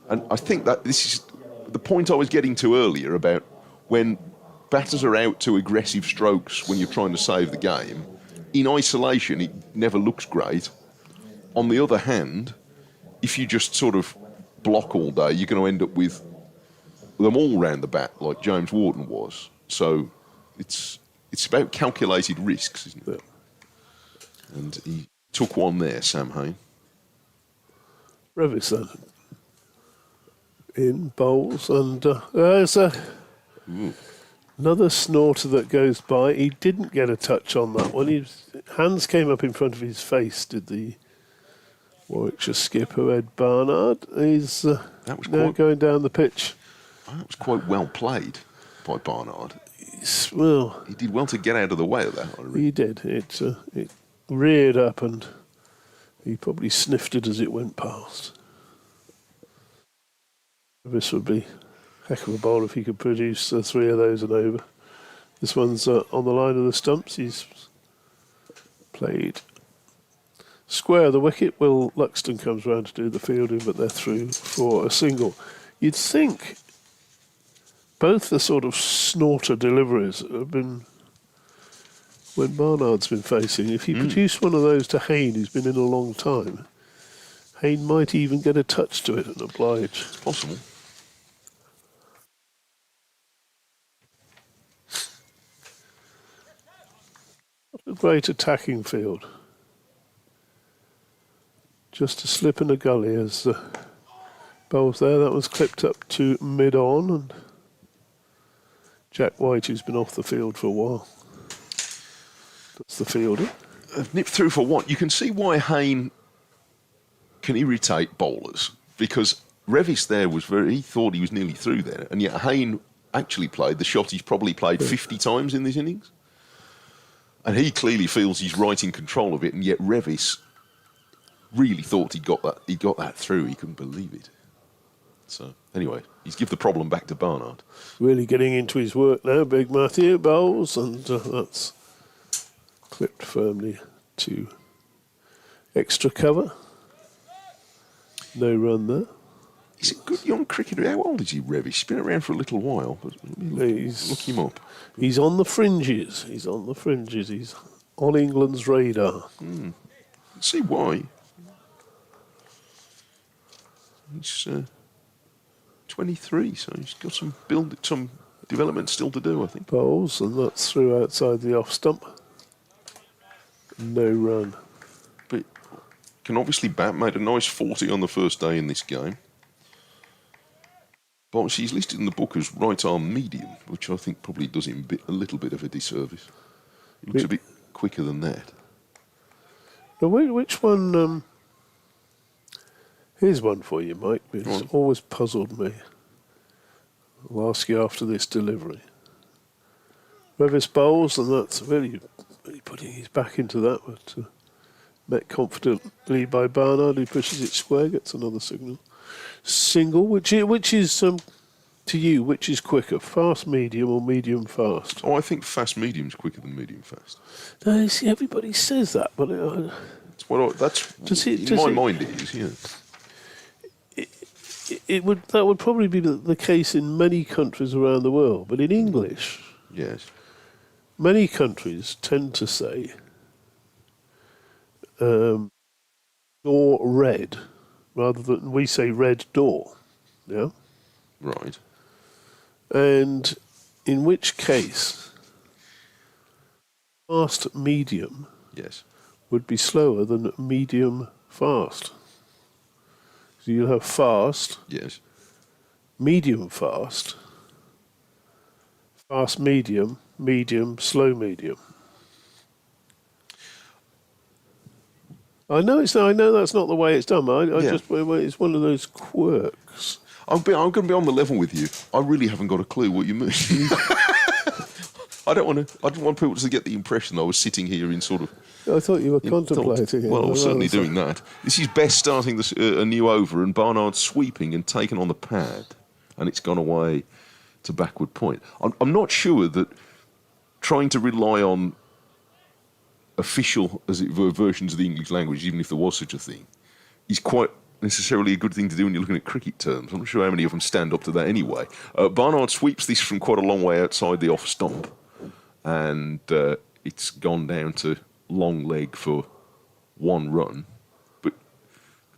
S2: And I think that this is the point I was getting to earlier about when batters are out to aggressive strokes when you're trying to save the game. In isolation, it never looks great. On the other hand, if you just sort of block all day, you're going to end up with them all round the bat, like James Wharton was. So it's about calculated risks, isn't it? And he took one there, Sam Hayne.
S4: Revis then. In bowls, and there's another snorter that goes by. He didn't get a touch on that one. Hands came up in front of his face, did the Warwickshire skipper, Ed Barnard. He's now going down the pitch.
S2: That was quite well played by Barnard.
S4: Well,
S2: he did well to get out of the way of that.
S4: He did. It reared up, and he probably sniffed it as it went past. This would be a heck of a bowl if he could produce 3 of those and over. This one's on the line of the stumps. He's played square of the wicket. Will Luxton comes round to do the fielding, but they're through for a single. You'd think both the sort of snorter deliveries have been, when Barnard's been facing, if he produced one of those to Hayne, who's been in a long time, Hayne might even get a touch to it and oblige.
S2: It's possible.
S4: A great attacking field. Just a slip in a gully as the bowls there. That was clipped up to mid-on, and Jack White, who's been off the field for a while. That's the fielder.
S2: Nipped through for what? You can see why Hayne can irritate bowlers, because Revis there was he thought he was nearly through there, and yet Hayne actually played the shot he's probably played 50 times in this innings. And he clearly feels he's right in control of it, and yet Revis really thought he got that through. He couldn't believe it. So anyway, he's give the problem back to Barnard.
S1: Really getting into his work now, Big Matthew bowls, and that's clipped firmly to extra cover. No run there.
S2: He's a good young cricketer. How old is he, Rev? He's been around for a little while, but let me look him up.
S1: He's on the fringes. He's on the fringes. He's on England's radar.
S2: Let's see why. He's 23, so he's got some development still to do, I think.
S1: Bowls, and that's through outside the off stump. No run.
S2: But can obviously bat. Made a nice 40 on the first day in this game. But he's listed in the book as right arm medium, which I think probably does him a little bit of a disservice. He looks a bit quicker than that.
S1: Now, which one? Here's one for you, Mike. It's always puzzled me. I'll ask you after this delivery. Revis bowls, and that's really putting his back into that. But met confidently by Barnard, who pushes it square, gets another signal. Single, which is to you, which is quicker, fast medium or medium fast?
S2: Oh, I think fast medium's quicker than medium fast.
S1: No, see, everybody says that, but
S2: in my mind it is, yeah.
S1: That would probably be the case in many countries around the world, but in English,
S2: yes,
S1: many countries tend to say door red rather than we say red door, yeah,
S2: right.
S1: And in which case, fast medium,
S2: yes,
S1: would be slower than medium fast. So you'll have fast,
S2: yes,
S1: medium fast, fast medium, medium, slow medium. I know that's not the way it's done. It's one of those quirks.
S2: I'm going to be on the level with you. I really haven't got a clue what you mean. I didn't want people to get the impression I was sitting here in sort of.
S1: I thought you were contemplating it.
S2: Well, I was certainly doing that. This is Best starting a new over, and Barnard sweeping and taken on the pad, and it's gone away to backward point. I'm not sure that trying to rely on official, as it were, versions of the English language, even if there was such a thing, is quite necessarily a good thing to do when you're looking at cricket terms. I'm not sure how many of them stand up to that anyway. Barnard sweeps this from quite a long way outside the off stump, and it's gone down to long leg for one run. But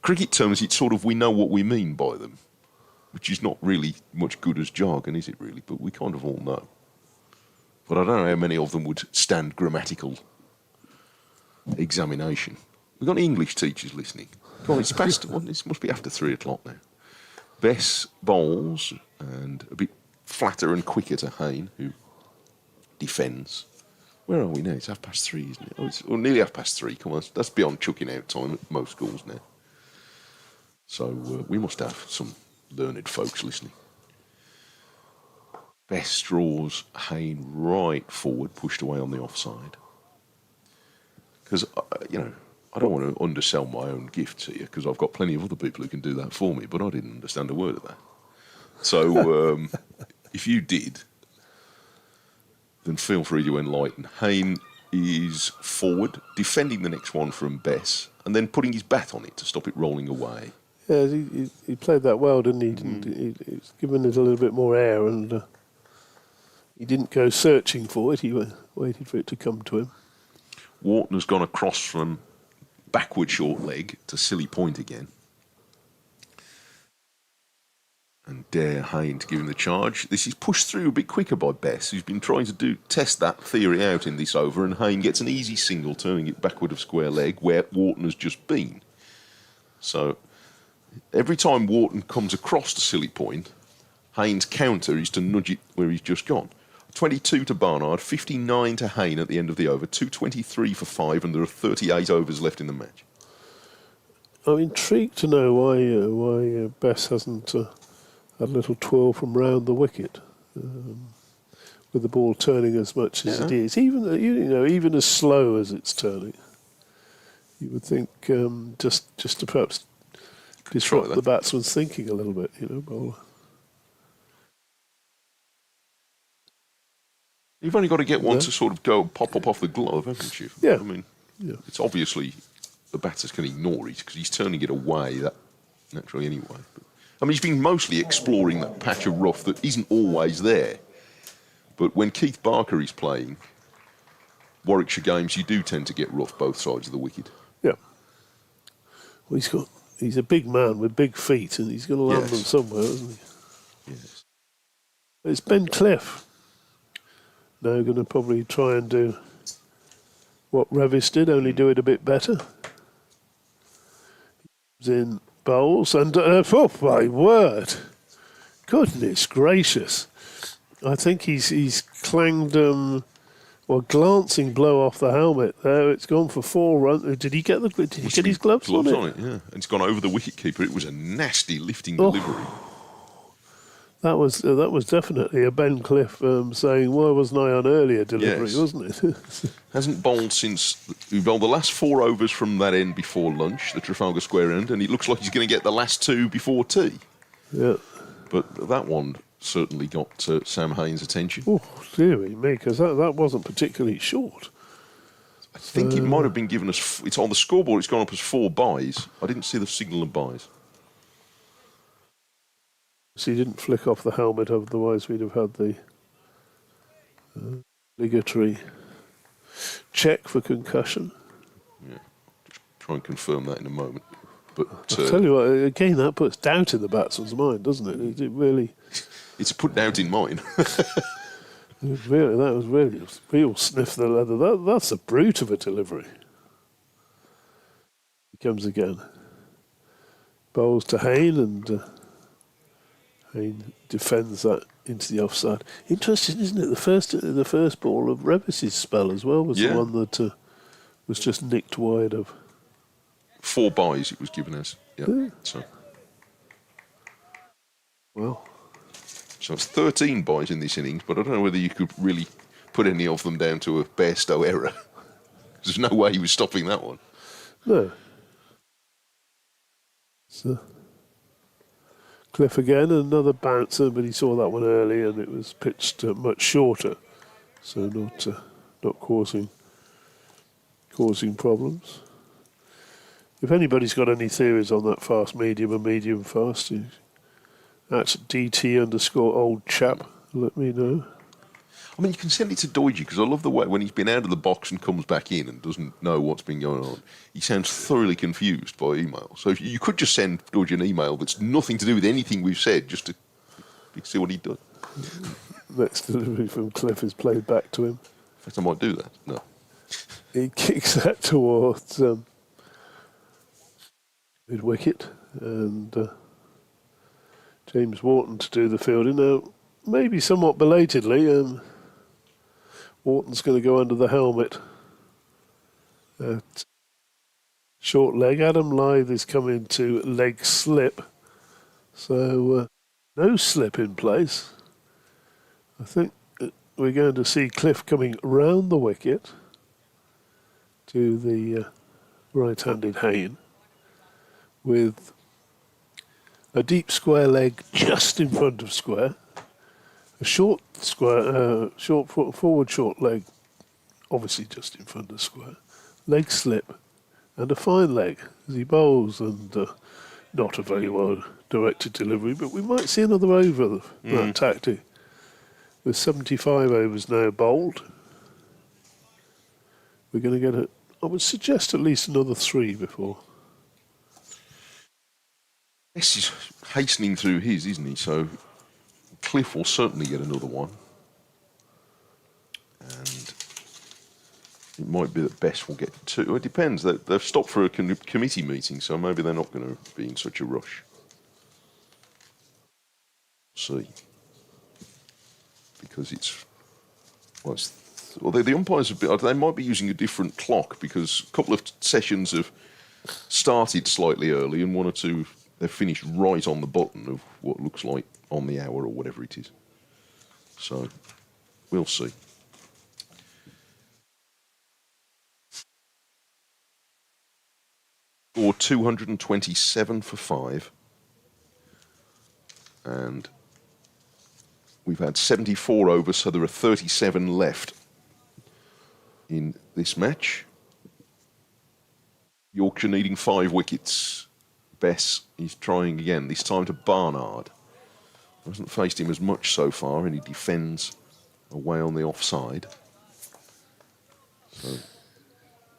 S2: cricket terms, it's sort of, we know what we mean by them, which is not really much good as jargon, is it really? But we kind of all know. But I don't know how many of them would stand grammatical examination. We've got English teachers listening. Come on, it's past one. It must be after 3 o'clock now. Bess bowls, and a bit flatter and quicker to Hayne, who defends. Where are we now? It's 3:30, isn't it? Oh, it's nearly 3:30. Come on, that's beyond chucking out time at most schools now. So we must have some learned folks listening. Bess draws Hayne right forward, pushed away on the offside. Because, I don't want to undersell my own gifts here, because I've got plenty of other people who can do that for me, but I didn't understand a word of that. So if you did, then feel free to enlighten. Hayne is forward, defending the next one from Bess, and then putting his bat on it to stop it rolling away.
S1: Yeah, he played that well, didn't he? He's given it a little bit more air, and he didn't go searching for it. He waited for it to come to him.
S2: Wharton has gone across from backward short leg to silly point again. And dare Hayne to give him the charge. This is pushed through a bit quicker by Bess, who's been trying to test that theory out in this over, and Hayne gets an easy single, turning it backward of square leg, where Wharton has just been. So every time Wharton comes across the silly point, Hayne's counter is to nudge it where he's just gone. 22 to Barnard, 59 to Hayne at the end of the over, 2:23 for 5, and there are 38 overs left in the match.
S1: I'm intrigued to know why Bess hasn't had a little twirl from round the wicket, with the ball turning as much as it is, even as slow as it's turning. You would think just to perhaps disrupt
S2: that.
S1: the batsman's thinking a little bit, bowler.
S2: You've only got to get one to sort of go pop up off the glove, haven't you?
S1: Yeah.
S2: I mean,
S1: Yeah.
S2: it's obviously the batters can ignore it because he's turning it away that naturally anyway. But, I mean, he's been mostly exploring that patch of rough that isn't always there. But when Keith Barker is playing Warwickshire games, you do tend to get rough both sides of the wicket.
S1: Yeah. Well, he's a big man with big feet, and he's going to land
S2: Yes.
S1: them somewhere, isn't he?
S2: Yes.
S1: It's Ben Cliff. Now going to probably try and do what Revis did, only do it a bit better. He's in bowls, and oh my word, goodness gracious! I think he's clanged a glancing blow off the helmet there. It's gone for 4 runs. Did he get his gloves on it?
S2: Yeah, and it's gone over the wicket keeper. It was a nasty lifting delivery.
S1: That was definitely a Ben Cliff saying, "Why wasn't I on earlier delivery?"
S2: Yes.
S1: Wasn't it?
S2: Hasn't bowled since he bowled the last 4 overs from that end before lunch, the Trafalgar Square end, and it looks like he's going to get the last 2 before tea.
S1: Yeah.
S2: But that one certainly got Sam Hain's attention.
S1: Oh, dearie me, because that wasn't particularly short.
S2: I think it might have been given us. It's on the scoreboard. It's gone up as 4 byes. I didn't see the signal of byes.
S1: So he didn't flick off the helmet, otherwise we'd have had the obligatory check for concussion.
S2: Yeah, just try and confirm that in a moment. But
S1: I'll tell you what, again, that puts doubt in the batsman's mind, doesn't it? It really,
S2: it's put doubt in mine.
S1: that was really a real sniff the leather. That's a brute of a delivery. He comes again. Bowls to Hain, and Hain defends that into the offside. Interesting, isn't it? The first ball of Revis's spell as well was the one that was just nicked wide of.
S2: 4 byes it was given as. Yeah. So it's 13 byes in this innings, but I don't know whether you could really put any of them down to a Bairstow error. There's no way he was stopping that one.
S1: No. So Cliff again, another bouncer, but he saw that one early, and it was pitched much shorter, so not causing problems. If anybody's got any theories on that fast medium and medium fast, at DT_old chap, let me know.
S2: I mean, you can send it to Doidge because I love the way when he's been out of the box and comes back in and doesn't know what's been going on. He sounds thoroughly confused by email. So you could just send Doidge an email that's nothing to do with anything we've said, just to see what he does.
S1: Next delivery from Cliff is played back to him.
S2: In fact, I might do that. No.
S1: He kicks that towards mid-wicket, and James Wharton to do the fielding. Now, maybe somewhat belatedly, Wharton's going to go under the helmet at short leg. Adam Lythe is coming to leg slip, so no slip in place. I think we're going to see Cliff coming round the wicket to the right-handed Hain with a deep square leg just in front of square, a short square, forward short leg, obviously just in front of square, leg slip, and a fine leg as he bowls, and not a very well directed delivery, but we might see another over of that tactic. With 75 overs now bowled, we're going to get I would suggest at least another 3 before.
S2: Yes, he's hastening through his, isn't he? So Cliff will certainly get another one. And it might be that Bess will get 2. It depends. They've stopped for a committee meeting, so maybe they're not going to be in such a rush. See. Because the umpires they might be using a different clock because a couple of sessions have started slightly early and 1 or 2 they've finished right on the button of what looks like on the hour or whatever it is. So we'll see. Or 227 for 5. And we've had 74 overs, so there are 37 left in this match. Yorkshire needing 5 wickets. Bess is trying again, this time to Barnard. Hasn't faced him as much so far, and he defends away on the offside. So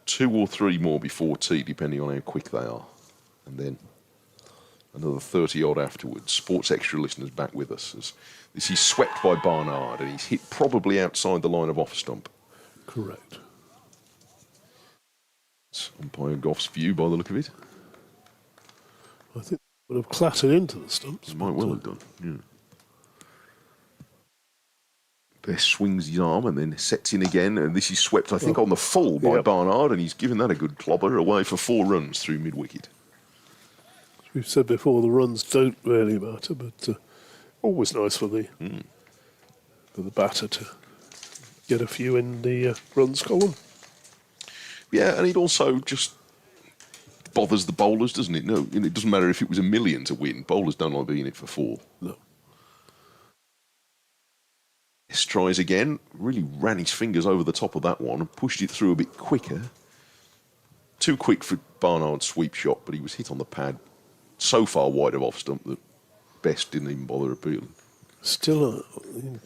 S2: 2 or 3 more before tea, depending on how quick they are. And then another 30-odd afterwards. Sports Extra listeners back with us. As this is swept by Barnard, and he's hit probably outside the line of off stump.
S1: Correct.
S2: It's umpire Goff's view by the look of it.
S1: I think it would have clattered into the stumps.
S2: It might well have done, yeah. Bess swings his arm and then sets in again, and this is swept, I think, on the full by Barnard, and he's given that a good clobber away for 4 runs through mid-wicket.
S1: As we've said before, the runs don't really matter, but always nice for the batter to get a few in the runs column.
S2: Yeah, and it also just bothers the bowlers, doesn't it? No, it doesn't matter if it was a million to win. Bowlers don't like being in it for 4.
S1: No.
S2: Bess tries again, really ran his fingers over the top of that one and pushed it through a bit quicker. Too quick for Barnard's sweep shot, but he was hit on the pad so far wide of off stump that Bess didn't even bother appealing.
S1: Still, the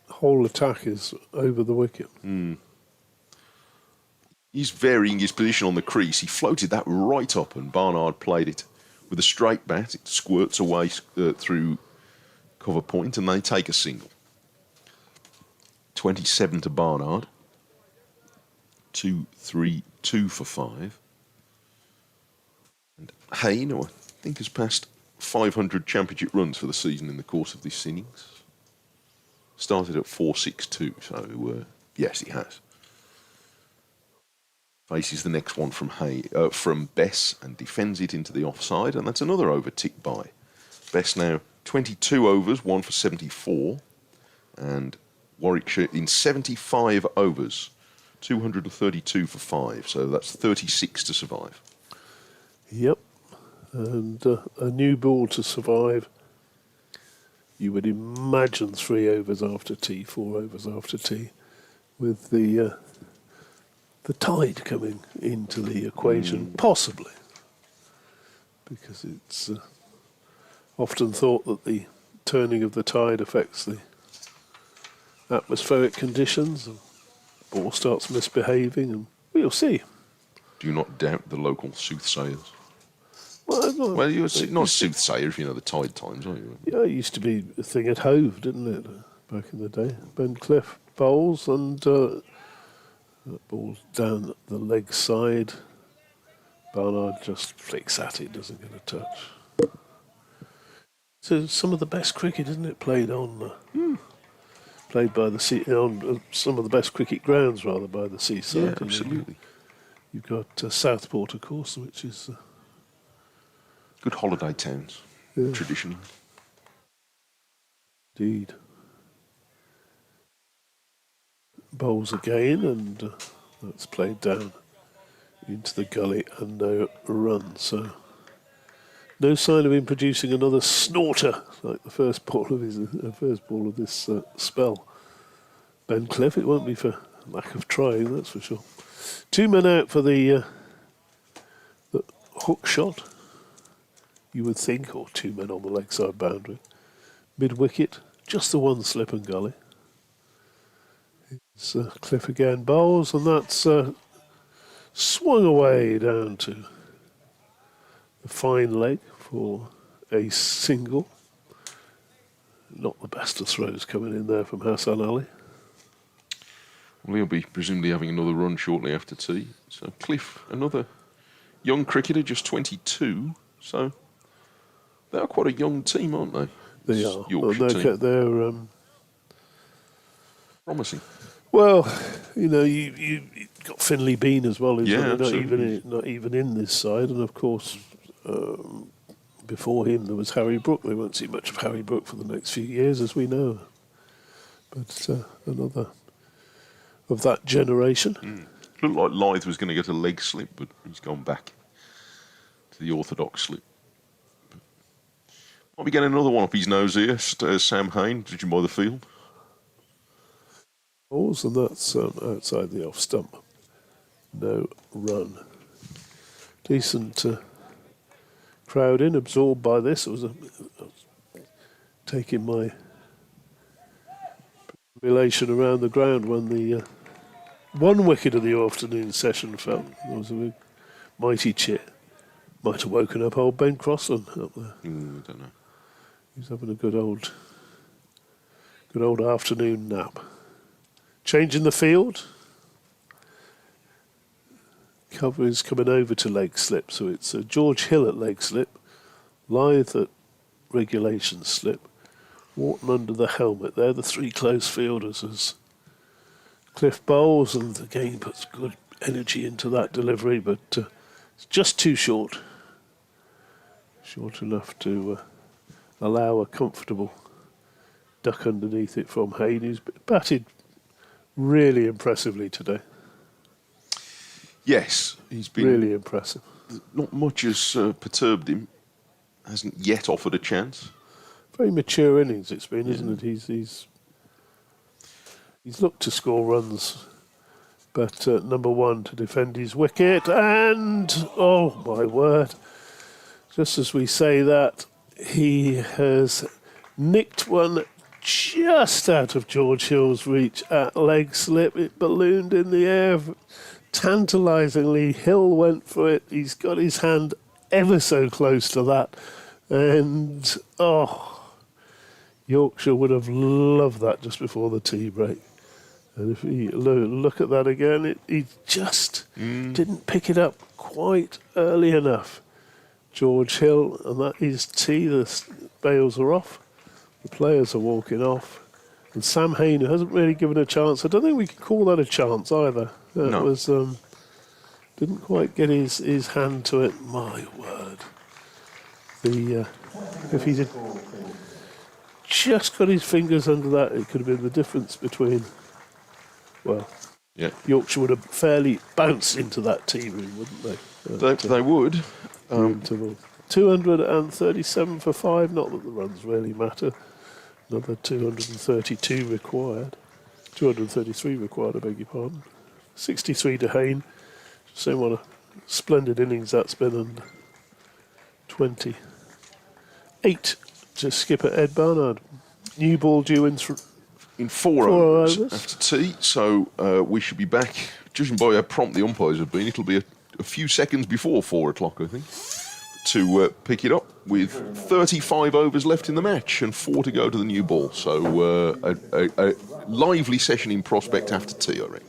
S1: whole attack is over the wicket.
S2: He's varying his position on the crease. He floated that right up, and Barnard played it with a straight bat. It squirts away through cover point, and they take a single. 27 to Barnard. 2-3-2 for 5. And Hayne, who I think has passed 500 championship runs for the season in the course of this innings, started at 4.62, so yes, he has. Faces the next one from Bess and defends it into the offside, and that's another over ticked by. Bess now 22 overs, 1 for 74, and Warwickshire in 75 overs, 232 for 5, so that's 36 to survive.
S1: Yep, and a new ball to survive. You would imagine 3 overs after tea, 4 overs after tea, with the tide coming into the equation, possibly, because it's often thought that the turning of the tide affects the atmospheric conditions, and ball starts misbehaving, and we'll see.
S2: Do you not doubt the local soothsayers?
S1: Well,
S2: You're not a soothsayer if you know the tide times, are you?
S1: yeah, it used to be a thing at Hove, didn't it, back in the day? Ben Cliff bowls, and that ball's down the leg side. Barnard just flicks at it, doesn't get a touch. So some of the best cricket, isn't it, played on played by the sea on some of the best cricket grounds, rather, by the seaside.
S2: Yeah, absolutely.
S1: You've got Southport, of course, which is
S2: Good holiday towns, traditionally.
S1: indeed. Bowls again, and that's played down into the gully, and no run. So no sign of him producing another snorter like the first ball of this spell. Ben Cliff, it won't be for lack of trying, that's for sure. 2 men out for the hook shot, you would think, or 2 men on the leg side boundary. Mid wicket, just the one slip and gully. It's Cliff again bowls, and that's swung away down to the fine leg for a single. Not the best of throws coming in there from Hassan Ali.
S2: Well, he'll be presumably having another run shortly after tea. So Cliff, another young cricketer, just 22. So they're quite a young team, aren't they?
S1: They
S2: This
S1: are.
S2: Yorkshire team.
S1: They're
S2: Promising.
S1: well, you got Finley Bean as well, who's
S2: Yeah,
S1: not even in this side, and of course before him there was Harry Brook. They won't see much of Harry Brook for the next few years, as we know. But another of that generation.
S2: Looked like Lyth was going to get a leg slip, but he's gone back. to the orthodox slip. Might be getting another one up his nose here, Sam Hain, judging by the field.
S4: Balls, and that's outside the off stump. No run. Decent crowd in, absorbed by this. I was taking my relation around the ground when the one wicket of the afternoon session fell. There was a big, mighty cheer. Might have woken up old Ben Crossland up there.
S2: I don't know.
S4: He's having a good old afternoon nap. Changing the field. Cover is coming over to leg slip, so it's George Hill at leg slip, Lyth at regulation slip, Wharton under the helmet. They're the three close fielders as Cliff bowls, and again puts good energy into that delivery, but it's just too short. Short enough to allow a comfortable duck underneath it from Hayne, who's batted really impressively today.
S2: Yes, he's been
S4: Really impressive.
S2: Not much has perturbed him. Hasn't yet offered a chance.
S4: Very mature innings it's been, isn't it? He's looked to score runs, but number one to defend his wicket, and oh my word! Just as we say that, he has nicked one just out of George Hill's reach at leg slip. It ballooned in the air. Tantalisingly, Hill went for it. He's got his hand ever so close to that. And, Yorkshire would have loved that just before the tea break. And if you look at that again, he just didn't pick it up quite early enough. George Hill, and that is tea. The bails are off. The players are walking off. And Sam Hain, who hasn't really given a chance. I don't think we can call that a chance either. That
S2: No.
S4: was didn't quite get his hand to it. My word! If he did just got his fingers under that, it could have been the difference between. Well,
S2: Yeah,
S4: Yorkshire would have fairly bounced into that tea room, wouldn't they?
S2: they would.
S4: Interval. 237 for 5. Not that the runs really matter. Another 232 required. 233 required, I beg your pardon. 63 to Hain. Saying what a splendid innings that's been, and 28 to skipper Ed Barnard. New ball due in
S2: In four overs after tea, so we should be back. Judging by how prompt the umpires have been, it'll be a few seconds before 4 o'clock, I think, to pick it up with 35 overs left in the match and 4 to go to the new ball. So a lively session in prospect after tea, I reckon.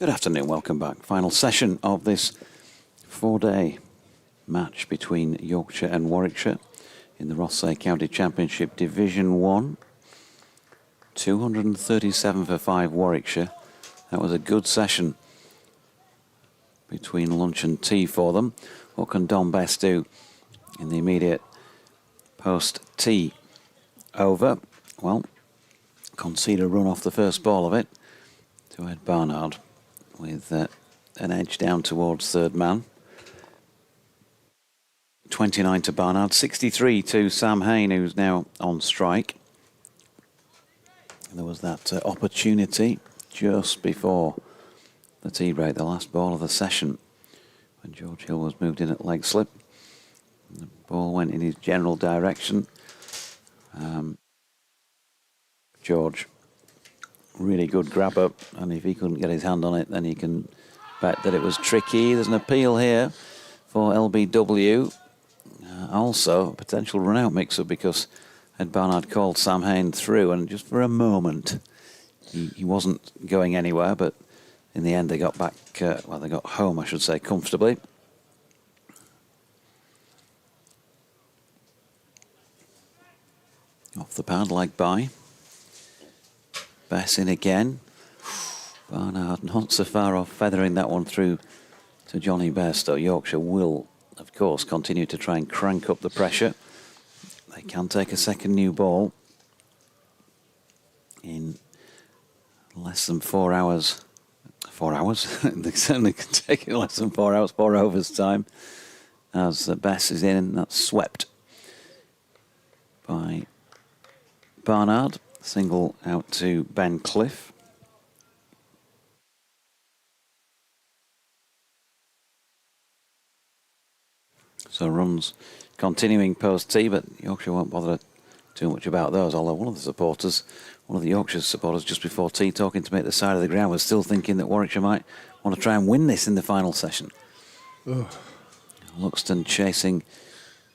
S3: Good afternoon, welcome back. Final session of this 4-day match between Yorkshire and Warwickshire in the Rothesay County Championship Division 1. 237 for 5 Warwickshire. That was a good session between lunch and tea for them. What can Don Best do in the immediate post-tea over? Well, concede a run off the first ball of it to Ed Barnard, with an edge down towards third man. 29 to Barnard, 63 to Sam Hain, who's now on strike. There was that opportunity just before the tea break, the last ball of the session, when George Hill was moved in at leg slip. The ball went in his general direction. George, really good grab up, and if he couldn't get his hand on it, then he can bet that it was tricky. There's an appeal here for LBW. Also, a potential run-out mix-up because Ed Barnard called Sam Hain through, and just for a moment, he wasn't going anywhere, but in the end they got back, well, they got home, I should say, comfortably. Off the pad, leg by. Bess in again. Barnard not so far off feathering that one through to Johnny Best, though Yorkshire will, of course, continue to try and crank up the pressure. They can take a second new ball in less than 4 hours. 4 hours? They certainly can take it in less than 4 hours, 4 overs time, as Bess is in, and that's swept by Barnard. Single out to Ben Cliff. So runs continuing post-tea, but Yorkshire won't bother too much about those, although one of the Yorkshire supporters just before tea, talking to me at the side of the ground, was still thinking that Warwickshire might want to try and win this in the final session. Luxton chasing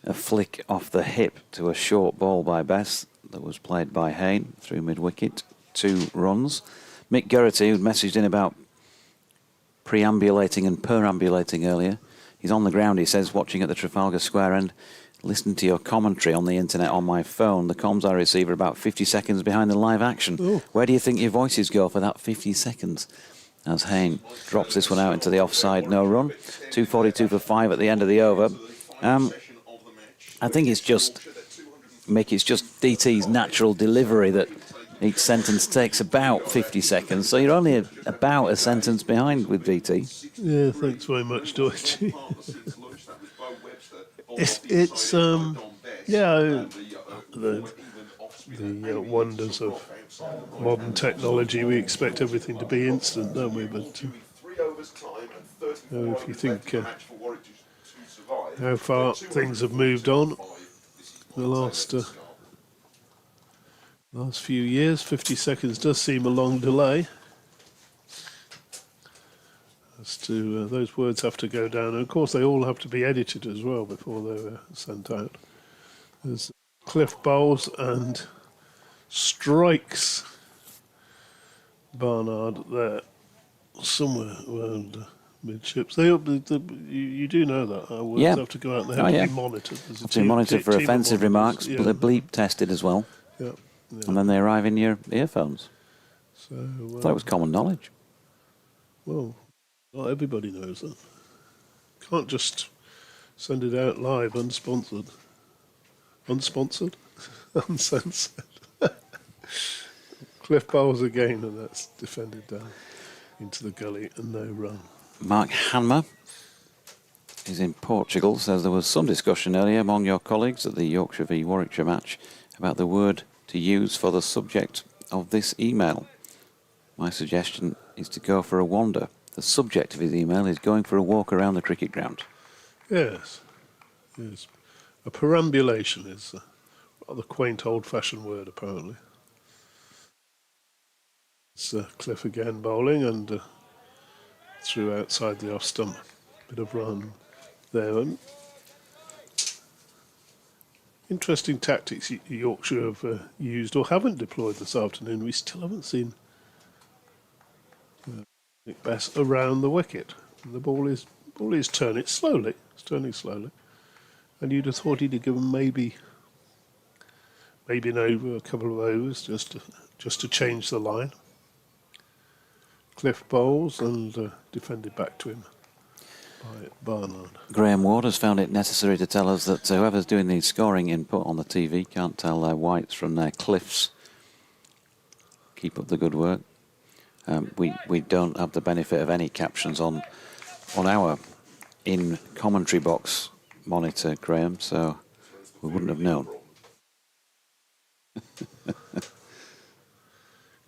S3: a flick off the hip to a short ball by Bess that was played by Hain through mid-wicket. 2 runs. Mick Geraghty, who'd messaged in about preambulating and perambulating earlier, he's on the ground, he says, watching at the Trafalgar Square end, listening to your commentary on the internet on my phone. The comms I receive are about 50 seconds behind the live action. Where do you think your voices go for that 50 seconds? As Hain drops this one out into the offside, no run. 242 for 5 at the end of the over. I think it's just, Mick, it's just DT's natural delivery that each sentence takes about 50 seconds. So you're only about a sentence behind with DT.
S1: Yeah, thanks very much, Deutsche. it's yeah, the wonders of modern technology. We expect everything to be instant, don't we? But if you think how far things have moved on the last few years, 50 seconds does seem a long delay. As to those words have to go down, and of course they all have to be edited as well before they're sent out. There's Cliff bowls and strikes Barnard there somewhere around midships. You do know that our words have to go out. They have to be monitored.
S3: Have to be monitored for offensive remarks, but they're bleep tested as well.
S1: Yeah.
S3: And then they arrive in your earphones.
S1: So
S3: I thought it was common knowledge.
S1: Well, not everybody knows that. Can't just send it out live unsponsored. Uncensored. Cliff bowls again, and that's defended down into the gully and no run.
S3: Mark Hanmer is in Portugal, says there was some discussion earlier among your colleagues at the Yorkshire v Warwickshire match about the word to use for the subject of this email. My suggestion is to go for a wander. The subject of his email is going for a walk around the cricket ground.
S1: Yes. A perambulation is a rather quaint old-fashioned word, apparently. It's Cliff again bowling and threw outside the off stump. Bit of run there. Interesting tactics Yorkshire have used or haven't deployed this afternoon. We still haven't seen
S4: Nick Bess around the wicket. And the ball is turning. It's turning slowly. And you'd have thought he'd have given maybe an over, a couple of overs just to change the line. Cliff bowls and defended back to him by Barnard.
S3: Graham Ward has found it necessary to tell us that whoever's doing the scoring input on the TV can't tell their whites from their cliffs. Keep up the good work. We don't have the benefit of any captions on our in commentary box monitor, Graham, so we wouldn't have known.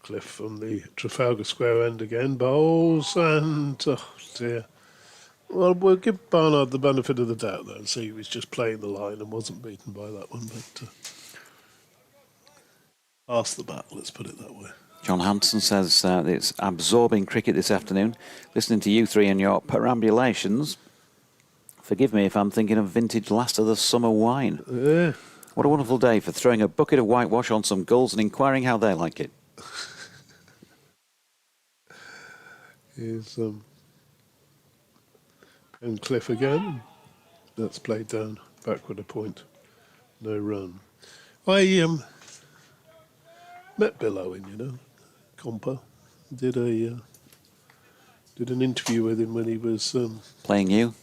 S4: Cliff from the Trafalgar Square end again, bowls, and oh dear. Well, we'll give Barnard the benefit of the doubt though, and see he was just playing the line and wasn't beaten by that one, but past the bat, let's put it that way.
S3: John Hanson says it's absorbing cricket this afternoon, listening to you three and your perambulations. Forgive me if I'm thinking of vintage last of the summer wine.
S4: Yeah.
S3: What a wonderful day for throwing a bucket of whitewash on some gulls and inquiring how they like it.
S4: Here's and Cliff again. That's played down, backward a point, no run. I met Bill Owen, Compa. Did an interview with him when he was
S3: Playing you?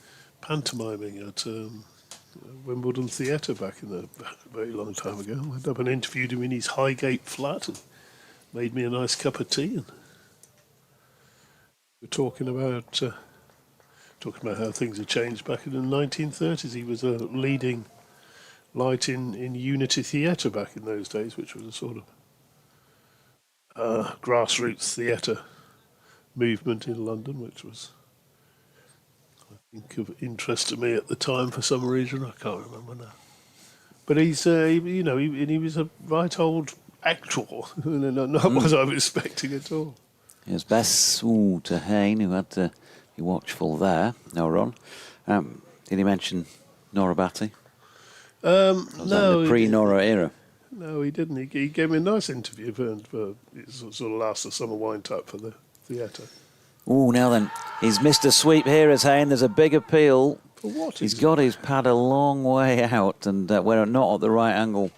S4: pantomiming at Wimbledon Theatre back in a very long time ago. I went up and interviewed him in his Highgate flat and made me a nice cup of tea. And we're talking about how things had changed back in the 1930s. He was a leading light in Unity Theatre back in those days, which was a sort of grassroots theatre movement in London, which was, I think, of interest to me at the time for some reason. I can't remember now. But he was a right old actor, not what I was expecting at all.
S3: Here's Bess to Hayne, who had to be watchful there. No run. Did he mention Nora Batty?
S4: No.
S3: In the pre-Nora era?
S4: No, he didn't. He gave me a nice interview for sort of last the summer wind up for the theatre.
S3: Now then, he's missed a sweep here as Hayne. There's a big appeal.
S4: For what?
S3: He's got his pad a long way out, and we're not at the right angle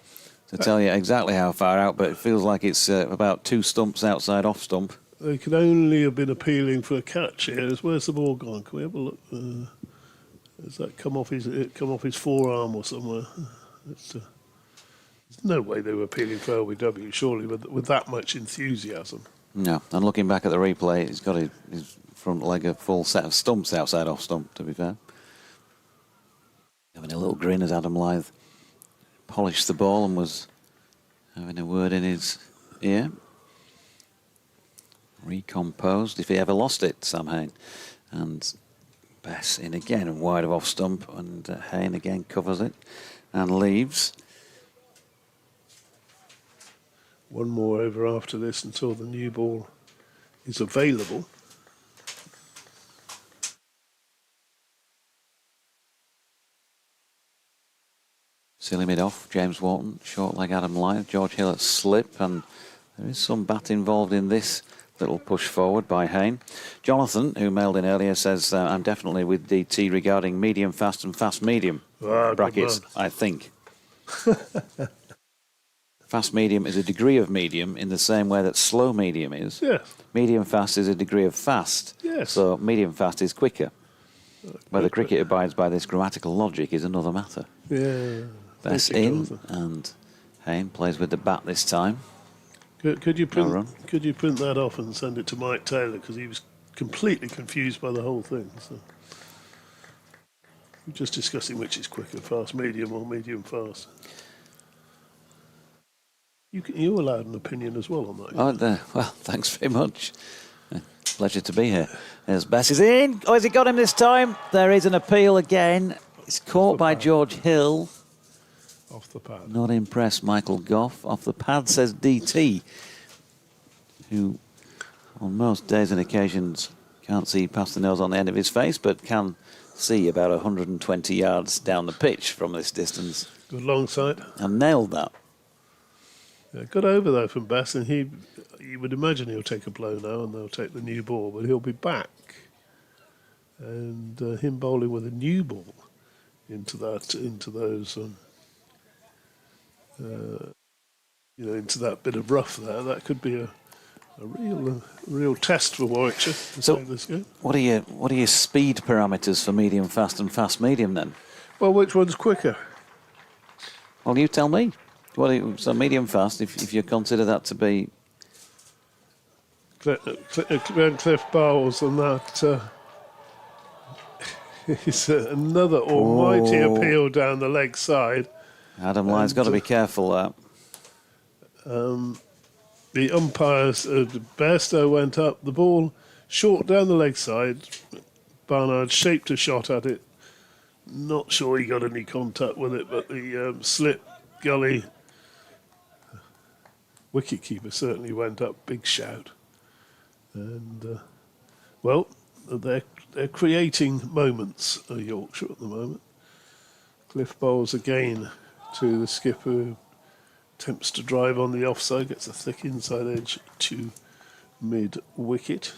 S3: to tell you exactly how far out, but it feels like it's about 2 stumps outside off stump.
S4: They could only have been appealing for a catch here. Where's the ball gone? Can we have a look? Has that come off his forearm or somewhere? There's no way they were appealing for LBW, surely, with that much enthusiasm.
S3: No, and looking back at the replay, he's got his front leg a full set of stumps outside off stump, to be fair. Having a little grin as Adam Lyth polished the ball and was having a word in his ear. Recomposed, if he ever lost it, Sam Hayne. And Bess in again and wide of off stump, and Hayne again covers it and leaves.
S4: One more over after this until the new ball is available.
S3: Silly mid off, James Wharton, short leg Adam Lyth, George Hill at slip, and there is some bat involved in this little push forward by Hayne. Jonathan, who mailed in earlier, says, I'm definitely with DT regarding medium fast and fast medium. Brackets, I think. Fast medium is a degree of medium in the same way that slow medium is.
S4: Yes.
S3: Medium fast is a degree of fast.
S4: Yes.
S3: So medium fast is quicker. Whether cricket abides by this grammatical logic is another matter.
S4: Yeah.
S3: Bess in, and Hayne plays with the bat this time.
S4: Could you print that off and send it to Mike Taylor, because he was completely confused by the whole thing. So we're just discussing which is quicker, fast medium or medium fast. You're allowed an opinion as well on that.
S3: Well, thanks very much. Pleasure to be here. There's Bess is in. Oh, has he got him this time? There is an appeal again. It's caught by George Hill.
S4: Off the pad.
S3: Not impressed, Michael Goff. Off the pad, says DT, who on most days and occasions can't see past the nose on the end of his face, but can see about 120 yards down the pitch from this distance.
S4: Good long sight.
S3: And nailed that.
S1: Got over though from Best, and you would imagine he'll take a blow now, and they'll take the new ball, but he'll be back, and him bowling with a new ball into those, into that bit of rough there. That could be a real test for Warwickshire to save this game.
S3: What are your speed parameters for medium fast and fast medium then?
S1: Well, which one's quicker?
S3: Well, you tell me. So medium fast, if you consider that to be...
S1: Glenn Cliff bowls, and that is another almighty appeal down the leg side.
S3: Adam Lyne's got to be careful there.
S1: The umpires, Bairstow went up, the ball short down the leg side. Barnard shaped a shot at it. Not sure he got any contact with it, but the slip gully wicketkeeper certainly went up. Big shout. And, well, they're creating moments at Yorkshire at the moment. Cliff bowls again to the skipper, attempts to drive on the offside, gets a thick inside edge to mid-wicket.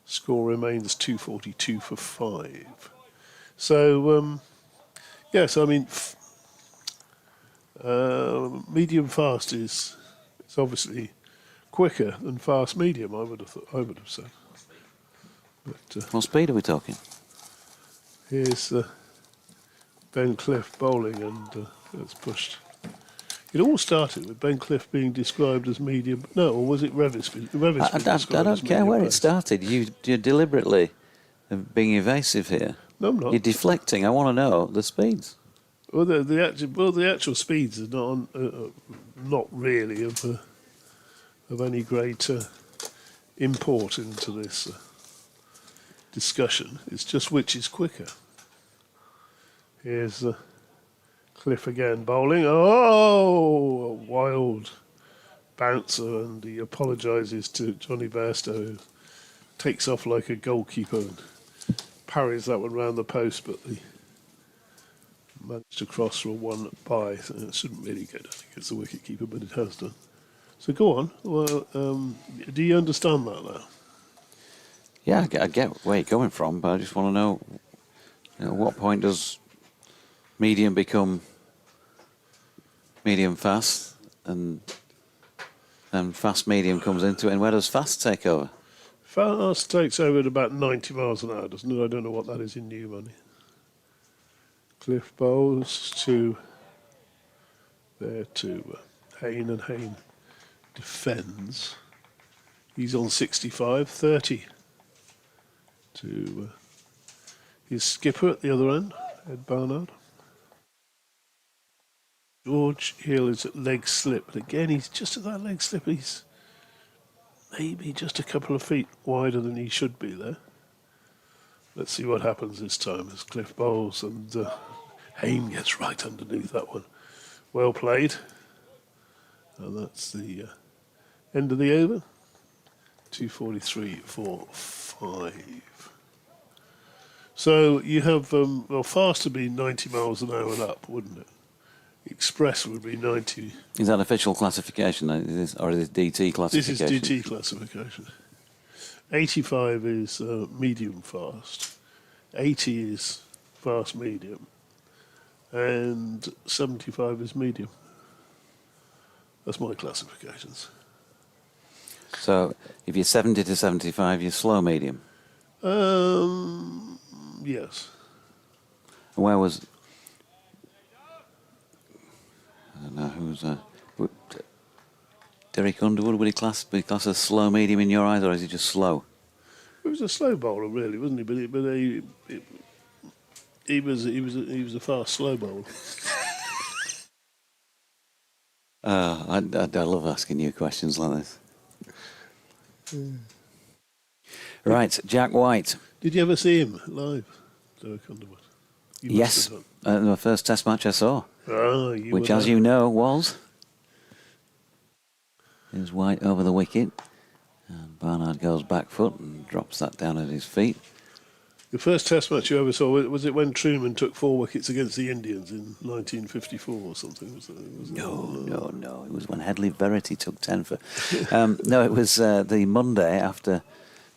S1: Score remains 242 for 5. So, yes, I mean, medium fast is obviously quicker than fast medium. I would have said. But,
S3: what speed are we talking?
S1: Here's Ben Cliff bowling, and it's pushed. It all started with Ben Cliff being described as medium. No, or was it Revis?
S3: I don't care where it started. You're deliberately being evasive here.
S1: No, I'm not.
S3: You're deflecting. I want to know the speeds.
S1: Well, the actual speeds are not really of any great import into this discussion. It's just which is quicker. Here's Cliff again bowling. Oh, a wild bouncer, and he apologises to Johnny Bairstow, who takes off like a goalkeeper and parries that one round the post, but he managed to cross for a one by. So it shouldn't really go down against the wicketkeeper, but it has done. So go on. Well, do you understand that now?
S3: Yeah, I get where you're coming from, but I just want to know, what point does medium become medium fast, and fast medium comes into it, and where does fast take over?
S1: Fast takes over at about 90 miles an hour, doesn't it? I don't know what that is in new money. Cliff bowls to Hayne, and Hayne defends. He's on 65, 30 to his skipper at the other end, Ed Barnard. George Hill is at leg slip, but again he's just at that leg slip. He's maybe just a couple of feet wider than he should be there. Let's see what happens this time as Cliff bowls, and Hayne gets right underneath that one. Well played. And that's the end of the over. 243 for 5. So you have, fast would be 90 miles an hour and up, wouldn't it? Express would be 90.
S3: Is that official classification, or is it DT classification?
S1: This is DT classification. 85 is medium fast. 80 is fast medium. And 75 is medium. That's my classifications.
S3: So if you're 70 to 75, you're slow medium?
S1: Yes.
S3: And where was... I don't know who's Derek Underwood, would he class as slow medium in your eyes, or is he just slow?
S1: He was a slow bowler, really, wasn't he? But he was a fast slow bowler.
S3: I love asking you questions like this. Right, Jack White.
S1: Did you ever see him live, Derek Underwood?
S3: Yes, the first Test match I saw. Which, as
S1: there.
S3: you know, was... Here's White over the wicket. And Barnard goes back foot and drops that down at his feet.
S4: The first Test match you ever saw, was it when Truman took 4 wickets against the Indians in 1954 or something? Was it?
S3: No. It was when Headley Verity took 10 for... no, it was the Monday after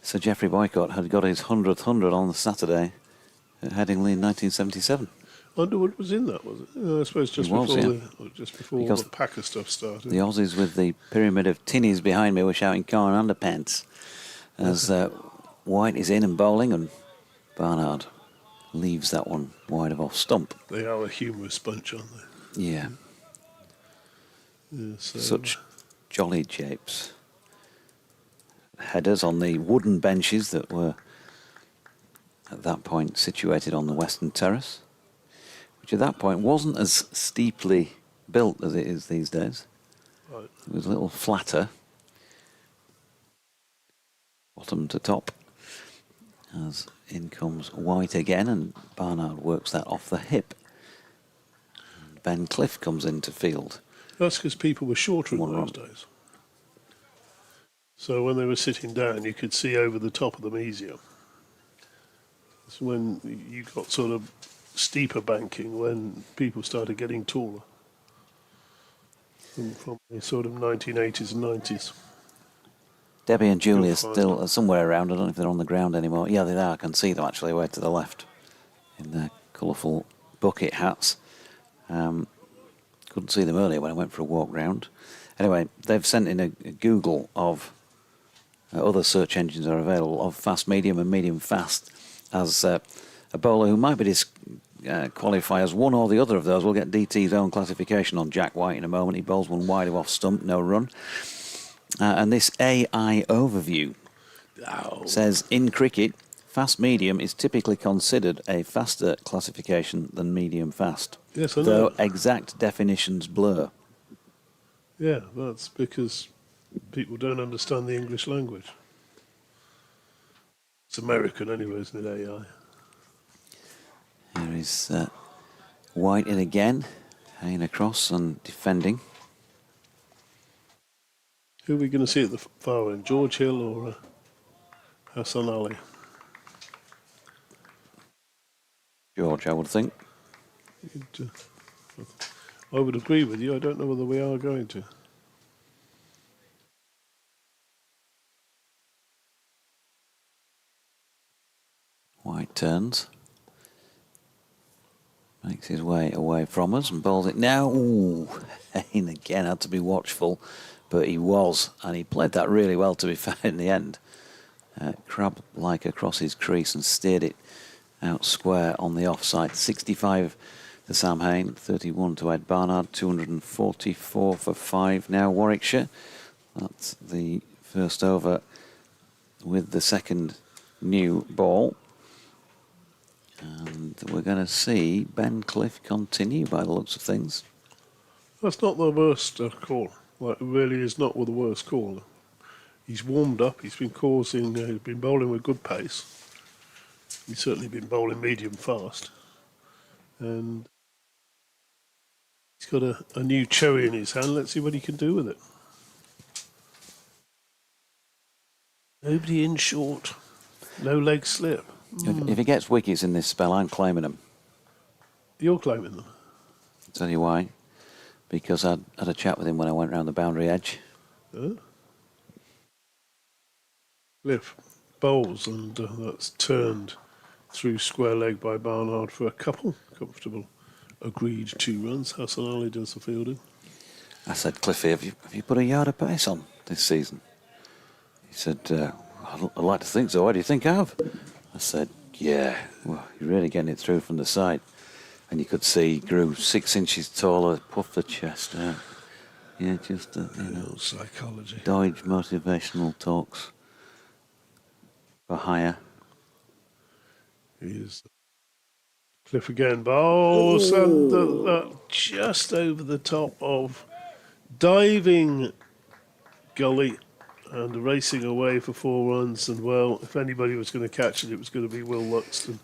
S3: Sir Geoffrey Boycott had got his 100th 100 on the Saturday at Headingley in 1977.
S4: Underwood was in that, was it? I suppose just
S3: He was,
S4: before
S3: Because
S4: the Packer stuff started.
S3: The Aussies with the pyramid of tinnies behind me were shouting "Car and underpants" as White is in and bowling, and Barnard leaves that one wide of off stump.
S4: They are a humorous bunch, aren't they?
S3: Yeah.
S4: So,
S3: Such jolly japes. Headers on the wooden benches that were at that point situated on the western terrace, which at that point wasn't as steeply built as it is these days.
S4: Right.
S3: It was a little flatter, bottom to top, as in comes White again, and Barnard works that off the hip. And Ben Cliff comes into field.
S4: that's because people were shorter in
S3: One
S4: those
S3: run.
S4: days. So when they were sitting down, you could see over the top of them easier. It's when you got sort of steeper banking when people started getting taller. From the sort of 1980s and 90s.
S3: Debbie and Julie are
S4: You'll find
S3: still somewhere around. I don't know if they're on the ground anymore. Yeah, they are. I can see them actually way to the left in their colourful bucket hats. Couldn't see them earlier when I went for a walk round. Anyway, they've sent in a Google of other search engines are available of fast medium and medium fast, as a bowler who might be qualify as one or the other of those will get DT's own classification on Jack White in a moment. He bowls one wide of off stump, no run. And this AI overview says in cricket, fast medium is typically considered a faster classification than medium fast.
S4: Yes, I know.
S3: Though exact definitions blur.
S4: Yeah, that's because people don't understand the English language. It's American anyway, isn't it, AI?
S3: Here is White in again, hanging across and defending.
S4: Who are we going to see at the far end, George Hill or Hassan Ali?
S3: George, I would think.
S4: I would agree with you. I don't know whether we are going to.
S3: White turns. Makes his way away from us and bowls it now. Ooh, Hayne again had to be watchful, but he was, and he played that really well, to be fair, in the end. Crab-like across his crease and steered it out square on the offside. 65 to Sam Hayne, 31 to Ed Barnard, 244 for 5 now Warwickshire. That's the first over with the second new ball. And we're going to see Ben Cliff continue by the looks of things.
S4: That's not the worst call. Like, it really is not the worst call. He's warmed up. He's been he's been bowling with good pace. He's certainly been bowling medium fast. And he's got a new cherry in his hand. Let's see what he can do with it. Nobody in short. No leg slip.
S3: If he gets wickets in this spell, I'm claiming him.
S4: You're claiming them.
S3: I'll tell you why. Because I had a chat with him when I went round the boundary edge.
S4: Huh? Cliff bowls, and that's turned through square leg by Barnard for a couple. Comfortable. Agreed 2 runs. Hassan Ali does the fielding.
S3: I said, Cliffy, have you put a yard of pace on this season? He said, I'd like to think so. Why do you think I have? I said, yeah, well, you're really getting it through from the side. And you could see he grew 6 inches taller, puffed the chest out. Yeah, just,
S4: Psychology.
S3: Dodge motivational talks for hire.
S4: Here's Cliff again. Bowls, and that just over the top of diving gully and racing away for 4 runs. And, well, if anybody was going to catch it, it was going to be Will Luxton.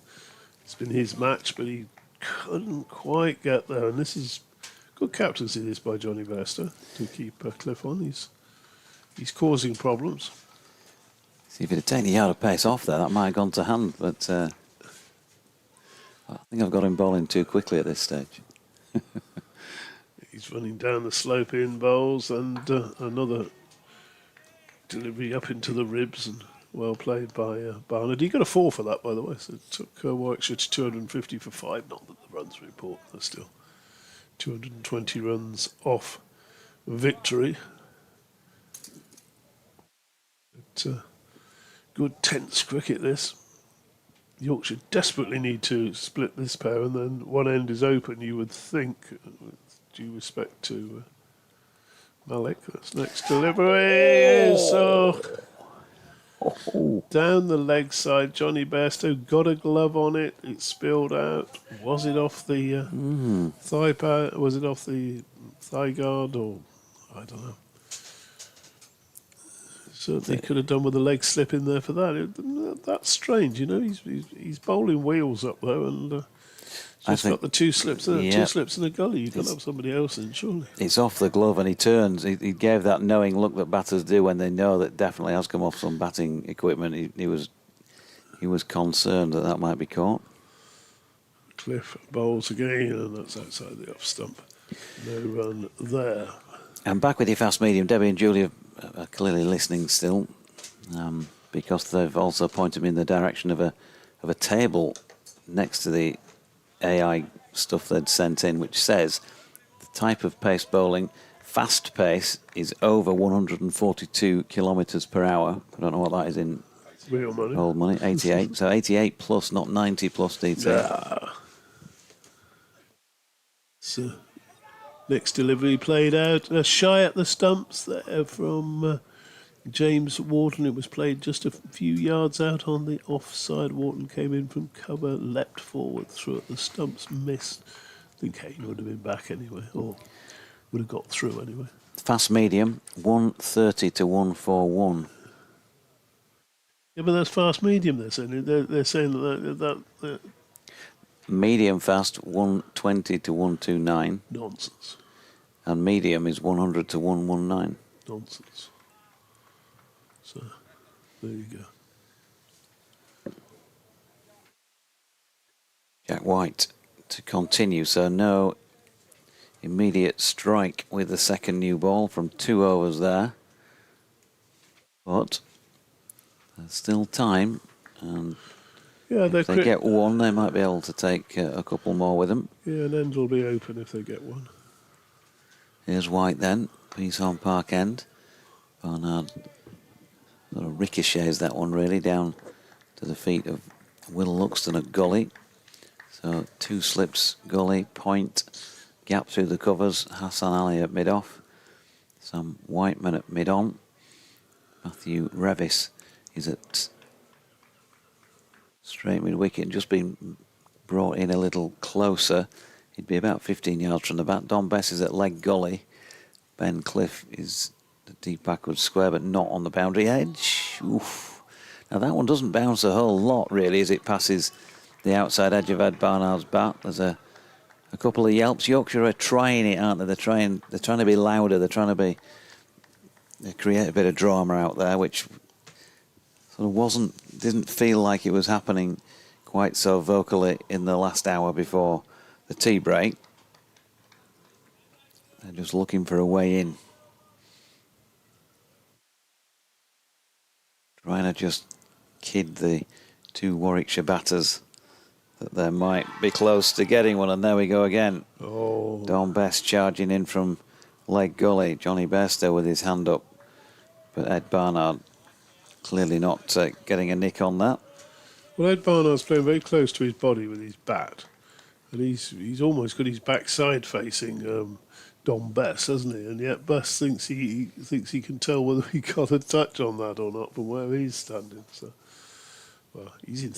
S4: It's been his match, but he couldn't quite get there. And this is good captaincy this by Johnny Bairstow to keep Cliff on. He's causing problems.
S3: See, if he'd have taken a yard of pace off there, that might have gone to hand, but I think I've got him bowling too quickly at this stage.
S1: He's running down the slope in bowls, and another delivery up into the ribs, and well played by Barnard. He got a 4 for that, by the way, so it took Warwickshire to 250 for 5. Not that the runs are important, they're still 220 runs off victory. But, good tense cricket, this. Yorkshire desperately need to split this pair, and then one end is open, you would think, with due respect to Malik. That's next delivery. So down the leg side, Johnny Bairstow got a glove on it. It spilled out. Was it off the thigh pad? Was it off the thigh guard? Or I don't know. Certainly could have done with a leg slip in there for that. That's strange, you know. He's bowling wheels up there, and just got the 2 slips there. 2 slips in a gully. You've got to have somebody else in, surely.
S3: It's off the glove, and he turns. He gave that knowing look that batters do when they know that definitely has come off some batting equipment. He was concerned that might be caught.
S1: Cliff bowls again, and that's outside the off stump. No run there.
S3: I'm back with your fast medium. Debbie and Julia are clearly listening still, because they've also pointed me in the direction of a table next to the AI stuff they'd sent in, which says the type of pace bowling, fast pace, is over 142 kilometres per hour. I don't know what that is in
S1: real money.
S3: Old money. 88. So 88 plus, not 90 plus DT.
S1: Yeah. So next delivery played out shy at the stumps there from James Wharton. It was played just a few yards out on the offside. Wharton came in from cover, leapt forward, threw at the stumps, missed. I think Hayne would have been back anyway, or would have got through anyway.
S3: Fast medium, 130 to 141.
S1: Yeah, but that's fast medium, they're saying. They're saying that
S3: Medium fast, 120 to 129.
S1: nonsense.
S3: And medium is 100 to 119.
S1: Nonsense. So, there you go.
S3: Jack White to continue, so no immediate strike with the second new ball from 2 overs there. But there's still time, and
S1: Yeah,
S3: if they get one, they might be able to take a couple more with them.
S1: Yeah, an end will be open if they get one.
S3: Here's White then, Peashorn Park end. Barnard sort of ricochets that one really down to the feet of Will Luxton at gully. So 2 slips, gully, point, gap through the covers. Hassan Ali at mid-off. Sam Whiteman at mid-on. Matthew Revis is at straight mid-wicket, just been brought in a little closer. He'd be about 15 yards from the bat. Don Bess is at leg gully. Ben Cliff is the deep backward square, but not on the boundary edge. Oof. Now that one doesn't bounce a whole lot, really, as it passes the outside edge of Ed Barnard's bat. There's a couple of yelps. Yorkshire are trying it, aren't they? They're trying to be louder. They're trying to create a bit of drama out there, which sort of didn't feel like it was happening quite so vocally in the last hour before the tea break. They're just looking for a way in. Trying to just kid the 2 Warwickshire batters that they might be close to getting one, and there we go again.
S1: Oh.
S3: Don Best charging in from leg gully. Johnny Bairstow with his hand up, but Ed Barnard clearly not getting a nick on that.
S1: Well, Ed Barnard's playing very close to his body with his bat, and he's almost got his backside facing Don Bess, hasn't he? And yet Bess thinks he can tell whether he got a touch on that or not from where he's standing. So, well, he's in.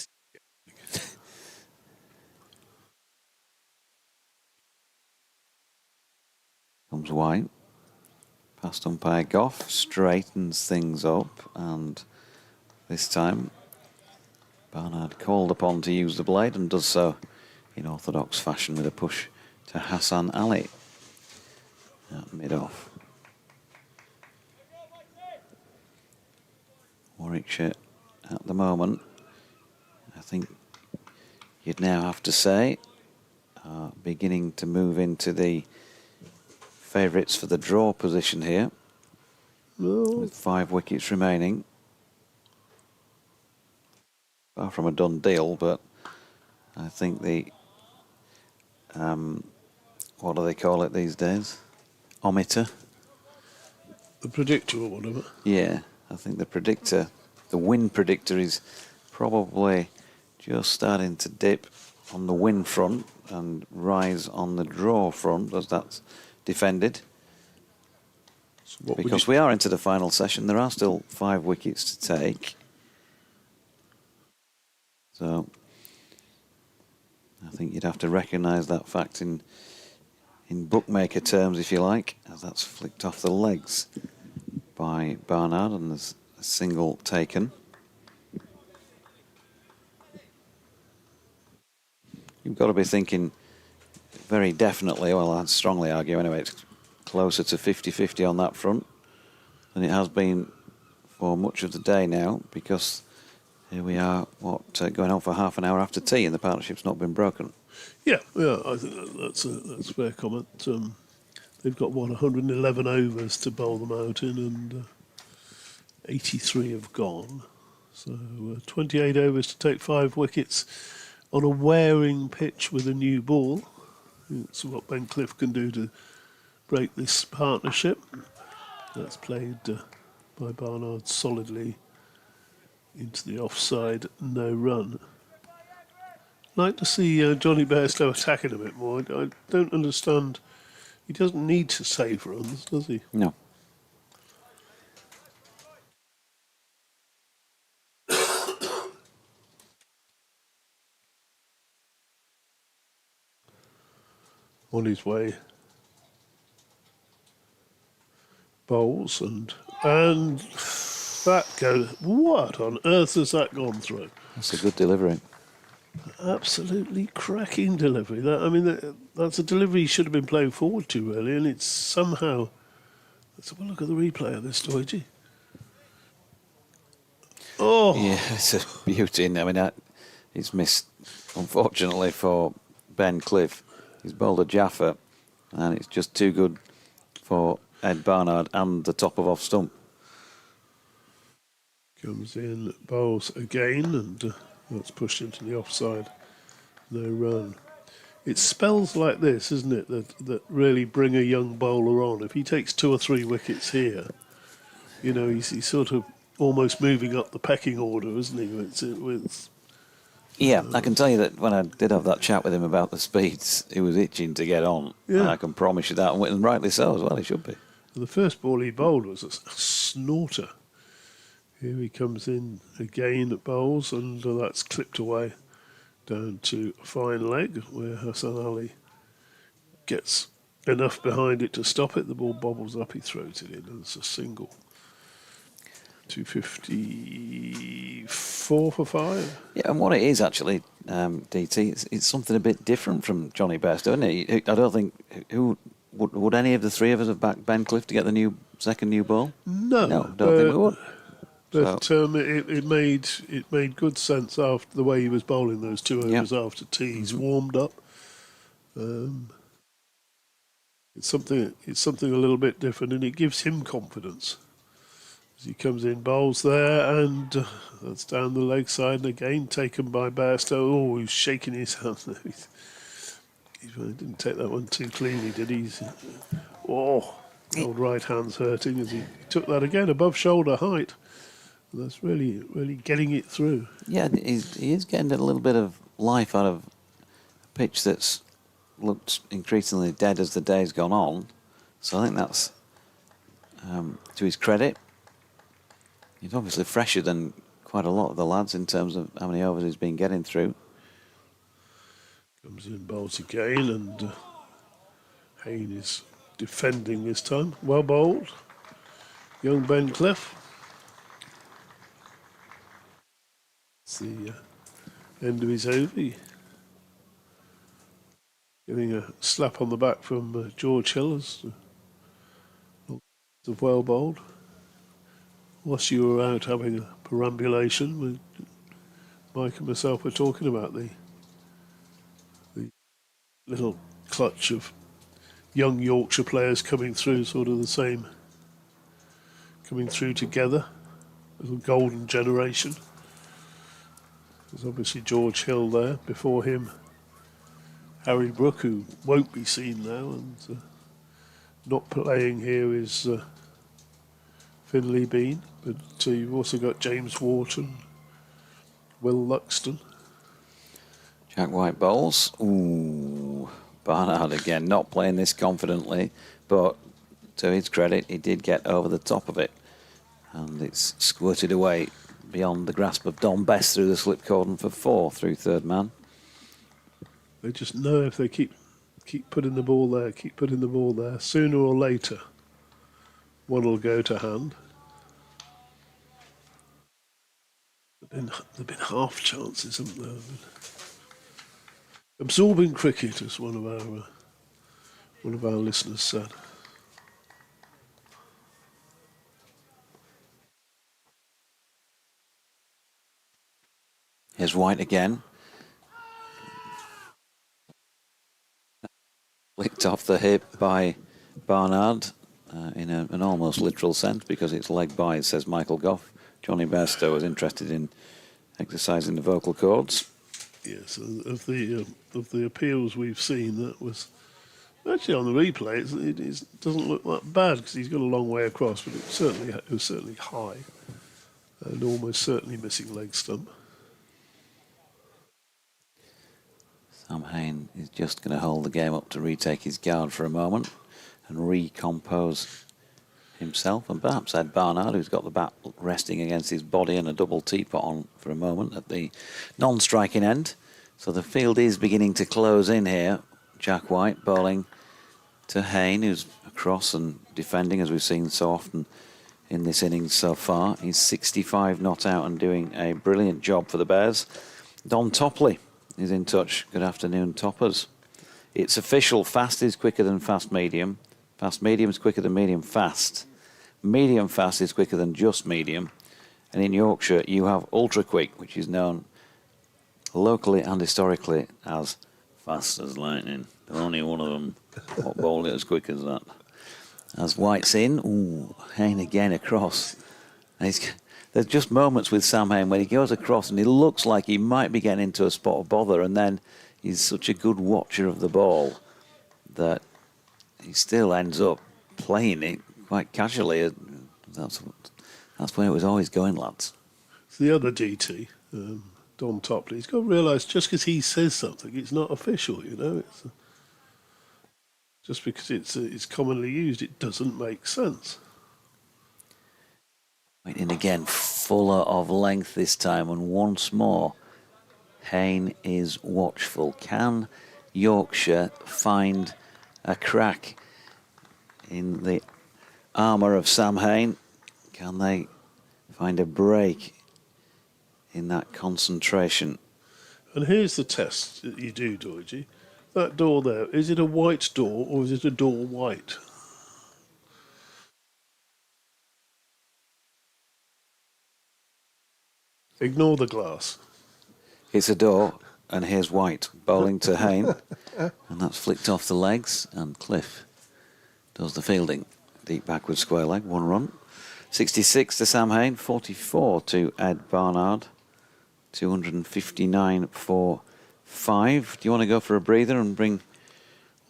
S3: Comes White. Past umpire Goff straightens things up, and this time Barnard called upon to use the blade and does so in orthodox fashion with a push to Hassan Ali at mid-off. Warwickshire at the moment, I think you'd now have to say, are beginning to move into the favourites for the draw position here, with 5 wickets remaining. Far from a done deal, but I think the, what do they call it these days? Ometer?
S4: The predictor or whatever.
S3: Yeah, I think the predictor, the win predictor is probably just starting to dip on the win front and rise on the draw front as that's defended.
S4: So
S3: Because we are into the final session, there are still 5 wickets to take. So I think you'd have to recognise that fact in bookmaker terms, if you like, as that's flicked off the legs by Barnard and there's a single taken. You've got to be thinking very definitely, well, I'd strongly argue anyway, it's closer to 50-50 on that front than it has been for much of the day now, because here we are, going on for half an hour after tea and the partnership's not been broken.
S4: Yeah, I think that's a fair comment. They've got, 111 overs to bowl them out in, and 83 have gone. So 28 overs to take 5 wickets on a wearing pitch with a new ball. That's what Ben Cliff can do to break this partnership. That's played by Barnard solidly into the offside, no run. I'd like to see Johnny Bairstow attacking a bit more. I don't understand. He doesn't need to save runs, does he?
S3: No.
S4: On his way. Bowls and that goes. What on earth has that gone through?
S3: That's a good delivery.
S4: Absolutely cracking delivery. That's a delivery he should have been playing forward to, really, and it's somehow. Let's have a look at the replay of this, Luigi. Oh,
S3: Yeah, it's a beauty. I mean, he's missed, unfortunately for Ben Cliff. He's bowled a Jaffa, and it's just too good for Ed Barnard and the top of off stump.
S4: comes in, bowls again, and that's pushed into the offside. No run. It's spells like this, isn't it, that really bring a young bowler on. If he takes 2 or 3 wickets here, he's sort of almost moving up the pecking order, isn't he?
S3: Yeah, I can tell you that when I did have that chat with him about the speeds, he was itching to get on.
S4: Yeah.
S3: And I can promise you that, and rightly so as well, he should be.
S4: The first ball he bowled was a snorter. Here he comes in again at bowls, and that's clipped away down to a fine leg, where Hassan Ali gets enough behind it to stop it. The ball bobbles up, he throws it in, and it's a single. 254 for 5.
S3: Yeah, and what it is actually, DT, it's something a bit different from Johnny Bairstow, isn't it? I don't think would any of the 3 of us have backed Ben Cliff to get the second new ball?
S4: No,
S3: don't think we would.
S4: But it made good sense after the way he was bowling those 2 overs after tea. He's warmed up. It's something a little bit different, and it gives him confidence. As he comes in, bowls there, and that's down the leg side, and again taken by Bairstow. Oh, he's shaking his hand. He didn't take that one too cleanly, did he? Old right hand's hurting as he took that again above shoulder height. That's really, really getting it through.
S3: Yeah, he is getting a little bit of life out of a pitch that's looked increasingly dead as the day's gone on. So I think that's to his credit. He's obviously fresher than quite a lot of the lads in terms of how many overs he's been getting through.
S4: Comes in, bowls again, and Hayne is defending this time. Well bowled. Young Ben Cliff. It's the end of his over. Getting a slap on the back from George Hill as well bowled. Whilst you were out having a perambulation, Mike and myself were talking about the
S1: little clutch of young Yorkshire players coming through, sort of the same, coming through together. Little golden generation. There's obviously George Hill there. Before him, Harry Brook, who won't be seen now, and not playing here is Finlay Bean. But you've also got James Wharton, Will Luxton.
S3: Jack White bowls. Ooh, Barnard again, not playing this confidently, but to his credit, he did get over the top of it. And it's squirted away beyond the grasp of Don Best through the slip cordon for 4 through third man.
S1: They just know if they keep putting the ball there, sooner or later, one will go to hand. There've been half chances, haven't there? Absorbing cricket, as one of our listeners said.
S3: Here's White again. Flicked off the hip by Barnard in an almost literal sense, because it's leg by, says Michael Goff. Johnny Bairstow was interested in exercising the vocal cords.
S1: Yes, of the appeals we've seen, that was actually on the replay. It doesn't look that bad because he's got a long way across, but it was certainly high and almost certainly missing leg stump.
S3: Sam Hain is just going to hold the game up to retake his guard for a moment and recompose himself, and perhaps Ed Barnard, who's got the bat resting against his body and a double teapot on for a moment at the non-striking end. So the field is beginning to close in here. Jack White bowling to Hain, who's across and defending, as we've seen so often in this innings so far. He's 65 not out and doing a brilliant job for the Bears. Don Topley is in touch. Good afternoon, Toppers. It's official. Fast is quicker than fast medium. Fast medium is quicker than medium fast. Medium fast is quicker than just medium. And in Yorkshire, you have ultra quick, which is known locally and historically as fast as lightning. There's only one of them what bowled it as quick as that. As White's in, ooh, Hain again across. And there's just moments with Sam Hain when he goes across and he looks like he might be getting into a spot of bother, and then he's such a good watcher of the ball that he still ends up playing it quite casually. That's where it was always going, lads.
S1: It's the other DT, Don Topley. He's got to realise just because he says something, it's not official, you know. Just because it's commonly used, it doesn't make sense.
S3: Waiting again, fuller of length this time, and once more, Hain is watchful. Can Yorkshire find a crack in the armour of Sam Hain? Can they find a break in that concentration?
S1: And here's the test that you do, Doidgy. That door there, is it a white door or is it a door white? Ignore the glass.
S3: It's a door, and here's White bowling to Hain, and that's flicked off the legs, and Cliff does the fielding. Deep backward square leg, 1 run. 66 to Sam Hain, 44 to Ed Barnard, 259 for 5. Do you want to go for a breather and bring...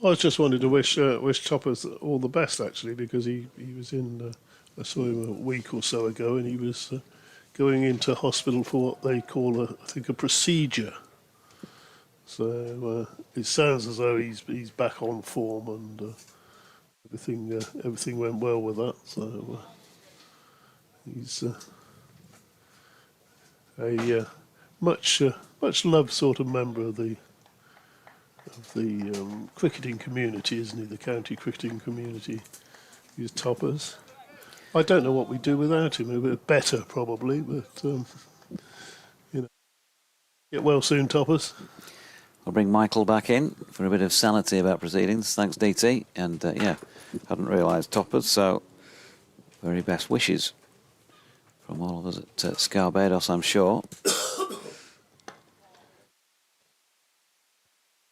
S1: Well, I just wanted to wish Toppers all the best, actually, because he was in... I saw him a week or so ago, and he was going into hospital for what they call, I think, a procedure. So it sounds as though he's back on form, and everything went well with that. So he's a much loved sort of member of the cricketing community, isn't he? The county cricketing community. He's Toppers. I don't know what we'd do without him. A bit better, probably, but get well soon, Toppers.
S3: I'll bring Michael back in for a bit of sanity about proceedings. Thanks, DT. And hadn't realised Toppers, so very best wishes from all of us at Scarborough, I'm sure.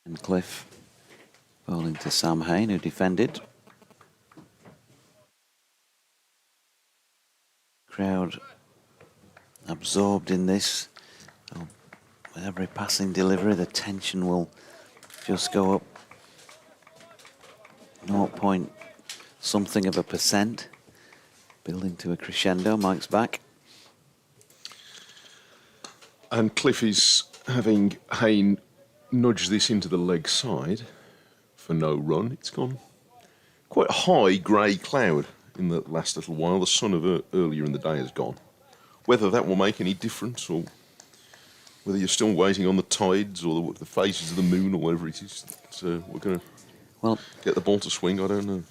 S3: And Cliff Bowling to Sam Hain, who defended. Crowd absorbed in this. Oh, with every passing delivery, the tension will just go up 0 point something of a percent. Building to a crescendo. Mike's back.
S2: And Cliff is having Hain nudge this into the leg side for no run. It's gone quite a high grey cloud in the last little while. The sun of earlier in the day has gone. Whether that will make any difference, or whether you're still waiting on the tides or the phases of the moon or whatever it is, so we're going to get the ball to swing. I don't know.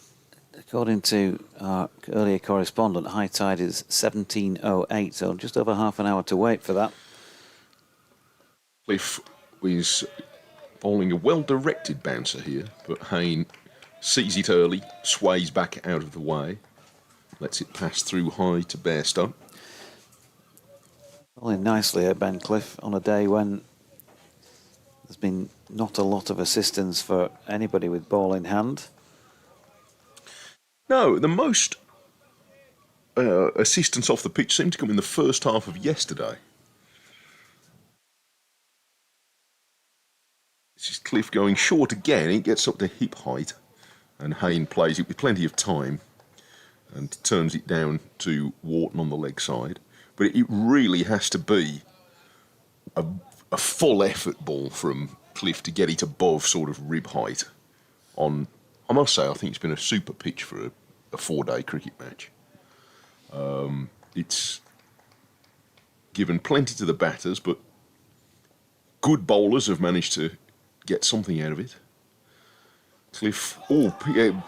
S3: According to our earlier correspondent, high tide is 17:08, so just over half an hour to wait for that.
S2: Cliff is bowling a well-directed bouncer here, but Hain sees it early, sways back out of the way, lets it pass through high to Bairstow.
S3: Bowling nicely at Ben Cliff on a day when there's been not a lot of assistance for anybody with ball in hand.
S2: No, the most assistance off the pitch seemed to come in the first half of yesterday. This is Cliff going short again. It gets up to hip height, and Hain plays it with plenty of time and turns it down to Wharton on the leg side. But it really has to be a full effort ball from Cliff to get it above sort of rib height. I must say, I think it's been a super pitch for a 4-day cricket match. It's given plenty to the batters, but good bowlers have managed to get something out of it. Cliff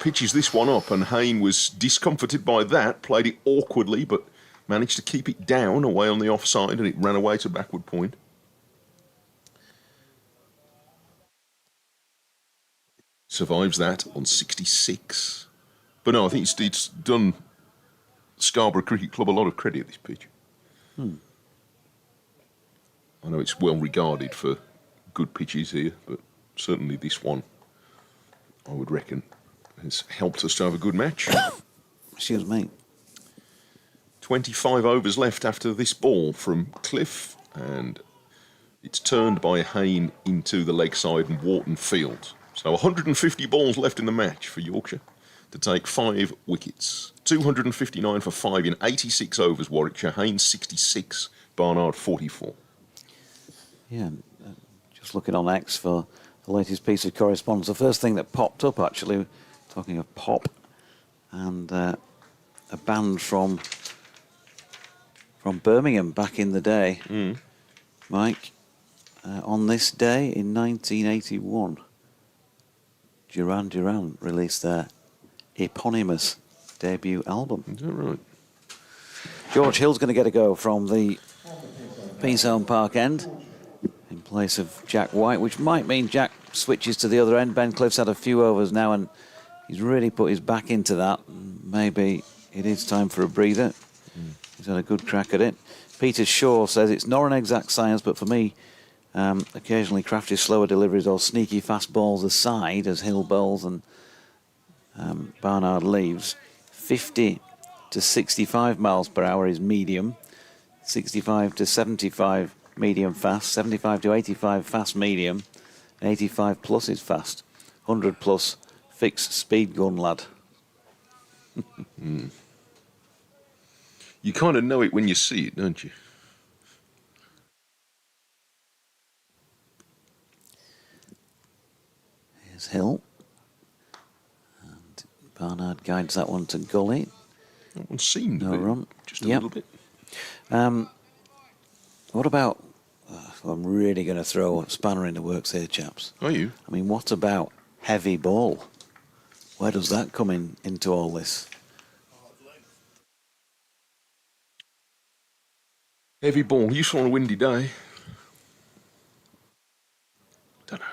S2: pitches this one up, and Hain was discomforted by that, played it awkwardly, but managed to keep it down away on the offside, and it ran away to backward point. Survives that on 66. But no, I think it's done Scarborough Cricket Club a lot of credit, this pitch. I know it's well regarded for good pitches here, but certainly this one, I would reckon, has helped us to have a good match.
S3: Excuse me.
S2: 25 overs left after this ball from Cliff, and it's turned by Hain into the leg side and Wharton field. So 150 balls left in the match for Yorkshire to take 5 wickets. 259 for 5 in 86 overs, Warwickshire. Hain 66, Barnard 44.
S3: Yeah, just looking on X for the latest piece of correspondence. The first thing that popped up, actually, talking of pop, and a band from Birmingham back in the day, Mike, on this day in 1981, Duran Duran released their eponymous debut album.
S2: Is that right?
S3: George Hill's going to get a go from the Peaceholm Park end in place of Jack White, which might mean Jack switches to the other end. Ben Cliff's had a few overs now, and he's really put his back into that. Maybe it is time for a breather. He's had a good crack at it. Peter Shaw says it's not an exact science, but for me, occasionally crafty slower deliveries or sneaky fast balls aside, as Hill bowls and Barnard leaves, 50 to 65 miles per hour is medium, 65 to 75 medium fast, 75 to 85 fast medium, 85 plus is fast, 100 plus fixed speed gun lad.
S2: You kind of know it when you see it, don't you?
S3: Here's Hill. And Barnard guides that one to gully.
S2: That one seemed
S3: No run.
S2: Just a little bit.
S3: What about... I'm really going to throw a spanner in the works here, chaps.
S2: Are you?
S3: I mean, what about heavy ball? Where does that come into all this?
S2: Heavy ball, useful on a windy day. Don't know.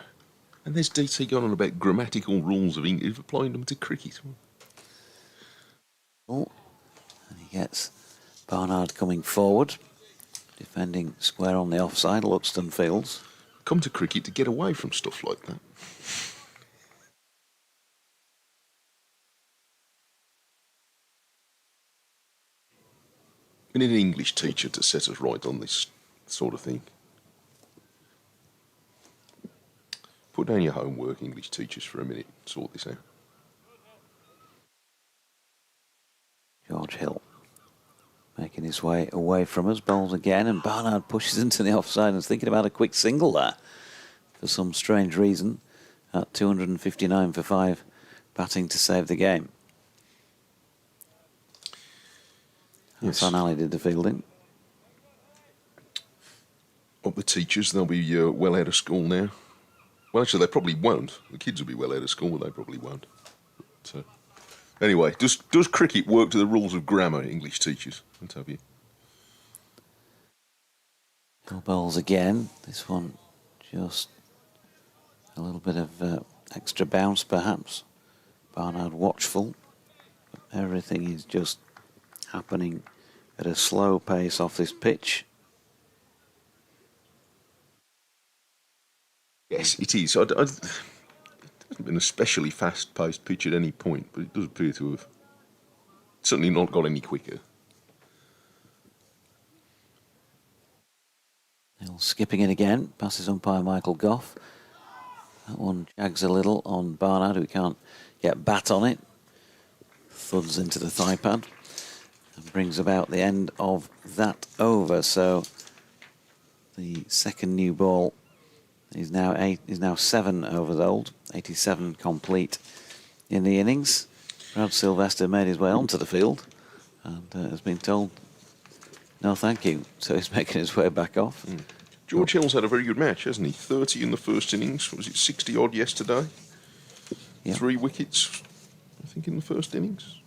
S2: And there's DT going on about grammatical rules of English, applying them to cricket.
S3: Oh, and he gets Barnard coming forward, defending square on the offside, Luxton Fields.
S2: Come to cricket to get away from stuff like that. We need an English teacher to set us right on this sort of thing. Put down your homework, English teachers, for a minute. Sort this out.
S3: George Hill making his way away from us. Bowls again, and Barnard pushes into the offside and is thinking about a quick single there for some strange reason at 259 for 5, batting to save the game.
S2: Yes.
S3: Hassan Ali did the fielding.
S2: Up the teachers, they'll be well out of school now. Well, actually, they probably won't. The kids will be well out of school, but they probably won't. But, anyway, does cricket work to the rules of grammar, English teachers? Let's have you.
S3: Hill bowls again. This one just a little bit of extra bounce, perhaps. Barnard watchful. But everything is just happening at a slow pace off this pitch.
S2: Yes, it is. It hasn't been a especially fast-paced pitch at any point, but it does appear to have certainly not got any quicker.
S3: Hill skipping it again. Passes umpire Michael Goff. That one jags a little on Barnard, who can't get bat on it. Thuds into the thigh pad and brings about the end of that over. So the second new ball is now 7 overs old, 87 complete in the innings. Brad Sylvester made his way onto the field and has been told no thank you, so he's making his way back off.
S2: George Hill's had a very good match, hasn't he? 30 in the first innings. Was it 60 odd yesterday?
S3: Yep.
S2: 3 wickets, I think, in the first innings.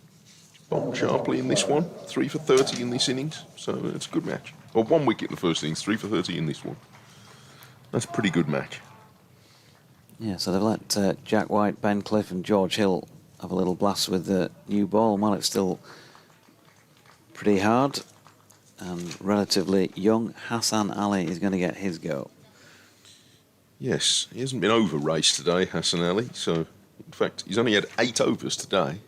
S2: Bombed sharply in this one. 3 for 30 in this innings. So it's a good match. Well, 1 wicket in the first innings, 3 for 30 in this one. That's a pretty good match.
S3: Yeah, so they've let Jack White, Ben Cliff and George Hill have a little blast with the new ball. And while it's still pretty hard and relatively young, Hassan Ali is going to get his go.
S2: Yes, he hasn't been over-raced today, Hassan Ali. So, in fact, he's only had 8 overs today.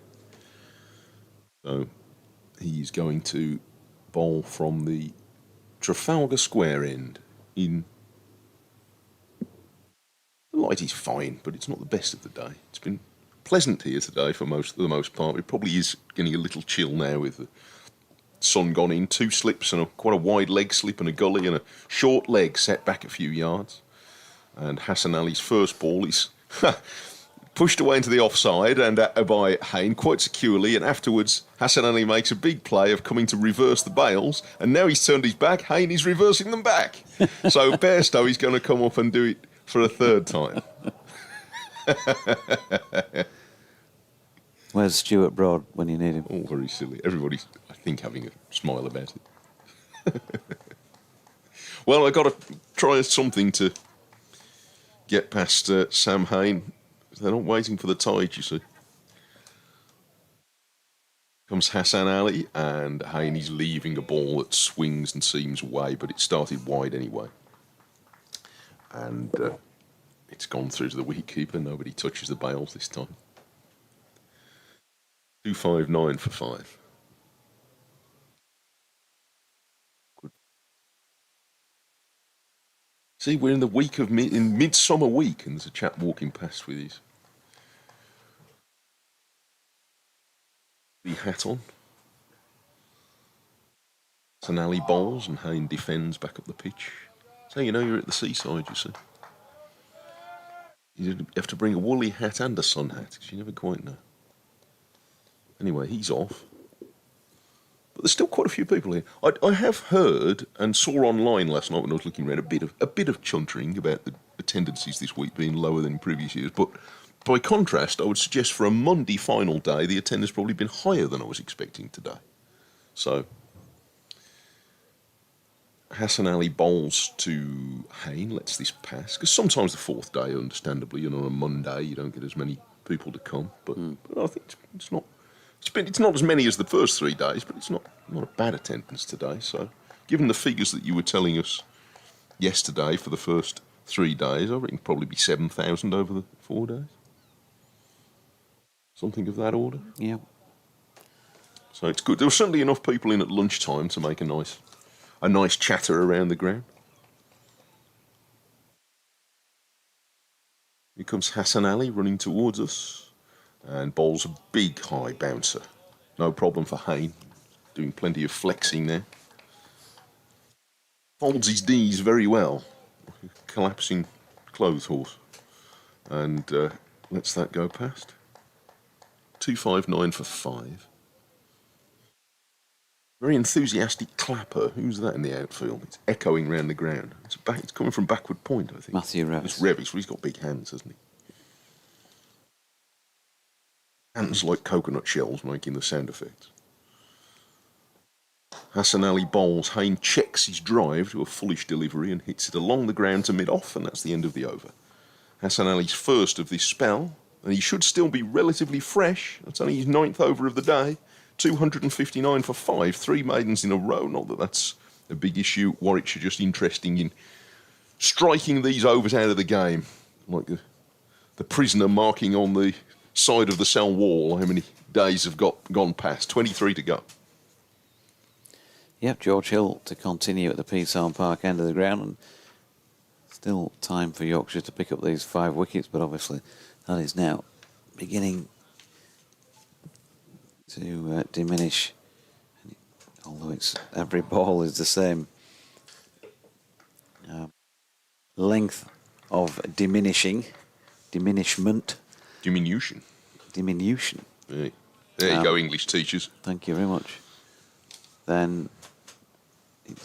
S2: So, he's going to bowl from the Trafalgar Square end in... The light is fine, but it's not the best of the day. It's been pleasant here today for the most part. It probably is getting a little chill now with the sun gone in. 2 slips and quite a wide leg slip and a gully and a short leg set back a few yards. And Hassan Ali's first ball is pushed away into the offside and by Hayne quite securely. And afterwards, Hassan Ali makes a big play of coming to reverse the bails. And now he's turned his back. Hayne is reversing them back. So Bairstow is going to come up and do it for a third time.
S3: Where's Stuart Broad when you need him?
S2: All very silly. Everybody's, I think, having a smile about it. Well, I've got to try something to get past Sam Hayne. They're not waiting for the tide, you see. Comes Hassan Ali, and Hayne is leaving a ball that swings and seams away, but it started wide anyway. And it's gone through to the wicketkeeper. Nobody touches the bails this time. 259 for 5. Good. See, we're in the week of in midsummer week, and there's a chap walking past with his hat on. Sanali bowls and Hayne defends back up the pitch. So you know you're at the seaside, you see. You have to bring a woolly hat and a sun hat, because you never quite know. Anyway, he's off. But there's still quite a few people here. I have heard and saw online last night when I was looking around a bit of chuntering about the attendances this week being lower than in previous years. But by contrast, I would suggest for a Monday final day, the attendance probably been higher than I was expecting today. So Hassan Ali bowls to Hayne, lets this pass. Because sometimes the fourth day, understandably, on a Monday, you don't get as many people to come. But I think it's not... It's not as many as the first 3 days, but it's not a bad attendance today. So, given the figures that you were telling us yesterday for the first 3 days, I reckon it'd probably be 7,000 over the 4 days. Something of that order.
S3: Yeah.
S2: So it's good. There were certainly enough people in at lunchtime to make a nice chatter around the ground. Here comes Hassan Ali running towards us and bowls a big high bouncer. No problem for Hayne, doing plenty of flexing there. Holds his knees very well, collapsing clothes horse, and lets that go past. 259 for 5. Very enthusiastic clapper. Who's that in the outfield? It's echoing round the ground. It's coming from backward point, I think.
S3: Matthew Revis.
S2: It's Revis. Well, he's got big hands, hasn't he? Hands like coconut shells making the sound effects. Hassan Ali bowls. Hayne checks his drive to a fullish delivery and hits it along the ground to mid-off, and that's the end of the over. Hassan Ali's first of this spell, and he should still be relatively fresh. That's only his 9th over of the day. 259 for 5, 3 maidens in a row. Not that that's a big issue. Warwickshire just interesting in striking these overs out of the game, like the prisoner marking on the side of the cell wall how many days have gone past. 23 to go.
S3: Yep, George Hill to continue at the Peasarn Park end of the ground, and still time for Yorkshire to pick up these 5 wickets, but obviously that is now beginning to diminish, although every ball is the same length of diminishment.
S2: Diminution. Yeah. There you go, English teachers.
S3: Thank you very much. Then it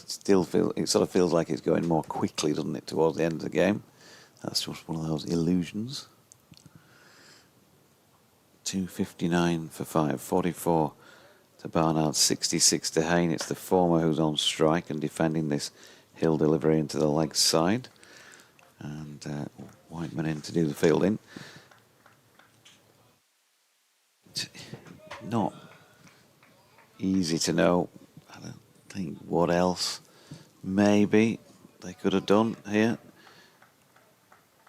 S3: sort of feels like it's going more quickly, doesn't it, towards the end of the game? That's just one of those illusions. 259 for 5, 44 to Barnard, 66 to Hayne. It's the former who's on strike and defending this Hill delivery into the leg side. And Whiteman in to do the fielding. Not easy to know, I don't think, what else maybe they could have done here.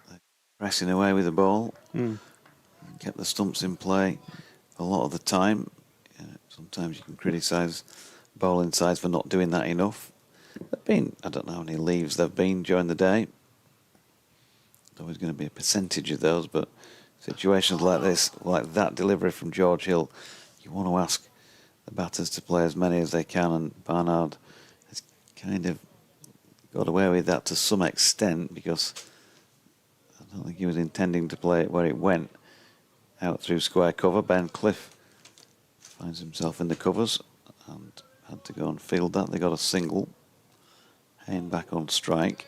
S3: They're pressing away with the ball. Kept the stumps in play a lot of the time. Sometimes you can criticise bowling sides for not doing that enough. There've been, I don't know how many leaves there've been during the day. There's always going to be a percentage of those, but situations like this, like that delivery from George Hill, you want to ask the batters to play as many as they can, and Barnard has kind of got away with that to some extent, because I don't think he was intending to play it where it went. Out through square cover, Ben Cliff finds himself in the covers and had to go and field that. They got a single. Hayne back on strike.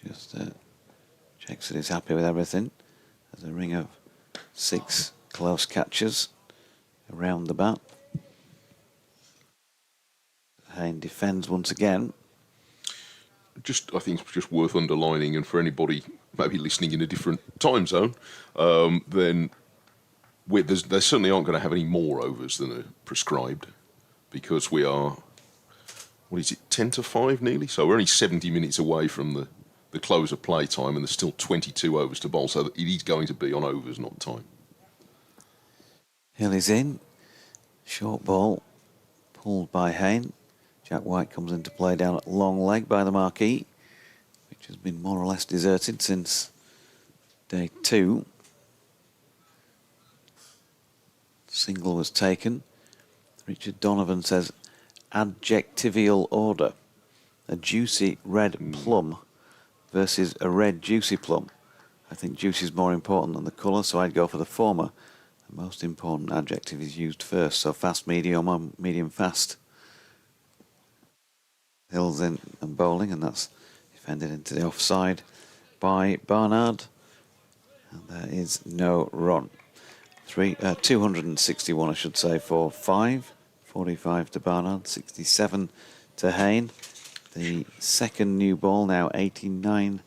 S3: Just checks that he's happy with everything. There's a ring of 6 close catches around the bat. Hayne defends once again.
S2: I think it's just worth underlining, and for anybody maybe listening in a different time zone, then they certainly aren't going to have any more overs than are prescribed, because we are, 10 to 5 nearly? So we're only 70 minutes away from the close of play time, and there's still 22 overs to bowl, so it is going to be on overs, not time.
S3: Hill is in. Short ball pulled by Hayne. Jack White comes into play down at long leg by the marquee, which has been more or less deserted since day 2. Single was taken. Richard Donovan says, adjectival order. A juicy red plum versus a red juicy plum. I think juicy is more important than the colour, so I'd go for the former. The most important adjective is used first, so fast, medium, or medium fast. Hill's in and bowling, and that's defended into the offside by Barnard. And there is no run. 261, I should say, for 5. 45 to Barnard, 67 to Hayne. The second new ball, now 89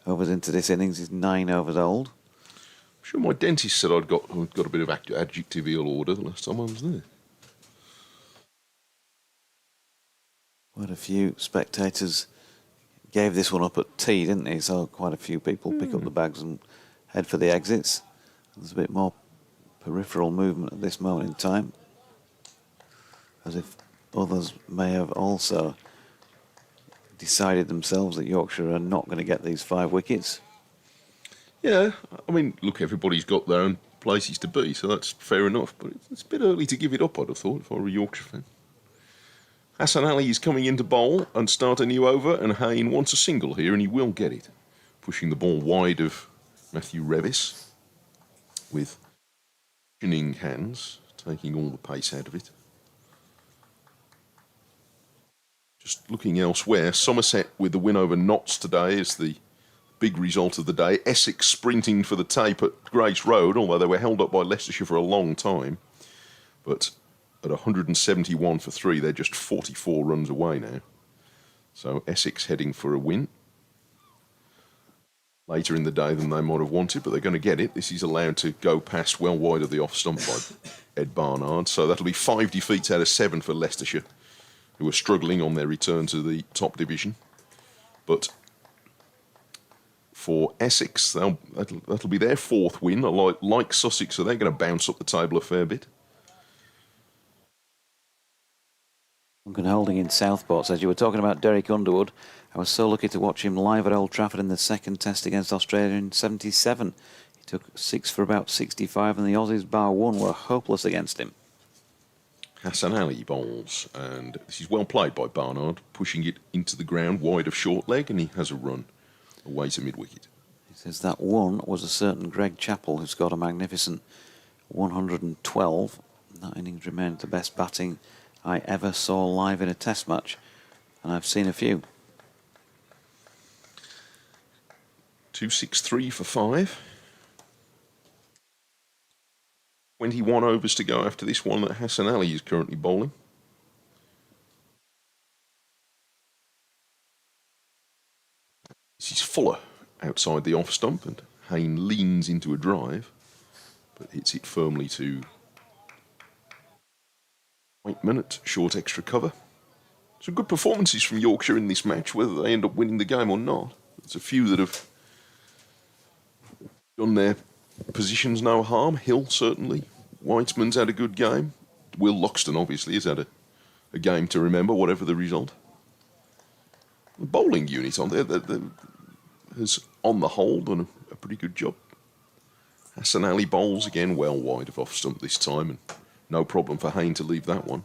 S3: overs into this innings, is 9 overs old.
S2: I'm sure my dentist said I'd got a bit of adjectival order the last time I was there.
S3: Quite a few spectators gave this one up at tee, didn't they? So quite a few people pick up the bags and head for the exits. There's a bit more peripheral movement at this moment in time, as if others may have also decided themselves that Yorkshire are not going to get these 5 wickets.
S2: Yeah, I mean, look, everybody's got their own places to be, so that's fair enough. But it's a bit early to give it up, I'd have thought, if I were a Yorkshire fan. Hassan Ali is coming in to bowl and start a new over, and Hayne wants a single here, and he will get it. Pushing the ball wide of Matthew Revis with cushioning hands, taking all the pace out of it. Just looking elsewhere, Somerset with the win over Notts today is the big result of the day. Essex sprinting for the tape at Grace Road, although they were held up by Leicestershire for a long time. But at 171 for 3, they're just 44 runs away now. So Essex heading for a win. Later in the day than they might have wanted, but they're going to get it. This is allowed to go past well wide of the off stump by Ed Barnard. So that'll be 5 defeats out of 7 for Leicestershire, who are struggling on their return to the top division. But for Essex, that'll be their 4th win. Like Sussex, so they're going to bounce up the table a fair bit.
S3: Duncan Holding in Southport says, you were talking about Derek Underwood. I was so lucky to watch him live at Old Trafford in the second test against Australia in '77. He took 6 for about 65 and the Aussies bar 1 were hopeless against him.
S2: Hassan Ali bowls, and this is well played by Barnard, pushing it into the ground wide of short leg, and he has a run away to mid-wicket.
S3: He says that one was a certain Greg Chappell who scored a magnificent 112. That innings remained the best batting I ever saw live in a test match, and I've seen a few.
S2: 263 for 5. 21 overs to go after this one that Hassan Ali is currently bowling. This is Fuller outside the off stump, and Hayne leans into a drive, but hits it firmly to Whiteman at short extra cover. Some good performances from Yorkshire in this match, whether they end up winning the game or not. There's a few that have done their positions no harm. Hill, certainly. Weitzman's had a good game. Will Loxton, obviously, has had a game to remember, whatever the result. The bowling unit on there has, on the whole, done a pretty good job. Hassan Ali bowls again well wide of off stump this time, and no problem for Hayne to leave that one.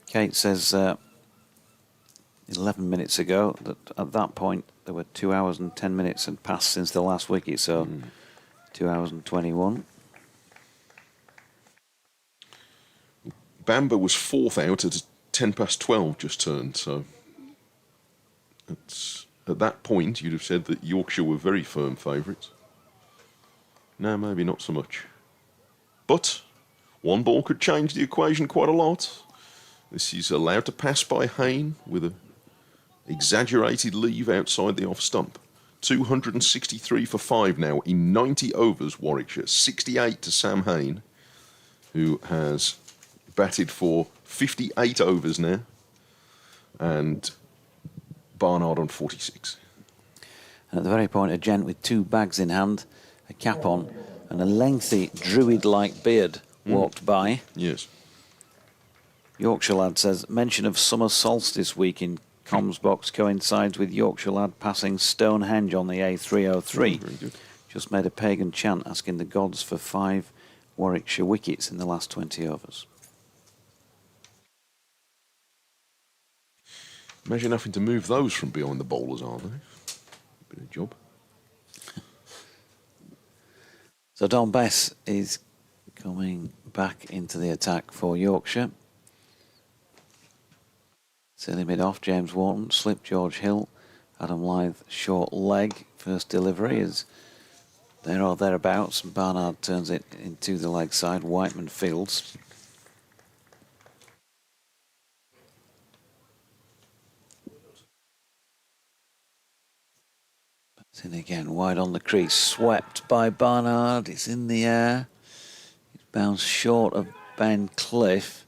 S3: Kate says 11 minutes ago that at that point there were 2 hours and 10 minutes had passed since the last wicket, so 2 hours and 21.
S2: Bamber was 4th out at 10 past 12 just turned, so at that point you'd have said that Yorkshire were very firm favourites. No, maybe not so much. But one ball could change the equation quite a lot. This is allowed to pass by Hayne with an exaggerated leave outside the off stump. 263 for 5 now in 90 overs, Warwickshire. 68 to Sam Hayne, who has batted for 58 overs now, and Barnard on 46.
S3: And at the very point, a gent with 2 bags in hand, a cap on, and a lengthy druid-like beard walked by.
S2: Yes.
S3: Yorkshire Lad says, mention of summer solstice week in comms box coincides with Yorkshire Lad passing Stonehenge on the A303.
S2: Very good.
S3: Just made a pagan chant asking the gods for 5 Warwickshire wickets in the last 20 overs.
S2: Imagine having to move those from behind the bowlers, aren't they? Bit of a job.
S3: So Don Bess is coming back into the attack for Yorkshire. Silly mid off, James Wharton, slip George Hill, Adam Lyth, short leg. First delivery is there or thereabouts. Barnard turns it into the leg side. Whiteman fields. It's in again, wide on the crease, swept by Barnard. It's in the air. It's bounced short of Ben Cliff.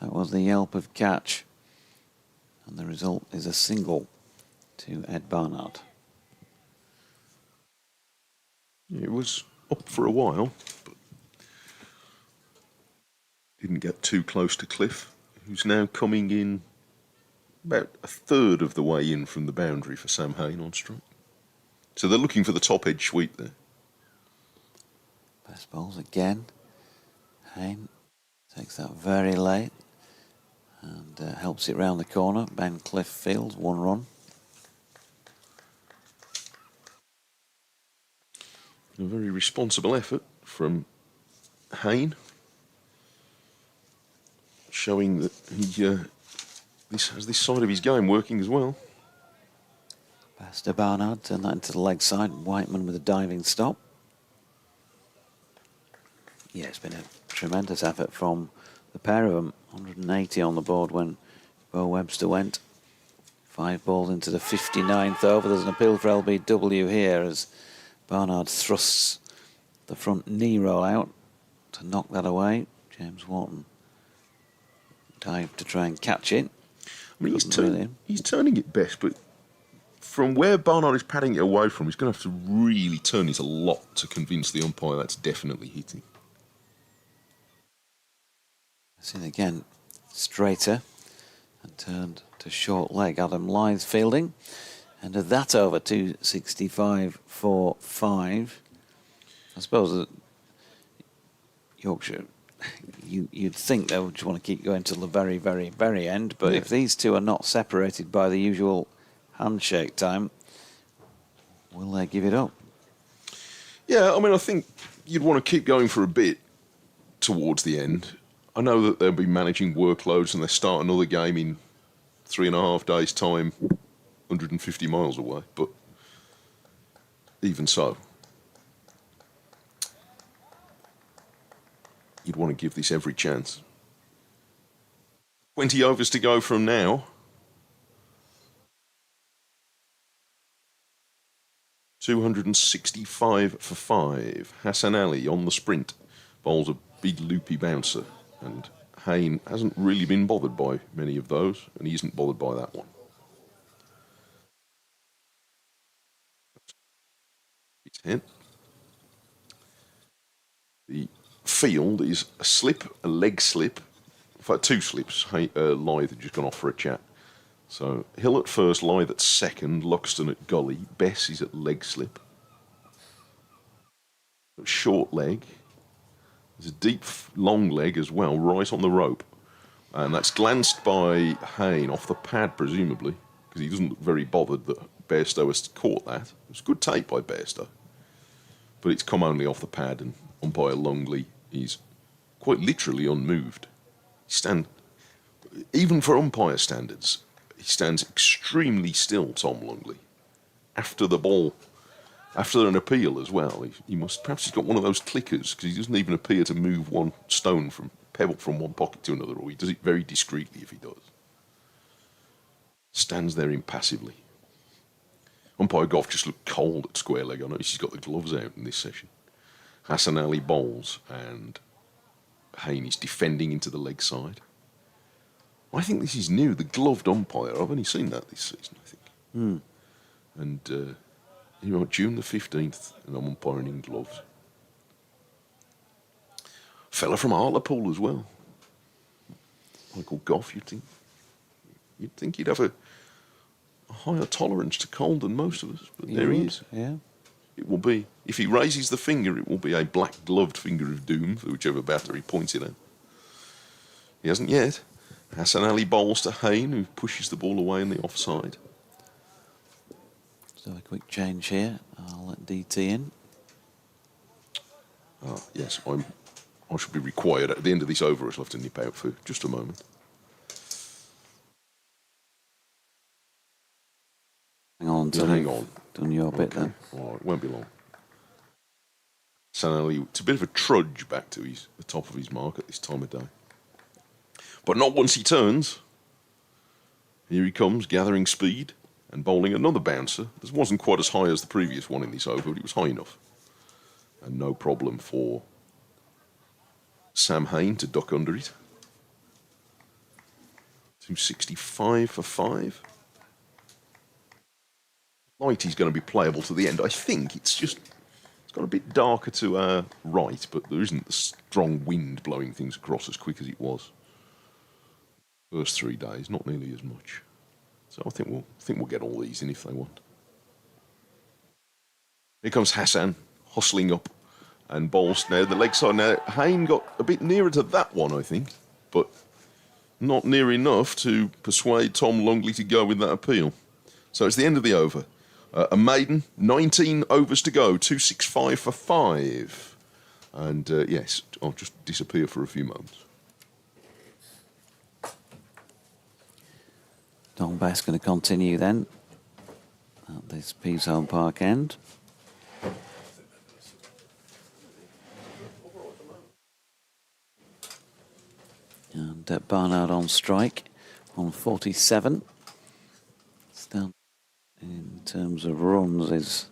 S3: That was the yelp of catch. And the result is a single to Ed Barnard.
S2: It was up for a while, but didn't get too close to Cliff, who's now coming in about a third of the way in from the boundary for Sam Hain on strike. So they're looking for the top edge sweep there.
S3: Best balls again. Hain takes that very late and helps it round the corner. Ben Cliff fields, 1 run.
S2: A very responsible effort from Hain, showing that he has this side of his game working as well.
S3: Past Barnard, turn that into the leg side. Whiteman with a diving stop. Yeah, it's been a tremendous effort from the pair of them. 180 on the board when Bo Webster went. 5 balls into the 59th over. There's an appeal for LBW here as Barnard thrusts the front knee roll out to knock that away. James Wharton dived to try and catch it.
S2: I mean, he's turning it best, but from where Barnard is patting it away from, he's going to have to really turn it a lot to convince the umpire that's definitely hitting.
S3: Seen again, straighter and turned to short leg. Adam Lyth fielding. And of that over, 265 for 5. I suppose that Yorkshire, you'd think they would just want to keep going till the very, very, very end. But if these two are not separated by the usual handshake time, will they give it up?
S2: Yeah, I mean, I think you'd want to keep going for a bit towards the end. I know that they'll be managing workloads and they start another game in 3.5 days' time, 150 miles away, but even so, you'd want to give this every chance. 20 overs to go from now. $265 for 5. Hassan Ali on the sprint bowls a big loopy bouncer, and Hain hasn't really been bothered by many of those, and he isn't bothered by that one. It's hit. The field is a slip, a leg slip, in fact 2 slips. Lyth had just gone off for a chat. So Hill at first, Lyth at second, Luxton at gully, Bess is at leg slip. Short leg. There's a deep, long leg as well, right on the rope. And that's glanced by Hain off the pad, presumably, because he doesn't look very bothered that Bairstow has caught that. It was a good take by Bairstow. But it's come only off the pad, and umpire Longley is quite literally unmoved. Even for umpire standards, he stands extremely still, Tom Longley. After the ball, after an appeal as well, perhaps he's got one of those clickers, because he doesn't even appear to move one pebble from one pocket to another, or he does it very discreetly if he does. Stands there impassively. Umpire Goff just looked cold at square leg. I noticed he's got the gloves out in this session. Hassan Ali bowls, and Hain is defending into the leg side. I think this is new, the gloved umpire. I've only seen that this season, I think. And, June the 15th, and I'm umpiring in gloves. Fella from Hartlepool as well. Michael Goff, you'd think he'd have a higher tolerance to cold than most of us, but there he is.
S3: Yeah.
S2: It will be, if he raises the finger, it will be a black gloved finger of doom for whichever batter he points it at. He hasn't yet. Hassan Ali bowls to Hain, who pushes the ball away on the offside.
S3: So a quick change here. I'll let DT in.
S2: Yes, I should be required at the end of this over. I shall have to nip out for just a moment.
S3: Hang on,
S2: Hang on.
S3: Done your bit then.
S2: All right, won't be long. Hassan Ali, it's a bit of a trudge back to the top of his mark at this time of day. But not once he turns. Here he comes, gathering speed and bowling another bouncer. This wasn't quite as high as the previous one in this over, but it was high enough. And no problem for Sam Hain to duck under it. 265 for 5. Light is going to be playable to the end. I think it's got a bit darker to our right, but there isn't the strong wind blowing things across as quick as it was. First 3 days, not nearly as much. So I think we'll get all these in if they want. Here comes Hassan, hustling up and bowls now. The leg side now. Hayne got a bit nearer to that one, I think, but not near enough to persuade Tom Longley to go with that appeal. So it's the end of the over. A maiden, 19 overs to go, 265 for 5. And yes, I'll just disappear for a few moments.
S3: Donbass going to continue then at this Peasholm Park end. And Barnard on strike on 47. It's down in terms of runs is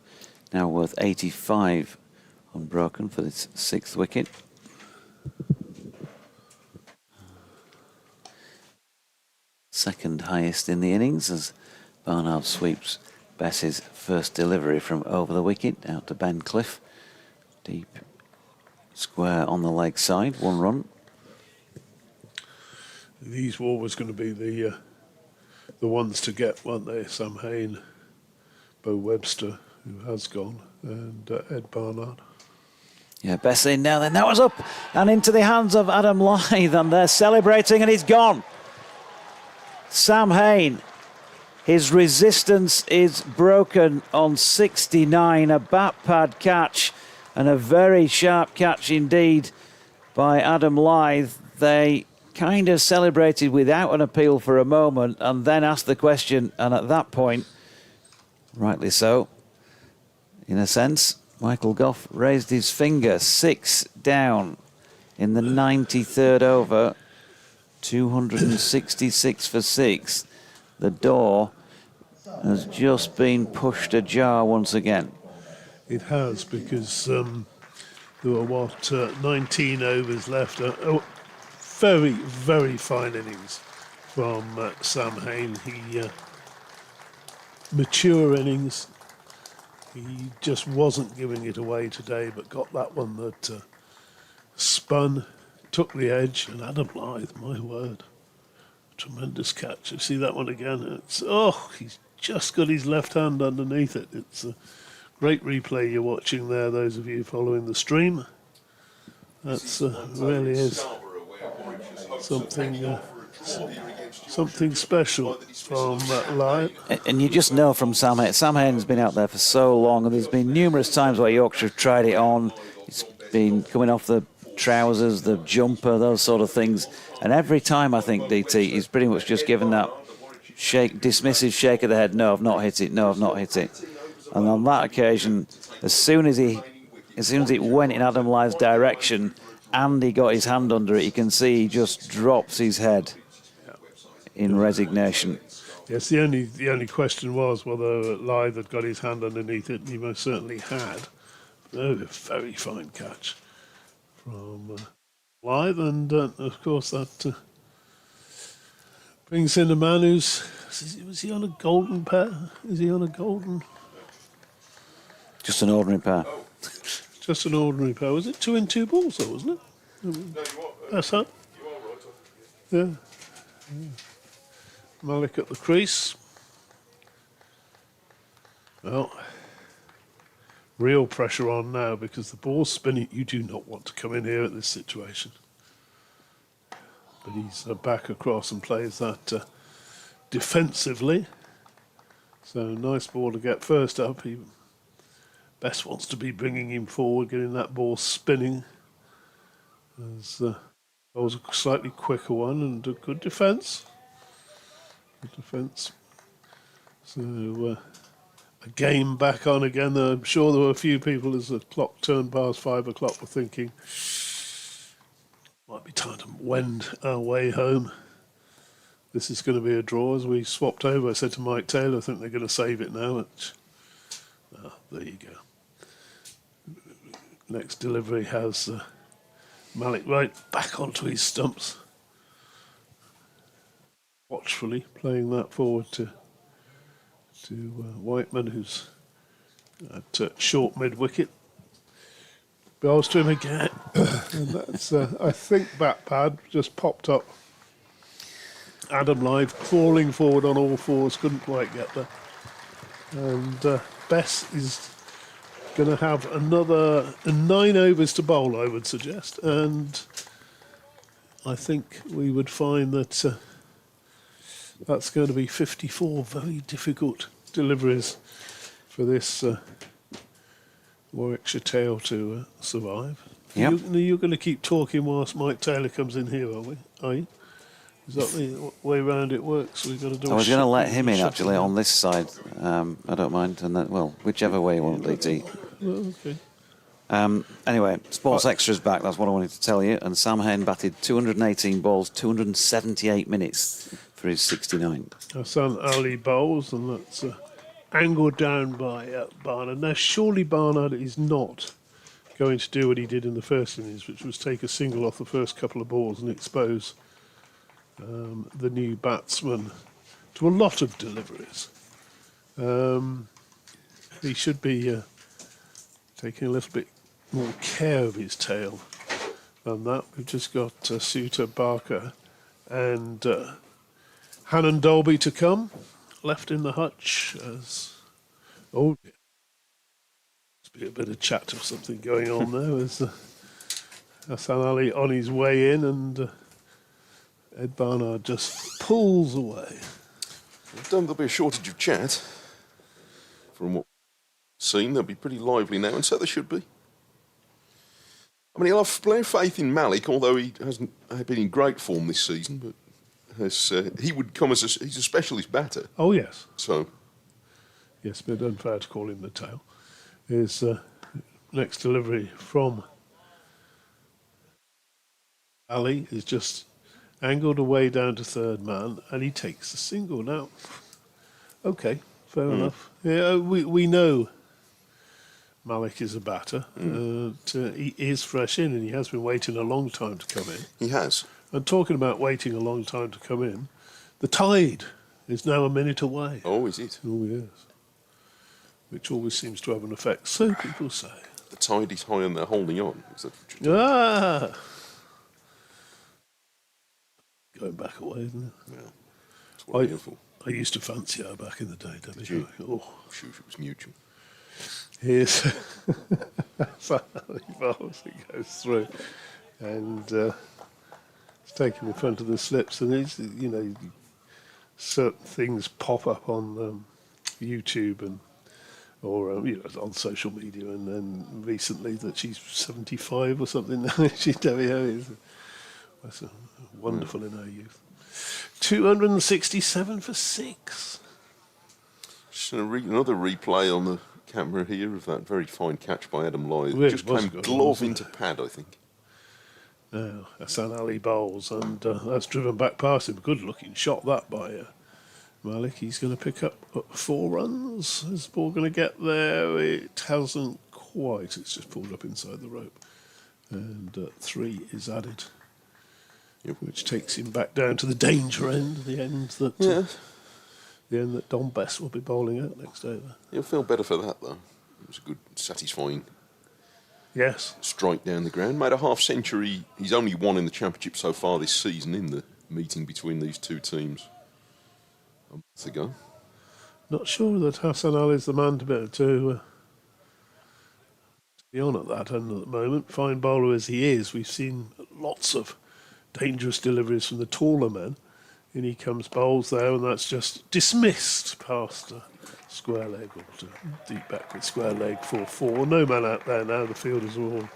S3: now worth 85 unbroken for this 6th wicket. Second highest in the innings as Barnard sweeps Bess's first delivery from over the wicket out to Ben Cliff. Deep square on the leg side, 1 run.
S1: These were always going to be the ones to get, weren't they? Sam Hayne, Bo Webster, who has gone, and Ed Barnard.
S3: Yeah, Bess in now then. That was up and into the hands of Adam Lyth, and they're celebrating, and he's gone. Sam Hayne, his resistance is broken on 69. A bat pad catch and a very sharp catch indeed by Adam Lyth. They kind of celebrated without an appeal for a moment and then asked the question, and at that point, rightly so, in a sense, Michael Gough raised his finger. 6 down in the 93rd over, 266 for 6. The door has just been pushed ajar once again.
S1: It has, because there were 19 overs left. Very, very fine innings from Sam Hayne. He mature innings. He just wasn't giving it away today, but got that one that spun, took the edge, and Adam Lyth, my word, tremendous catch. You see that one again? He's just got his left hand underneath it. It's a great replay you're watching there, those of you following the stream. That's really is something special from Lyth.
S3: And you just know from Sam Hayne. Sam Hayne's been out there for so long, and there's been numerous times where Yorkshire have tried it on. It's been coming off the trousers, the jumper, those sort of things. And every time, I think, DT, he's pretty much just given that dismissive shake of the head. No, I've not hit it. No, I've not hit it. And on that occasion, as soon as it went in Adam Lyth's direction and he got his hand under it, you can see he just drops his head in resignation.
S1: Yes, the only question was whether Lyth had got his hand underneath it, and he most certainly had. A very fine catch from Lyth, and of course that brings in a man who's... Was he on a golden pair? Is he on a golden...
S3: Just an ordinary pair.
S1: Just an ordinary pair. Was it 2 in 2 balls, though, wasn't it?
S2: No, you are.
S1: That's that.
S2: You are right.
S1: Yeah. Malik at the crease. Well, real pressure on now because the ball's spinning. You do not want to come in here at this situation. But he's back across and plays that defensively. So nice ball to get first up. He best wants to be bringing him forward, getting that ball spinning. That was a slightly quicker one and a good defence. So a game back on again. I'm sure there were a few people as the clock turned past 5 o'clock were thinking might be time to wend our way home. This is going to be a draw. As we swapped over, I said to Mike Taylor, I think they're going to save it now. There you go. Next delivery has Malik right back onto his stumps.
S4: watchfully playing that forward to Whiteman, who's at short mid-wicket. Bowls to him again. And that's, I think, bat pad just popped up. Adam Live crawling forward on all fours, couldn't quite get there. And Bess is going to have another 9 overs to bowl, I would suggest. And I think we would find that that's going to be 54 very difficult deliveries for this Warwickshire tail to survive.
S3: Yep.
S4: You're going to keep talking whilst Mike Taylor comes in here, are you? Is that the way round it works? We've got to do.
S3: I was going to let him in actually on this side. I don't mind, and then, well, whichever way you want, DT.
S4: Oh, okay.
S3: Anyway, Sports Extra's back. That's what I wanted to tell you. And Sam Hain batted 218 balls, 278 minutes for his 69.
S4: Hassan Ali bowls, and that's angled down by Barnard. Now, surely Barnard is not going to do what he did in the first innings, which was take a single off the first couple of balls and expose the new batsman to a lot of deliveries. He should be taking a little bit more care of his tail than that. We've just got Suter, Barker and Hannon Dolby to come, left in the hutch as... Oh, must be a bit of chat or something going on there as Hassan Ali on his way in, and Ed Barnard just pulls away.
S2: There'll be a shortage of chat. From what we've seen, they'll be pretty lively now, and so they should be. I mean, he'll have plenty of faith in Malik, although he hasn't been in great form this season, but he would come as he's a specialist batter.
S4: Oh, yes.
S2: So,
S4: yes, but unfair to call him the tail. His next delivery from Ali is just angled away down to third man, and he takes the single now. Okay, fair enough. Yeah, we know Malik is a batter. He is fresh in, and he has been waiting a long time to come in.
S2: he has.
S4: And talking about waiting a long time to come in, the tide is now a minute away.
S2: Oh, is it?
S4: Oh, yes. Which always seems to have an effect, so people say.
S2: The tide is high and they're holding on. Is that what
S4: Ah! Going back away, isn't it?
S2: Yeah. That's what I'm here for.
S4: I used to fancy her back in the day, didn't
S2: you?
S4: Oh,
S2: Shoot, it was mutual.
S4: here's Bowles that goes through, and it's taken in front of the slips, and it's, you know, certain things pop up on YouTube and or on social media, and then recently that she's 75 or something now. She's that's wonderful in her youth. 267 for 6.
S2: Just another replay on the camera here of that very fine catch by Adam Lloyd.
S4: Well,
S2: Just
S4: it was
S2: came
S4: good,
S2: glove
S4: wasn't
S2: into pad, I think.
S4: Now, Hassan Ali bowls, and that's driven back past him. Good looking shot that by Malik. He's going to pick up 4 runs. Is the ball going to get there? It hasn't quite. It's just pulled up inside the rope. And 3 is added, which takes him back down to the danger end, the end that Don Best will be bowling at next over.
S2: He'll feel better for that, though. It was a good, satisfying strike down the ground. Made a half century. He's only won in the championship so far this season in the meeting between these two teams a month ago.
S4: Not sure that Hassan Ali is the man to be on at that end at the moment. Fine bowler as he is, we've seen lots of dangerous deliveries from the taller men. And he comes, bowls there, and that's just dismissed past square leg, or to deep backward square leg, 4-4. No man out there now. The fielders are all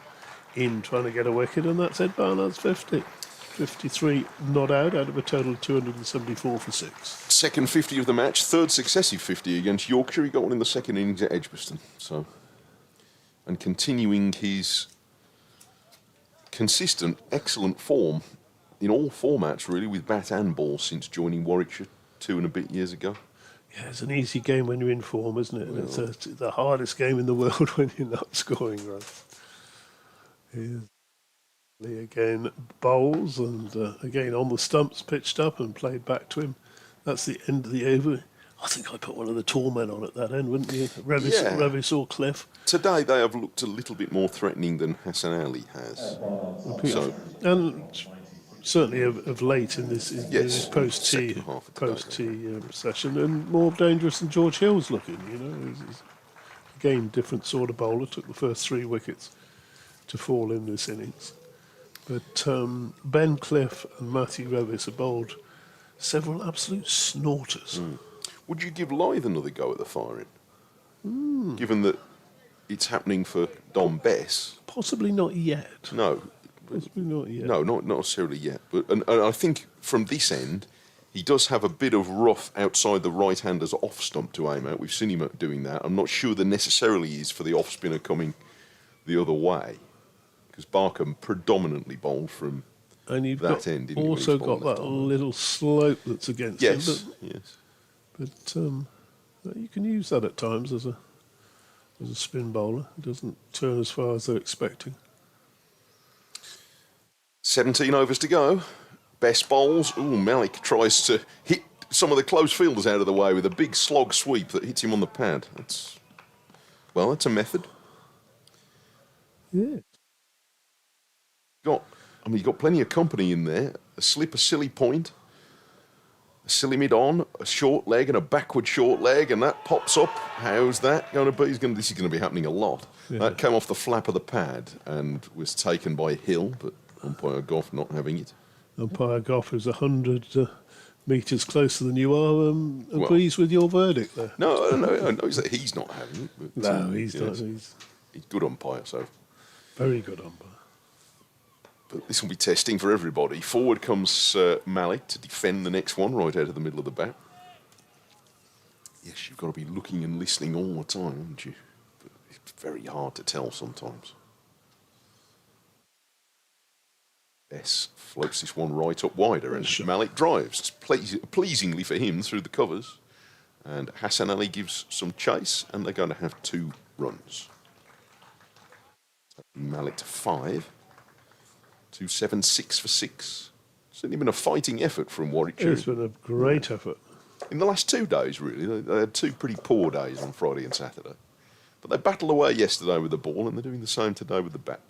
S4: in trying to get a wicket, and that's Ed Barnard's 50. 53 not out of a total of 274 for 6.
S2: Second 50 of the match, third successive 50 against Yorkshire. He got one in the second innings at Edgbaston. So, and continuing his consistent, excellent form in all formats, really, with bat and ball since joining Warwickshire 2 and a bit years ago.
S4: Yeah, it's an easy game when you're in form, isn't it? And it's the hardest game in the world when you're not scoring runs. Yeah.
S1: Lee again bowls and again on the stumps, pitched up and played back to him. That's the end of the over. I think I put one of the tall men on at that end, wouldn't you? Revis or Cliff.
S2: Today they have looked a little bit more threatening than Hassan Ali has. So,
S1: and certainly of late in this,
S2: Yes,
S1: post-tee
S2: second half of today,
S1: session, and more dangerous than George Hill's looking. He's again different sort of bowler. Took the first 3 wickets to fall in this innings. But Ben Cliff and Matthew Revis have bowled several absolute snorters.
S2: would you give Lythe another go at the firing? Given that it's happening for Dom Bess.
S1: Possibly not yet.
S2: No.
S1: Possibly not yet.
S2: No, not necessarily yet. But and I think from this end, he does have a bit of rough outside the right-hander's off stump to aim at. We've seen him doing that. I'm not sure there necessarily is for the off spinner coming the other way, because Barkham predominantly bowled from
S1: And you've
S2: that end. Didn't he, when
S1: also
S2: he's bowled
S1: got that
S2: left arm?
S1: little slope that's against
S2: Yes,
S1: him.
S2: yes.
S1: But you can use that at times as a spin bowler. It doesn't turn as far as they're expecting.
S2: 17 overs to go. Best bowls. Ooh, Malik tries to hit some of the close fielders out of the way with a big slog sweep that hits him on the pad. That's a method.
S1: Yeah.
S2: You've got plenty of company in there. A slip, a silly point, a silly mid-on, a short leg and a backward short leg, and that pops up. How's that going to be? This is going to be happening a lot.
S1: Yeah.
S2: That came off the flap of the pad and was taken by Hill, but umpire Goff not having it.
S1: Umpire Goff, who's 100 metres closer than you are, agrees with your verdict there.
S2: No, I know that he's not having it. But,
S1: No, he's not.
S2: yes,
S1: He's
S2: he's good umpire, so.
S1: very good umpire.
S2: But this will be testing for everybody. Forward comes Malik to defend the next one right out of the middle of the bat. Yes, you've got to be looking and listening all the time, haven't you? But it's very hard to tell sometimes. Bess floats this one right up wider, and Malik drives pleasingly for him through the covers. And Hassan Ali gives some chase, and they're going to have 2 runs. Malik to 5. 2-7-6 for 6. Certainly been a fighting effort from Warwickshire.
S1: It's been a great effort.
S2: In the last 2 days, really. They had 2 pretty poor days on Friday and Saturday. But they battled away yesterday with the ball, and they're doing the same today with the bat.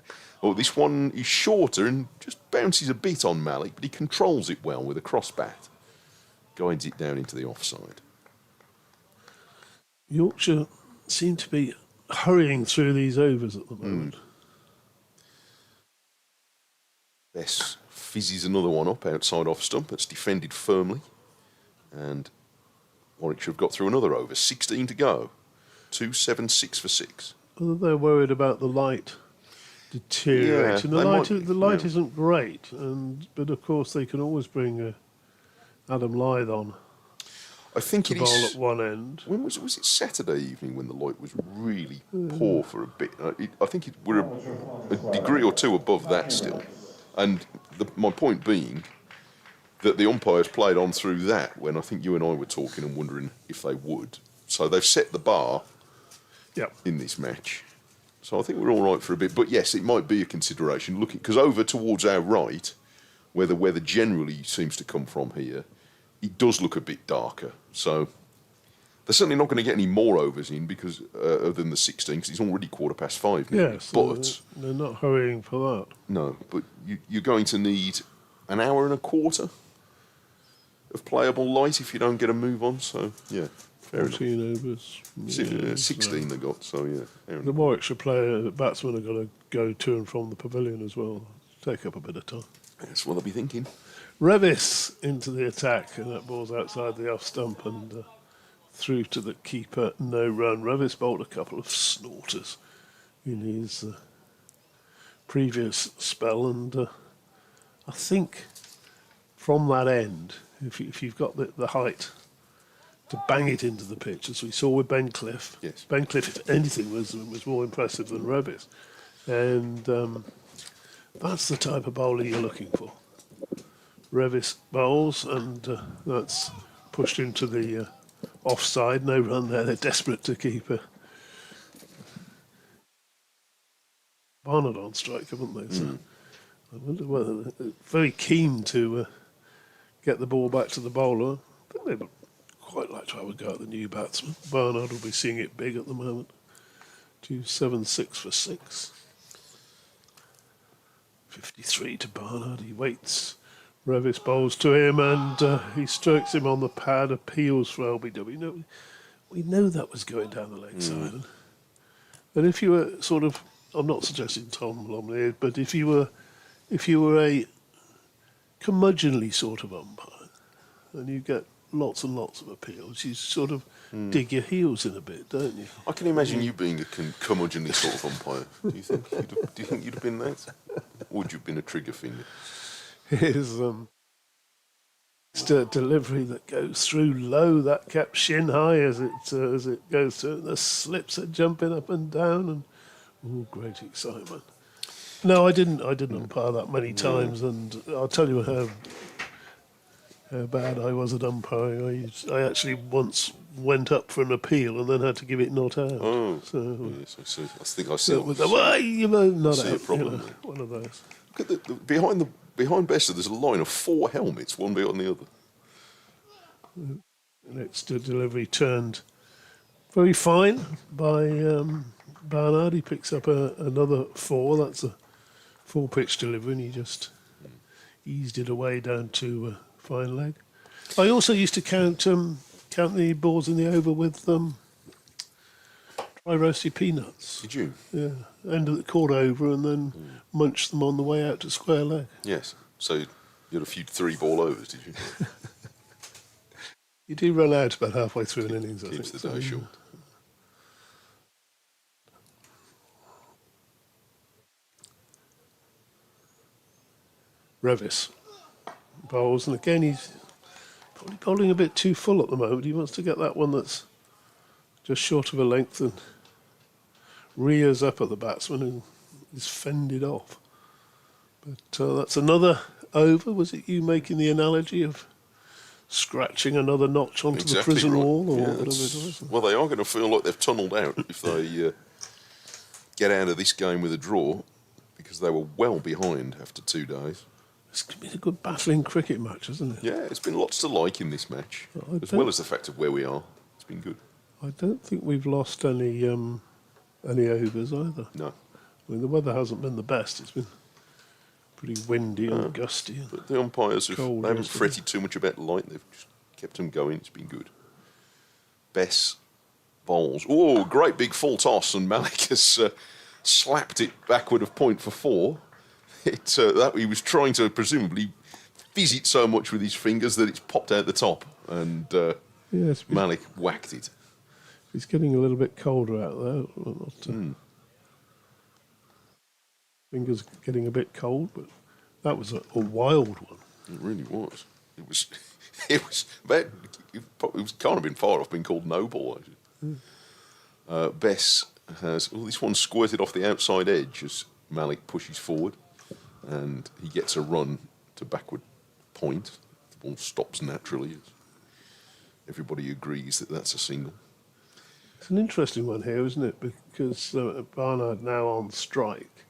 S2: Oh, this one is shorter and just bounces a bit on Malik, but he controls it well with a cross bat. Guides it down into the offside.
S1: Yorkshire seem to be hurrying through these overs at the moment.
S2: Bess fizzes another one up outside off stump. It's defended firmly. And Warwickshire have got through another over. 16 to go. 2-7-6 for 6.
S1: Whether they're worried about the light deteriorating.
S2: Yeah,
S1: the light isn't great, but of course they can always bring Adam Lythe on
S2: I think
S1: to
S2: it
S1: bowl
S2: is.
S1: at one end.
S2: When was it Saturday evening when the light was really poor for a bit? I think we're a degree or 2 above that still. And my point being that the umpires played on through that when I think you and I were talking and wondering if they would. So they've set the bar in this match. So I think we're all right for a bit. But yes, it might be a consideration. Because over towards our right, where the weather generally seems to come from here, it does look a bit darker. So they're certainly not going to get any more overs in because other than the 16, because it's already 5:15 now.
S1: Yes,
S2: But
S1: they're not hurrying for that.
S2: no, but you're going to need an hour and a quarter of playable light if you don't get a move on. So yeah, fair enough.
S1: 14 overs. Yeah,
S2: 16 they got. So yeah,
S1: The Warwickshire batsmen are going to go to and from the pavilion as well. Take up a bit of time.
S2: that's what I'll be thinking.
S1: Revis into the attack, and that ball's outside the off stump and through to the keeper. No run. Revis bowled a couple of snorters in his previous spell, and I think from that end, if you've got the height to bang it into the pitch, as we saw with Ben Cliff.
S2: Yes.
S1: Ben Cliff, if anything, was more impressive than Revis, and that's the type of bowler you're looking for. Revis bowls, and that's pushed into the offside. No run there. They're desperate to keep Barnard on strike, haven't they? So I wonder whether they're very keen to get the ball back to the bowler. I think they would quite like to have a go at the new batsman. Barnard will be seeing it big at the moment. 2-7-6 for 6. 53 to Barnard. He waits. Revis bowls to him and he strokes him on the pad. Appeals for LBW. We know that was going down the leg side. And if you were sort of, I'm not suggesting Tom Lumley, but if you were a curmudgeonly sort of umpire, and you get lots and lots of appeals, you sort of dig your heels in a bit, don't you?
S2: I can imagine you being a curmudgeonly sort of umpire. Do you think you'd have been that? Or would you have been a trigger finger?
S1: His it's a delivery that goes through low, that kept shin high as it goes through. The slips are jumping up and down, and great excitement. No, I didn't umpire that many times, and I'll tell you how bad I was at umpiring. I actually once went up for an appeal and then had to give it not out.
S2: Oh,
S1: so
S2: yes, I see. I think I see.
S1: Not
S2: see a
S1: out.
S2: problem.
S1: One of those.
S2: Look at behind Bester. There's a line of 4 helmets, one behind the other.
S1: The next delivery turned very fine by Barnard. He picks up another 4. That's a 4-pitch delivery, and he just eased it away down to fine leg. I also used to count the balls in the over with dry roasted peanuts.
S2: Did you?
S1: Yeah, end of the court over and then munch them on the way out to square leg.
S2: Yes. So you had a few 3-ball overs, did you?
S1: You do run out about halfway through an innings, I think.
S2: Keeps the day short.
S1: Revis bowls, and again he's probably bowling a bit too full at the moment. He wants to get that one that's just short of a length and rears up at the batsman and is fended off. But that's another over. Was it you making the analogy of scratching another notch onto the prison wall or whatever it was?
S2: Well, they are going to feel like they've tunnelled out if they get out of this game with a draw, because they were well behind after 2 days.
S1: It's been a good battling cricket match, hasn't it?
S2: Yeah, it's been lots to like in this match, as well as the fact of where we are. It's been good.
S1: I don't think we've lost any overs either.
S2: No.
S1: I mean, the weather hasn't been the best. It's been pretty windy and gusty.
S2: But the umpires they haven't
S1: yesterday.
S2: fretted too much about light. They've just kept them going. It's been good. Bess bowls. Oh, great big full toss, and Malik has slapped it backward of point for 4. That he was trying to presumably fizz it so much with his fingers that it's popped out the top, and Malik whacked it.
S1: It's getting a little bit colder out there. Fingers getting a bit cold, but that was a wild one.
S2: It really was. It was about. It can't have been far off being called no ball. Bess has. This one squirted off the outside edge as Malik pushes forward, and he gets a run to backward point. The ball stops naturally. Everybody agrees that that's a single.
S1: It's an interesting one here, isn't it? Because Barnard now on strike,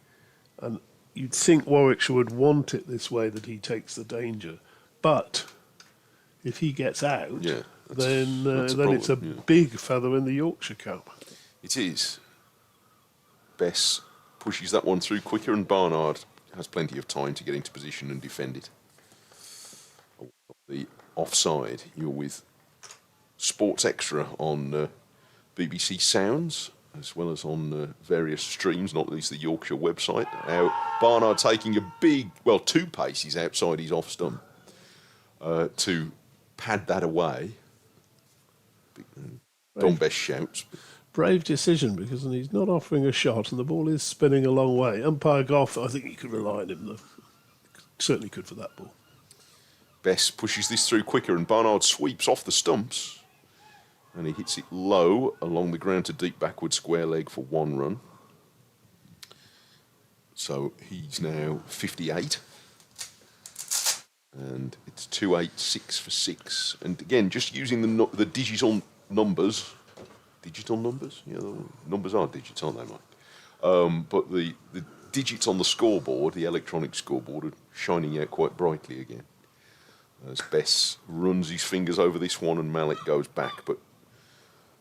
S1: and you'd think Warwickshire would want it this way, that he takes the danger. But if he gets out, then it's a big feather in the Yorkshire Cup.
S2: It is. Bess pushes that one through quicker, and Barnard has plenty of time to get into position and defend it. The offside, you're with Sports Extra on BBC Sounds, as well as on various streams, not least the Yorkshire website. Now, Barnard taking a big, 2 paces outside his off stump to pad that away. Don Bess shouts.
S1: Brave decision, because he's not offering a shot and the ball is spinning a long way. Umpire Goff, I think you could rely on him, though. Certainly could for that ball.
S2: Bess pushes this through quicker, and Barnard sweeps off the stumps, and he hits it low along the ground to deep backward square leg for 1 run. So he's now 58, and it's 2-8-6 for 6. And again, just using the digital numbers. Digital numbers? Yeah, the numbers are digits, aren't they, Mike? But the digits on the scoreboard, the electronic scoreboard, are shining out quite brightly again. As Bess runs his fingers over this one and Malik goes back, but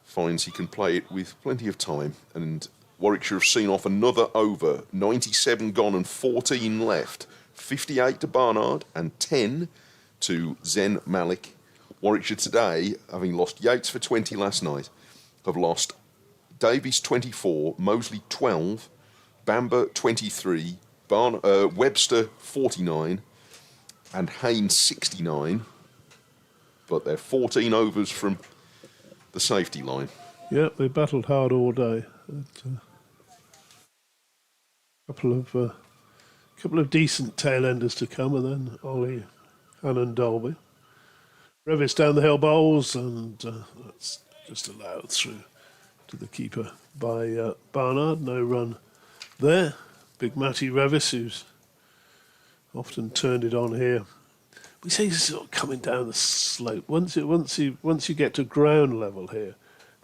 S2: finds he can play it with plenty of time. And Warwickshire have seen off another over, 97 gone and 14 left. 58 to Barnard and 10 to Zen Malik. Warwickshire today, having lost Yates for 20 last night, have lost Davies 24, Mosley 12, Bamber 23, Webster 49, and Haynes 69. But they're 14 overs from the safety line.
S1: Yep, they battled hard all day. Couple of decent tail enders to come, and then Ollie, Hannon, Dolby. Revis down the hill bowls, and that's just allowed through to the keeper by Barnard. No run there. Big Matty Revis, who's often turned it on here. We say he's sort of coming down the slope. Once you get to ground level here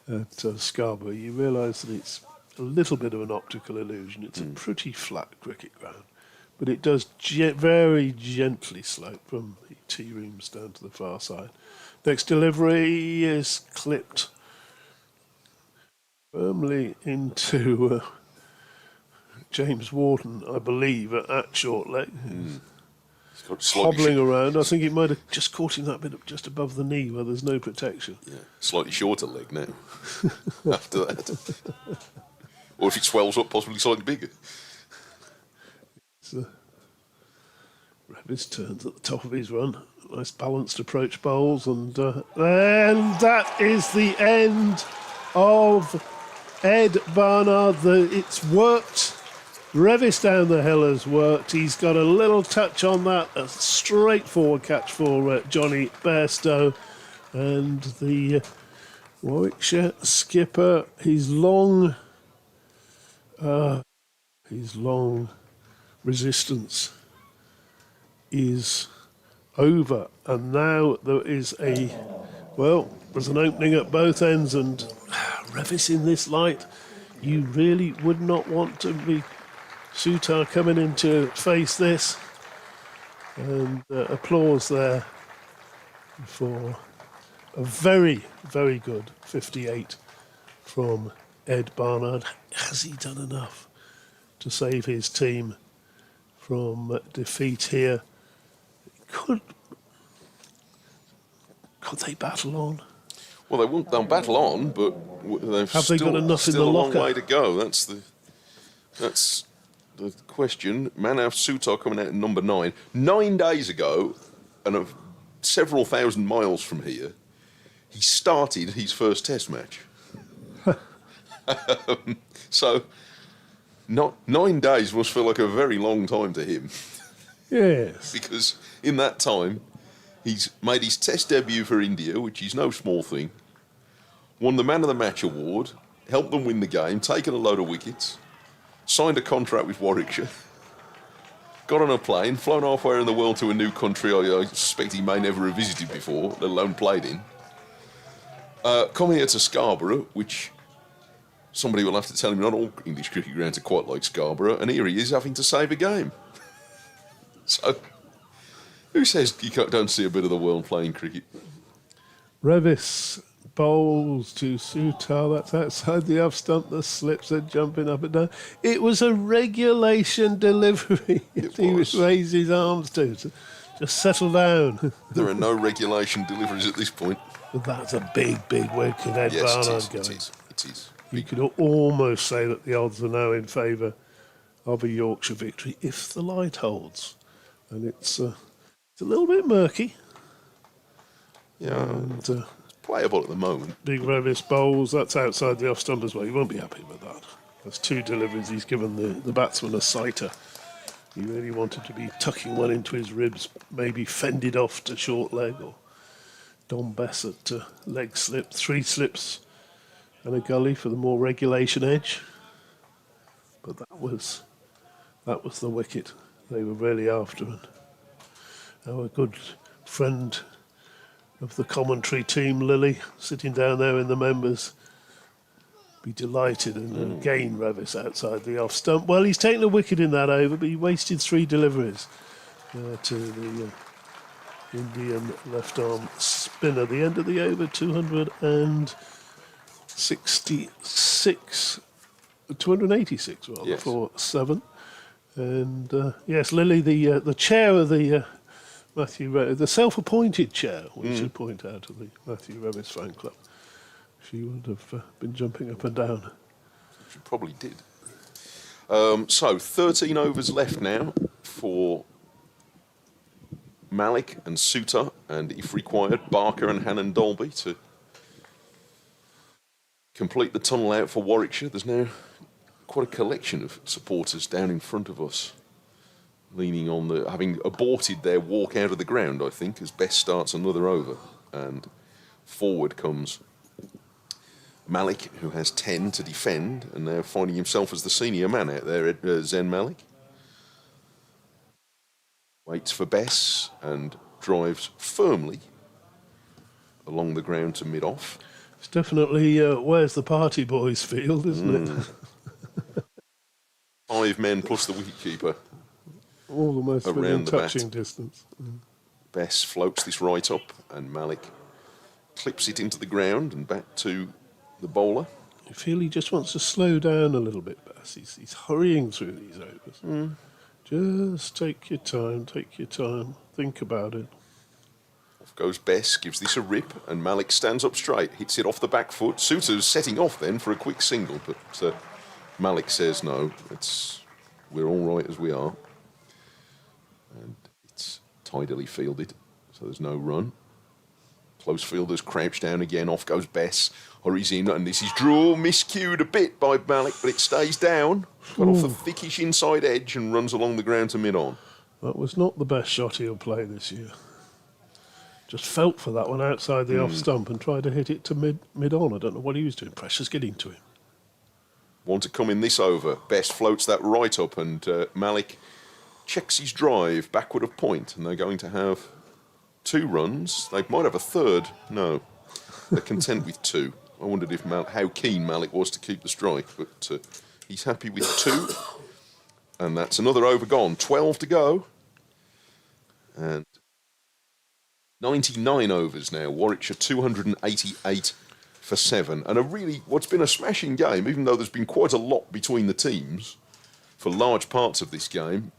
S1: at Scarborough, you realise that it's a little bit of an optical illusion. It's a pretty flat cricket ground, but it does very gently slope from the tee rooms down to the far side. Next delivery is clipped firmly into James Wharton, I believe, at short leg. Hobbling around. I think it might have just caught him that bit up just above the knee where there's no protection.
S2: Yeah, slightly shorter leg now after that. Or if it swells up, possibly slightly bigger.
S1: Revis turns at the top of his run. Nice balanced approach bowls, and that is the end of Ed Barnard. It's worked. Revis down the hill has worked. He's got a little touch on that. A straightforward catch for Johnny Bairstow. And the Warwickshire skipper, his long resistance is over. And now there's an opening at both ends. And Revis in this light, you really would not want to be Sutar coming in to face this, and applause there for a very, very good 58 from Ed Barnard. Has he done enough to save his team from defeat here? Could they battle on?
S2: Well, they'll battle on, but
S1: Have they got enough in the
S2: still a long
S1: locker?
S2: way to go. That's the question. Manav Sutar coming out at number 9. 9 days ago, and several thousand miles from here, he started his first test match. So, 9 days must feel like a very long time to him.
S1: Yes.
S2: Because in that time, he's made his test debut for India, which is no small thing, won the Man of the Match award, helped them win the game, taken a load of wickets, signed a contract with Warwickshire, got on a plane, flown halfway around the world to a new country I suspect he may never have visited before, let alone played in. Coming here to Scarborough, which somebody will have to tell him not all English cricket grounds are quite like Scarborough, and here he is having to save a game. So, who says you don't see a bit of the world playing cricket?
S1: Revis bowls to Sutar. That's outside the off stump. The slips are jumping up and down. It was a regulation delivery. He raised his arms to just settle down.
S2: There are no regulation deliveries at this point.
S1: But that's a big wicket. Ed Barnard going.
S2: It is.
S1: You could almost say that the odds are now in favour of a Yorkshire victory if the light holds. And it's a little bit murky.
S2: Yeah,
S1: And
S2: playable at the moment.
S1: Big Revis bowls, that's outside the off stump as well. You won't be happy with that. There's 2 deliveries. He's given the batsman a sighter. He really wanted to be tucking one into his ribs, maybe fended off to short leg, or Don Bessett to leg slip. 3 slips and a gully for the more regulation edge. But that was the wicket they were really after. And our good friend of the commentary team, Lily, sitting down there in the members be delighted. And again, Revis outside the off stump. Well, he's taken a wicket in that over, but he wasted 3 deliveries to the Indian left arm spinner. The end of the over, 286 rather,
S2: Yes.
S1: for 7. And yes, Lily, the chair of the the self-appointed chair, we should point out, of the Matthew Revis fan club. She would have been jumping up and down.
S2: She probably did. So 13 overs left now for Malik and Suter, and if required, Barker and Hannon Dolby to complete the tunnel out for Warwickshire. There's now quite a collection of supporters down in front of us, leaning on having aborted their walk out of the ground, I think, as Best starts another over. And forward comes Malik, who has 10 to defend, and now finding himself as the senior man out there, Zen Malik. Waits for Bess and drives firmly along the ground to mid-off.
S1: It's definitely where's the party boys field, isn't it?
S2: 5 men plus the wicketkeeper.
S1: Almost
S2: Around
S1: within
S2: the
S1: touching
S2: bat.
S1: distance.
S2: Bess floats this right up, and Malik clips it into the ground and back to the bowler.
S1: I feel he just wants to slow down a little bit, Bess. He's hurrying through these overs. Just take your time, think about it.
S2: Off goes Bess, gives this a rip, and Malik stands up straight, hits it off the back foot. Suter's setting off then for a quick single, but Malik says no, we're all right as we are. And it's tidily fielded, so there's no run. Close fielders crouch down again, off goes Bess, hurries in, and this is miscued a bit by Malik, but it stays down, got off the thickish inside edge and runs along the ground to mid-on.
S1: That was not the best shot he'll play this year. Just felt for that one outside the off stump and tried to hit it to mid-on. I don't know what he was doing. Pressure's getting to him.
S2: One to come in this over. Best floats that right up, and Malik checks his drive backward of point, and they're going to have 2 runs. They might have a third. No, they're content with 2. I wondered how keen Malik was to keep the strike, but he's happy with 2. And that's another over gone. 12 to go. And 99 overs now. Warwickshire 288 for 7. And what's been a smashing game, even though there's been quite a lot between the teams for large parts of this game.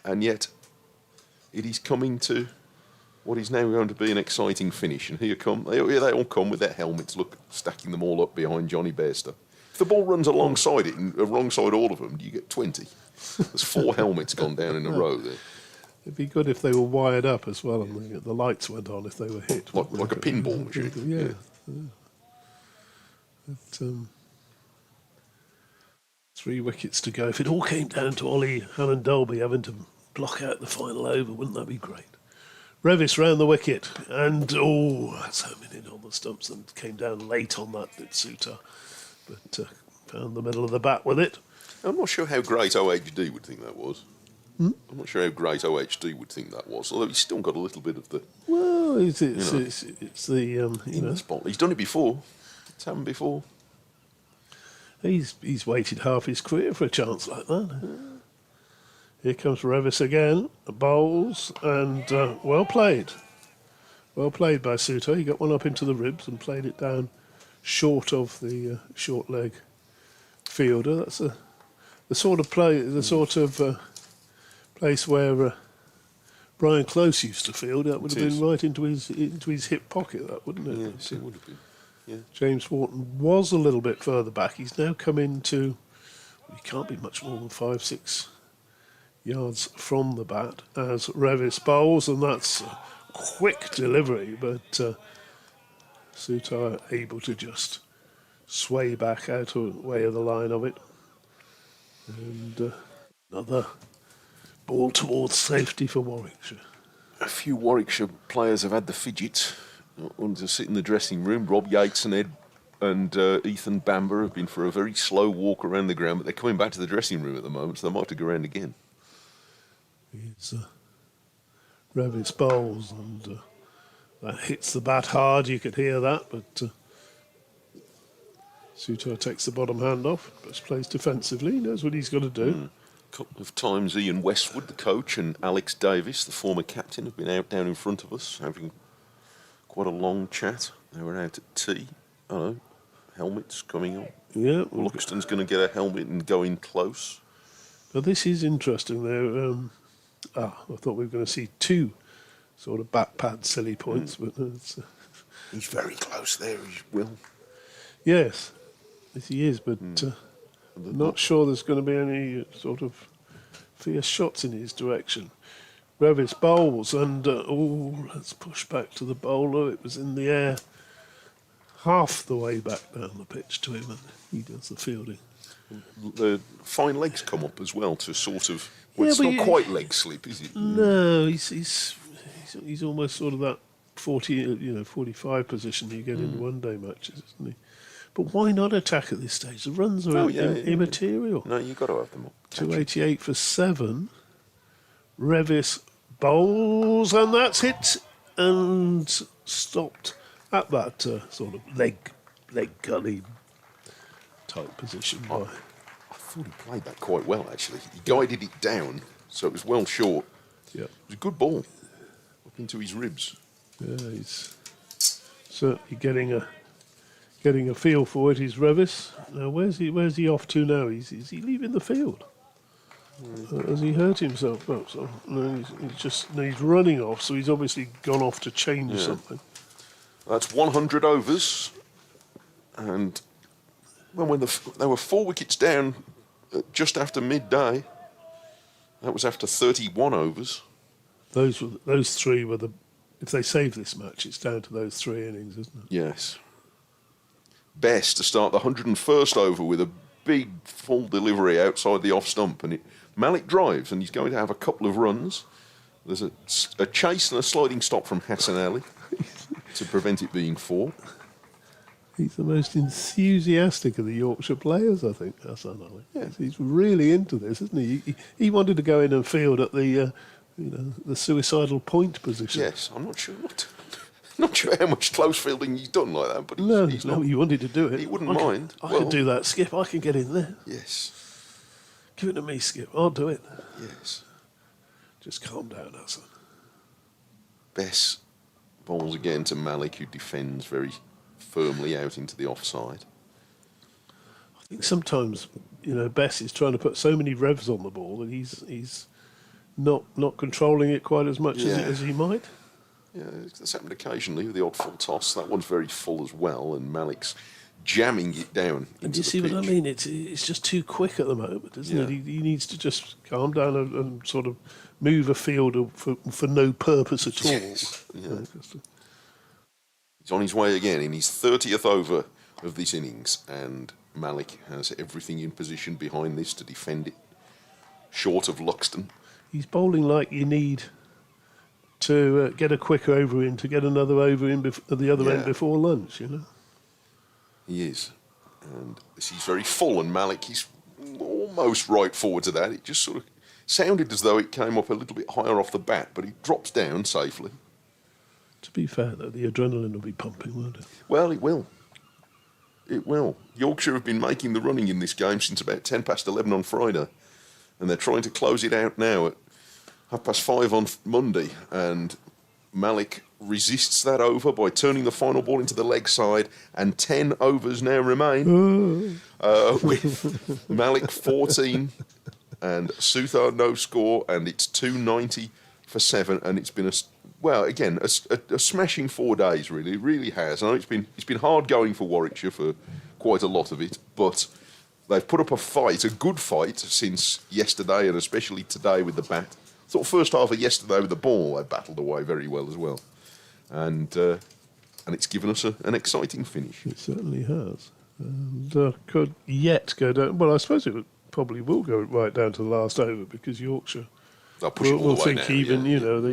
S2: And yet it is coming to what is now going to be an exciting finish. And here they all come with their helmets, stacking them all up behind Johnny Bairstow. If the ball runs alongside it, alongside all of them, you get 20. There's 4 helmets gone down in a row there.
S1: It'd be good if they were wired up as well and the lights went on if they were hit.
S2: Like a pinball machine.
S1: Yeah. But, 3 wickets to go. If it all came down to Ollie Hannon Dolby having to block out the final over, wouldn't that be great? Revis round the wicket, and that's homing in on the stumps and came down late on that, did Suter, but found the middle of the bat with it.
S2: I'm not sure how great OHD would think that was. I'm not sure how great OHD would think that was, although he's still got a little bit of the...
S1: Well, it's the,
S2: the spot. He's done it before. It's happened before.
S1: He's waited half his career for a chance like that. Here comes Revis again, bowls, and well played. Well played by Suter. He got one up into the ribs and played it down short of the short leg fielder. That's the sort of place where Brian Close used to field. That would have been right into his hip pocket, that wouldn't it?
S2: Yes, it would have been. Yeah.
S1: James Wharton was a little bit further back. He's now come into, he can't be much more than 5-6 yards from the bat as Revis bowls, and that's a quick delivery, but Suter able to just sway back out of the way of the line of it. And another ball towards safety for Warwickshire.
S2: A few Warwickshire players have had the fidgets. One to sit in the dressing room. Rob Yates and Ethan Bamber have been for a very slow walk around the ground, but they're coming back to the dressing room at the moment, so they might have to go around again.
S1: It's Revis bowls, and that hits the bat hard. You could hear that, but
S4: Sutar takes the bottom hand off, but plays defensively. He knows what he's got to do.
S2: A couple of times Ian Westwood, the coach, and Alex Davis, the former captain, have been out down in front of us having quite a long chat. They were out at tea. Oh, helmets coming on.
S4: Yeah.
S2: Luxton's going to get a helmet and go in close.
S4: Now this is interesting there. I thought we were going to see two sort of back pad silly points, but it's,
S2: He's very close there, Will.
S4: yes, he is, but not sure there's going to be any sort of fierce shots in his direction. Revis bowls and let's push back to the bowler. It was in the air half the way back down the pitch to him, and he does the fielding.
S2: The fine legs come up as well to sort of. Well, it's
S4: but
S2: not quite leg slip, is it?
S4: No, he's almost sort of that 45 position you get in one-day matches, isn't he? But why not attack at this stage? The runs are immaterial.
S2: No, you've got to have them up.
S4: 288 for 7. Revis bowls, and that's hit and stopped at that sort of leg gully type position.
S2: I thought he played that quite well, actually. He guided it down, so it was well short.
S4: Yeah.
S2: It was a good ball. Up into his ribs.
S4: Yeah, he's certainly getting a feel for it. He's Revis. Now, where's he off to now? Is he leaving the field? Has he hurt himself? Oh, so no, he's running off. So he's obviously gone off to change something.
S2: That's 100 overs, and when they were 4 wickets down just after midday. That was after 31 overs.
S4: Those three were the. If they save this match, it's down to those 3 innings, isn't it?
S2: Yes. Best to start the 101st over with a big full delivery outside the off stump, and Malik drives, and he's going to have a couple of runs. There's a chase and a sliding stop from Hassan Ali to prevent it being 4.
S4: He's the most enthusiastic of the Yorkshire players, I think, Hassan Ali.
S2: Yeah.
S4: He's really into this, isn't he? He wanted to go in and field at the suicidal point position.
S2: Yes, I'm not sure. Not sure how much close fielding he's done like that, but he's not.
S4: He wanted to do it.
S2: He wouldn't mind.
S4: I can do that, Skip. I can get in there.
S2: Yes.
S4: Give it to me, Skip. I'll do it.
S2: Yes.
S4: Just calm down, Hassan.
S2: Bess bowls again to Malik, who defends very firmly out into the offside.
S4: I think sometimes, Bess is trying to put so many revs on the ball that he's not controlling it quite as much as he might.
S2: Yeah, that's happened occasionally with the odd full toss. That one's very full as well, and Malik's jamming it down.
S4: And do you see what I mean? It's just too quick at the moment, isn't it? He needs to just calm down and sort of move a field for no purpose at all.
S2: Yes. Yeah. He's on his way again in his 30th over of this innings, and Malik has everything in position behind this to defend it, short of Luxton.
S4: He's bowling like you need to get a quick over in, to get another over in at the other end before lunch,
S2: He is. And he's very full, and Malik, he's almost right forward to that. It just sort of sounded as though it came up a little bit higher off the bat, but he drops down safely.
S4: To be fair, though, the adrenaline will be pumping, won't it?
S2: Well, it will. It will. Yorkshire have been making the running in this game since about 11:10 on Friday, and they're trying to close it out now at 5:30 on Monday, and Malik resists that over by turning the final ball into the leg side, and 10 overs now remain with Malik 14 and Suthar no score, and it's 290 for 7, and it's been a smashing 4 days, really. It really has. I know it's been hard going for Warwickshire for quite a lot of it, but they've put up a good fight since yesterday, and especially today with the bat. Sort of first half of yesterday with the ball, they battled away very well as well, and it's given us an exciting finish.
S4: It certainly has, and could yet go down. Well, I suppose probably will go right down to the last over, because Yorkshire
S2: They'll push it all
S4: will
S2: the way
S4: think
S2: now,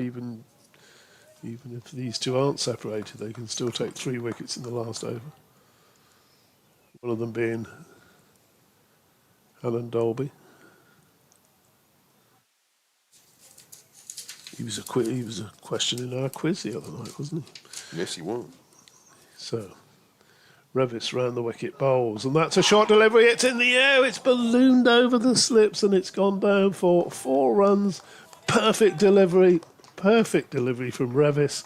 S4: even if these two aren't separated, they can still take 3 wickets in the last over. One of them being Alan Dolby. He was a question in our quiz the other night, wasn't he?
S2: Yes, he was.
S4: So,
S1: Revis round the wicket, bowls, and that's a short delivery. It's in the air, it's ballooned over the slips, and it's gone down for 4 runs. Perfect delivery from Revis.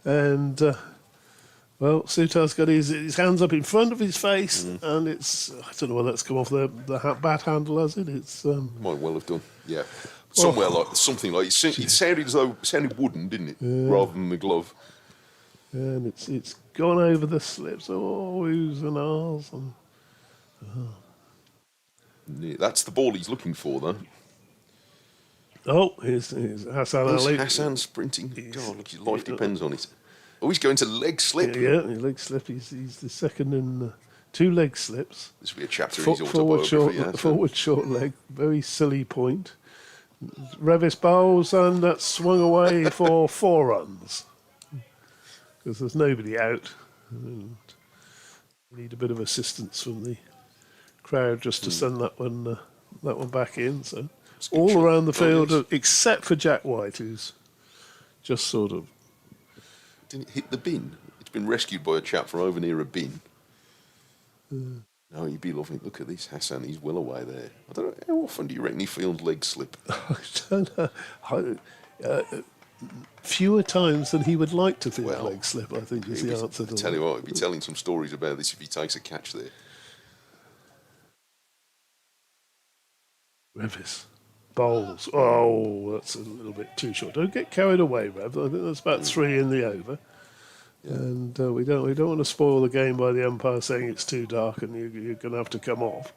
S1: And, well, Sutar's got his hands up in front of his face, and it's, I don't know whether that's come off the bat handle, has it? It's
S2: Might well have done, yeah. Something like it sounded as though it sounded wooden, didn't it? Rather than the glove.
S1: And it's gone over the slips. Oh, oohs and ahs. And,
S2: Yeah, that's the ball he's looking for, though.
S1: oh, here's Hassan
S2: There's
S1: Ali.
S2: Hassan sprinting. God, look, his life depends on it. Oh, he's going to leg slip.
S1: Yeah, leg slip. He's the second in 2 leg slips.
S2: This will be a chapter in his autobiography.
S1: Forward short leg. Very silly point. Revis bowls, and that's swung away for 4 runs. Because there's nobody out. And we need a bit of assistance from the crowd just to send that one back in. So all around the field, except for Jack White, who's just sort of...
S2: Didn't it hit the bin? It's been rescued by a chap from over near a bin. No, you'd be loving. Look at this Hassan. He's well away there. I don't know. How often do you reckon he feels leg slip?
S1: I don't know. Fewer times than he would like to feel leg slip, I think, is the answer to
S2: I tell you what, he'd be telling some stories about this if he takes a catch there.
S1: Revis bowls. Oh, that's a little bit too short. Don't get carried away, Rev. I think that's about 3 in the over. Yeah. And we don't want to spoil the game by the umpire saying it's too dark and you're going to have to come off.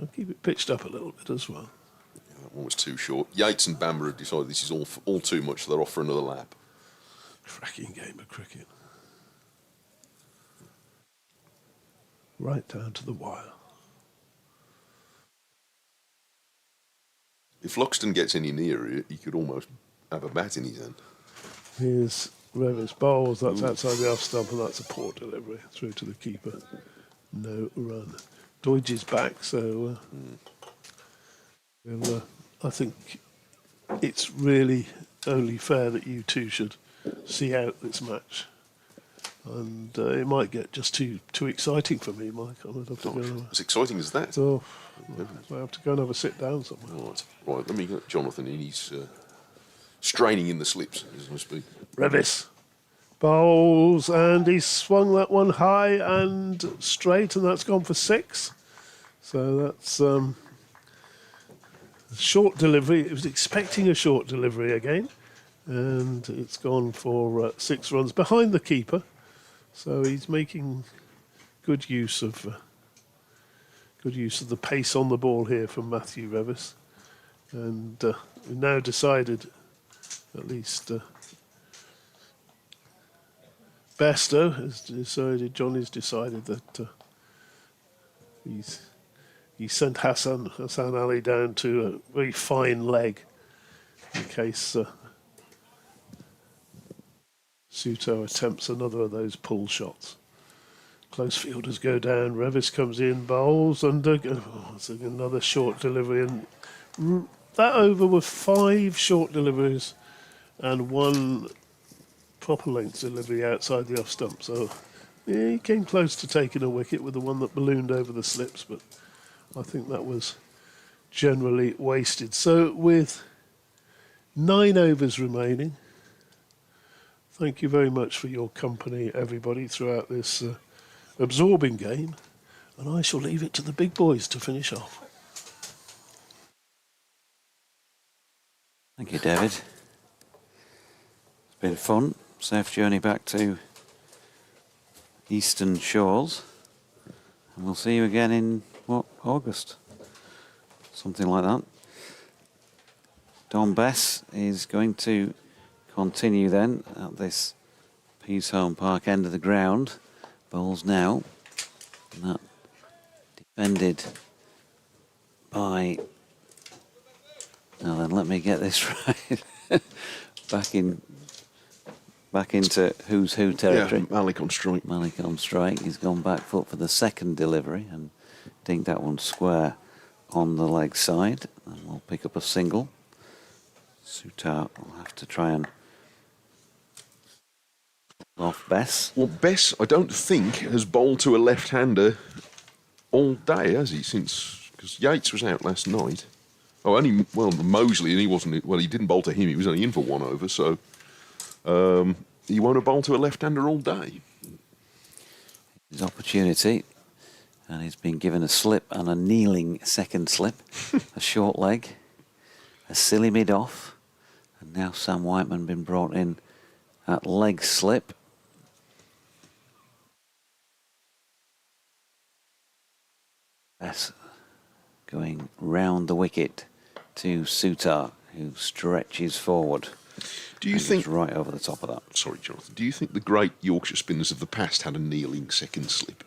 S1: I'll keep it pitched up a little bit as well.
S2: Yeah, that one was too short. Yates and Bamber have decided this is all too much, so they're off for another lap.
S1: Cracking game of cricket. Right down to the wire.
S2: If Luxton gets any nearer, he could almost have a bat in his hand.
S1: Here's Revis bowls. That's outside the off stump, and that's a poor delivery through to the keeper. No run. Deutsch is back, so I think it's really only fair that you two should see out this match. And it might get just too exciting for me, Mike. I would have to go
S2: as exciting as that.
S1: So I have to go and have a sit down somewhere.
S2: Right. Let me get Jonathan in. He's straining in the slips as we speak.
S1: Revis bowls, and he swung that one high and straight, and that's gone for 6. So that's short delivery. It was expecting a short delivery again, and it's gone for 6 runs behind the keeper. So he's making good use of the pace on the ball here from Matthew Revis, and we've now decided, at least Bairstow has decided, Johnny's decided that he's sent Hassan Ali down to a very fine leg in case Suto attempts another of those pull shots. Close fielders go down. Revis comes in, bowls, and it's another short delivery. And that over with 5 short deliveries and 1 proper length delivery outside the off stump. So yeah, he came close to taking a wicket with the one that ballooned over the slips, but I think that was generally wasted. So with 9 overs remaining, thank you very much for your company, everybody, throughout this absorbing game. And I shall leave it to the big boys to finish off.
S3: Thank you, David. It's been fun. Safe journey back to Eastern Shores. And we'll see you again in, August? Something like that. Don Bess is going to continue then at this Peasholm Park end of the ground. Bowls now. And that defended by... Now then, let me get this right. Back into who's who territory.
S2: Yeah, Malik on strike.
S3: Malik on strike. He's gone back foot for the second delivery and dinked that one square on the leg side. And we'll pick up a single. Sutar will have to try and off Bess.
S2: Well, Bess, I don't think, has bowled to a left-hander all day, has he? Since because Yates was out last night. Oh, only Mosley, and he wasn't. Well, he didn't bowl to him. He was only in for 1 over, so he won't have bowled to a left-hander all day.
S3: His opportunity, and he's been given a slip and a kneeling second slip, a short leg, a silly mid-off, and now Sam Whiteman been brought in at leg slip. Bess going round the wicket to Sutar, who stretches forward.
S2: Do you think
S3: right over the top of that?
S2: Sorry, Jonathan. Do you think the great Yorkshire spinners of the past had a kneeling second slip?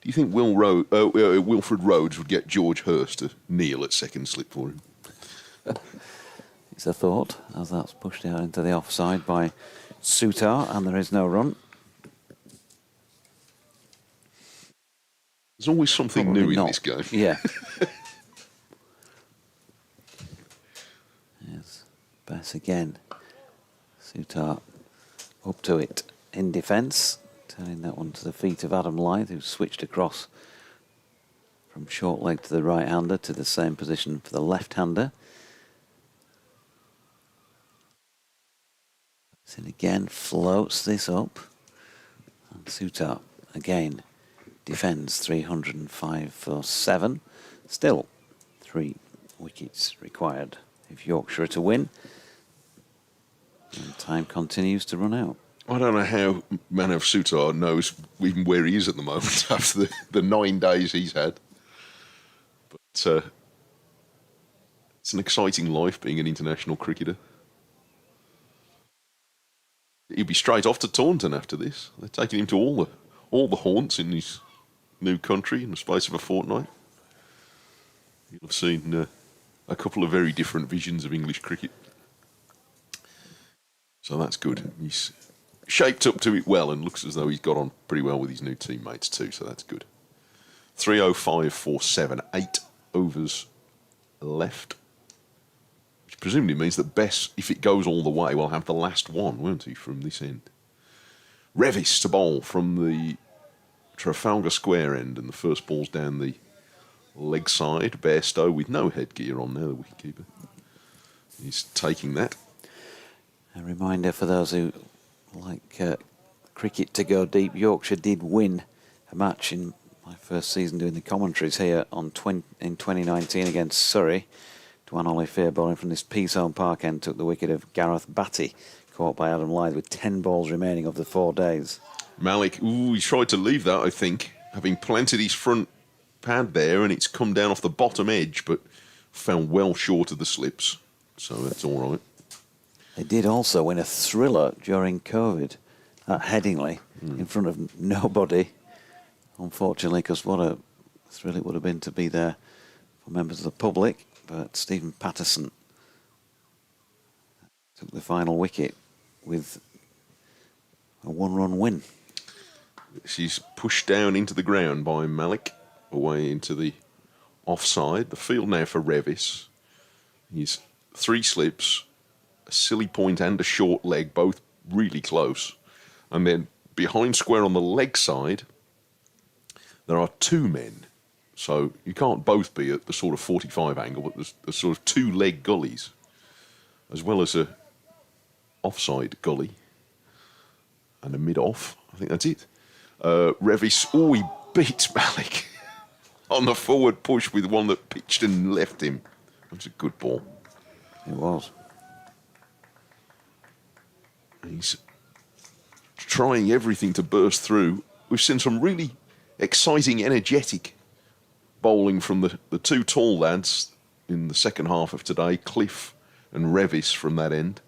S2: Do you think Wilfred Rhodes would get George Hurst to kneel at second slip for him?
S3: It's a thought, as that's pushed out into the offside by Sutar, and there is no run.
S2: There's always something
S3: Probably
S2: new
S3: not.
S2: in this game.
S3: Yeah. Yes, Bess again. Sutar up to it in defence, turning that one to the feet of Adam Lyth, who switched across from short leg to the right-hander to the same position for the left-hander. Sin again floats this up, and Sutar again defends 305 for 7. Still 3 wickets required if Yorkshire are to win. And time continues to run out.
S2: I don't know how Manav Sutar knows even where he is at the moment after the 9 days he's had. But it's an exciting life being an international cricketer. He'll be straight off to Taunton after this. They're taking him to all the haunts in his new country in the space of a fortnight. You'll have seen a couple of very different visions of English cricket. So that's good. He's shaped up to it well and looks as though he's got on pretty well with his new teammates too, so that's good. 305 for 7, 8 overs left. Which presumably means that Bess, if it goes all the way, will have the last one, won't he, from this end. Revis to bowl from the Trafalgar Square end, and the first ball's down the leg side. Bairstow with no headgear on there, the wicketkeeper. He's taking that.
S3: A reminder for those who like cricket to go deep, Yorkshire did win a match in my first season doing the commentaries here in 2019 against Surrey. Dwan Olivier bowling from this Peace-Home Park end took the wicket of Gareth Batty, caught by Adam Lyth with 10 balls remaining of the 4 days.
S2: Malik, he tried to leave that, I think, having planted his front pad there, and it's come down off the bottom edge, but fell well short of the slips, so that's all right.
S3: They did also win a thriller during COVID at Headingley in front of nobody, unfortunately, because what a thrill it would have been to be there for members of the public. But Stephen Patterson took the final wicket with a 1-run win.
S2: She's pushed down into the ground by Malik, away into the offside. The field now for Revis. He's 3 slips, a silly point and a short leg, both really close. And then behind square on the leg side, there are 2 men. So you can't both be at the sort of 45 angle, but there's sort of 2 leg gullies, as well as a offside gully and a mid-off. I think that's it. Revis, he beats Malik on the forward push with one that pitched and left him. That's a good ball.
S3: It was.
S2: He's trying everything to burst through. We've seen some really exciting, energetic bowling from the 2 tall lads in the second half of today, Cliff and Revis from that end.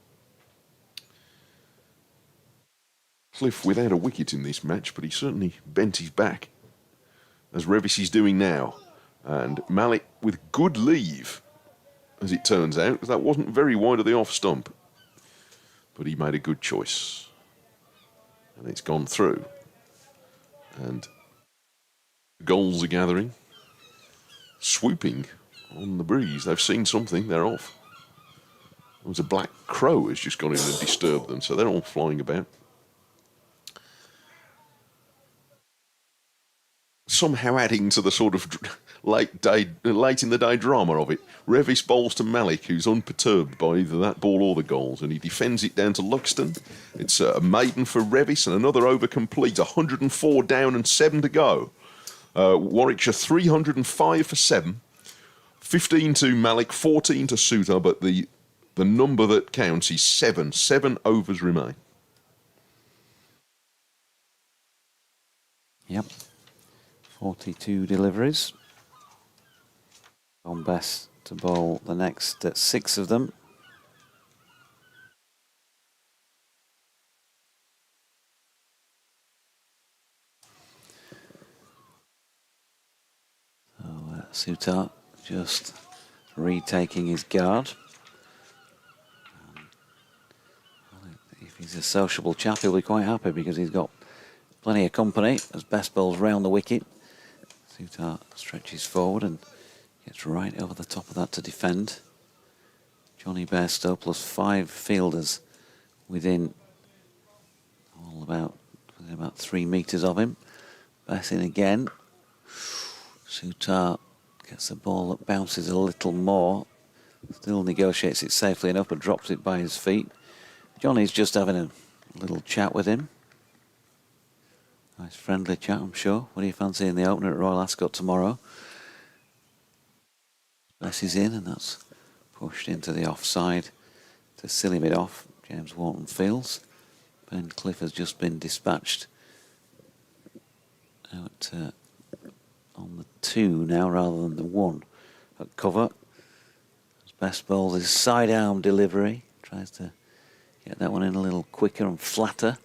S2: Cliff without a wicket in this match, but he certainly bent his back, as Revis is doing now. And Malik with good leave, as it turns out, because that wasn't very wide of the off stump. But he made a good choice. And it's gone through. And goals are gathering. Swooping on the breeze. They've seen something, they're off. There was a black crow has just gone in and disturbed them, so they're all flying about. somehow adding to the sort of late in the day drama of it. Revis bowls to Malik, who's unperturbed by either that ball or the goals, and he defends it down to Luxton. It's a maiden for Revis, and another over complete. 104 down and 7 to go. Warwickshire 305 for 7. 15 to Malik, 14 to Suter, but the number that counts is 7. 7 overs remain.
S3: Yep. 42 deliveries. John Best to bowl the next 6 of them. So Suter just retaking his guard. If he's a sociable chap, he'll be quite happy because he's got plenty of company as Best bowls round the wicket. Suter stretches forward and gets right over the top of that to defend. Johnny Bairstow plus 5 fielders within about 3 metres of him. Best in again. Suter gets the ball that bounces a little more. Still negotiates it safely enough but drops it by his feet. Johnny's just having a little chat with him. Nice friendly chat, I'm sure. What do you fancy in the opener at Royal Ascot tomorrow? Bess is in, and that's pushed into the offside to silly mid off. James Wharton fields. Ben Cliff has just been dispatched out on the 2 now rather than the 1 at cover. As Best bowls his side arm delivery. Tries to get that one in a little quicker and flatter.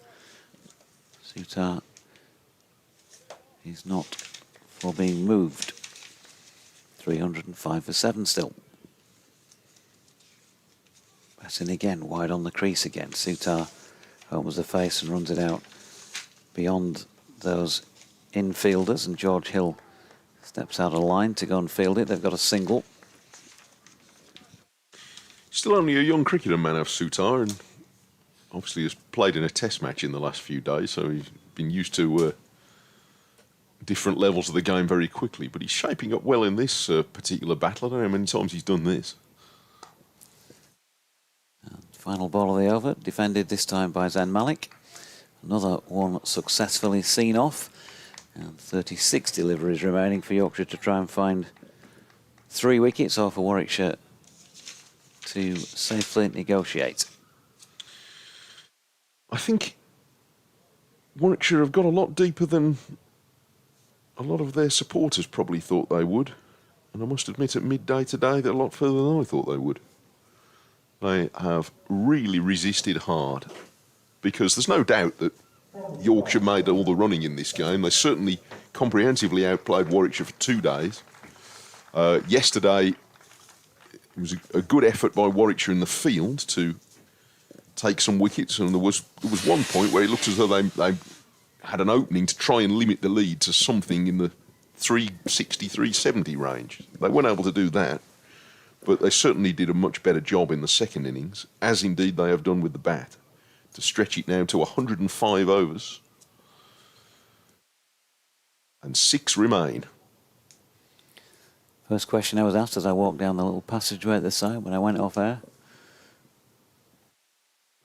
S3: Suter is not for being moved. 305 for 7 still. Batting again, wide on the crease again. Suter opens the face and runs it out beyond those infielders, and George Hill steps out of line to go and field it. They've got a single.
S2: Still only a young cricketer, Manav Suter, and obviously has played in a test match in the last few days, so he's been used to different levels of the game very quickly, but he's shaping up well in this particular battle. I don't know how many times he's done this.
S3: And final ball of the over, defended this time by Zain Malik. Another one successfully seen off, and 36 deliveries remaining for Yorkshire to try and find 3 wickets, or for Warwickshire to safely negotiate.
S2: I think Warwickshire have got a lot deeper than a lot of their supporters probably thought they would. And I must admit, at midday today, they're a lot further than I thought they would. They have really resisted hard, because there's no doubt that Yorkshire made all the running in this game. They certainly comprehensively outplayed Warwickshire for 2 days. Yesterday, it was a good effort by Warwickshire in the field to take some wickets, and there was one point where it looked as though they had an opening to try and limit the lead to something in the 360, 370 range. They weren't able to do that, but they certainly did a much better job in the second innings, as indeed they have done with the bat, to stretch it now to 105 overs. And 6 remain.
S3: First question I was asked as I walked down the little passageway at the side when I went off air.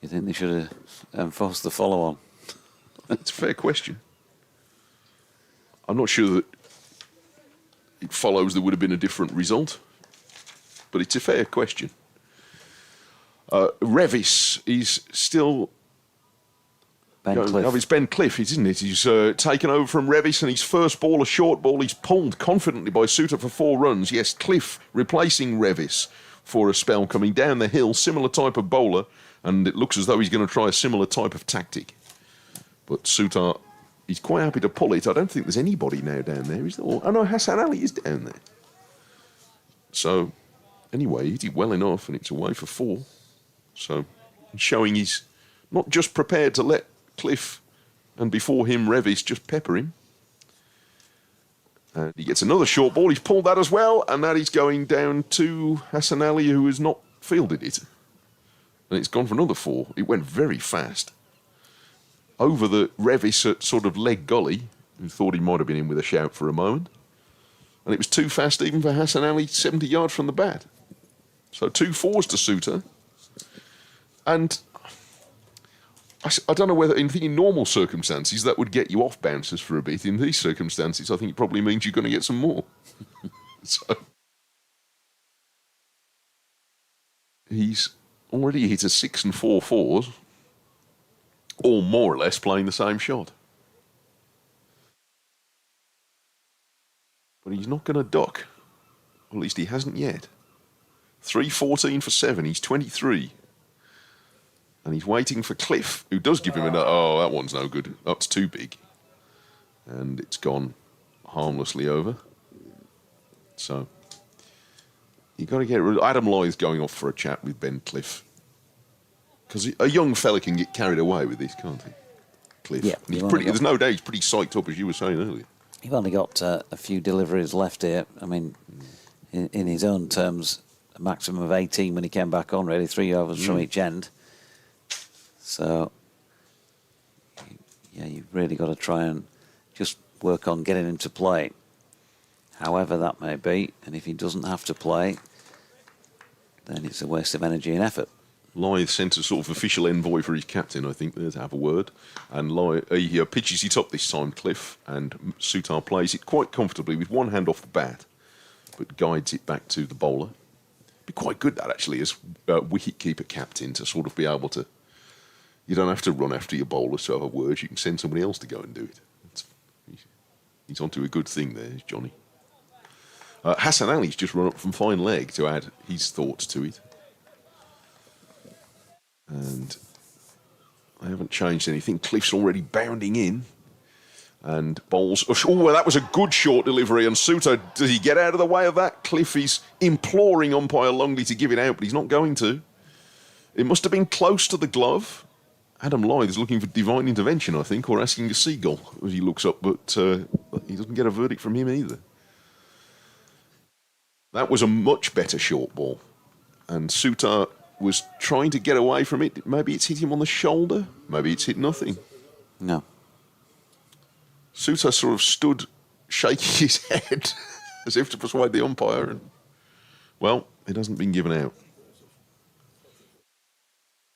S3: You think they should have enforced the follow-on?
S2: It's a fair question. I'm not sure that it follows there would have been a different result, but it's a fair question. Revis is still...
S3: Ben Cliff.
S2: Oh, it's Ben Cliff, isn't it? He's taken over from Revis, and his first ball, a short ball, he's pulled confidently by Suter for 4 runs. Yes, Cliff replacing Revis for a spell, coming down the hill, similar type of bowler, and it looks as though he's going to try a similar type of tactic. But Suter, he's quite happy to pull it. I don't think there's anybody now down there, is there? Oh no, Hassan Ali is down there. So, anyway, he did well enough, and it's away for 4. So, showing he's not just prepared to let Cliff and before him Revis just pepper him. And he gets another short ball. He's pulled that as well, and that is going down to Hassan Ali, who has not fielded it. And it's gone for another 4. It went very fast. Over the Revis at sort of leg gully, who thought he might have been in with a shout for a moment. And it was too fast even for Hassan Ali, 70 yards from the bat. So 2 fours to Suter. And I don't know whether in normal circumstances that would get you off bouncers for a bit. In these circumstances, I think it probably means you're going to get some more. So he's already hit a 6 and 4 fours, all more or less playing the same shot. But he's not going to duck. Or at least he hasn't yet. 3-14 for 7. He's 23. And he's waiting for Cliff, who does give him another. Oh, that one's no good. That's too big. And it's gone harmlessly over. So you've got to get rid of Adam Lythe's going off for a chat with Ben Cliff. Because a young fella can get carried away with this, can't he? Cliff.
S3: Yeah,
S2: And there's no doubt he's pretty psyched up, as you were saying earlier.
S3: You've only got a few deliveries left here. I mean, in his own terms, a maximum of 18 when he came back on, really, 3 overs from each end. So, yeah, you've really got to try and just work on getting him to play, however that may be. And if he doesn't have to play, then it's a waste of energy and effort.
S2: Lythe sent a sort of official envoy for his captain, I think, there to have a word. And Lythe, he pitches it up this time, Cliff, and Suter plays it quite comfortably with one hand off the bat, but guides it back to the bowler. Be quite good, that, actually, as wicket-keeper captain, to sort of be able to... You don't have to run after your bowlers to have a word. You can send somebody else to go and do it. He's onto a good thing there, Johnny. Hassan Ali's just run up from fine leg to add his thoughts to it. And they haven't changed anything. Cliff's already bounding in. And bowls... Oh, that was a good short delivery. And Suter, does he get out of the way of that? Cliff is imploring umpire Longley to give it out, but he's not going to. It must have been close to the glove. Adam Lythe is looking for divine intervention, I think, or asking a seagull as he looks up, but he doesn't get a verdict from him either. That was a much better short ball. And Suter was trying to get away from it. Maybe it's hit him on the shoulder. Maybe it's hit nothing.
S3: No.
S2: Suter sort of stood shaking his head as if to persuade the umpire. And, well, it hasn't been given out.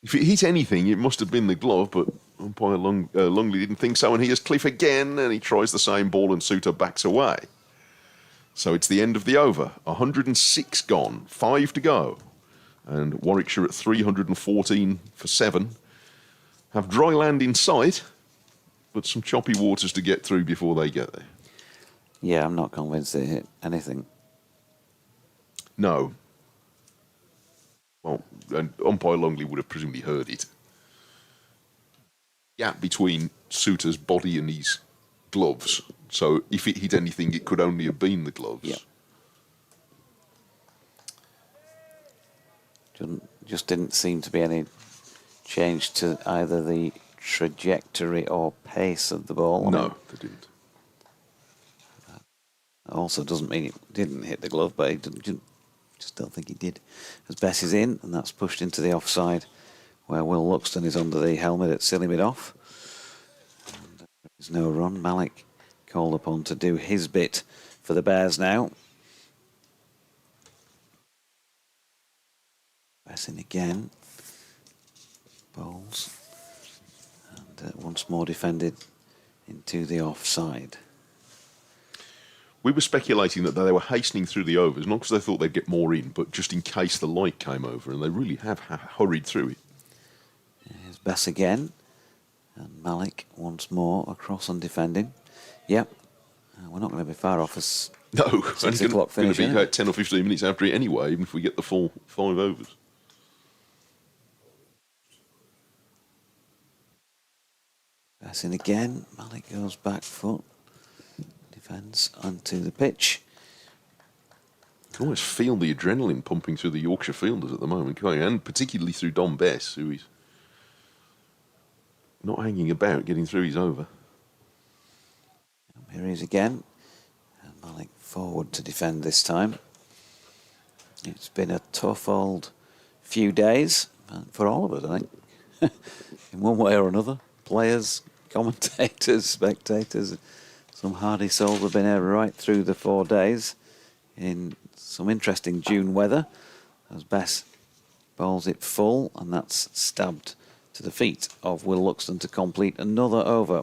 S2: If it hit anything, it must have been the glove, but umpire Longley didn't think so. And here's Cliff again, and he tries the same ball, and Suter backs away. So it's the end of the over. 106 gone, 5 to go. And Warwickshire at 314 for 7. Have dry land in sight, but some choppy waters to get through before they get there.
S3: Yeah, I'm not convinced they hit anything.
S2: No. Well, and umpire Longley would have presumably heard it. Gap between Suter's body and his gloves. So if it hit anything, it could only have been the gloves.
S3: Yeah. Just didn't seem to be any change to either the trajectory or pace of the ball.
S2: No, they didn't.
S3: Also doesn't mean it didn't hit the glove, but just don't think he did. As Bess is in, and that's pushed into the offside, where Will Luxton is under the helmet at silly mid off. And there's no run. Malik called upon to do his bit for the Bears now. Bess in again. Bowls. And once more defended into the offside.
S2: We were speculating that they were hastening through the overs, not because they thought they'd get more in, but just in case the light came over, and they really have hurried through it.
S3: Here's Bess again, and Malik once more across and defending. Yep, we're not going to be far off us.
S2: No,
S3: 6
S2: it's
S3: o'clock
S2: going
S3: finish.
S2: to be 10 or 15 minutes after it anyway, even if we get the full 5 overs.
S3: Bess in again, Malik goes back foot. Defends onto the pitch.
S2: You can almost feel the adrenaline pumping through the Yorkshire fielders at the moment, can't you? And particularly through Don Bess, who is not hanging about, getting through his over.
S3: Here he is again. And Malik forward to defend this time. It's been a tough old few days for all of us, I think. In one way or another. Players, commentators, spectators. Some hardy souls have been here right through the 4 days in some interesting June weather as Bess bowls it full, and that's stabbed to the feet of Will Luxton to complete another over.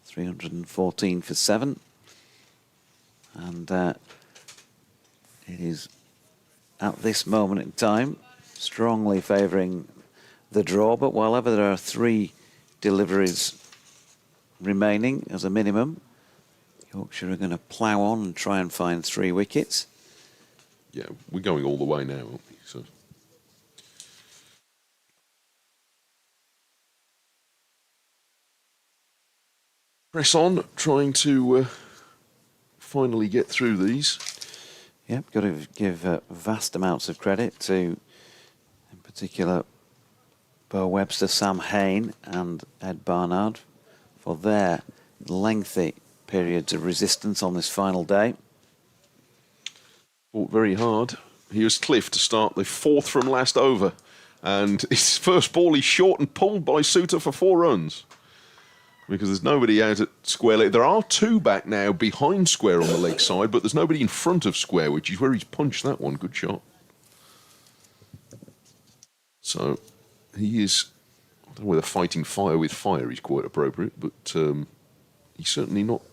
S3: 314 for 7. And it is at this moment in time strongly favouring the draw, but while ever there are 3 deliveries remaining as a minimum, Yorkshire are going to plough on and try and find 3 wickets.
S2: Yeah, we're going all the way now, aren't we? So. Press on, trying to finally get through these.
S3: Yep, got to give vast amounts of credit to, in particular, Bo Webster, Sam Hain and Ed Barnard for their lengthy periods of resistance on this final day.
S2: Fought very hard. Here's Cliff to start the 4th from last over. And his first ball, he's short and pulled by Suter for 4 runs. Because there's nobody out at square leg. There are 2 back now behind square on the leg side, but there's nobody in front of square, which is where he's punched that one. Good shot. So he is, I don't know whether fighting fire with fire is quite appropriate, but he's certainly not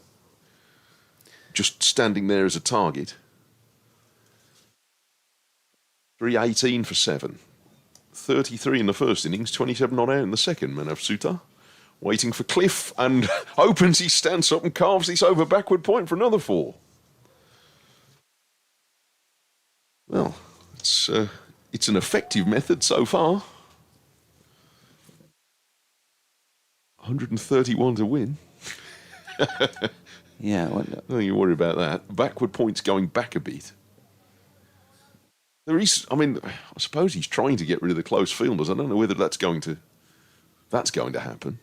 S2: just standing there as a target. 318 for 7. 33 in the first innings, 27 not out in the second, Manav Sutar. Waiting for Cliff, and opens his stance up and carves this over backward point for another 4. Well, it's an effective method so far. 131 to win.
S3: Yeah, well,
S2: Don't you worry about that. Backward point's going back a bit. There is, I mean, I suppose he's trying to get rid of the close fielders. I don't know whether that's going to happen.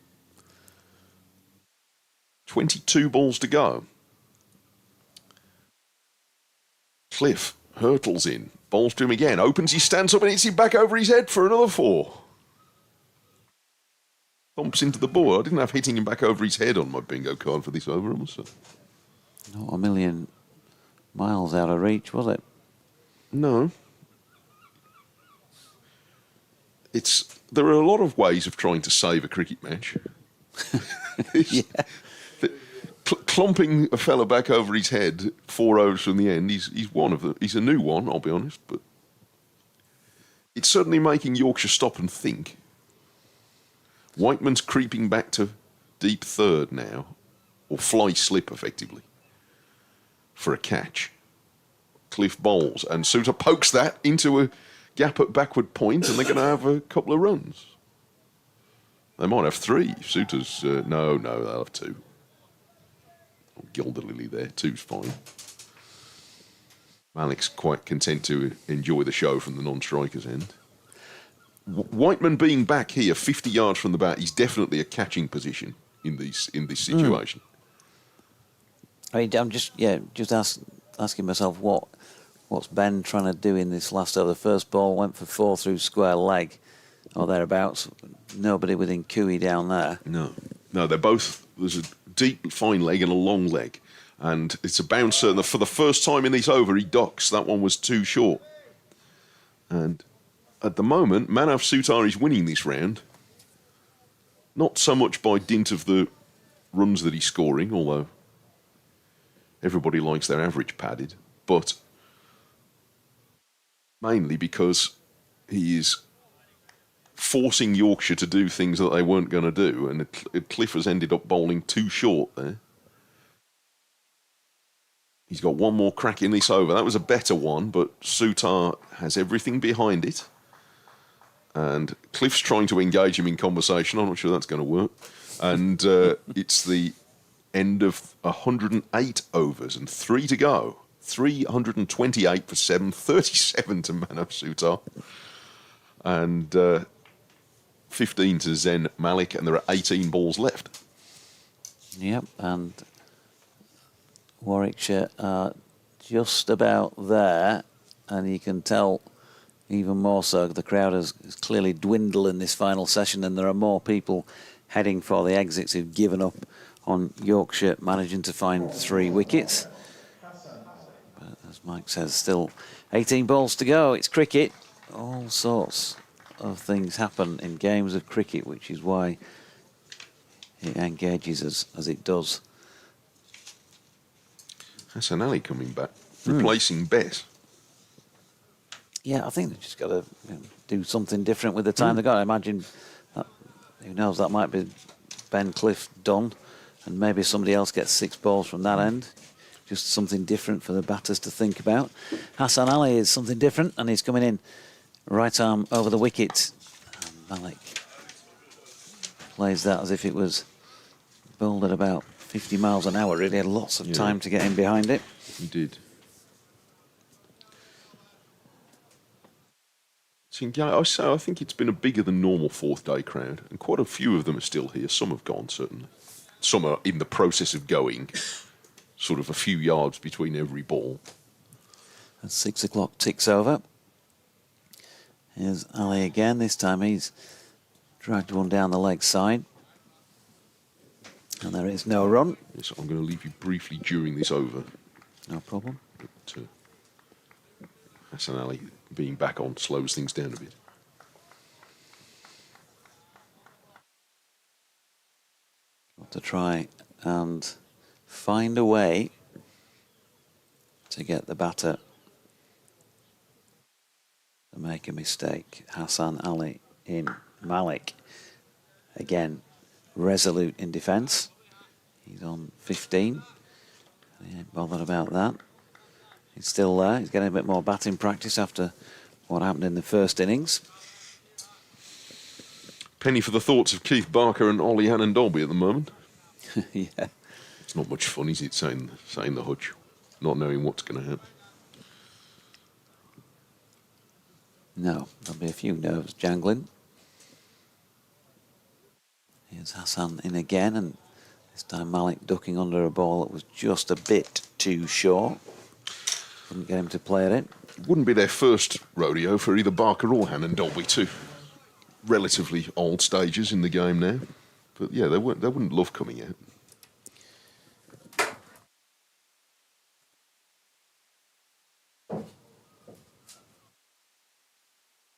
S2: 22 balls to go. Cliff hurtles in, bowls to him again, opens his stance up and hits him back over his head for another 4. Thumps into the ball. I didn't have hitting him back over his head on my bingo card for this over, I must say.
S3: not a million miles out of reach, was it?
S2: No. There are a lot of ways of trying to save a cricket match.
S3: Yeah.
S2: Clumping a fella back over his head 4 overs from the end, he's one of them. He's a new one, I'll be honest, but it's certainly making Yorkshire stop and think. Whiteman's creeping back to deep third now, or fly slip effectively, for a catch. Cliff bowls, and Suter pokes that into a gap at backward point, and they're going to have a couple of runs. They might have 3. Suter's, no, they'll have 2. Gilder Lily there, 2's fine. Malik's quite content to enjoy the show from the non-striker's end. Whiteman being back here 50 yards from the bat, he's definitely a catching position in this situation.
S3: I mean, I'm just asking myself what's Ben trying to do in this last over. The first ball went for 4 through square leg or thereabouts. Nobody within cooey down there.
S2: No, they're both. There's a deep fine leg and a long leg, and it's a bouncer. And for the first time in this over, he ducks. That one was too short. And at the moment, Manav Sutar is winning this round. Not so much by dint of the runs that he's scoring, although everybody likes their average padded, but mainly because he is forcing Yorkshire to do things that they weren't going to do, and Cliff has ended up bowling too short there. He's got one more crack in this over. That was a better one, but Sutar has everything behind it. And Cliff's trying to engage him in conversation. I'm not sure that's going to work. And it's the end of 108 overs and 3 to go. 328 for 7, 37 to Manav Sutar. And 15 to Zen Malik, and there are 18 balls left.
S3: Yep, and Warwickshire are just about there, and you can tell even more so the crowd has clearly dwindled in this final session, and there are more people heading for the exits who've given up on Yorkshire managing to find 3 wickets. But as Mike says, still 18 balls to go. It's cricket. All sorts of things happen in games of cricket, which is why it engages us as it does.
S2: Hassan Ali coming back, replacing Bess.
S3: Yeah, I think they've just got to do something different with the time they've got. I imagine, that, who knows, that might be Ben Cliff done, and maybe somebody else gets 6 balls from that end. Just something different for the batters to think about. Hassan Ali is something different, and he's coming in right arm over the wicket. And Malik plays that as if it was bowled at about 50 miles an hour. Really had lots of time to get in behind it.
S2: He did. I think it's been a bigger than normal 4th day crowd, and quite a few of them are still here. Some have gone, certainly. Some are in the process of going, sort of a few yards between every ball.
S3: As 6 o'clock ticks over, here's Ali again. This time he's dragged one down the leg side. And there is no run.
S2: Yes, I'm going to leave you briefly during this over.
S3: No problem.
S2: But Hassan Ali being back on slows things down a bit.
S3: Got to try and find a way to get the batter to make a mistake. Hassan Ali in. Malik again resolute in defence. He's on 15. He ain't bothered about that. He's still there. He's getting a bit more batting practice after what happened in the first innings.
S2: Penny for the thoughts of Keith Barker and Ollie Hannon-Dolby at the moment.
S3: Yeah.
S2: It's not much fun, is it, saying the hutch, not knowing what's going to happen.
S3: No, there'll be a few nerves jangling. Here's Hassan in again, and this time Malik ducking under a ball that was just a bit too short. Couldn't get him to play at it.
S2: Wouldn't be their first rodeo for either Barker or Hannon-Dolby, too. Relatively old stages in the game now. But yeah, they wouldn't love coming out.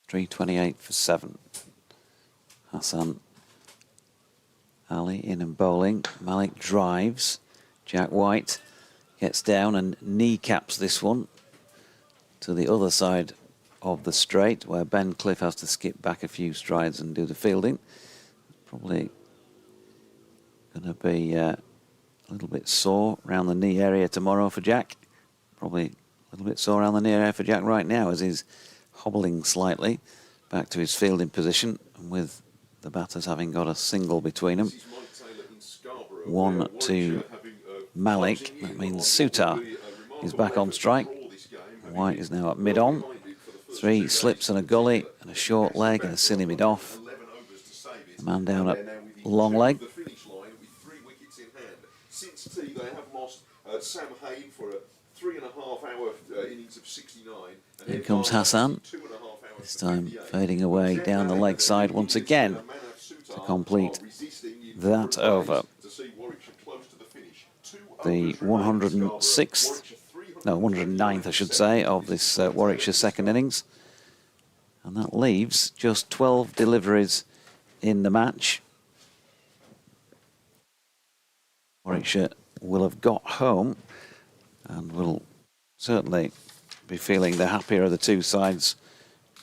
S3: .328 for 7. Hassan Ali in and bowling. Malik drives. Jack White gets down and kneecaps this one to the other side of the straight, where Ben Cliff has to skip back a few strides and do the fielding. Probably going to be a little bit sore around the knee area tomorrow for Jack. Probably a little bit sore around the knee area for Jack right now as he's hobbling slightly back to his fielding position, and with the batters having got a single between them. 1 to Malik. That means Sutar is back on strike. White is now at mid-on. 3 slips and a gully and a short leg and a silly mid-off. The man down at long leg.
S2: Since tea, they have lost Sam Hain for a 3.5-hour innings of 69.
S3: Here comes Hassan. This time fading away down the leg side once again to complete that over. The 109th, I should say, of this Warwickshire second innings. And that leaves just 12 deliveries in the match. Warwickshire will have got home and will certainly be feeling the happier of the two sides,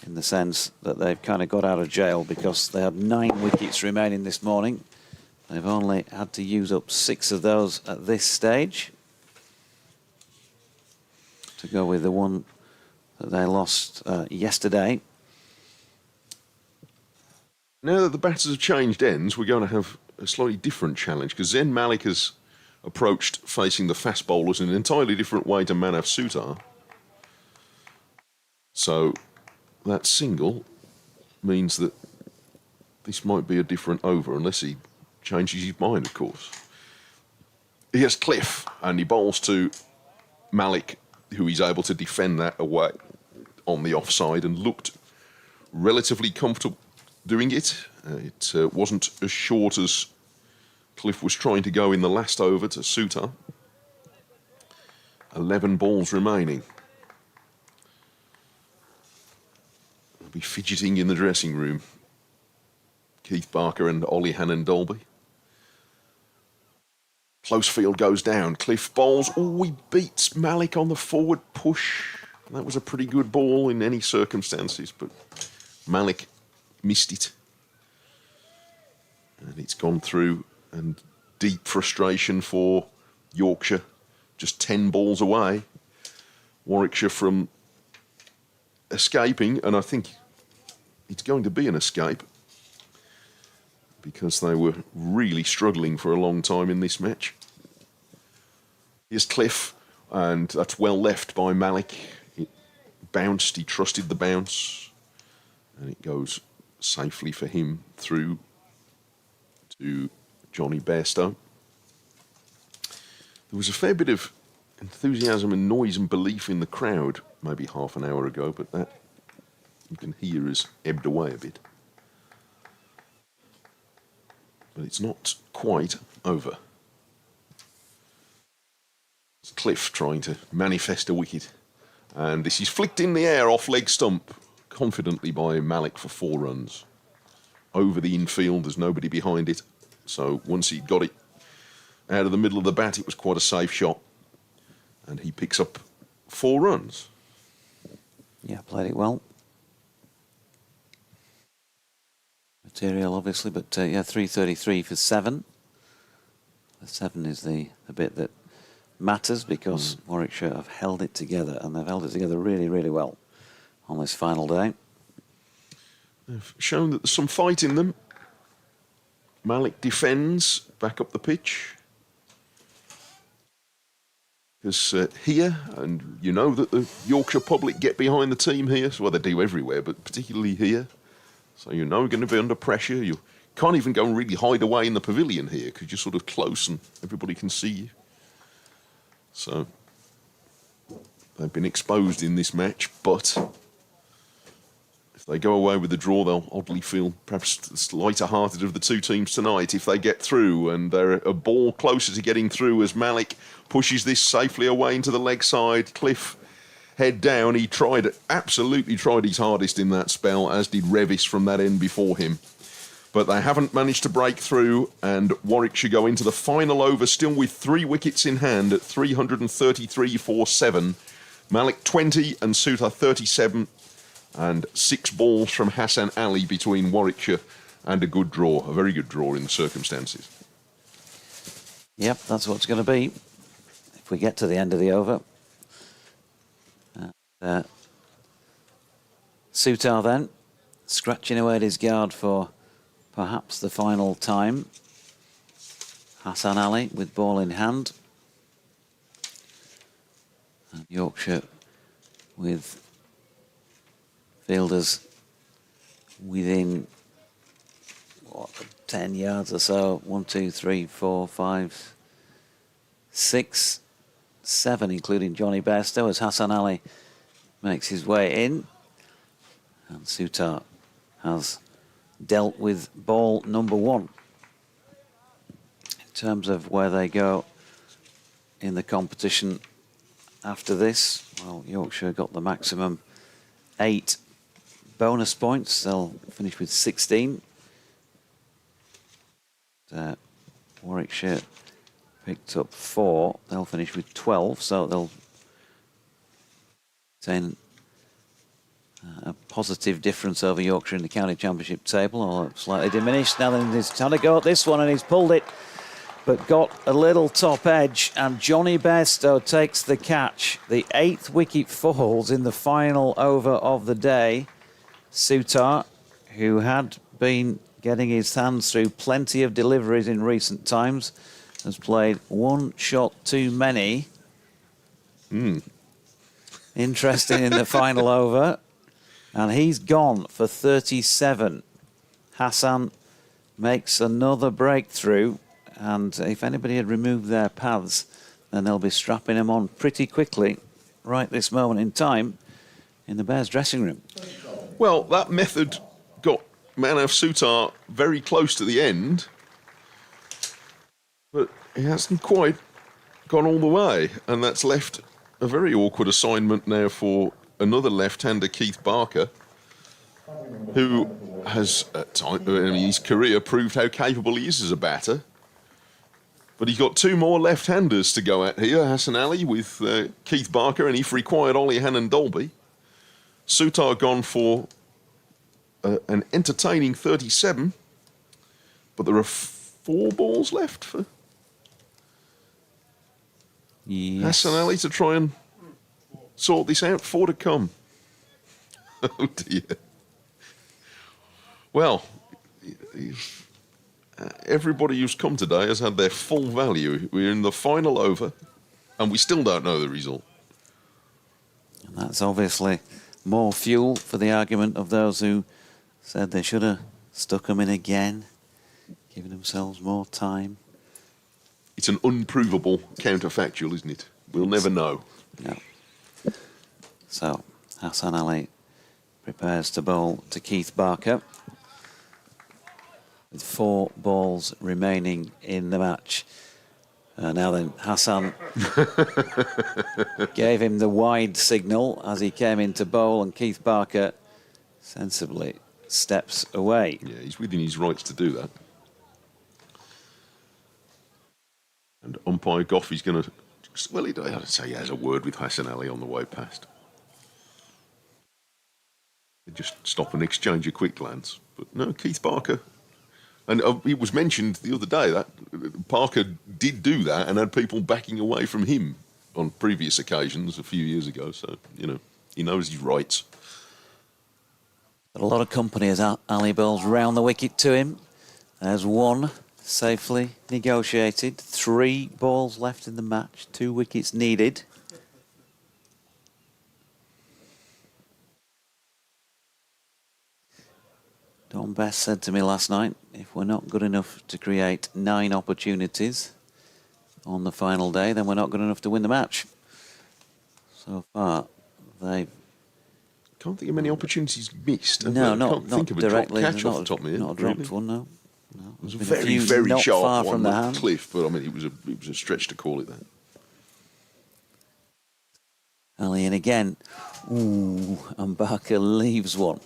S3: in the sense that they've kind of got out of jail because they had 9 wickets remaining this morning. They've only had to use up 6 of those at this stage to go with the one that they lost yesterday.
S2: Now that the batters have changed ends, we're going to have a slightly different challenge, because Zen Malik has approached facing the fast bowlers in an entirely different way to Manav Sutar. So that single means that this might be a different over, unless he changes his mind, of course. He has Cliff, and he bowls to Malik, who is able to defend that away on the offside, and looked relatively comfortable doing it. It wasn't as short as Cliff was trying to go in the last over to Suter. 11 balls remaining. They'll be fidgeting in the dressing room. Keith Barker and Ollie Hannon-Dolby. Close field goes down. Cliff bowls. Oh, he beats Malik on the forward push. That was a pretty good ball in any circumstances, but Malik missed it. And it's gone through, and deep frustration for Yorkshire. Just 10 balls away. Warwickshire from escaping, and I think it's going to be an escape because they were really struggling for a long time in this match. Here's Cliff, and that's well left by Malik. It bounced, he trusted the bounce, and it goes safely for him through to Johnny Bairstow. There was a fair bit of enthusiasm and noise and belief in the crowd maybe half an hour ago, but that you can hear has ebbed away a bit. But it's not quite over. It's Cliff trying to manifest a wicket. And this is flicked in the air off leg stump confidently by Malik for 4 runs. Over the infield, there's nobody behind it. So once he'd got it out of the middle of the bat, it was quite a safe shot. And he picks up 4 runs.
S3: Yeah, played it well. Material, obviously, but yeah, 333 for 7. The 7 is the bit that matters because Warwickshire have held it together, and they've held it together really, really well on this final day.
S2: They've shown that there's some fight in them. Malik defends back up the pitch. Because here, and you know that the Yorkshire public get behind the team here, well, they do everywhere, but particularly here. So you know you're going to be under pressure. You can't even go and really hide away in the pavilion here because you're sort of close and everybody can see you. So they've been exposed in this match, but if they go away with the draw, they'll oddly feel perhaps lighter-hearted of the two teams tonight if they get through, and they're a ball closer to getting through as Malik pushes this safely away into the leg side. Cliff head down. He absolutely tried his hardest in that spell, as did Revis from that end before him. But they haven't managed to break through, and Warwickshire go into the final over still with 3 wickets in hand at 333 for 7. Malik 20 and Suter 37, and 6 balls from Hassan Ali between Warwickshire and a good draw, a very good draw in the circumstances.
S3: Yep, that's what it's going to be if we get to the end of the over. Suter then, scratching away at his guard for perhaps the final time. Hassan Ali with ball in hand. And Yorkshire with fielders within, 10 yards or so. 1, 2, 3, 4, 5, 6, 7, including Johnny Bairstow, as Hassan Ali makes his way in. And Suter has dealt with ball number 1. In terms of where they go in the competition after this, well, Yorkshire got the maximum 8 bonus points. They'll finish with 16. Warwickshire picked up 4. They'll finish with 12, so they'll obtain a positive difference over Yorkshire in the county championship table, or slightly diminished. Now then he's trying to go at this one, and he's pulled it, but got a little top edge, and Johnny Bairstow takes the catch. The 8th wicket falls in the final over of the day. Suter, who had been getting his hands through plenty of deliveries in recent times, has played 1 shot too many. Interesting in the final over. And he's gone for 37. Hassan makes another breakthrough. And if anybody had removed their paths, then they'll be strapping them on pretty quickly right this moment in time in the Bears dressing room.
S2: Well, that method got Manav Sutar very close to the end, but he hasn't quite gone all the way, and that's left a very awkward assignment now for another left-hander, Keith Barker, who has, at time, in his career, proved how capable he is as a batter. But he's got two more left-handers to go at here, Hassan Ali with Keith Barker, and if required, Ollie Hannon Dolby. Sutar gone for an entertaining 37, but there are 4 balls left for Hassan Ali to try and sort this out. 4 to come. Oh dear. Well, everybody who's come today has had their full value. We're in the final over, and we still don't know the result.
S3: And that's obviously more fuel for the argument of those who said they should have stuck them in again, giving themselves more time.
S2: It's an unprovable counterfactual, isn't it? We'll never know.
S3: No. So, Hassan Ali prepares to bowl to Keith Barker with 4 balls remaining in the match. Now then, Hassan gave him the wide signal as he came into bowl, and Keith Barker sensibly steps away.
S2: Yeah, he's within his rights to do that. And umpire Goffey's going to... Well, I'd say he has a word with Hassan Ali on the way past. They just stop and exchange a quick glance. But no, Keith Barker... And it was mentioned the other day that Parker did do that and had people backing away from him on previous occasions a few years ago. So, you know, he knows his rights.
S3: But a lot of company as Ali bowls round the wicket to him. There's 1 safely negotiated. 3 balls left in the match. 2 wickets needed. Don Best said to me last night, if we're not good enough to create 9 opportunities on the final day, then we're not good enough to win the match. So far, they've...
S2: Can't think of many opportunities missed.
S3: No, not
S2: think of
S3: directly.
S2: A catch off the top of my head.
S3: Not a dropped
S2: really.
S3: one, no.
S2: It was a very, very
S3: not
S2: sharp
S3: far
S2: one
S3: from the
S2: with
S3: hand.
S2: Cliff, but I mean, it was a stretch to call it that.
S3: Ali in again. Ooh, and Barker leaves one.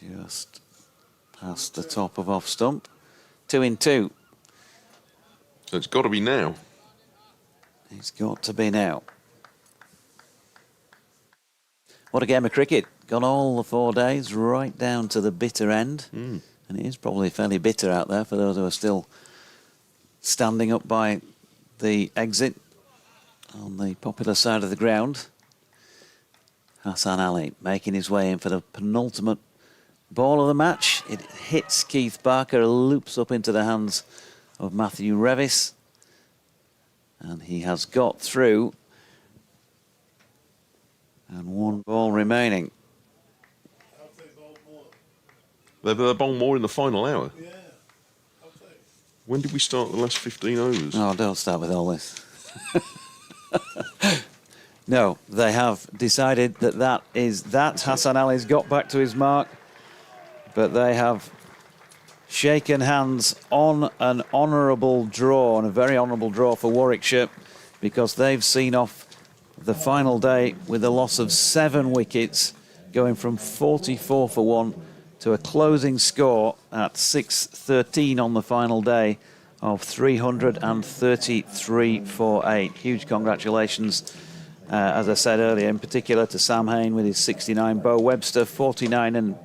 S3: Just past the top of off stump. 2 in 2.
S2: So it's got to be now.
S3: It's got to be now. What a game of cricket. Gone all the 4 days, right down to the bitter end. And it is probably fairly bitter out there for those who are still standing up by the exit on the popular side of the ground. Hassan Ali making his way in for the penultimate ball of the match. It hits Keith Barker, loops up into the hands of Matthew Revis, and he has got through. And 1 ball remaining.
S2: They've bowled more in the final hour. Yeah. When did we start the last 15 overs?
S3: Oh, don't start with all this. No, they have decided that Hassan Ali's got back to his mark. But they have shaken hands on an honourable draw, and a very honourable draw for Warwickshire, because they've seen off the final day with a loss of 7 wickets, going from 44 for 1 to a closing score at 6-13 on the final day of 333 for 8. Huge congratulations, as I said earlier, in particular to Sam Hain with his 69, Bo Webster 49, and